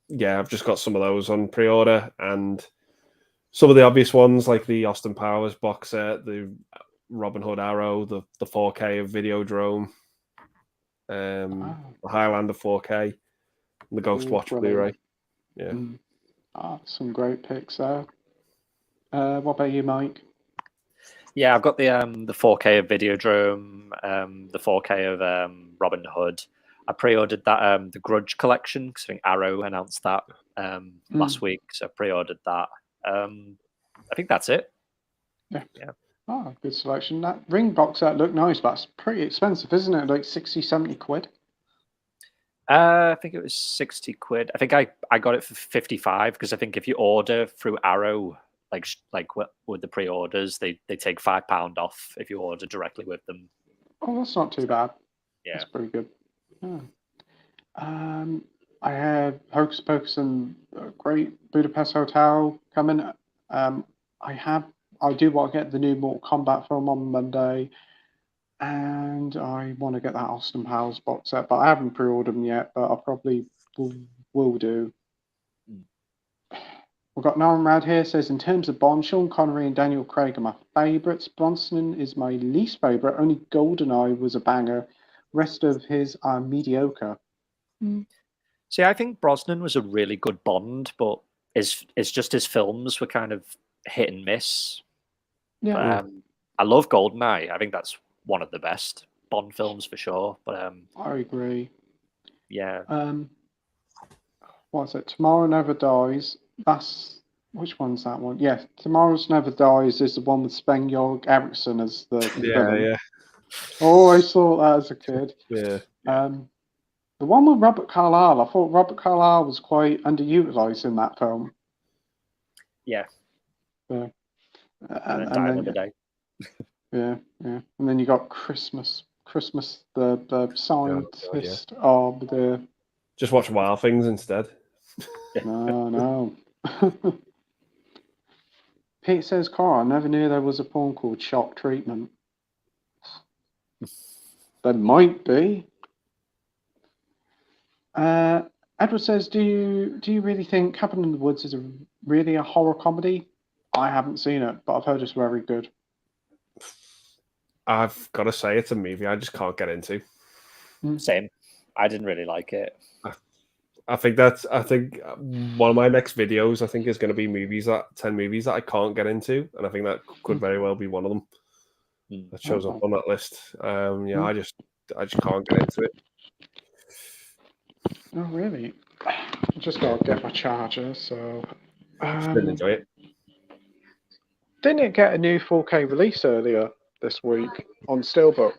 yeah, I've just got some of those on pre-order, and some of the obvious ones like the Austin Powers box set, the Robin Hood Arrow, the 4K of Videodrome, the Highlander 4K, and the Ghost Watch Blu-ray. Yeah. Some great picks there. What about you, Mike? Yeah, I've got the 4K of Videodrome, the 4K of Robin Hood. I pre-ordered that the Grudge collection because I think Arrow announced that last week, so I pre-ordered that. I think that's it. Yeah. Oh, good selection. That Ring box set looked nice, but it's pretty expensive, isn't it? Like 60, 70 quid. I think it was 60 quid. I think I got it for 55 because I think if you order through Arrow, like with the pre-orders, they take £5 off if you order directly with them. Oh, that's not too bad. Yeah, that's pretty good. Yeah. I have Hocus Pocus and Great Budapest Hotel coming. I do want to get the new Mortal Kombat film on Monday, and I want to get that Austin Powers box set, but I haven't pre-ordered them yet. But I probably will do. We've got Nolan Rad here, says, in terms of Bond, Sean Connery and Daniel Craig are my favourites. Brosnan is my least favourite. Only GoldenEye was a banger. Rest of his are mediocre. See, I think Brosnan was a really good Bond, but it's just his films were kind of hit and miss. Yeah. But, I love GoldenEye. I think that's one of the best Bond films for sure. But I agree. Yeah. What's it? Tomorrow Never Dies. Which one's that one? Yeah, Tomorrow's Never Dies is the one with Sven-Göran Eriksson as the villain. Yeah. I always thought that as a kid. Yeah. The one with Robert Carlyle, I thought Robert Carlyle was quite underutilized in that film. Yeah. And and Die then Another Day. yeah, and then you got Christmas, the scientist of the Just watch Wild Things instead. no. Pete says, Carl, I never knew there was a porn called Shock Treatment. There might be. Edward says, do you really think Cabin in the Woods is really a horror comedy? I haven't seen it, but I've heard it's very good. I've got to say, it's a movie I just can't get into. Same. I didn't really like it. I think one of my next videos, I think, is going to be 10 movies that I can't get into, and I think that could very well be one of them that shows up on that list. I just can't get into it. Oh, really? I just got to get my charger, so... Just didn't enjoy it. Didn't it get a new 4K release earlier this week on Steelbook?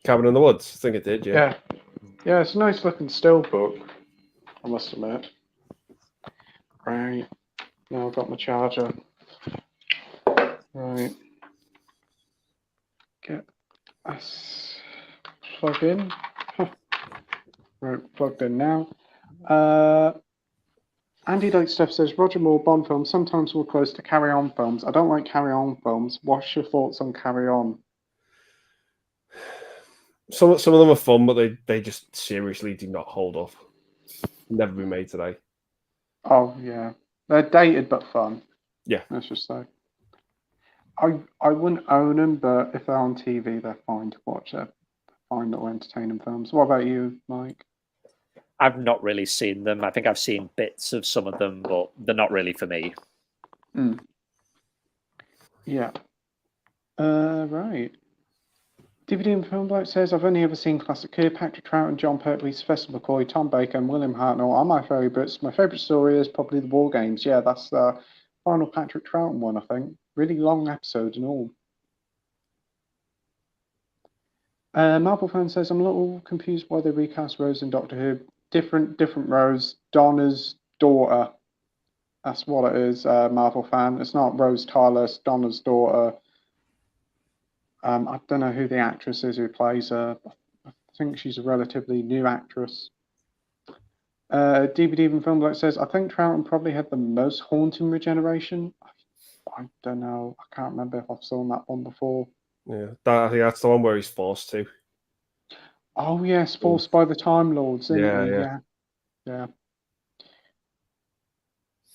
Cabin in the Woods, I think it did, yeah. Yeah, it's a nice looking Steelbook, I must admit. Right, now I've got my charger. Right. Get us plug in. Right, plugged in now. Andy Lake Stuff says, Roger Moore Bond films sometimes were close to Carry On films. I don't like Carry On films. What's your thoughts on Carry On? Some of them are fun, but they just seriously do not hold up. Never been made today. Oh, yeah. They're dated but fun. Yeah. Let's just say. I wouldn't own them, but if they're on TV, they're fine to watch. They're fine little entertaining films. What about you, Mike? I've not really seen them. I think I've seen bits of some of them, but they're not really for me. Yeah. Right. DVD and Film Bloke says, I've only ever seen Classic Who, Patrick Troughton, John Pertwee, Sylvester McCoy, Tom Baker, and William Hartnell are my favourites. My favourite story is probably the War Games. Yeah, that's the final Patrick Troughton one, I think. Really long episode and all. Marble Fan says, I'm a little confused why they recast Rose in Doctor Who. Different Rose, Donna's daughter. That's what it is, Marvel Fan. It's not Rose Tyler, it's Donna's daughter. I don't know who the actress is who plays her. I think she's a relatively new actress. DVD and Film Bloke says, I think Troughton probably had the most haunting regeneration. I don't know. I can't remember if I've seen that one before. Yeah, I think that's the one where he's forced to. Oh, yes, forced by the Time Lords, isn't he? Yeah.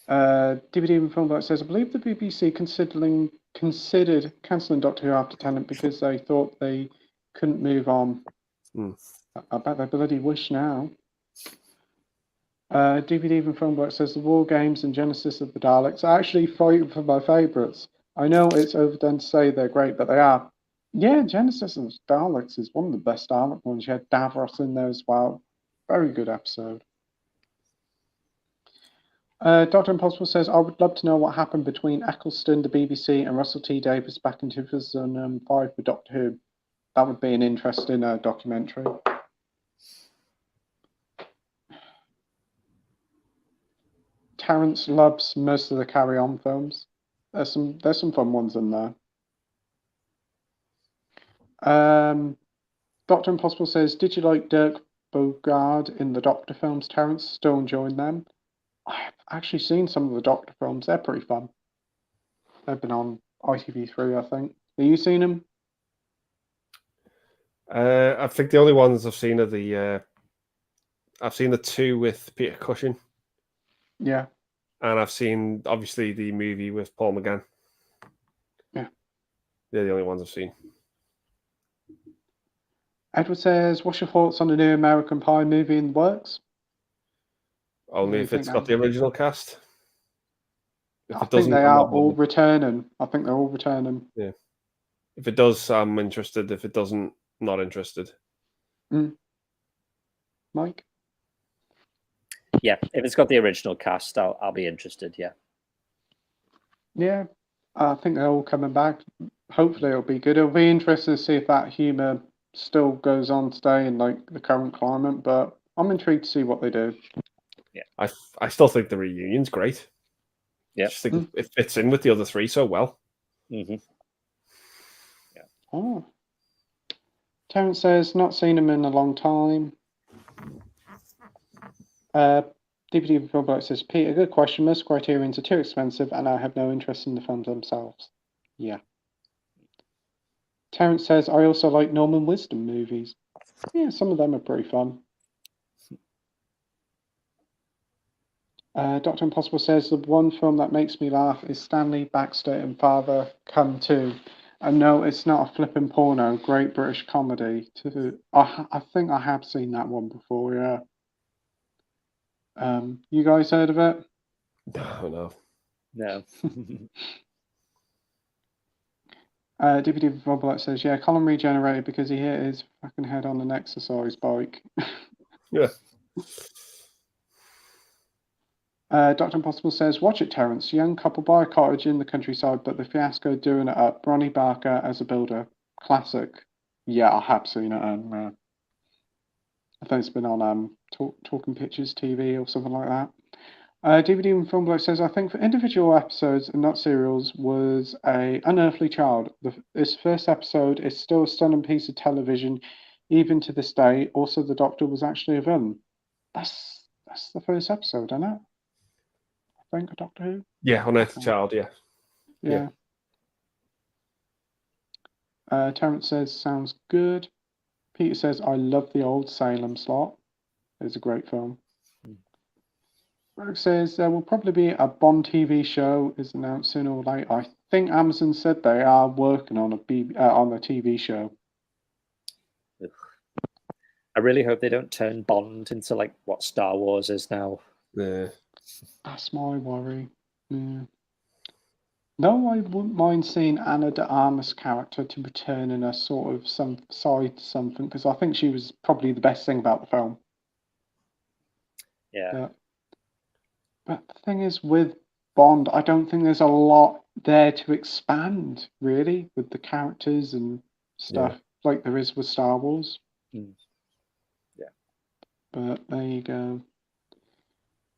DVD and Film Bloke says, I believe the BBC considered cancelling Doctor Who after Tennant because they thought they couldn't move on. I bet they bloody wish now. DVD and Film Bloke says, the War Games and Genesis of the Daleks are actually fighting for my favourites. I know it's overdone to say they're great, but they are. Yeah, Genesis of the Daleks is one of the best Dalek ones. You had Davros in there as well. Very good episode. Dr. Impossible says, I would love to know what happened between Eccleston, the BBC, and Russell T Davies back in 2005 with Doctor Who. That would be an interesting documentary. Terence loves most of the Carry On films. There's some fun ones in there. Dr. Impossible says, did you like Dirk Bogarde in the Doctor films, Terence? Still enjoying them? I've actually seen some of the Doctor films. They're pretty fun. They've been on ITV3, I think. Have you seen them? I think the only ones I've seen are I've seen the two with Peter Cushing. Yeah. And I've seen, obviously, the movie with Paul McGann. Yeah. They're the only ones I've seen. Edward says, what's your thoughts on the new American Pie movie in the works? Only if it's got the original cast. I think they are all returning. I think they're all returning. Yeah. If it does, I'm interested. If it doesn't, not interested. Mike? Yeah, if it's got the original cast, I'll be interested, yeah. Yeah, I think they're all coming back. Hopefully it'll be good. It'll be interesting to see if that humour still goes on today in like the current climate, but I'm intrigued to see what they do. Yeah, I still think the reunion's great. Yeah. I just think it fits in with the other three so well. Mm-hmm. Oh. Terence says, not seen him in a long time. DVD Roblox says, Peter, good question. Most Criterions are too expensive and I have no interest in the films themselves. Yeah. Terence says, I also like Norman Wisdom movies. Yeah, some of them are pretty fun. Dr. Impossible says, the one film that makes me laugh is Stanley Baxter and Father Come To. And no, it's not a flippin' porno, great British comedy. I think I have seen that one before, yeah. You guys heard of it? No. No. DVD Roblox says, yeah, Colin regenerated because he hit his fucking head on an exercise bike. Yeah. Dr. Impossible says, watch it, Terence. Young couple buy a cottage in the countryside, but the fiasco doing it up. Ronnie Barker as a builder. Classic. Yeah, I have seen it. I think it's been on Talking Pictures TV or something like that. DVD and Film Bloke says, I think for individual episodes and not serials was a Unearthly Child. This first episode is still a stunning piece of television, even to this day. Also, the Doctor was actually a villain. That's the first episode, isn't it? I think, Doctor Who? Yeah, Unearthly Child, yeah. Yeah. Terence says, sounds good. Peter says, I love the old Salem slot. It's a great film. Greg says, there will probably be a Bond TV show is announced sooner or later. I think Amazon said they are working on a TV show. Ugh. I really hope they don't turn Bond into like what Star Wars is now. Yeah. That's my worry. Yeah. No, I wouldn't mind seeing Anna de Armas' character to return in a sort of some side to something, because I think she was probably the best thing about the film. Yeah. But the thing is, with Bond, I don't think there's a lot there to expand, really, with the characters and stuff like there is with Star Wars. Mm. Yeah. But there you go.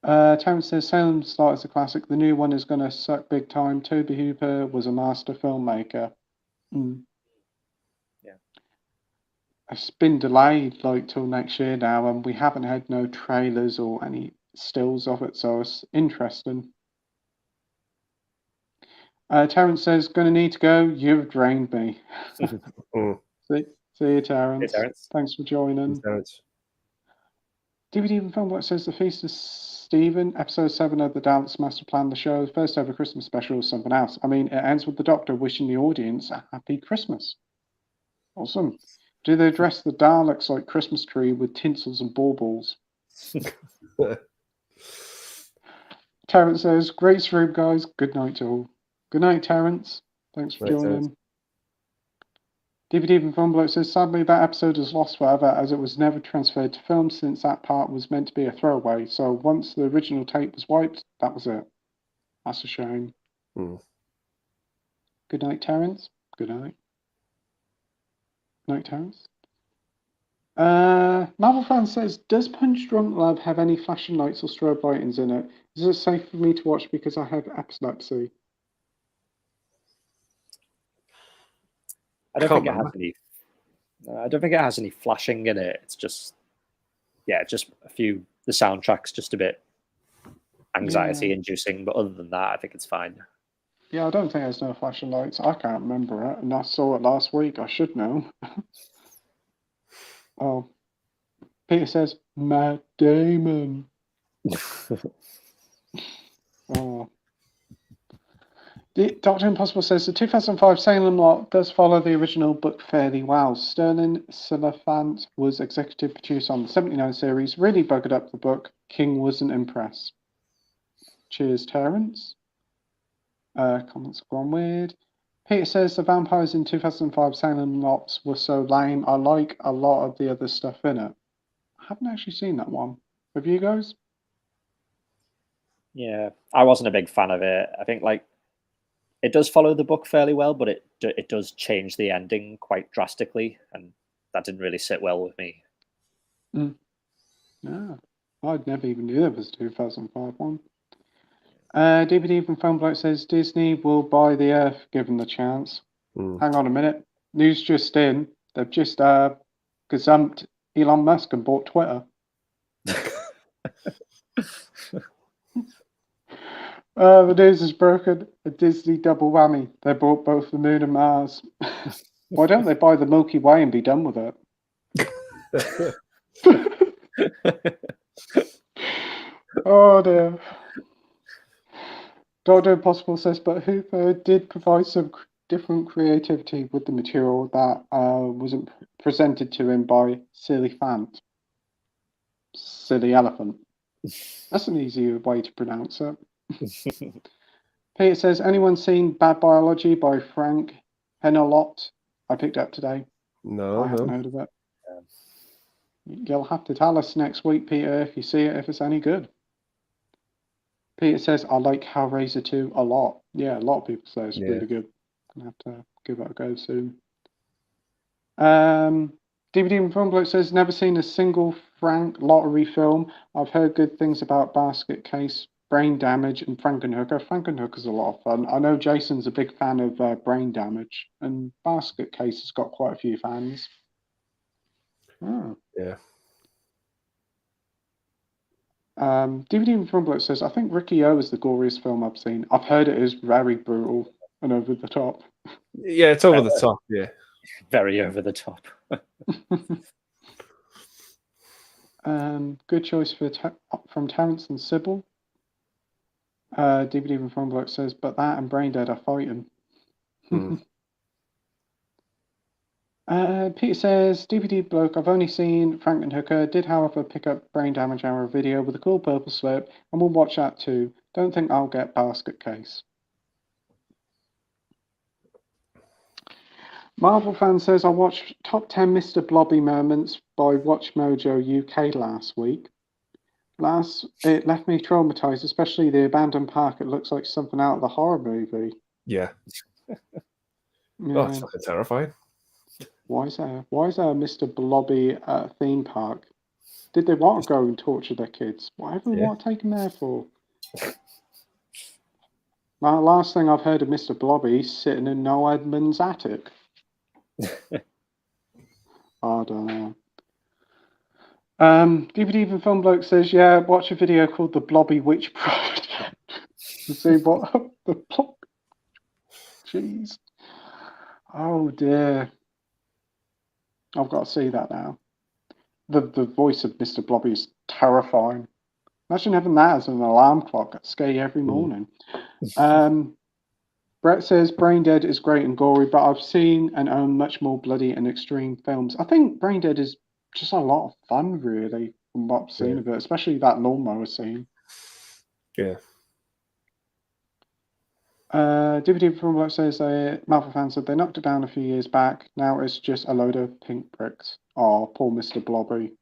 Terence says, Salem Slot is a classic. The new one is going to suck big time. Toby Hooper was a master filmmaker. Mm. Yeah. It's been delayed like till next year now, and we haven't had no trailers or any stills of it, so it's interesting. Terence says, gonna need to go. You've drained me. See you, Terence. Hey, Terence. Thanks for joining. Terence. DVD and Film Block says, The Feast of Stephen, episode 7 of the Dallas Master Plan, the show, first ever Christmas special, or something else. I mean, it ends with the Doctor wishing the audience a happy Christmas. Awesome. Do they dress the Daleks like Christmas tree with tinsels and baubles? Terence says, great stream, guys. Good night to all. Good night, Terence. Thanks for joining. DVD and Film Bloke says, sadly, that episode is lost forever as it was never transferred to film since that part was meant to be a throwaway. So once the original tape was wiped, that was it. That's a shame. Mm. Good night, Terence. Good night. Night, Terence. Marvel fan says, does Punch Drunk Love have any flashing lights or strobe lightings in it? Is it safe for me to watch because I have epilepsy? I don't think it has any. I don't think it has any flashing in it. It's just, just a few. The soundtrack's just a bit anxiety-inducing, but other than that, I think it's fine. Yeah, I don't think there's no flashing lights. I can't remember it, and I saw it last week. I should know. Oh, Peter says, Matt Damon. Oh. Dr. Impossible says, the 2005 Salem Lot does follow the original book fairly well. Sterling Silliphant was executive producer on the 79 series, really buggered up the book. King wasn't impressed. Cheers, Terence. Comments have gone weird. Peter says, the vampires in 2005 Salem Lots were so lame. I like a lot of the other stuff in it. I haven't actually seen that one. Have you guys? Yeah, I wasn't a big fan of it. I think it does follow the book fairly well, but it does change the ending quite drastically, and that didn't really sit well with me. Yeah, I'd never even knew there was a 2005 one. DVD from Film Bloke says Disney will buy the Earth given the chance. Hang on a minute. News just in. They've just gazumped Elon Musk and bought Twitter. The news is broken. A Disney double whammy. They bought both the Moon and Mars. Why don't they buy the Milky Way and be done with it? Oh dear. Dr. Impossible says, but Hooper did provide some different creativity with the material that wasn't presented to him by Silly Fant. Silly Elephant. That's an easier way to pronounce it. Peter says, anyone seen Bad Biology by Frank Henelot? I picked up today. No, I haven't heard of it. You'll have to tell us next week, Peter, if you see it, if it's any good. Peter says, I like Hellraiser 2 a lot. Yeah, a lot of people say it's really good. I'm going to have to give it a go soon. DVD and Film Bloke says, never seen a single Frank Lottery film. I've heard good things about Basket Case, Brain Damage, and Frankenhooker. Frankenhooker's a lot of fun. I know Jason's a big fan of Brain Damage, and Basket Case has got quite a few fans. Oh. Yeah. DVD and Film Bloke says, I think Ricky O is the goriest film I've seen. I've heard it is very brutal and over the top. Yeah, it's over the top, yeah. Very over the top. Good choice from Terrence and Sybil. DVD and Film Bloke says, but that and Braindead are fighting. Peter says, DVD Bloke, I've only seen Frankenhooker, did however pick up Brain Damage Hour video with a cool purple slip, and we'll watch that too. Don't think I'll get Basket Case. Marvel Fan says, I watched Top 10 Mr. Blobby Moments by Watch Mojo UK last week. It left me traumatized, especially the abandoned park. It looks like something out of the horror movie. Yeah. Oh, it's fucking terrifying. Why is there a Mr. Blobby theme park? Did they want to go and torture their kids? Whatever they want to take them there for? My last thing I've heard of Mr. Blobby sitting in Noah Edmonds' attic. I don't know. DVD Even Film Bloke says, yeah, watch a video called The Blobby Witch Project to see what the plot. Jeez. Oh dear. I've got to see that now. The voice of Mr. Blobby is terrifying. Imagine having that as an alarm clock. That'd scare you every morning. Brett says Brain Dead is great and gory, but I've seen and own much more bloody and extreme films. I think Brain Dead is just a lot of fun, really, from what I've seen of it, especially that lawnmower scene. Yeah. DVD from what says Marvel fans said they knocked it down a few years back. Now it's just a load of pink bricks. Oh, poor Mr. Blobby.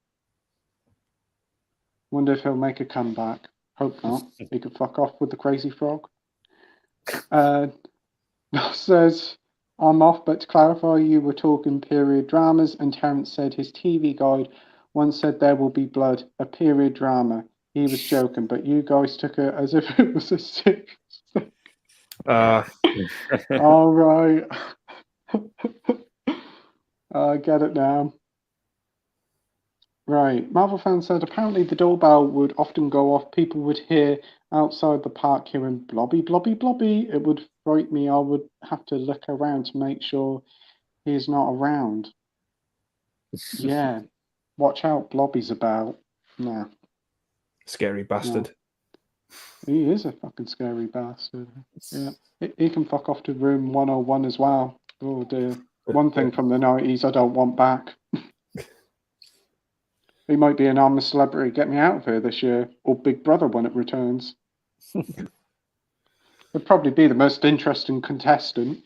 Wonder if he'll make a comeback. Hope not. He could fuck off with the crazy frog. Says, I'm off, but to clarify, you were talking period dramas, and Terrence said his TV guide once said there will be blood, a period drama. He was joking, but you guys took it as if it was a sick. All right. I get it now. Right. Marvel fan said apparently the doorbell would often go off. People would hear outside the park hearing blobby, blobby, blobby. It would frighten me. I would have to look around to make sure he's not around. Yeah. Watch out, Blobby's about. Nah. Scary bastard. No. He is a fucking scary bastard. Yeah. He can fuck off to room 101 as well. Oh dear. One thing from the 90s I don't want back. He might be an I'm a Celebrity, Get Me Out of Here this year, or Big Brother when it returns. Would probably be the most interesting contestant.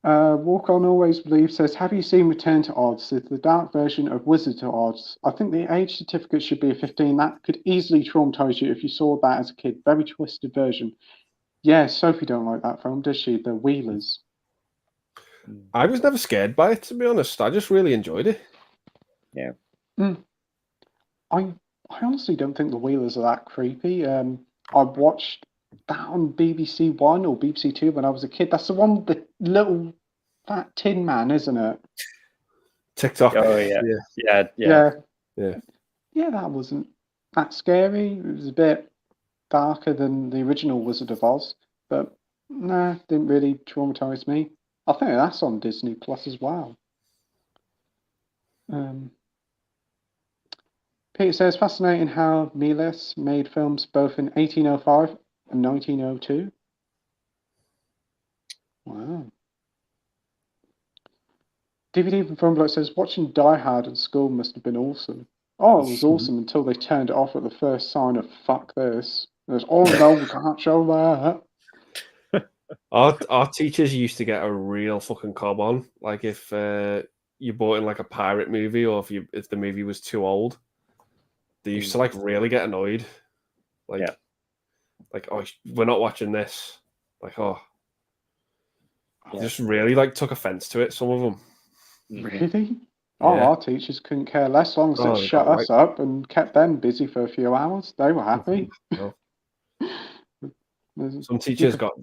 Walk On Always Believe says, have you seen Return to Oz? It's the dark version of Wizard to Oz. I think the age certificate should be a 15. That could easily traumatize you if you saw that as a kid. Very twisted version. Yeah, Sophie don't like that film, does she? The Wheelers. I was never scared by it, to be honest. I just really enjoyed it. Yeah. I honestly don't think the Wheelers are that creepy. I've watched that on BBC One or BBC Two when I was a kid? That's the one with the little fat tin man, isn't it? TikTok. Oh yeah, yeah, yeah. Yeah, that wasn't that scary. It was a bit darker than the original Wizard of Oz, but nah, didn't really traumatize me. I think that's on Disney Plus as well. Peter says, fascinating how Miles made films both in 1805 and 1902. Wow. DVD from Filmblock says, watching Die Hard at school must have been awesome. Oh, it was awesome until they turned it off at the first sign of fuck this. There's, oh no, we can't show that. Our teachers used to get a real fucking cob on. Like if you bought in like a pirate movie, or if the movie was too old, they used to like really get annoyed. Like, oh, we're not watching this. Like, oh, just really like took offense to it. Some of them. Really? Oh, our teachers couldn't care less, as long as it shut us up and kept them busy for a few hours. They were happy. No. Some teachers got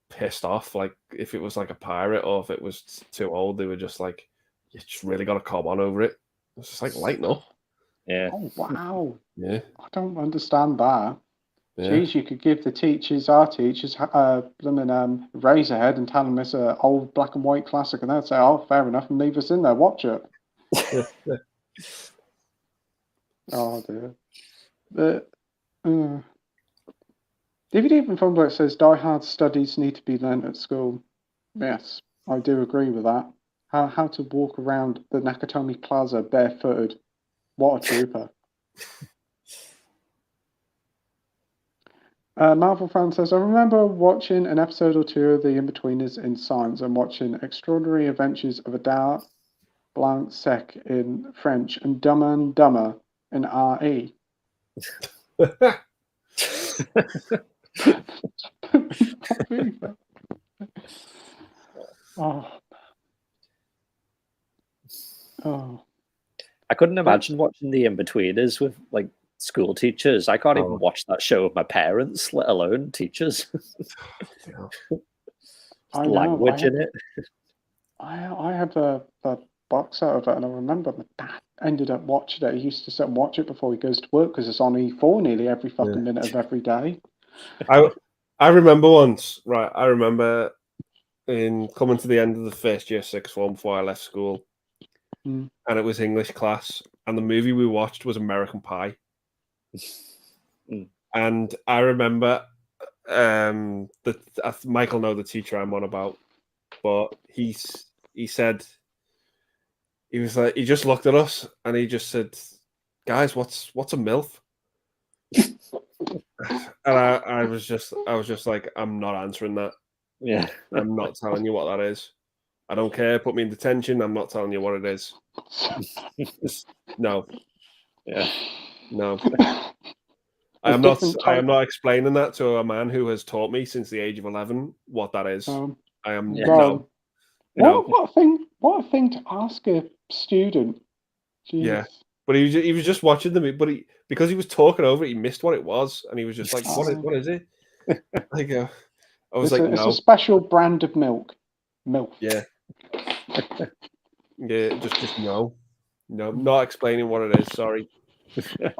pissed off, like if it was like a pirate or if it was too old, they were just like, you just really got a cob on over it. It's just like lighten up. Yeah. Oh wow. Yeah. I don't understand that. Yeah. Jeez, you could give our teachers, blooming Razorhead and tell them it's an old black and white classic, and they'd say, "Oh, fair enough," and leave us in there, watch it. Oh dear. But DVD from Filmblock says Die Hard studies need to be learnt at school. Yes, I do agree with that. How to walk around the Nakatomi Plaza barefooted. What a trooper. Marvel fan says, I remember watching an episode or two of The In-Betweeners in Science and watching Extraordinary Adventures of Adele Blanc Sec in French and Dumber and Dumber in RE. Oh. I couldn't imagine watching The In-Betweeners with like school teachers. I can't even watch that show with my parents, let alone teachers. Language in it. I have a box out of it, and I remember my dad ended up watching it. He used to sit and watch it before he goes to work because it's on E4 nearly every fucking minute of every day. I remember once, right? I remember in coming to the end of the first year sixth form before I left school, and it was English class, and the movie we watched was American Pie. And I remember Michael know the teacher I'm on about, but he said, he was like, he just looked at us and he just said, guys, what's a MILF? And I was just like, I'm not answering that. Yeah. I'm not telling you what that is. I don't care. Put me in detention. I'm not telling you what it is. Just, no. Yeah. No. I am not explaining that to a man who has taught me since the age of 11 what that is. I am no. What a thing to ask a student. Jeez. Yeah. But he was just watching the movie, but because he was talking over it, he missed what it was, and he was just like, what is it? Like I was no. It's a special brand of milk. Yeah. Yeah, just no. No, not explaining what it is, sorry.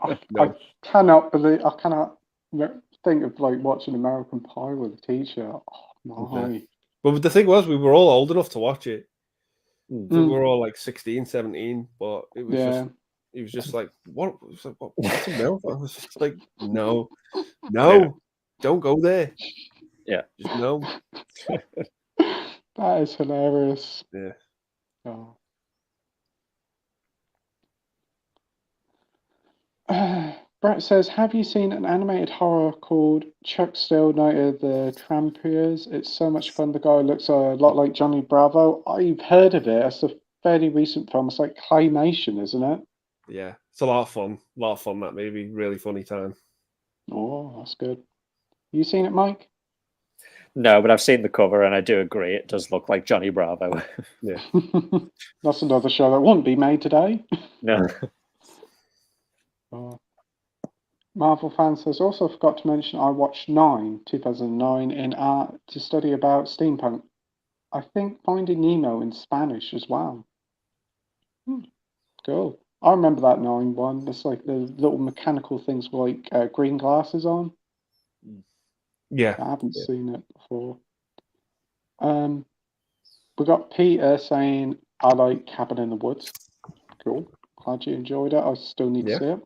I cannot think of like watching American Pie with a teacher. Oh my. Okay. But the thing was, we were all old enough to watch it. We were all like 16, 17, but it was he was just like, what's a MILF? I was just like, no, don't go there. Yeah. Just no. That is hilarious. Yeah. Oh. Brett says, have you seen an animated horror called Chuck Still Noted the Trampiers? It's so much fun. The guy looks a lot like Johnny Bravo. I've heard of it. It's a fairly recent film. It's like claymation, isn't it? Yeah, it's a lot of fun. A lot of fun, that movie. Really funny time. Oh, that's good. You seen it, Mike? No, but I've seen the cover and I do agree. It does look like Johnny Bravo. Yeah. That's another show that wouldn't be made today. No. Oh. Marvel fan says, also forgot to mention I watched 2009, in art to study about steampunk. I think Finding Nemo in Spanish as well. Cool. I remember that 9 one. It's like the little mechanical things with like green glasses on. Yeah. I haven't seen it before. We got Peter saying, I like Cabin in the Woods. Cool. Glad you enjoyed it. I still need to see it.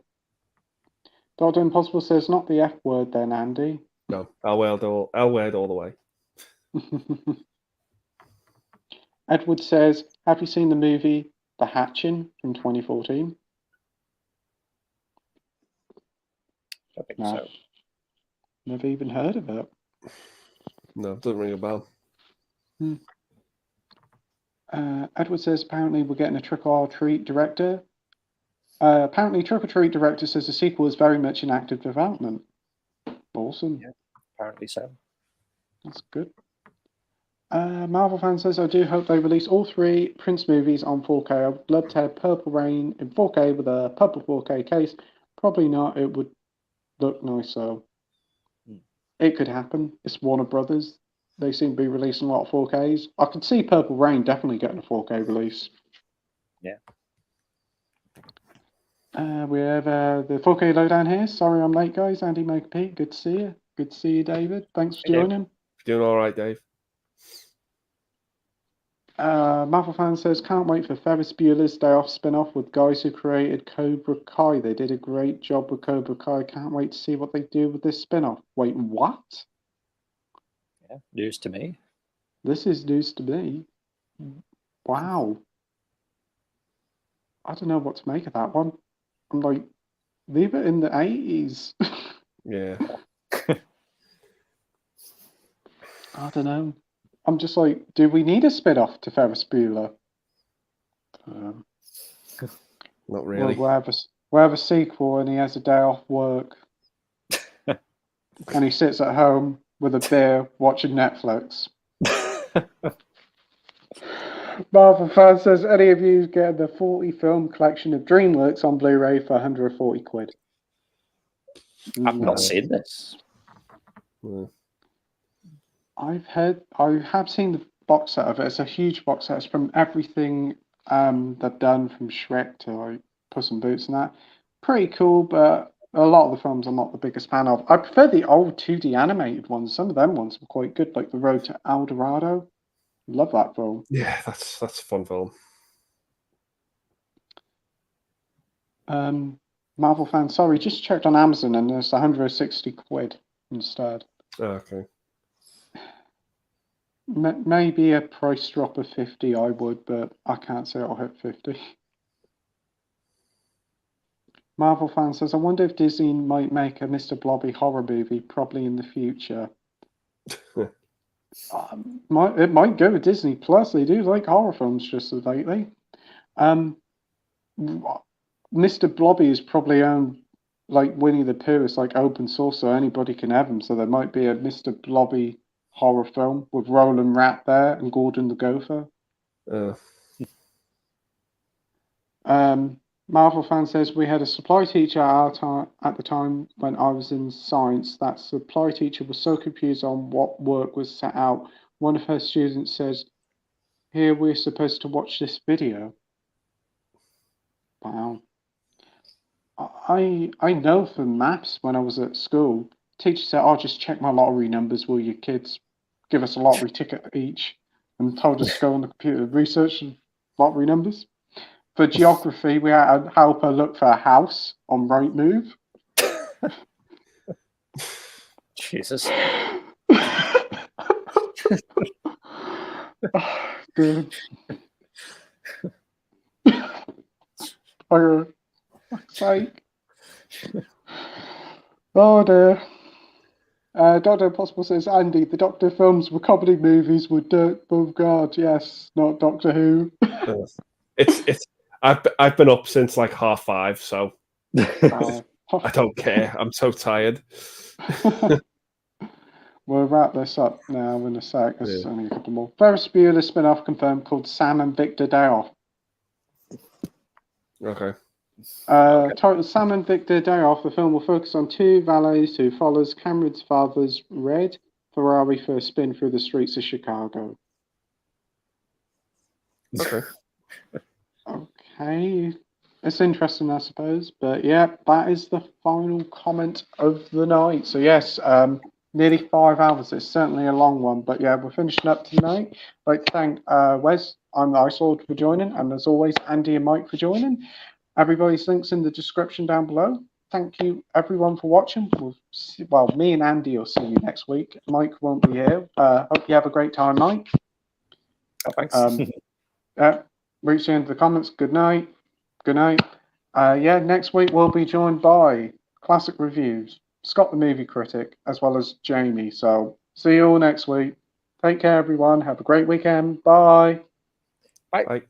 Dr. Impossible says, not the F word then, Andy. No, L word all the way. Edward says, have you seen the movie The Hatching from 2014? I think No. so. Never even heard of it. No, doesn't ring a bell. Edward says, apparently we're getting a Trick or Treat director. Apparently Trick or Treat director says the sequel is very much in active development. Awesome. Yeah, apparently so. That's good. Marvel fan says, I do hope they release all 3 Prince movies on 4K. I would love to have Purple Rain in 4K with a purple 4K case. Probably not. It would look nice, so it could happen. It's Warner Brothers. They seem to be releasing a lot of 4Ks. I could see Purple Rain definitely getting a 4K release. Yeah. We have the 4K lowdown here. Sorry I'm late, guys. Andy Maker Pete, good to see you. Good to see you, David. Thanks for joining. Doing all right, Dave. Marvel fan says, can't wait for Ferris Bueller's Day Off spin-off with guys who created Cobra Kai. They did a great job with Cobra Kai. Can't wait to see what they do with this spin-off. Wait, what? Yeah, news to me. This is news to me. Wow. I don't know what to make of that one. I'm like, leave it in the 80s. Yeah. I don't know. I'm just like, do we need a spin-off to Ferris Bueller? Not really. We'll have a sequel and he has a day off work. And he sits at home with a beer watching Netflix. Marvel fan says, any of you get the 40 film collection of DreamWorks on Blu-ray for 140 quid? I've not seen this. Yeah. I have seen the box set of it. It's a huge box set. It's from everything they've done, from Shrek to like Puss in Boots and that. Pretty cool, but a lot of the films I'm not the biggest fan of. I prefer the old 2D animated ones. Some of them ones were quite good, like The Road to El Dorado. Love that film. Yeah, that's a fun film. Marvel fan, sorry, just checked on Amazon and there's 160 quid instead. Oh, okay. Maybe a price drop of 50 I would, but I can't say it'll hit 50. Marvel fan says, I wonder if Disney might make a Mr. Blobby horror movie, probably in the future. It might go with Disney Plus. They do like horror films just as lately. Mr. Blobby is probably owned like Winnie the Pooh. It's like open source, so anybody can have them. So there might be a Mr. Blobby horror film with Roland Rat there and Gordon the Gopher. Marvel fan says, we had a supply teacher at the time when I was in science. That supply teacher was so confused on what work was set out. One of her students says, here we're supposed to watch this video. Wow. I know from maths when I was at school, teacher said, oh, just check my lottery numbers, will you kids? Give us a lottery ticket each. And told us to go on the computer and research lottery numbers. For geography, we had to help her look for a house on Rightmove. Jesus. Oh, good. For fuck's sake. Oh dear. Dr. Impossible says, Andy, the Doctor films were comedy movies with Dirk Bogarde. Yes, not Doctor Who. I've been up since like 5:30, so I don't care. I'm so tired. We'll wrap this up now in a sec. There's only a couple more. Ferris Bueller spin-off confirmed called Sam and Victor Day Off. Okay. Titled Sam and Victor Day Off. The film will focus on two valets who follows Cameron's father's red Ferrari for a spin through the streets of Chicago. Okay. Okay. It's interesting, I suppose. But yeah, that is the final comment of the night. So yes, nearly 5 hours. It's certainly a long one. But yeah, we're finishing up tonight. I'd like to thank Wes and Icelord for joining, and as always, Andy and Mike for joining. Everybody's links in the description down below. Thank you, everyone, for watching. Well, me and Andy will see you next week. Mike won't be here. Hope you have a great time, Mike. Oh, thanks. Reach the end of the comments. Good night. Good night. Yeah, next week we'll be joined by Classic Reviews, Scott the Movie Critic, as well as Jamie. So see you all next week. Take care, everyone. Have a great weekend. Bye. Bye. Bye.